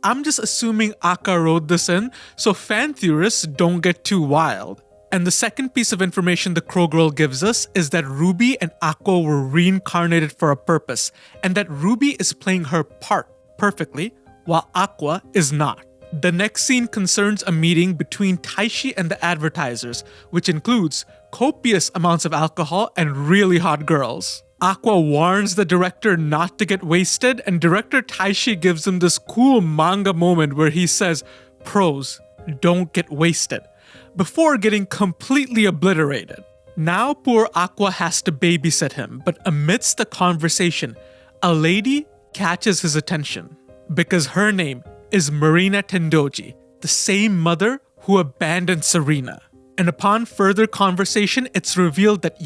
I'm just assuming Akka wrote this in, so fan theorists don't get too wild. And the second piece of information the Crow Girl gives us is that Ruby and Aqua were reincarnated for a purpose, and that Ruby is playing her part perfectly, while Aqua is not. The next scene concerns a meeting between Taishi and the advertisers, which includes copious amounts of alcohol and really hot girls. Aqua warns the director not to get wasted, and director Taishi gives him this cool manga moment where he says, "Pros, don't get wasted," before getting completely obliterated. Now poor Aqua has to babysit him, but amidst the conversation, a lady catches his attention because her name is Marina Tendoji, the same mother who abandoned Serena. And upon further conversation, it's revealed that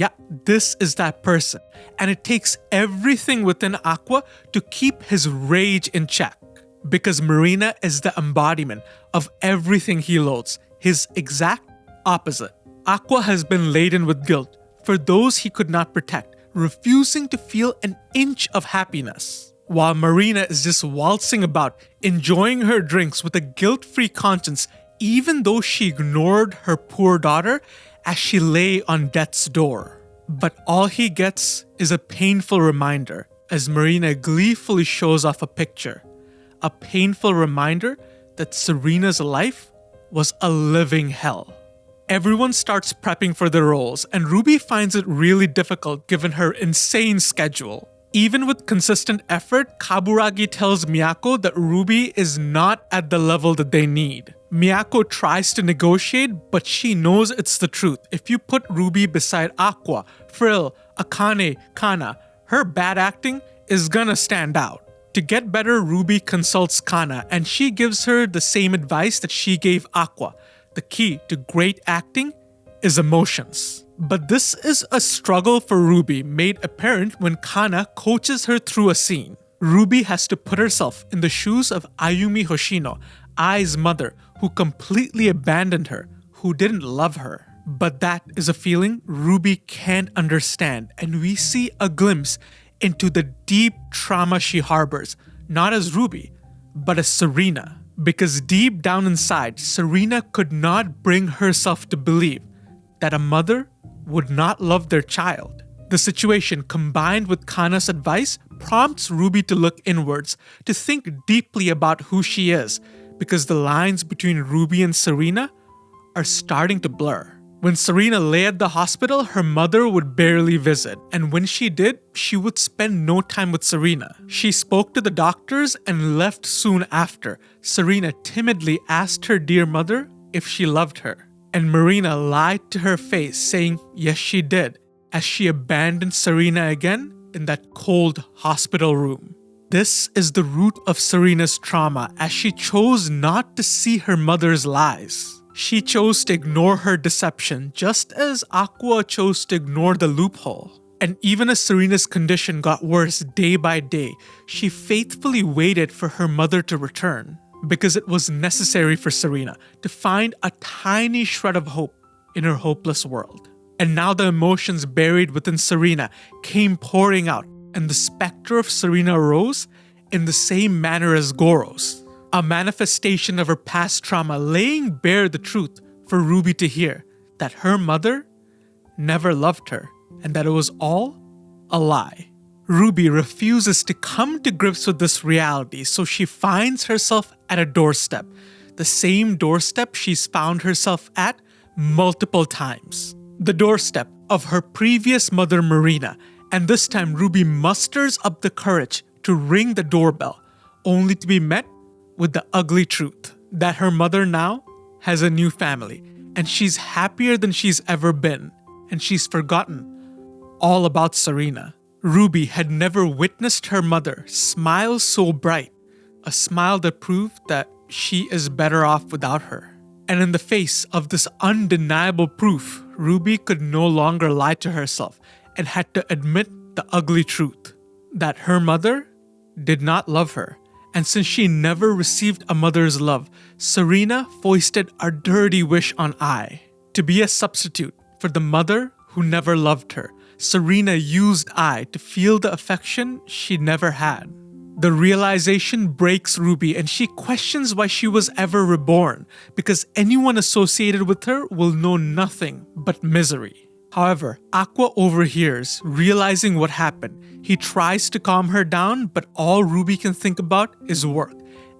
this is that person. And it takes everything within Aqua to keep his rage in check. Because Marina is the embodiment of everything he loathes, his exact opposite. Aqua has been laden with guilt for those he could not protect, refusing to feel an inch of happiness. While Marina is just waltzing about, enjoying her drinks with a guilt-free conscience, even though she ignored her poor daughter as she lay on death's door. But all he gets is a painful reminder as Marina gleefully shows off a picture. A painful reminder that Serena's life was a living hell. Everyone starts prepping for their roles, and Ruby finds it really difficult given her insane schedule. Even with consistent effort, Kaburagi tells Miyako that Ruby is not at the level that they need. Miyako tries to negotiate, but she knows it's the truth. If you put Ruby beside Aqua, Frill, Akane, Kana, her bad acting is gonna stand out. To get better, Ruby consults Kana, and she gives her the same advice that she gave Aqua. The key to great acting is emotions. But this is a struggle for Ruby, made apparent when Kana coaches her through a scene. Ruby has to put herself in the shoes of Ayumi Hoshino, Ai's mother, who completely abandoned her, who didn't love her. But that is a feeling Ruby can't understand, and we see a glimpse into the deep trauma she harbors, not as Ruby, but as Serena. Because deep down inside, Serena could not bring herself to believe that a mother would not love their child. The situation, combined with Kana's advice, prompts Ruby to look inwards, to think deeply about who she is, because the lines between Ruby and Serena are starting to blur. When Serena lay at the hospital, her mother would barely visit, and when she did, she would spend no time with Serena. She spoke to the doctors and left soon after. Serena timidly asked her dear mother if she loved her. And Marina lied to her face, saying yes she did, as she abandoned Serena again in that cold hospital room. This is the root of Serena's trauma, as she chose not to see her mother's lies. She chose to ignore her deception, just as Aqua chose to ignore the loophole. And even as Serena's condition got worse day by day, she faithfully waited for her mother to return, because it was necessary for Serena to find a tiny shred of hope in her hopeless world. And now the emotions buried within Serena came pouring out, and the specter of Serena arose in the same manner as Goro's. A manifestation of her past trauma, laying bare the truth for Ruby to hear, that her mother never loved her, and that it was all a lie. Ruby refuses to come to grips with this reality, so she finds herself at a doorstep. The same doorstep she's found herself at multiple times. The doorstep of her previous mother, Marina, and this time Ruby musters up the courage to ring the doorbell, only to be met with the ugly truth that her mother now has a new family, and she's happier than she's ever been, and she's forgotten all about Serena. Ruby had never witnessed her mother smile so bright, a smile that proved that she is better off without her. And in the face of this undeniable proof, Ruby could no longer lie to herself and had to admit the ugly truth that her mother did not love her. And since she never received a mother's love, Serena foisted a dirty wish on I to be a substitute for the mother who never loved her. Serena used I to feel the affection she never had. The realization breaks Ruby and she questions why she was ever reborn, because anyone associated with her will know nothing but misery. However, Aqua overhears, realizing what happened. He tries to calm her down, but all Ruby can think about is work,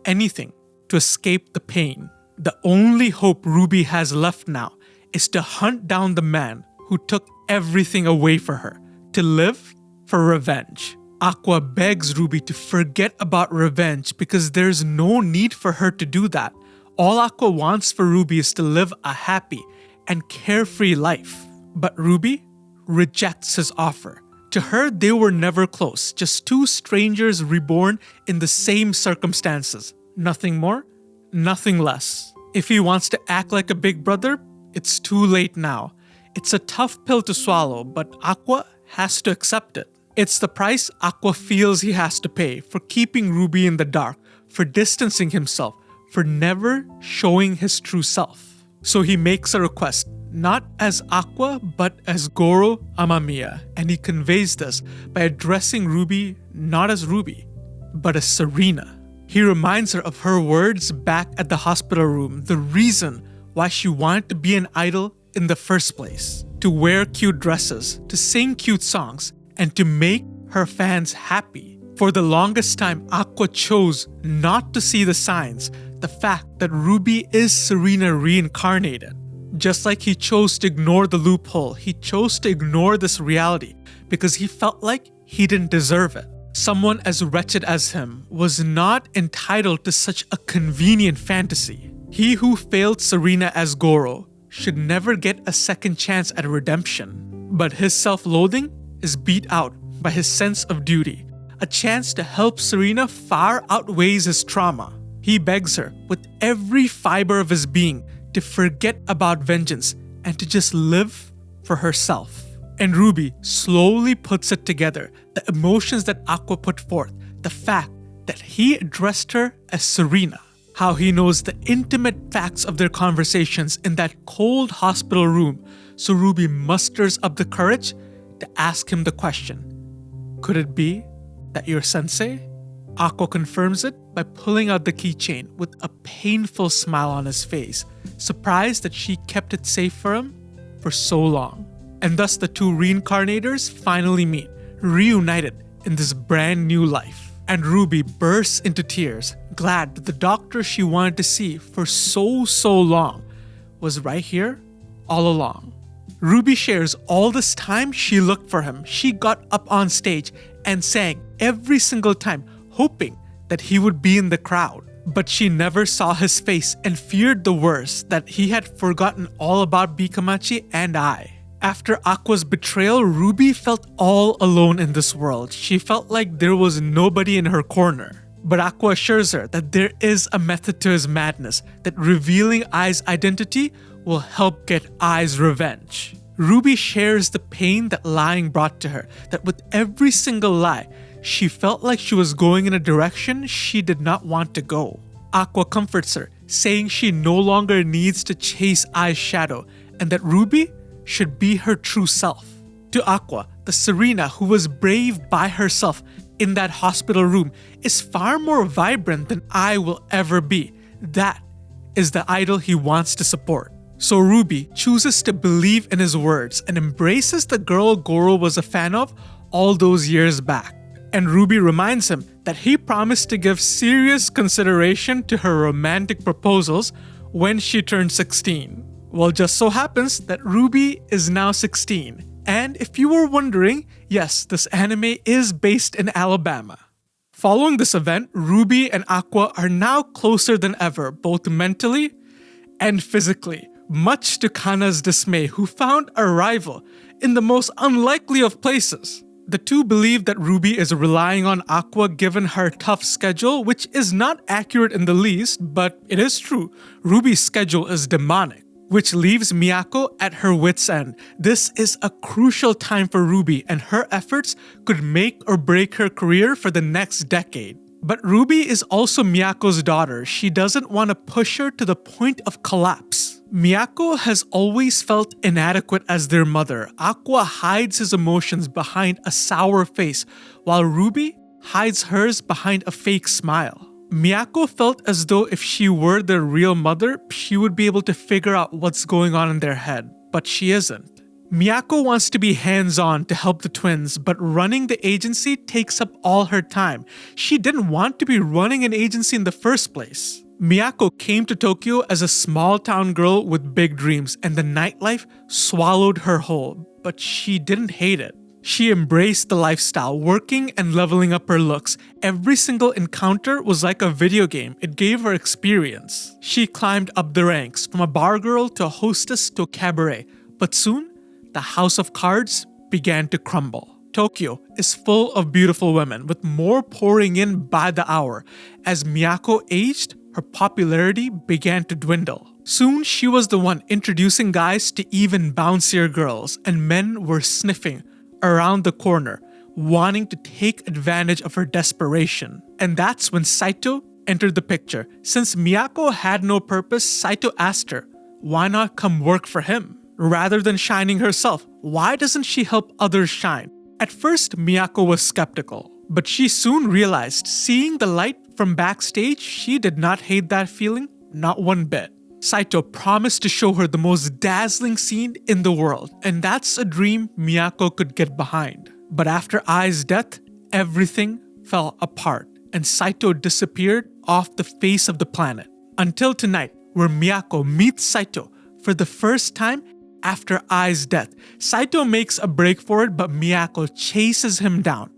anything to escape the pain. The only hope Ruby has left now is to hunt down the man who took everything away for her, to live for revenge. Aqua begs Ruby to forget about revenge because there's no need for her to do that. All Aqua wants for Ruby is to live a happy and carefree life. But Ruby rejects his offer. To her, they were never close, just two strangers reborn in the same circumstances. Nothing more, nothing less. If he wants to act like a big brother, it's too late now. It's a tough pill to swallow, but Aqua has to accept it. It's the price Aqua feels he has to pay for keeping Ruby in the dark, for distancing himself, for never showing his true self. So he makes a request, not as Aqua, but as Goro Amamiya, and he conveys this by addressing Ruby not as Ruby, but as Serena. He reminds her of her words back at the hospital room, the reason why she wanted to be an idol in the first place, to wear cute dresses, to sing cute songs, and to make her fans happy. For the longest time, Aqua chose not to see the signs, the fact that Ruby is Serena reincarnated. Just like he chose to ignore the loophole, he chose to ignore this reality because he felt like he didn't deserve it. Someone as wretched as him was not entitled to such a convenient fantasy. He who failed Serena as Goro should never get a second chance at redemption. But his self-loathing is beat out by his sense of duty. A chance to help Serena far outweighs his trauma. He begs her with every fiber of his being to forget about vengeance and to just live for herself. And Ruby slowly puts it together, the emotions that Aqua put forth, the fact that he addressed her as Serena, how he knows the intimate facts of their conversations in that cold hospital room, so Ruby musters up the courage to ask him the question, could it be that you're sensei? Aqua confirms it by pulling out the keychain with a painful smile on his face, surprised that she kept it safe for him for so long. And thus the two reincarnators finally meet, reunited in this brand new life. And Ruby bursts into tears, glad that the doctor she wanted to see for so long was right here all along. Ruby shares all this time she looked for him. She got up on stage and sang every single time, hoping that he would be in the crowd. But she never saw his face and feared the worst, that he had forgotten all about Bikamachi and I. After Aqua's betrayal, Ruby felt all alone in this world. She felt like there was nobody in her corner. But Aqua assures her that there is a method to his madness, that revealing Ai's identity will help get Ai's revenge. Ruby shares the pain that lying brought to her, that with every single lie, she felt like she was going in a direction she did not want to go. Aqua comforts her, saying she no longer needs to chase Ai's shadow, and that Ruby should be her true self. To Aqua, the Serena who was brave by herself in that hospital room is far more vibrant than I will ever be. That is the idol he wants to support. So Ruby chooses to believe in his words and embraces the girl Goro was a fan of all those years back. and Ruby reminds him that he promised to give serious consideration to her romantic proposals when she turned 16. Well, just so happens that Ruby is now 16. And if you were wondering, yes, this anime is based in Alabama. Following this event, Ruby and Aqua are now closer than ever, both mentally and physically, much to Kana's dismay, who found a rival in the most unlikely of places. The two believe that Ruby is relying on Aqua given her tough schedule, which is not accurate in the least, but it is true. Ruby's schedule is demonic, which leaves Miyako at her wit's end. This is a crucial time for Ruby, and her efforts could make or break her career for the next decade. But Ruby is also Miyako's daughter. She doesn't want to push her to the point of collapse. Miyako has always felt inadequate as their mother. Aqua hides his emotions behind a sour face, while Ruby hides hers behind a fake smile. Miyako felt as though if she were their real mother, she would be able to figure out what's going on in their head, but she isn't. Miyako wants to be hands-on to help the twins, but running the agency takes up all her time. She didn't want to be running an agency in the first place. Miyako came to Tokyo as a small-town girl with big dreams, and the nightlife swallowed her whole, but she didn't hate it. She embraced the lifestyle, working and leveling up her looks. Every single encounter was like a video game. It gave her experience. She climbed up the ranks, from a bar girl to a hostess to a cabaret. But soon, the house of cards began to crumble. Tokyo is full of beautiful women, with more pouring in by the hour. As Miyako aged, her popularity began to dwindle. Soon, she was the one introducing guys to even bouncier girls, and men were sniffing around the corner, wanting to take advantage of her desperation. And that's when Saito entered the picture. Since Miyako had no purpose, Saito asked her, why not come work for him? Rather than shining herself, why doesn't she help others shine? At first, Miyako was skeptical, but she soon realized, seeing the light from backstage, she did not hate that feeling, not one bit. Saito promised to show her the most dazzling scene in the world, and that's a dream Miyako could get behind. But after Ai's death, everything fell apart, and Saito disappeared off the face of the planet. Until tonight, where Miyako meets Saito for the first time after Ai's death. Saito makes a break for it, but Miyako chases him down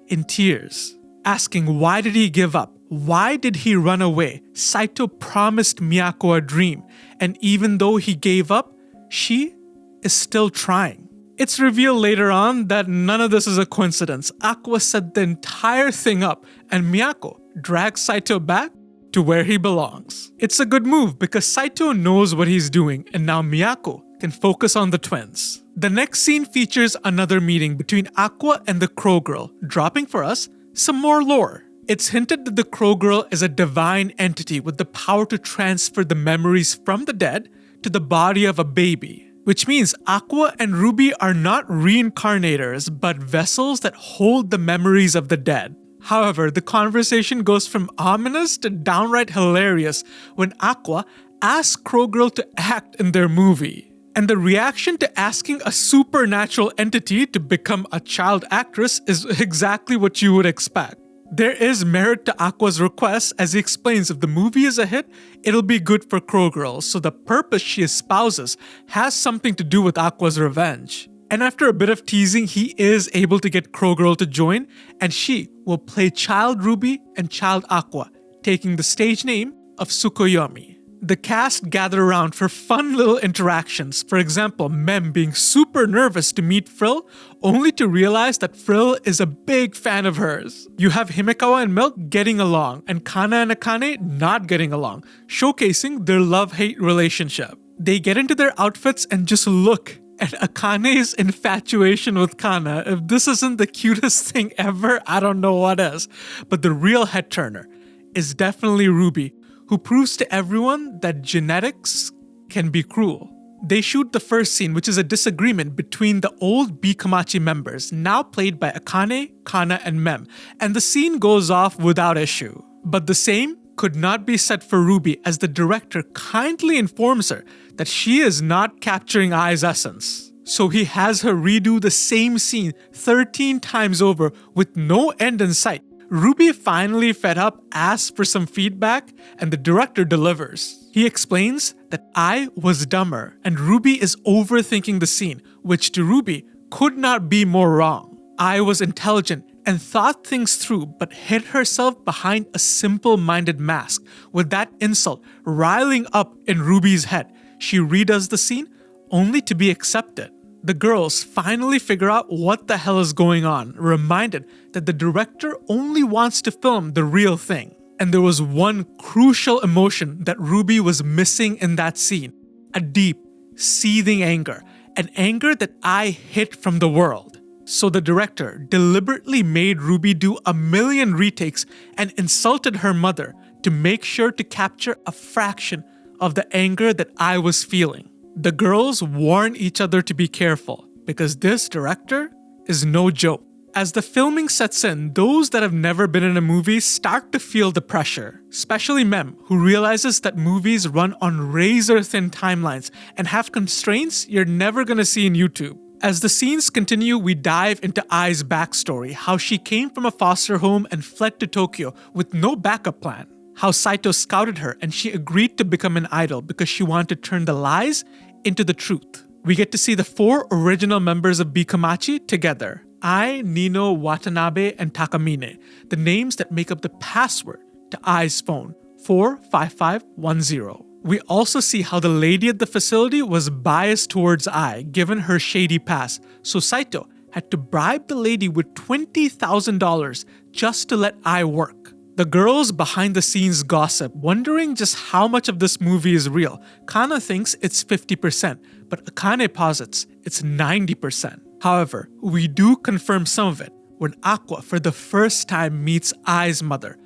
in tears, asking why did he give up? Why did he run away? Saito promised Miyako a dream, and even though he gave up, she is still trying. It's revealed later on that none of this is a coincidence. Aqua set the entire thing up, and Miyako drags Saito back to where he belongs. It's a good move because Saito knows what he's doing, and now Miyako can focus on the twins. The next scene features another meeting between Aqua and the Crow Girl, dropping for us some more lore. It's hinted that the Crow Girl is a divine entity with the power to transfer the memories from the dead to the body of a baby, which means Aqua and Ruby are not reincarnators, but vessels that hold the memories of the dead. However, the conversation goes from ominous to downright hilarious when Aqua asks Crow Girl to act in their movie. And the reaction to asking a supernatural entity to become a child actress is exactly what you would expect. There is merit to Aqua's request, as he explains if the movie is a hit, it'll be good for Crow Girl, so the purpose she espouses has something to do with Aqua's revenge. And after a bit of teasing, he is able to get Crow Girl to join, and she will play Child Ruby and Child Aqua, taking the stage name of Tsukuyomi. The cast gather around for fun little interactions. For example, Mem being super nervous to meet Frill, only to realize that Frill is a big fan of hers. You have Himekawa and Milk getting along, and Kana and Akane not getting along, showcasing their love-hate relationship. They get into their outfits and just look at Akane's infatuation with Kana. If this isn't the cutest thing ever, I don't know what is. But the real head turner is definitely Ruby, who proves to everyone that genetics can be cruel. They shoot the first scene, which is a disagreement between the old Bikamachi members, now played by Akane, Kana, and Mem, and the scene goes off without issue. But the same could not be said for Ruby, as the director kindly informs her that she is not capturing Ai's essence. So he has her redo the same scene 13 times over with no end in sight. Ruby, finally fed up, asks for some feedback, and the director delivers. He explains that I was dumber, and Ruby is overthinking the scene, which to Ruby could not be more wrong. I was intelligent and thought things through, but hid herself behind a simple-minded mask. With that insult riling up in Ruby's head, she redoes the scene only to be accepted. The girls finally figure out what the hell is going on, reminded that the director only wants to film the real thing. And there was one crucial emotion that Ruby was missing in that scene. A deep, seething anger. An anger that I hid from the world. So the director deliberately made Ruby do 1,000,000 retakes and insulted her mother to make sure to capture a fraction of the anger that I was feeling. The girls warn each other to be careful because this director is no joke. As the filming sets in, those that have never been in a movie start to feel the pressure, especially Mem, who realizes that movies run on razor-thin timelines and have constraints you're never gonna see in YouTube. As the scenes continue, we dive into Ai's backstory, how she came from a foster home and fled to Tokyo with no backup plan. How Saito scouted her and she agreed to become an idol because she wanted to turn the lies into the truth. We get to see the 4 original members of Bikamachi together. Ai, Nino, Watanabe, and Takamine, the names that make up the password to Ai's phone, 45510. We also see how the lady at the facility was biased towards Ai, given her shady past, so Saito had to bribe the lady with $20,000 just to let Ai work. The girls behind the scenes gossip, wondering just how much of this movie is real. Kana thinks it's 50%, but Akane posits it's 90%. However, we do confirm some of it when Aqua for the first time meets Ai's mother,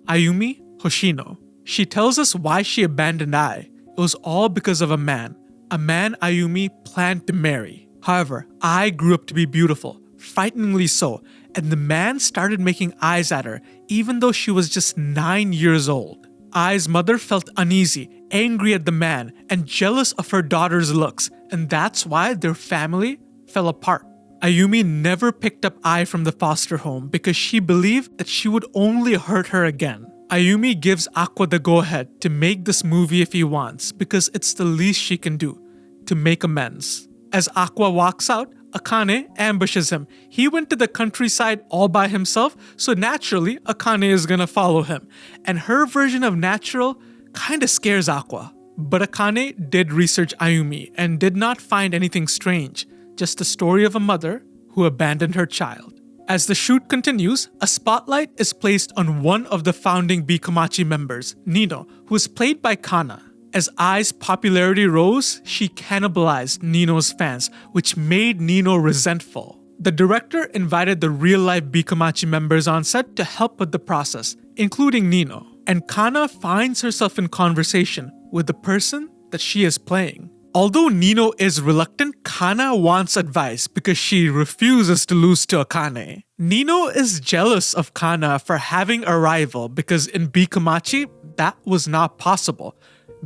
Ayumi Hoshino. She tells us why she abandoned Ai. It was all because of a man Ayumi planned to marry. However, Ai grew up to be beautiful, frighteningly so, and the man started making eyes at her even though she was just 9 years old. Ai's mother felt uneasy, angry at the man, and jealous of her daughter's looks, and that's why their family fell apart. Ayumi never picked up Ai from the foster home because she believed that she would only hurt her again. Ayumi gives Aqua the go-ahead to make this movie if he wants because it's the least she can do to make amends. As Aqua walks out, Akane ambushes him. He went to the countryside all by himself, so naturally Akane is gonna follow him. And her version of natural kinda scares Aqua. But Akane did research Ayumi and did not find anything strange, just the story of a mother who abandoned her child. As the shoot continues, a spotlight is placed on one of the founding Bikamachi members, Nino, who is played by Kana. As Ai's popularity rose, she cannibalized Nino's fans, which made Nino resentful. The director invited the real-life Bikamachi members on set to help with the process, including Nino. And Kana finds herself in conversation with the person that she is playing. Although Nino is reluctant, Kana wants advice because she refuses to lose to Akane. Nino is jealous of Kana for having a rival because in Bikamachi, that was not possible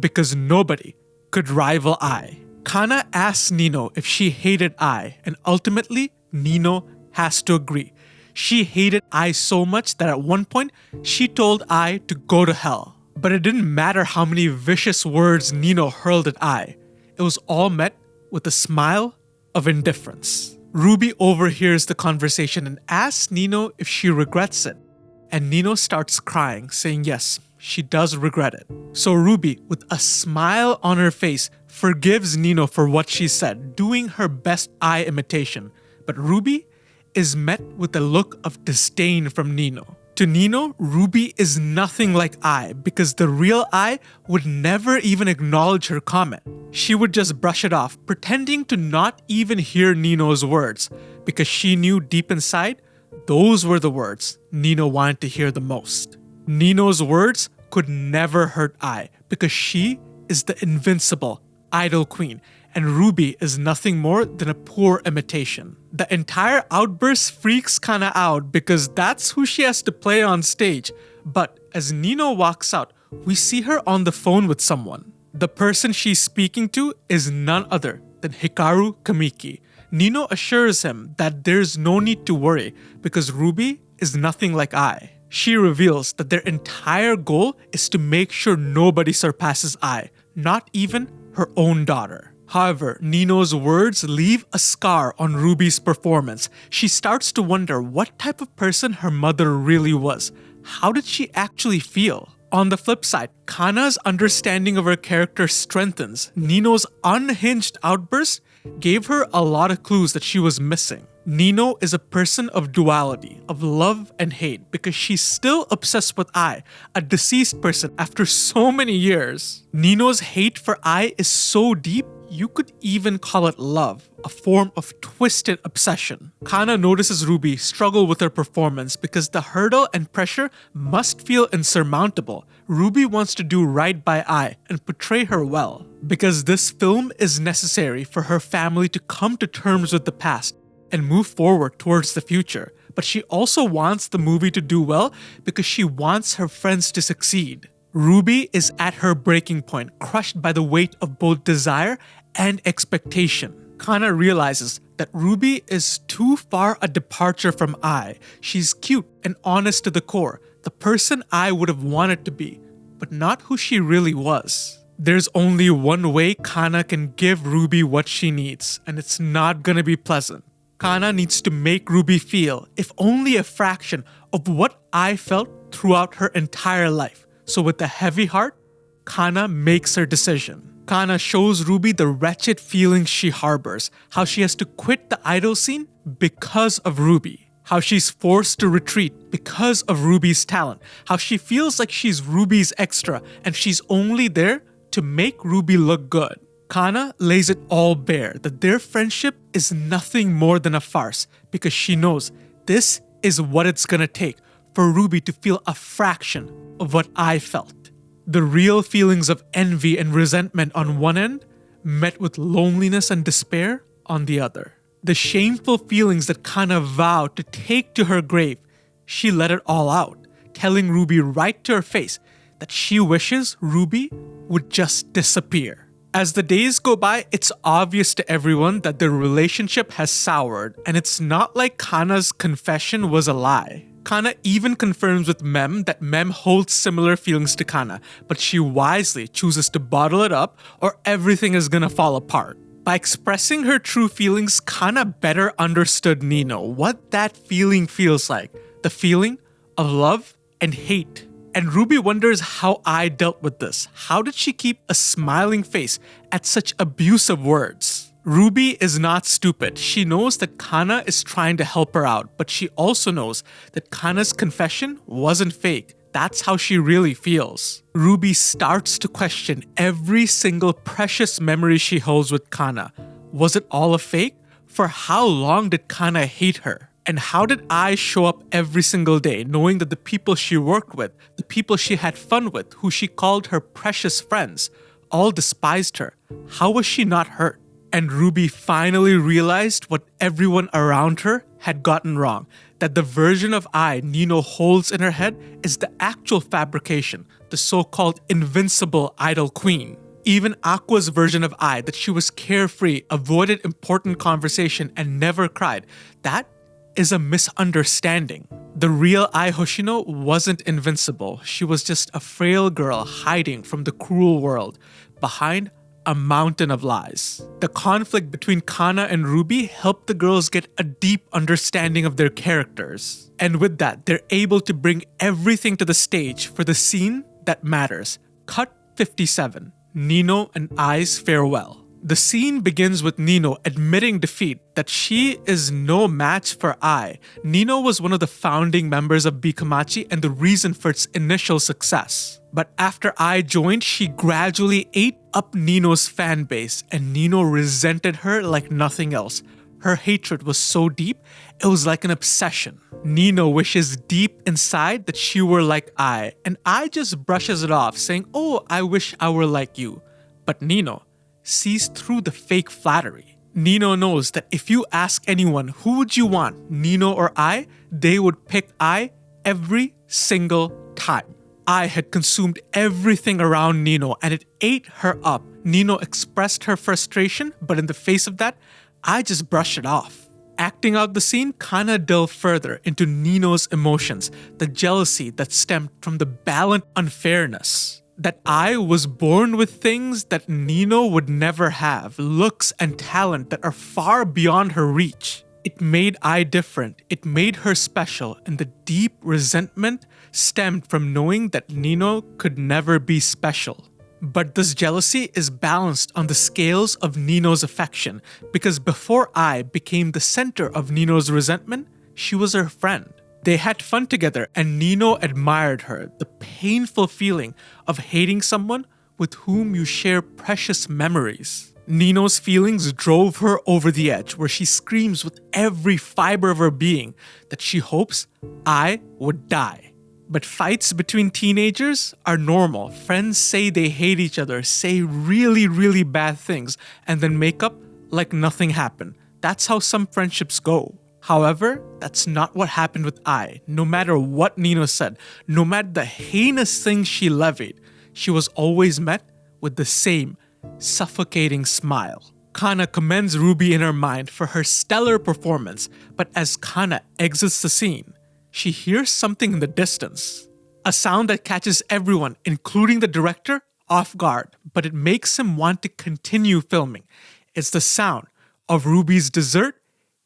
because nobody could rival Ai. Kana asks Nino if she hated Ai, and ultimately, Nino has to agree. She hated Ai so much that at one point, she told Ai to go to hell. But it didn't matter how many vicious words Nino hurled at Ai. It was all met with a smile of indifference. Ruby overhears the conversation and asks Nino if she regrets it. And Nino starts crying, saying yes, she does regret it. So Ruby, with a smile on her face, forgives Nino for what she said, doing her best Ai imitation. But Ruby is met with a look of disdain from Nino. To Nino, Ruby is nothing like Ai because the real Ai would never even acknowledge her comment. She would just brush it off, pretending to not even hear Nino's words because she knew deep inside those were the words Nino wanted to hear the most. Nino's words could never hurt Ai because she is the invincible idol queen and Ruby is nothing more than a poor imitation. The entire outburst freaks Kana out because that's who she has to play on stage. But as Nino walks out, we see her on the phone with someone. The person she's speaking to is none other than Hikaru Kamiki. Nino assures him that there's no need to worry because Ruby is nothing like Ai. She reveals that their entire goal is to make sure nobody surpasses Ai, not even her own daughter. However, Nino's words leave a scar on Ruby's performance. She starts to wonder what type of person her mother really was. How did she actually feel? On the flip side, Kana's understanding of her character strengthens. Nino's unhinged outburst gave her a lot of clues that she was missing. Nino is a person of duality, of love and hate, because she's still obsessed with Ai, a deceased person after so many years. Nino's hate for Ai is so deep, you could even call it love, a form of twisted obsession. Kana notices Ruby struggle with her performance because the hurdle and pressure must feel insurmountable. Ruby wants to do right by Ai and portray her well, because this film is necessary for her family to come to terms with the past and move forward towards the future. But she also wants the movie to do well because she wants her friends to succeed. Ruby is at her breaking point, crushed by the weight of both desire and expectation. Kana realizes that Ruby is too far a departure from Ai. She's cute and honest to the core, the person Ai would have wanted to be, but not who she really was. There's only one way Kana can give Ruby what she needs, and it's not gonna be pleasant. Kana needs to make Ruby feel, if only a fraction, of what Ai felt throughout her entire life. So with a heavy heart, Kana makes her decision. Kana shows Ruby the wretched feelings she harbors, how she has to quit the idol scene because of Ruby, how she's forced to retreat because of Ruby's talent, how she feels like she's Ruby's extra and she's only there to make Ruby look good. Kana lays it all bare that their friendship is nothing more than a farce because she knows this is what it's gonna take for Ruby to feel a fraction of what I felt. The real feelings of envy and resentment on one end, met with loneliness and despair on the other. The shameful feelings that Kana vowed to take to her grave, she let it all out, telling Ruby right to her face that she wishes Ruby would just disappear. As the days go by, it's obvious to everyone that their relationship has soured, and it's not like Kana's confession was a lie. Kana even confirms with Mem that Mem holds similar feelings to Kana, but she wisely chooses to bottle it up or everything is gonna fall apart. By expressing her true feelings, Kana better understood Nino, what that feeling feels like. The feeling of love and hate. And Ruby wonders how I dealt with this. How did she keep a smiling face at such abusive words? Ruby is not stupid. She knows that Kana is trying to help her out, but she also knows that Kana's confession wasn't fake. That's how she really feels. Ruby starts to question every single precious memory she holds with Kana. Was it all a fake? For how long did Kana hate her? And how did I show up every single day knowing that the people she worked with, the people she had fun with, who she called her precious friends, all despised her? How was she not hurt? And Ruby finally realized what everyone around her had gotten wrong, that the version of I Nino holds in her head is the actual fabrication, the so-called invincible idol queen. Even Aqua's version of I, that she was carefree, avoided important conversation, and never cried, that is a misunderstanding. The real Ai Hoshino wasn't invincible. She was just a frail girl hiding from the cruel world behind a mountain of lies. The conflict between Kana and Ruby helped the girls get a deep understanding of their characters. And with that, they're able to bring everything to the stage for the scene that matters. Cut 57. Nino and Ai's farewell. The scene begins with Nino admitting defeat, that she is no match for Ai. Nino was one of the founding members of Bikamachi and the reason for its initial success. But after Ai joined, she gradually ate up Nino's fan base, and Nino resented her like nothing else. Her hatred was so deep, it was like an obsession. Nino wishes deep inside that she were like Ai, and Ai just brushes it off, saying, "Oh, I wish I were like you." But Nino sees through the fake flattery. Nino knows that if you ask anyone who would you want, Nino or Ai, they would pick Ai every single time. Ai had consumed everything around Nino and it ate her up. Nino expressed her frustration, but in the face of that, I just brush it off. Acting out the scene, Kana delved further into Nino's emotions, the jealousy that stemmed from the balance unfairness. That I was born with things that Nino would never have, looks and talent that are far beyond her reach. It made I different, it made her special, and the deep resentment stemmed from knowing that Nino could never be special. But this jealousy is balanced on the scales of Nino's affection, because before I became the center of Nino's resentment, she was her friend. They had fun together and Nino admired her, the painful feeling of hating someone with whom you share precious memories. Nino's feelings drove her over the edge, where she screams with every fiber of her being that she hopes I would die. But fights between teenagers are normal. Friends say they hate each other, say really bad things, and then make up like nothing happened. That's how some friendships go. However, that's not what happened with I. No matter what Nino said, no matter the heinous things she levied, she was always met with the same suffocating smile. Kana commends Ruby in her mind for her stellar performance, but as Kana exits the scene, she hears something in the distance. A sound that catches everyone, including the director, off guard, but it makes him want to continue filming. It's the sound of Ruby's dessert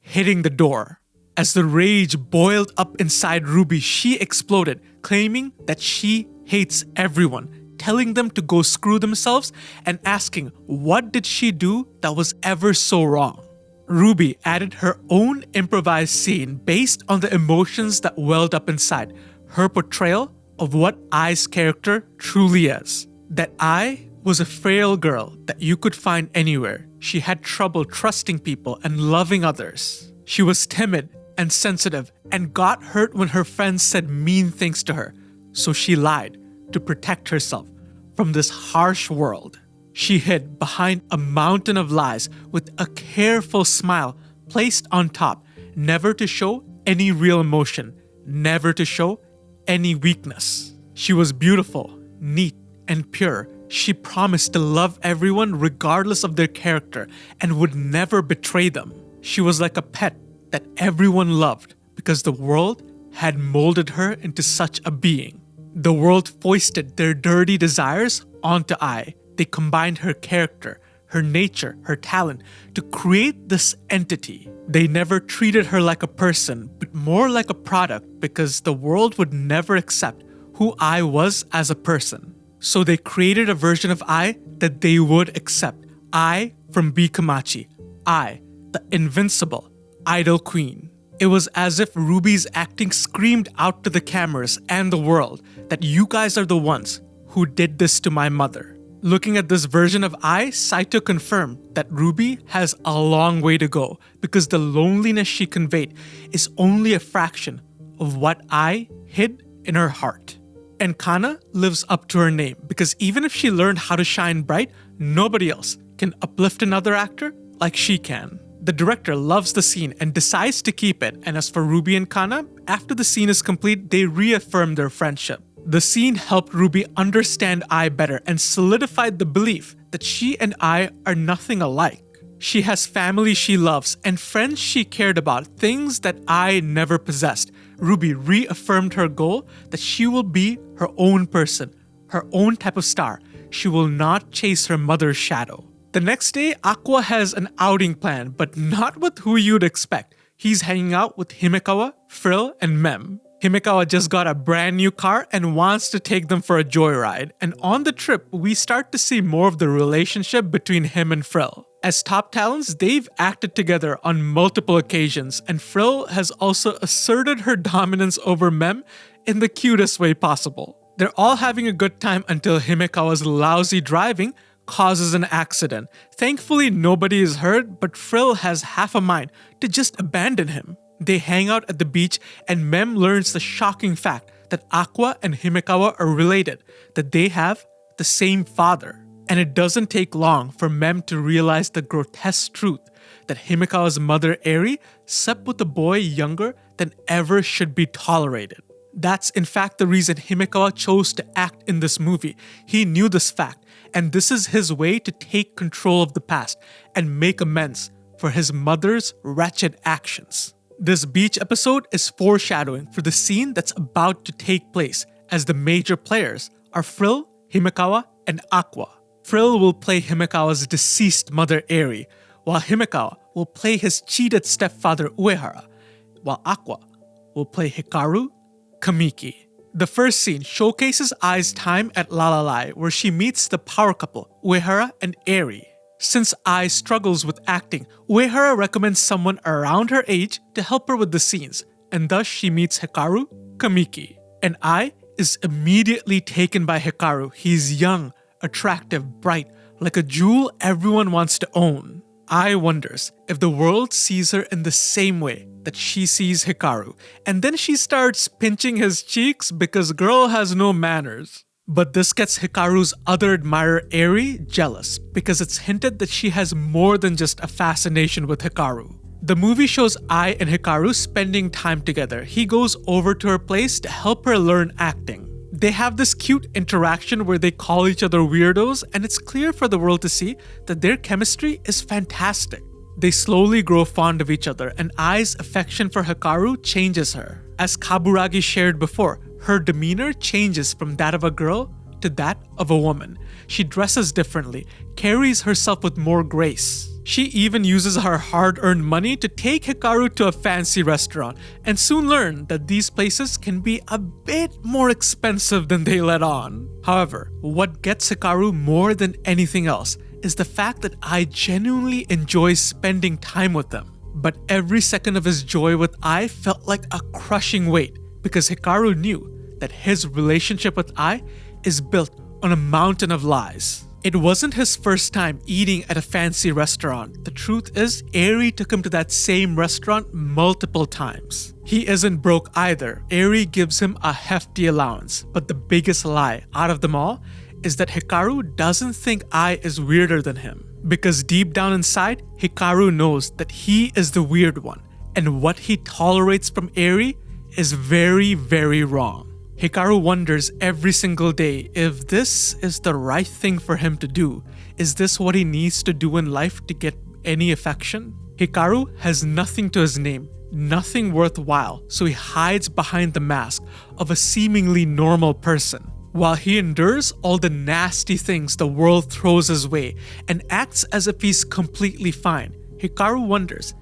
hitting the door. As the rage boiled up inside Ruby, she exploded, claiming that she hates everyone, telling them to go screw themselves and asking what did she do that was ever so wrong. Ruby added her own improvised scene based on the emotions that welled up inside, her portrayal of what I's character truly is. That I was a frail girl that you could find anywhere. She had trouble trusting people and loving others. She was timid and sensitive and got hurt when her friends said mean things to her. So she lied to protect herself from this harsh world. She hid behind a mountain of lies with a careful smile placed on top, never to show any real emotion, never to show any weakness. She was beautiful, neat, and pure. She promised to love everyone regardless of their character and would never betray them. She was like a pet that everyone loved because the world had molded her into such a being. The world foisted their dirty desires onto I. They combined her character, her nature, her talent to create this entity. They never treated her like a person, but more like a product because the world would never accept who I was as a person. So they created a version of I that they would accept. I from B. Komachi. I, the invincible idol queen. It was as if Ruby's acting screamed out to the cameras and the world that you guys are the ones who did this to my mother. Looking at this version of I, Saito confirmed that Ruby has a long way to go because the loneliness she conveyed is only a fraction of what I hid in her heart. And Kana lives up to her name because even if she learned how to shine bright, nobody else can uplift another actor like she can. The director loves the scene and decides to keep it, and as for Ruby and Kana, after the scene is complete, they reaffirm their friendship. The scene helped Ruby understand I better and solidified the belief that she and I are nothing alike. She has family she loves and friends she cared about, things that I never possessed. Ruby reaffirmed her goal that she will be her own person, her own type of star. She will not chase her mother's shadow. The next day, Aqua has an outing plan, but not with who you'd expect. He's hanging out with Himekawa, Frill, and Mem. Himekawa just got a brand new car and wants to take them for a joyride. And on the trip, we start to see more of the relationship between him and Frill. As top talents, they've acted together on multiple occasions, and Frill has also asserted her dominance over Mem in the cutest way possible. They're all having a good time until Himekawa's lousy driving causes an accident. Thankfully, nobody is hurt, but Frill has half a mind to just abandon him. They hang out at the beach and Mem learns the shocking fact that Aqua and Himekawa are related, that they have the same father. And it doesn't take long for Mem to realize the grotesque truth that Himekawa's mother Eri slept with a boy younger than ever should be tolerated. That's in fact the reason Himekawa chose to act in this movie. He knew this fact, and this is his way to take control of the past and make amends for his mother's wretched actions. This beach episode is foreshadowing for the scene that's about to take place, as the major players are Frill, Himekawa, and Aqua. Frill will play Himekawa's deceased mother Eri, while Himekawa will play his cheated stepfather Uehara, while Aqua will play Hikaru Kamiki. The first scene showcases Ai's time at Lalai, where she meets the power couple Uehara and Eri. Since Ai struggles with acting, Uehara recommends someone around her age to help her with the scenes, and thus she meets Hikaru Kamiki. And Ai is immediately taken by Hikaru. He's young, attractive, bright, like a jewel everyone wants to own. Ai wonders if the world sees her in the same way that she sees Hikaru, and then she starts pinching his cheeks because girl has no manners. But this gets Hikaru's other admirer Eri jealous because it's hinted that she has more than just a fascination with Hikaru. The movie shows Ai and Hikaru spending time together. He goes over to her place to help her learn acting. They have this cute interaction where they call each other weirdos, and it's clear for the world to see that their chemistry is fantastic. They slowly grow fond of each other, and Ai's affection for Hikaru changes her. As Kaburagi shared before, her demeanor changes from that of a girl to that of a woman. She dresses differently, carries herself with more grace. She even uses her hard-earned money to take Hikaru to a fancy restaurant, and soon learn that these places can be a bit more expensive than they let on. However, what gets Hikaru more than anything else is the fact that Ai genuinely enjoys spending time with them. But every second of his joy with Ai felt like a crushing weight, because Hikaru knew that his relationship with Ai is built on a mountain of lies. It wasn't his first time eating at a fancy restaurant. The truth is, Eri took him to that same restaurant multiple times. He isn't broke either. Eri gives him a hefty allowance. But the biggest lie out of them all is that Hikaru doesn't think Ai is weirder than him. Because deep down inside, Hikaru knows that he is the weird one, and what he tolerates from Eri is very, very wrong. Hikaru wonders every single day if this is the right thing for him to do. Is this what he needs to do in life to get any affection? Hikaru has nothing to his name, nothing worthwhile, so he hides behind the mask of a seemingly normal person. While he endures all the nasty things the world throws his way and acts as if he's completely fine, Hikaru wonders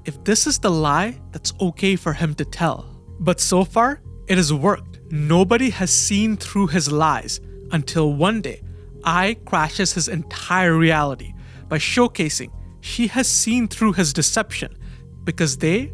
if this is the lie that's okay for him to tell. But so far, it has worked. Nobody has seen through his lies until one day, Ai crashes his entire reality by showcasing she has seen through his deception because they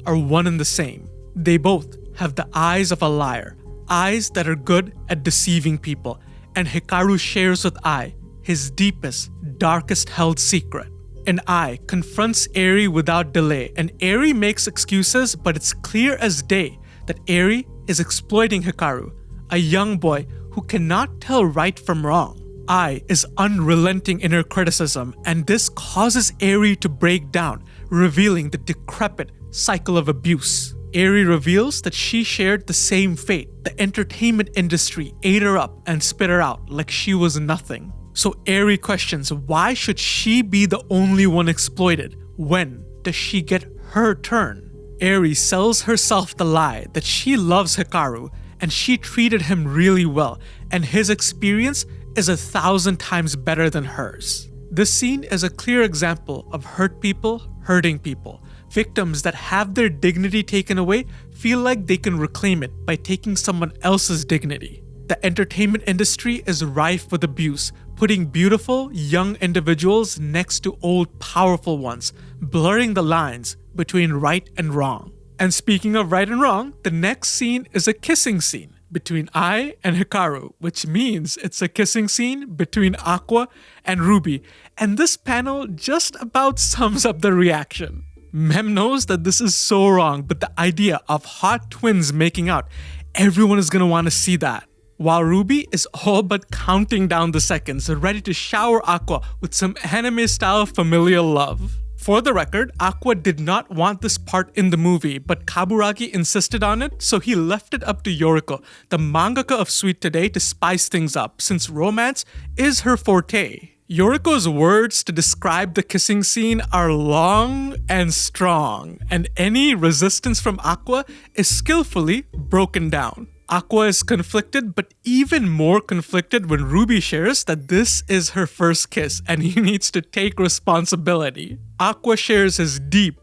are one and the same. They both have the eyes of a liar, eyes that are good at deceiving people, and Hikaru shares with Ai his deepest, darkest held secret. And Ai confronts Eri without delay, and Eri makes excuses, but it's clear as day that Eri is exploiting Hikaru, a young boy who cannot tell right from wrong. Ai is unrelenting in her criticism, and this causes Eri to break down, revealing the decrepit cycle of abuse. Eri reveals that she shared the same fate. The entertainment industry ate her up and spit her out like she was nothing. So Eri questions, why should she be the only one exploited? When does she get her turn? Eri sells herself the lie that she loves Hikaru and she treated him really well, and his experience is 1,000 times better than hers. This scene is a clear example of hurt people hurting people. Victims that have their dignity taken away feel like they can reclaim it by taking someone else's dignity. The entertainment industry is rife with abuse, putting beautiful, young individuals next to old, powerful ones, blurring the lines between right and wrong. And speaking of right and wrong, the next scene is a kissing scene between Ai and Hikaru, which means it's a kissing scene between Aqua and Ruby. And this panel just about sums up the reaction. Mem knows that this is so wrong, but the idea of hot twins making out, everyone is gonna want to see that. While Ruby is all but counting down the seconds, ready to shower Aqua with some anime-style familial love. For the record, Aqua did not want this part in the movie, but Kaburagi insisted on it, so he left it up to Yoriko, the mangaka of Sweet Today, to spice things up, since romance is her forte. Yoriko's words to describe the kissing scene are long and strong, and any resistance from Aqua is skillfully broken down. Aqua is conflicted, but even more conflicted when Ruby shares that this is her first kiss and he needs to take responsibility. Aqua shares his deep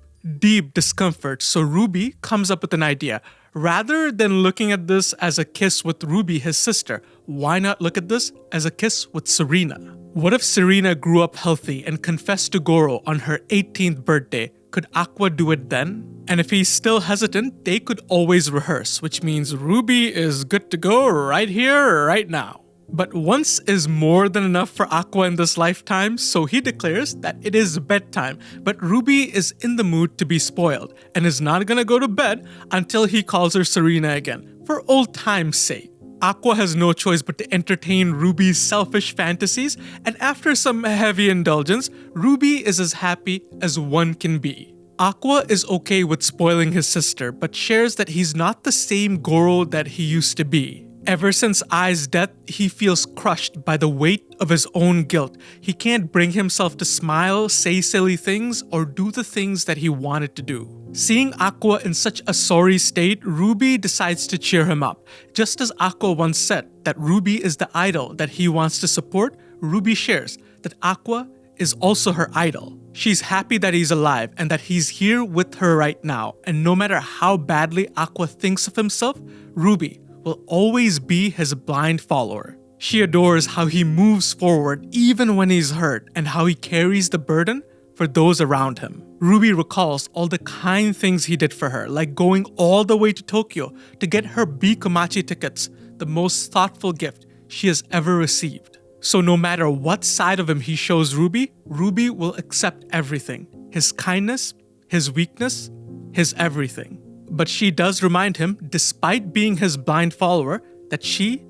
discomfort, so Ruby comes up with an idea. Rather than looking at this as a kiss with Ruby, his sister, why not look at this as a kiss with Serena? What if Serena grew up healthy and confessed to Goro on her 18th birthday? Could Aqua do it then? And if he's still hesitant, they could always rehearse, which means Ruby is good to go right here, right now. But once is more than enough for Aqua in this lifetime, so he declares that it is bedtime, but Ruby is in the mood to be spoiled and is not gonna go to bed until he calls her Serena again, for old time's sake. Aqua has no choice but to entertain Ruby's selfish fantasies, and after some heavy indulgence, Ruby is as happy as one can be. Aqua is okay with spoiling his sister, but shares that he's not the same Goro that he used to be. Ever since Ai's death, he feels crushed by the weight of his own guilt. He can't bring himself to smile, say silly things, or do the things that he wanted to do. Seeing Aqua in such a sorry state, Ruby decides to cheer him up. Just as Aqua once said that Ruby is the idol that he wants to support, Ruby shares that Aqua is also her idol. She's happy that he's alive and that he's here with her right now. And no matter how badly Aqua thinks of himself, Ruby will always be his blind follower. She adores how he moves forward even when he's hurt and how he carries the burden for those around him. Ruby recalls all the kind things he did for her, like going all the way to Tokyo to get her Bikomachi tickets, the most thoughtful gift she has ever received. So no matter what side of him he shows Ruby, Ruby will accept everything. His kindness, his weakness, his everything. But she does remind him, despite being his blind follower, that she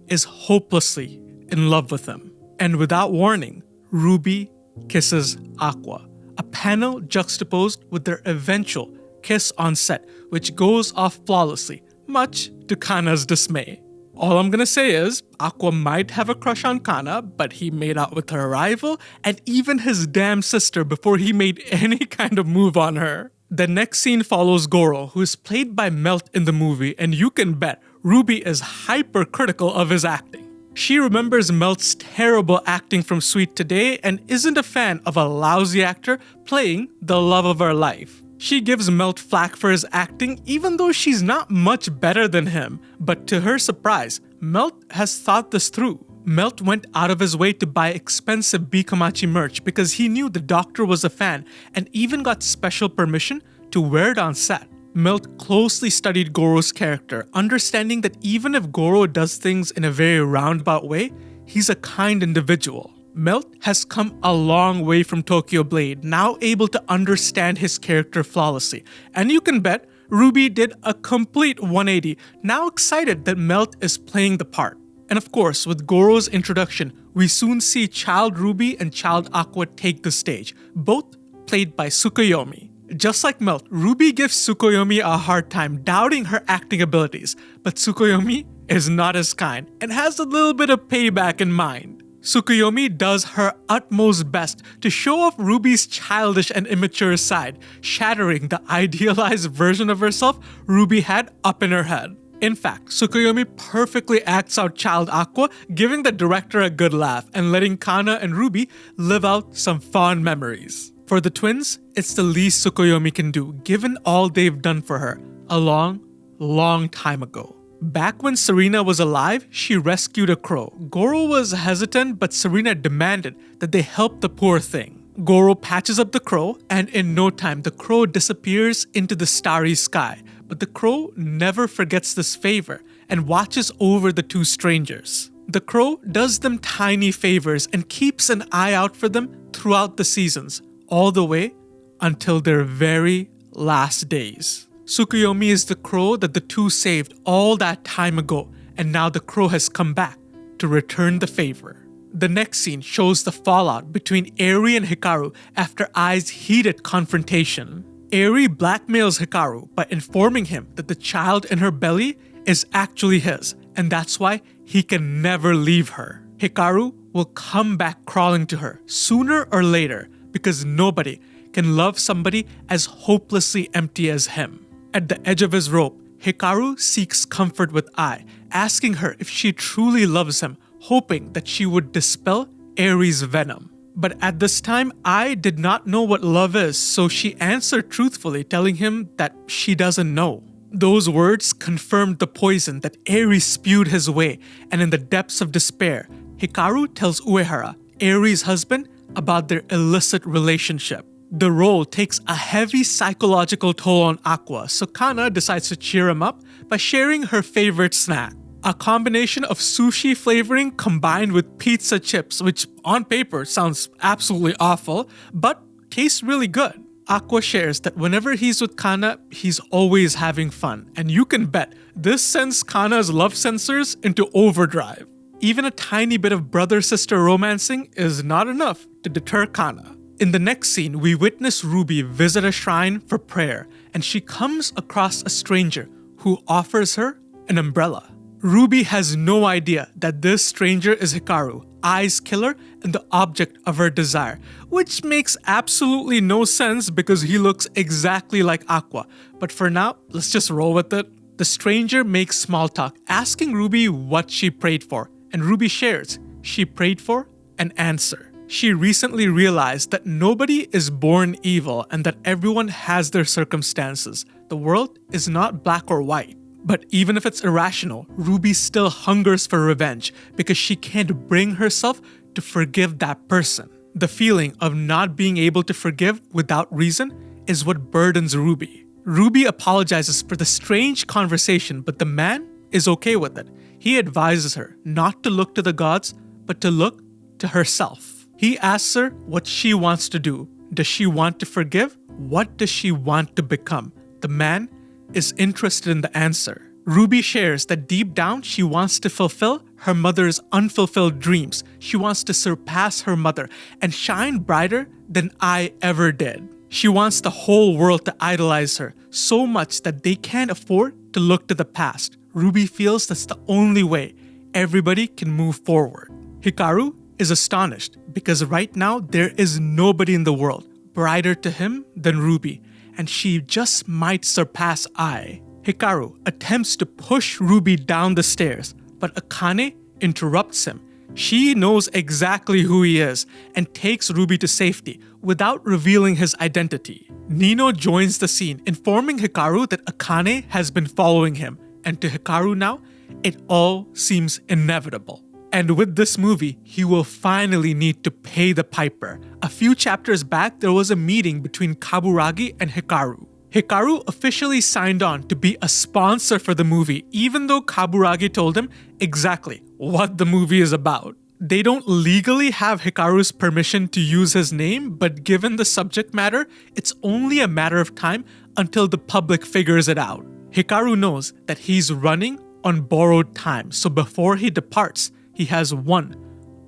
is hopelessly in love with him. And without warning, Ruby kisses Aqua, a panel juxtaposed with their eventual kiss on set, which goes off flawlessly, much to Kana's dismay. All I'm gonna say is, Aqua might have a crush on Kana, but he made out with her rival and even his damn sister before he made any kind of move on her. The next scene follows Goro, who is played by Melt in the movie, and you can bet Ruby is hypercritical of his acting. She remembers Melt's terrible acting from Sweet Today and isn't a fan of a lousy actor playing the love of her life. She gives Melt flack for his acting even though she's not much better than him, but to her surprise, Melt has thought this through. Melt went out of his way to buy expensive Bikomachi merch because he knew the doctor was a fan and even got special permission to wear it on set. Melt closely studied Goro's character, understanding that even if Goro does things in a very roundabout way, he's a kind individual. Melt has come a long way from Tokyo Blade, now able to understand his character flawlessly. And you can bet Ruby did a complete 180, now excited that Melt is playing the part. And of course, with Goro's introduction, we soon see Child Ruby and Child Aqua take the stage, both played by Tsukuyomi. Just like Melt, Ruby gives Tsukuyomi a hard time, doubting her acting abilities, but Tsukuyomi is not as kind and has a little bit of payback in mind. Tsukuyomi does her utmost best to show off Ruby's childish and immature side, shattering the idealized version of herself Ruby had up in her head. In fact, Tsukuyomi perfectly acts out Child Aqua, giving the director a good laugh and letting Kana and Ruby live out some fond memories. For the twins, it's the least Tsukuyomi can do, given all they've done for her a long time ago. Back when Serena was alive, she rescued a crow. Goro was hesitant, but Serena demanded that they help the poor thing. Goro patches up the crow, and in no time, the crow disappears into the starry sky. But the crow never forgets this favor and watches over the two strangers. The crow does them tiny favors and keeps an eye out for them throughout the seasons, all the way until their very last days. Tsukuyomi is the crow that the two saved all that time ago, and now the crow has come back to return the favor. The next scene shows the fallout between Eri and Hikaru after Ai's heated confrontation. Eri blackmails Hikaru by informing him that the child in her belly is actually his, and that's why he can never leave her. Hikaru will come back crawling to her sooner or later because nobody can love somebody as hopelessly empty as him. At the edge of his rope, Hikaru seeks comfort with Ai, asking her if she truly loves him, hoping that she would dispel Aries' venom. But at this time, Ai did not know what love is, so she answered truthfully, telling him that she doesn't know. Those words confirmed the poison that Aries spewed his way, and in the depths of despair, Hikaru tells Uehara, Aries' husband, about their illicit relationship. The role takes a heavy psychological toll on Aqua, so Kana decides to cheer him up by sharing her favorite snack. A combination of sushi flavoring combined with pizza chips, which on paper sounds absolutely awful, but tastes really good. Aqua shares that whenever he's with Kana, he's always having fun, and you can bet this sends Kana's love sensors into overdrive. Even a tiny bit of brother-sister romancing is not enough to deter Kana. In the next scene, we witness Ruby visit a shrine for prayer, and she comes across a stranger who offers her an umbrella. Ruby has no idea that this stranger is Hikaru, Ai's killer and the object of her desire, which makes absolutely no sense because he looks exactly like Aqua. But for now, let's just roll with it. The stranger makes small talk, asking Ruby what she prayed for, and Ruby shares she prayed for an answer. She recently realized that nobody is born evil and that everyone has their circumstances. The world is not black or white. But even if it's irrational, Ruby still hungers for revenge because she can't bring herself to forgive that person. The feeling of not being able to forgive without reason is what burdens Ruby. Ruby apologizes for the strange conversation, but the man is okay with it. He advises her not to look to the gods, but to look to herself. He asks her what she wants to do. Does she want to forgive? What does she want to become? The man is interested in the answer. Ruby shares that deep down she wants to fulfill her mother's unfulfilled dreams. She wants to surpass her mother and shine brighter than I ever did. She wants the whole world to idolize her so much that they can't afford to look to the past. Ruby feels that's the only way everybody can move forward. Hikaru is astonished because right now there is nobody in the world brighter to him than Ruby, and she just might surpass Ai. Hikaru attempts to push Ruby down the stairs, but Akane interrupts him. She knows exactly who he is and takes Ruby to safety without revealing his identity. Nino joins the scene, informing Hikaru that Akane has been following him, and to Hikaru now, it all seems inevitable. And with this movie, he will finally need to pay the piper. A few chapters back, there was a meeting between Kaburagi and Hikaru. Hikaru officially signed on to be a sponsor for the movie, even though Kaburagi told him exactly what the movie is about. They don't legally have Hikaru's permission to use his name, but given the subject matter, it's only a matter of time until the public figures it out. Hikaru knows that he's running on borrowed time, so before he departs, he has one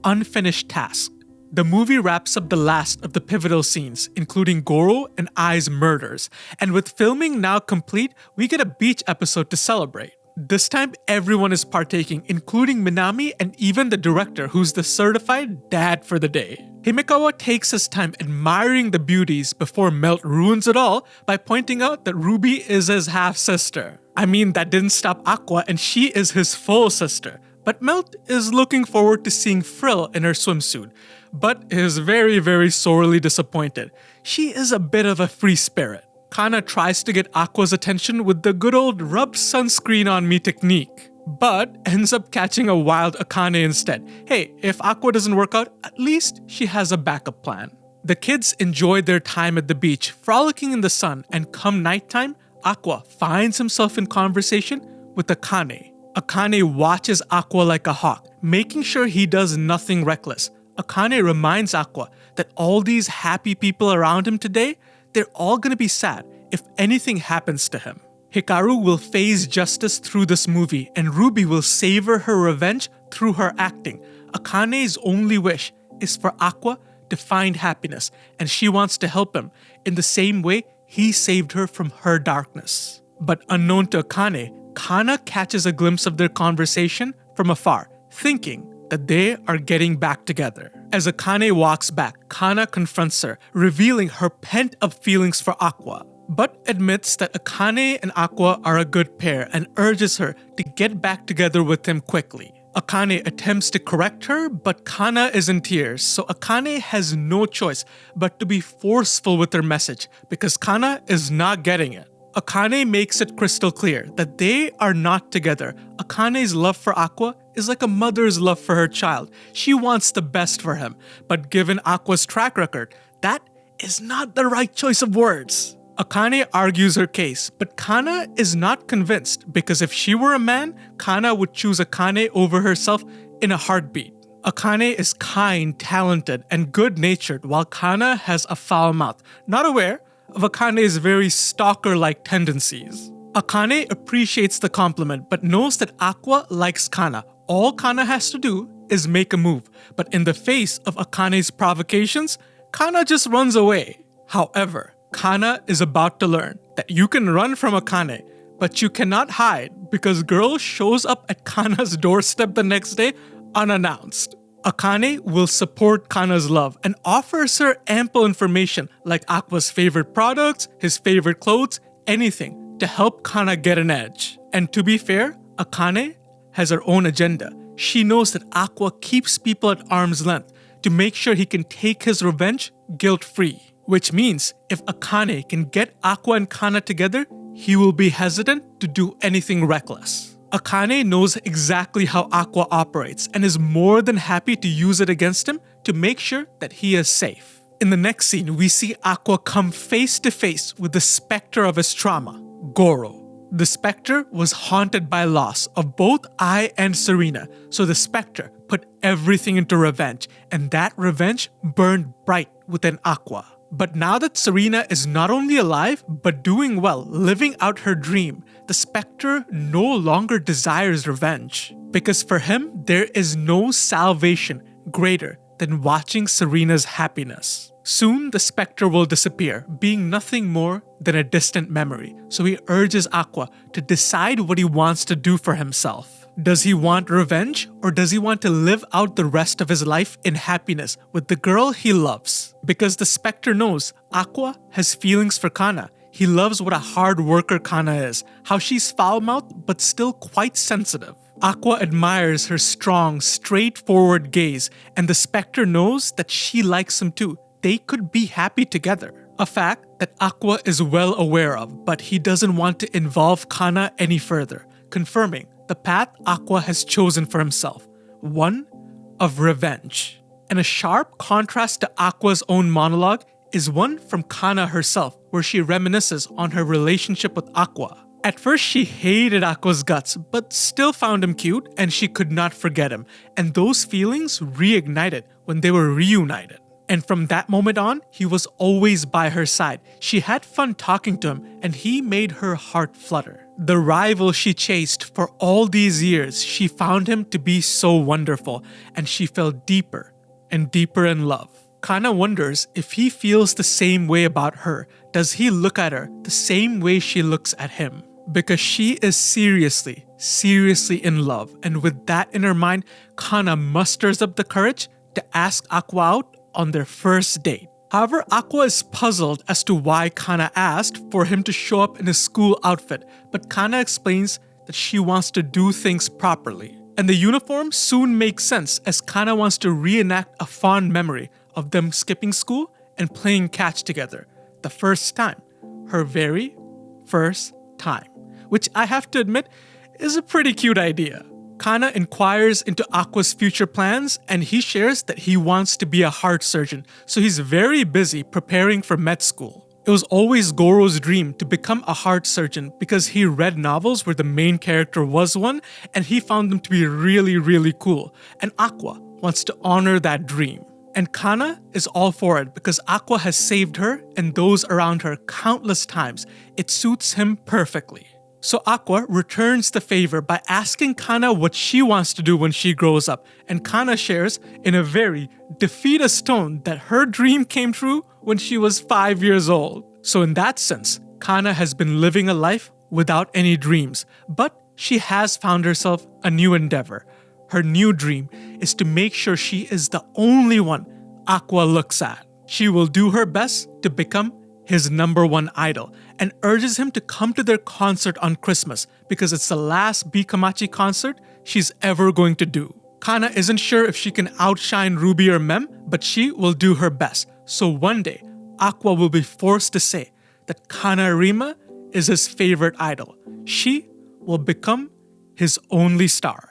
unfinished task. The movie wraps up the last of the pivotal scenes, including Goro and Ai's murders, and with filming now complete, we get a beach episode to celebrate. This time, everyone is partaking, including Minami and even the director, who's the certified dad for the day. Himekawa takes his time admiring the beauties before Melt ruins it all by pointing out that Ruby is his half-sister. I mean, that didn't stop Aqua, and she is his full sister. But Melt is looking forward to seeing Frill in her swimsuit, but is very, very sorely disappointed. She is a bit of a free spirit. Kana tries to get Aqua's attention with the good old rub sunscreen on me technique, but ends up catching a wild Akane instead. Hey, if Aqua doesn't work out, at least she has a backup plan. The kids enjoy their time at the beach, frolicking in the sun, and come nighttime, Aqua finds himself in conversation with Akane. Akane watches Aqua like a hawk, making sure he does nothing reckless. Akane reminds Aqua that all these happy people around him today, they're all gonna be sad if anything happens to him. Hikaru will face justice through this movie, and Ruby will savor her revenge through her acting. Akane's only wish is for Aqua to find happiness, and she wants to help him in the same way he saved her from her darkness. But unknown to Akane, Kana catches a glimpse of their conversation from afar, thinking that they are getting back together. As Akane walks back, Kana confronts her, revealing her pent-up feelings for Aqua, but admits that Akane and Aqua are a good pair and urges her to get back together with him quickly. Akane attempts to correct her, but Kana is in tears, so Akane has no choice but to be forceful with her message because Kana is not getting it. Akane makes it crystal clear that they are not together. Akane's love for Aqua is like a mother's love for her child. She wants the best for him, but given Aqua's track record, that is not the right choice of words. Akane argues her case, but Kana is not convinced because if she were a man, Kana would choose Akane over herself in a heartbeat. Akane is kind, talented, and good-natured while Kana has a foul mouth, not aware of Akane's very stalker-like tendencies. Akane appreciates the compliment but knows that Aqua likes Kana. All Kana has to do is make a move, but in the face of Akane's provocations, Kana just runs away. However, Kana is about to learn that you can run from Akane, but you cannot hide because girl shows up at Kana's doorstep the next day unannounced. Akane will support Kana's love and offers her ample information like Aqua's favorite products, his favorite clothes, anything to help Kana get an edge. And to be fair, Akane has her own agenda. She knows that Aqua keeps people at arm's length to make sure he can take his revenge guilt-free. Which means if Akane can get Aqua and Kana together, he will be hesitant to do anything reckless. Akane knows exactly how Aqua operates and is more than happy to use it against him to make sure that he is safe. In the next scene, we see Aqua come face to face with the specter of his trauma, Goro. The specter was haunted by loss of both Ai and Serena, so the specter put everything into revenge, and that revenge burned bright within Aqua. But now that Serena is not only alive, but doing well, living out her dream, the specter no longer desires revenge. Because for him, there is no salvation greater than watching Serena's happiness. Soon, the specter will disappear, being nothing more than a distant memory. So he urges Aqua to decide what he wants to do for himself. Does he want revenge, or does he want to live out the rest of his life in happiness with the girl he loves? Because the specter knows Aqua has feelings for Kana. He loves what a hard worker Kana is, how she's foul-mouthed but still quite sensitive. Aqua admires her strong, straightforward gaze, and the specter knows that she likes him too. They could be happy together. A fact that Aqua is well aware of, but he doesn't want to involve Kana any further, confirming the path Aqua has chosen for himself, one of revenge. And a sharp contrast to Aqua's own monologue is one from Kana herself, where she reminisces on her relationship with Aqua. At first, she hated Aqua's guts, but still found him cute, and she could not forget him. And those feelings reignited when they were reunited. And from that moment on, he was always by her side. She had fun talking to him, and he made her heart flutter. The rival she chased for all these years, she found him to be so wonderful, and she fell deeper and deeper in love. Kana wonders if he feels the same way about her. Does he look at her the same way she looks at him? Because she is seriously in love, and with that in her mind, Kana musters up the courage to ask Aqua out on their first date. However, Aqua is puzzled as to why Kana asked for him to show up in his school outfit, but Kana explains that she wants to do things properly. And the uniform soon makes sense as Kana wants to reenact a fond memory of them skipping school and playing catch together. The first time. Her very first time. Which I have to admit is a pretty cute idea. Kana inquires into Aqua's future plans, and he shares that he wants to be a heart surgeon, so he's very busy preparing for med school. It was always Goro's dream to become a heart surgeon because he read novels where the main character was one, and he found them to be really cool, and Aqua wants to honor that dream. And Kana is all for it because Aqua has saved her and those around her countless times. It suits him perfectly. So Aqua returns the favor by asking Kana what she wants to do when she grows up, and Kana shares in a very defeatist tone that her dream came true when she was 5 years old. So in that sense, Kana has been living a life without any dreams, but she has found herself a new endeavor, Her new dream is to make sure she is the only one Aqua looks at. She will do her best to become his number one idol and urges him to come to their concert on Christmas because it's the last Bikamachi concert she's ever going to do. Kana isn't sure if she can outshine Ruby or Mem, but she will do her best. So one day, Aqua will be forced to say that Kana Rima is his favorite idol. She will become his only star.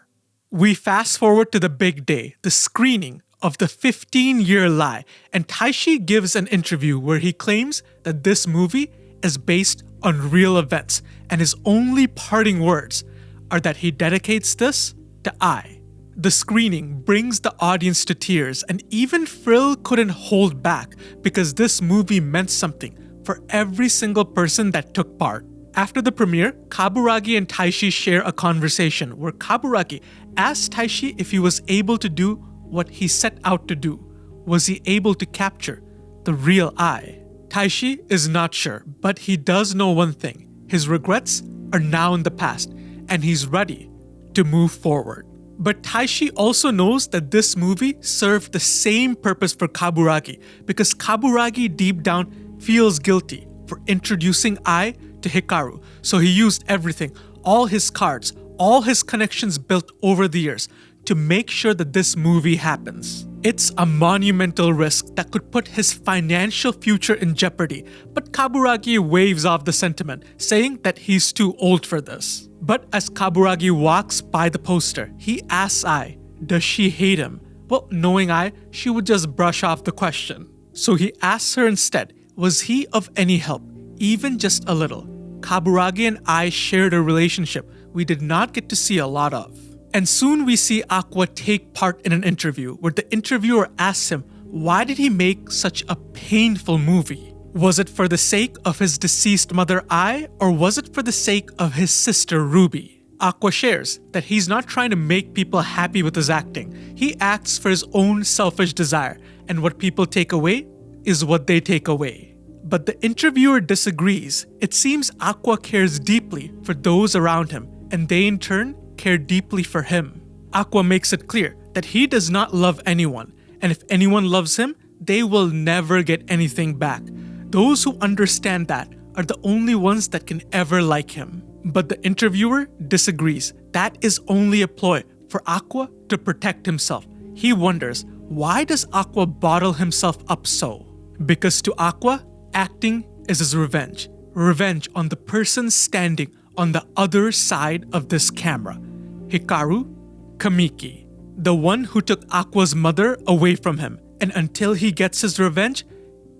We fast forward to the big day, the screening of the 15-year lie, and Taishi gives an interview where he claims that this movie is based on real events, and his only parting words are that he dedicates this to Ai. The screening brings the audience to tears, and even Frill couldn't hold back because this movie meant something for every single person that took part. After the premiere, Kaburagi and Taishi share a conversation where Kaburagi asks Taishi if he was able to do what he set out to do. Was he able to capture the real Ai? Taishi is not sure, but he does know one thing. His regrets are now in the past, and he's ready to move forward. But Taishi also knows that this movie served the same purpose for Kaburagi because Kaburagi deep down feels guilty for introducing Ai to Hikaru. So he used everything, all his cards, all his connections built over the years to make sure that this movie happens. It's a monumental risk that could put his financial future in jeopardy, but Kaburagi waves off the sentiment, saying that he's too old for this. But as Kaburagi walks by the poster, he asks Ai, does she hate him? Well, knowing Ai, she would just brush off the question. So he asks her instead, was he of any help, even just a little? Kaburagi and Ai shared a relationship we did not get to see a lot of. And soon we see Aqua take part in an interview where the interviewer asks him, why did he make such a painful movie? Was it for the sake of his deceased mother Ai, or was it for the sake of his sister Ruby? Aqua shares that he's not trying to make people happy with his acting. He acts for his own selfish desire, and what people take away is what they take away. But the interviewer disagrees. It seems Aqua cares deeply for those around him, and they in turn care deeply for him. Aqua makes it clear that he does not love anyone, and if anyone loves him, they will never get anything back. Those who understand that are the only ones that can ever like him. But the interviewer disagrees. That is only a ploy for Aqua to protect himself. He wonders, why does Aqua bottle himself up so? Because to Aqua, acting is his revenge. Revenge on the person standing on the other side of this camera. Hikaru Kamiki, the one who took Aqua's mother away from him. And until he gets his revenge,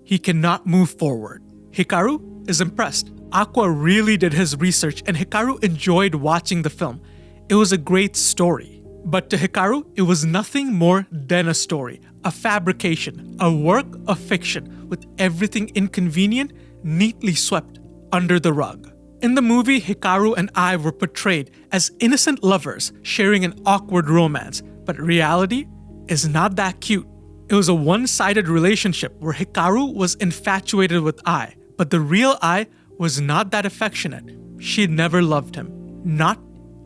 he cannot move forward. Hikaru is impressed. Aqua really did his research and Hikaru enjoyed watching the film. It was a great story. But to Hikaru, it was nothing more than a story, a fabrication, a work of fiction with everything inconvenient neatly swept under the rug. In the movie, Hikaru and Ai were portrayed as innocent lovers sharing an awkward romance, but reality is not that cute. It was a one-sided relationship where Hikaru was infatuated with Ai, but the real Ai was not that affectionate. She never loved him, not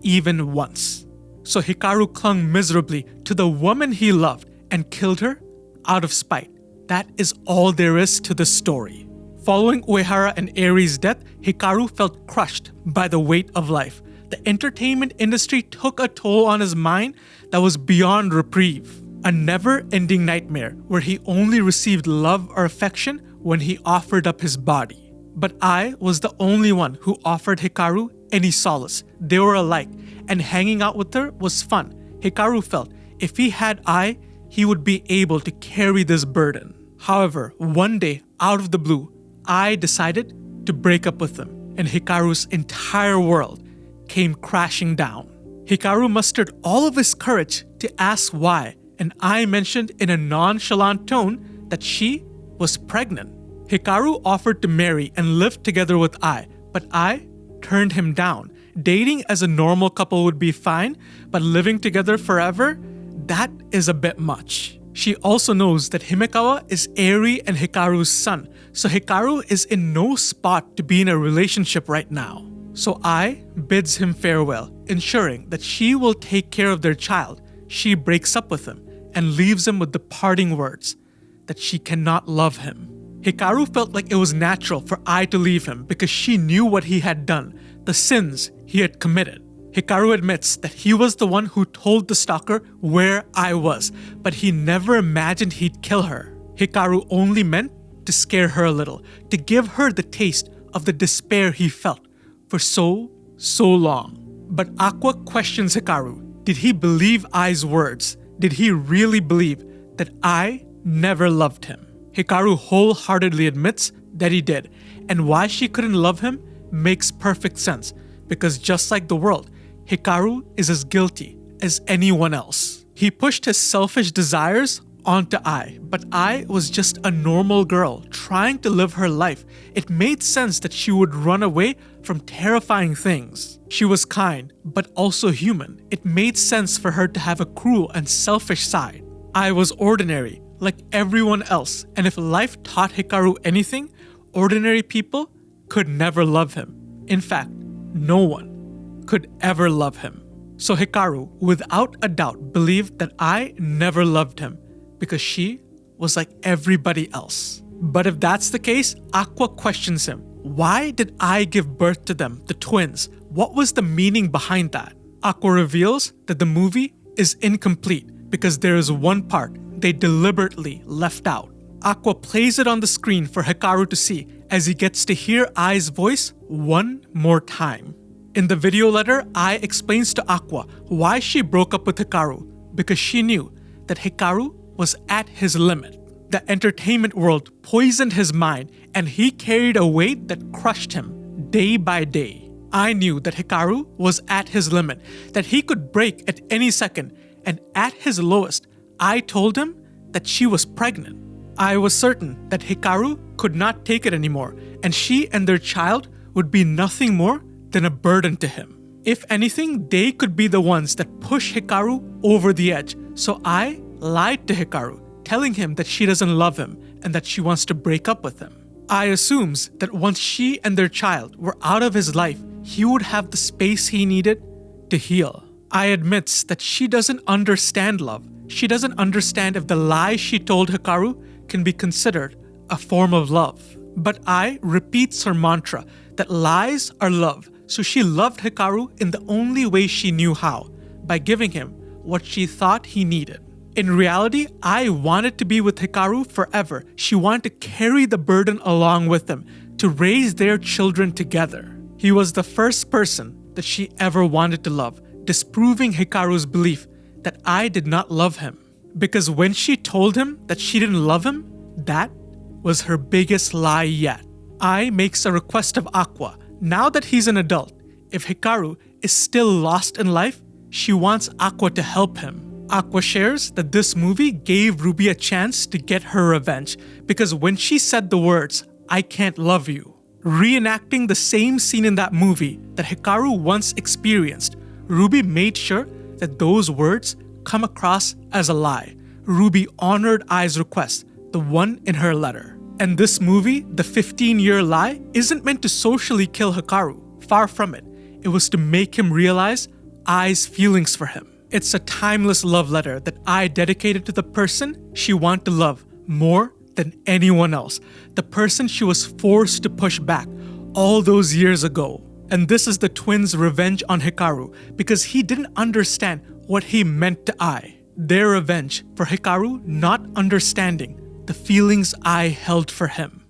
even once. So Hikaru clung miserably to the woman he loved and killed her out of spite. That is all there is to the story. Following Uehara and Eri's death, Hikaru felt crushed by the weight of life. The entertainment industry took a toll on his mind that was beyond reprieve. A never-ending nightmare where he only received love or affection when he offered up his body. But Ai was the only one who offered Hikaru any solace. They were alike, and hanging out with her was fun. Hikaru felt if he had Ai, he would be able to carry this burden. However, one day, out of the blue, Ai decided to break up with him, and Hikaru's entire world came crashing down. Hikaru mustered all of his courage to ask why, and Ai mentioned in a nonchalant tone that she was pregnant. Hikaru offered to marry and live together with Ai, but Ai turned him down. Dating as a normal couple would be fine, but living together forever, that is a bit much. She also knows that Himekawa is Eri and Hikaru's son, so Hikaru is in no spot to be in a relationship right now. So Ai bids him farewell, ensuring that she will take care of their child she breaks up with him and leaves him with the parting words that she cannot love him. Hikaru felt like it was natural for Ai to leave him because she knew what he had done, the sins he had committed. Hikaru admits that he was the one who told the stalker where Ai was, but he never imagined he'd kill her. Hikaru only meant to scare her a little, to give her the taste of the despair he felt for so long. But Aqua questions Hikaru. Did he believe Ai's words? Did he really believe that Ai never loved him? Hikaru wholeheartedly admits that he did, and why she couldn't love him makes perfect sense, because just like the world, Hikaru is as guilty as anyone else. He pushed his selfish desires onto Ai, but Ai was just a normal girl trying to live her life. It made sense that she would run away from terrifying things. She was kind, but also human. It made sense for her to have a cruel and selfish side. Ai was ordinary, like everyone else, and if life taught Hikaru anything, ordinary people could never love him. In fact, no one could ever love him. So Hikaru, without a doubt, believed that Ai never loved him because she was like everybody else. But if that's the case, Aqua questions him. Why did Ai give birth to them, the twins? What was the meaning behind that? Aqua reveals that the movie is incomplete because there is one part they deliberately left out. Aqua plays it on the screen for Hikaru to see as he gets to hear Ai's voice one more time. In the video letter, Ai explains to Aqua why she broke up with Hikaru, because she knew that Hikaru was at his limit. The entertainment world poisoned his mind and he carried a weight that crushed him day by day. I knew that Hikaru was at his limit, that he could break at any second, and at his lowest, I told him that she was pregnant. I was certain that Hikaru could not take it anymore, and she and their child would be nothing more than a burden to him. If anything, they could be the ones that push Hikaru over the edge. So I lied to Hikaru, telling him that she doesn't love him and that she wants to break up with him. I assumes that once she and their child were out of his life, he would have the space he needed to heal. I admits that she doesn't understand love. She doesn't understand if the lie she told Hikaru can be considered a form of love. But Ai repeats her mantra that lies are love, so she loved Hikaru in the only way she knew how, by giving him what she thought he needed. In reality, Ai wanted to be with Hikaru forever. She wanted to carry the burden along with him, to raise their children together. He was the first person that she ever wanted to love, disproving Hikaru's belief that Ai did not love him. Because when she told him that she didn't love him, that was her biggest lie yet. Ai makes a request of Aqua. Now that he's an adult, if Hikaru is still lost in life, she wants Aqua to help him. Aqua shares that this movie gave Ruby a chance to get her revenge because when she said the words, "I can't love you," reenacting the same scene in that movie that Hikaru once experienced, Ruby made sure that those words come across as a lie. Ruby honored Ai's request, the one in her letter. And this movie, the 15-year lie, isn't meant to socially kill Hikaru. Far from it. It was to make him realize Ai's feelings for him. It's a timeless love letter that Ai dedicated to the person she wanted to love more than anyone else. The person she was forced to push back all those years ago. And this is the twins' revenge on Hikaru because he didn't understand what he meant to Ai. Their revenge for Hikaru not understanding the feelings Ai held for him.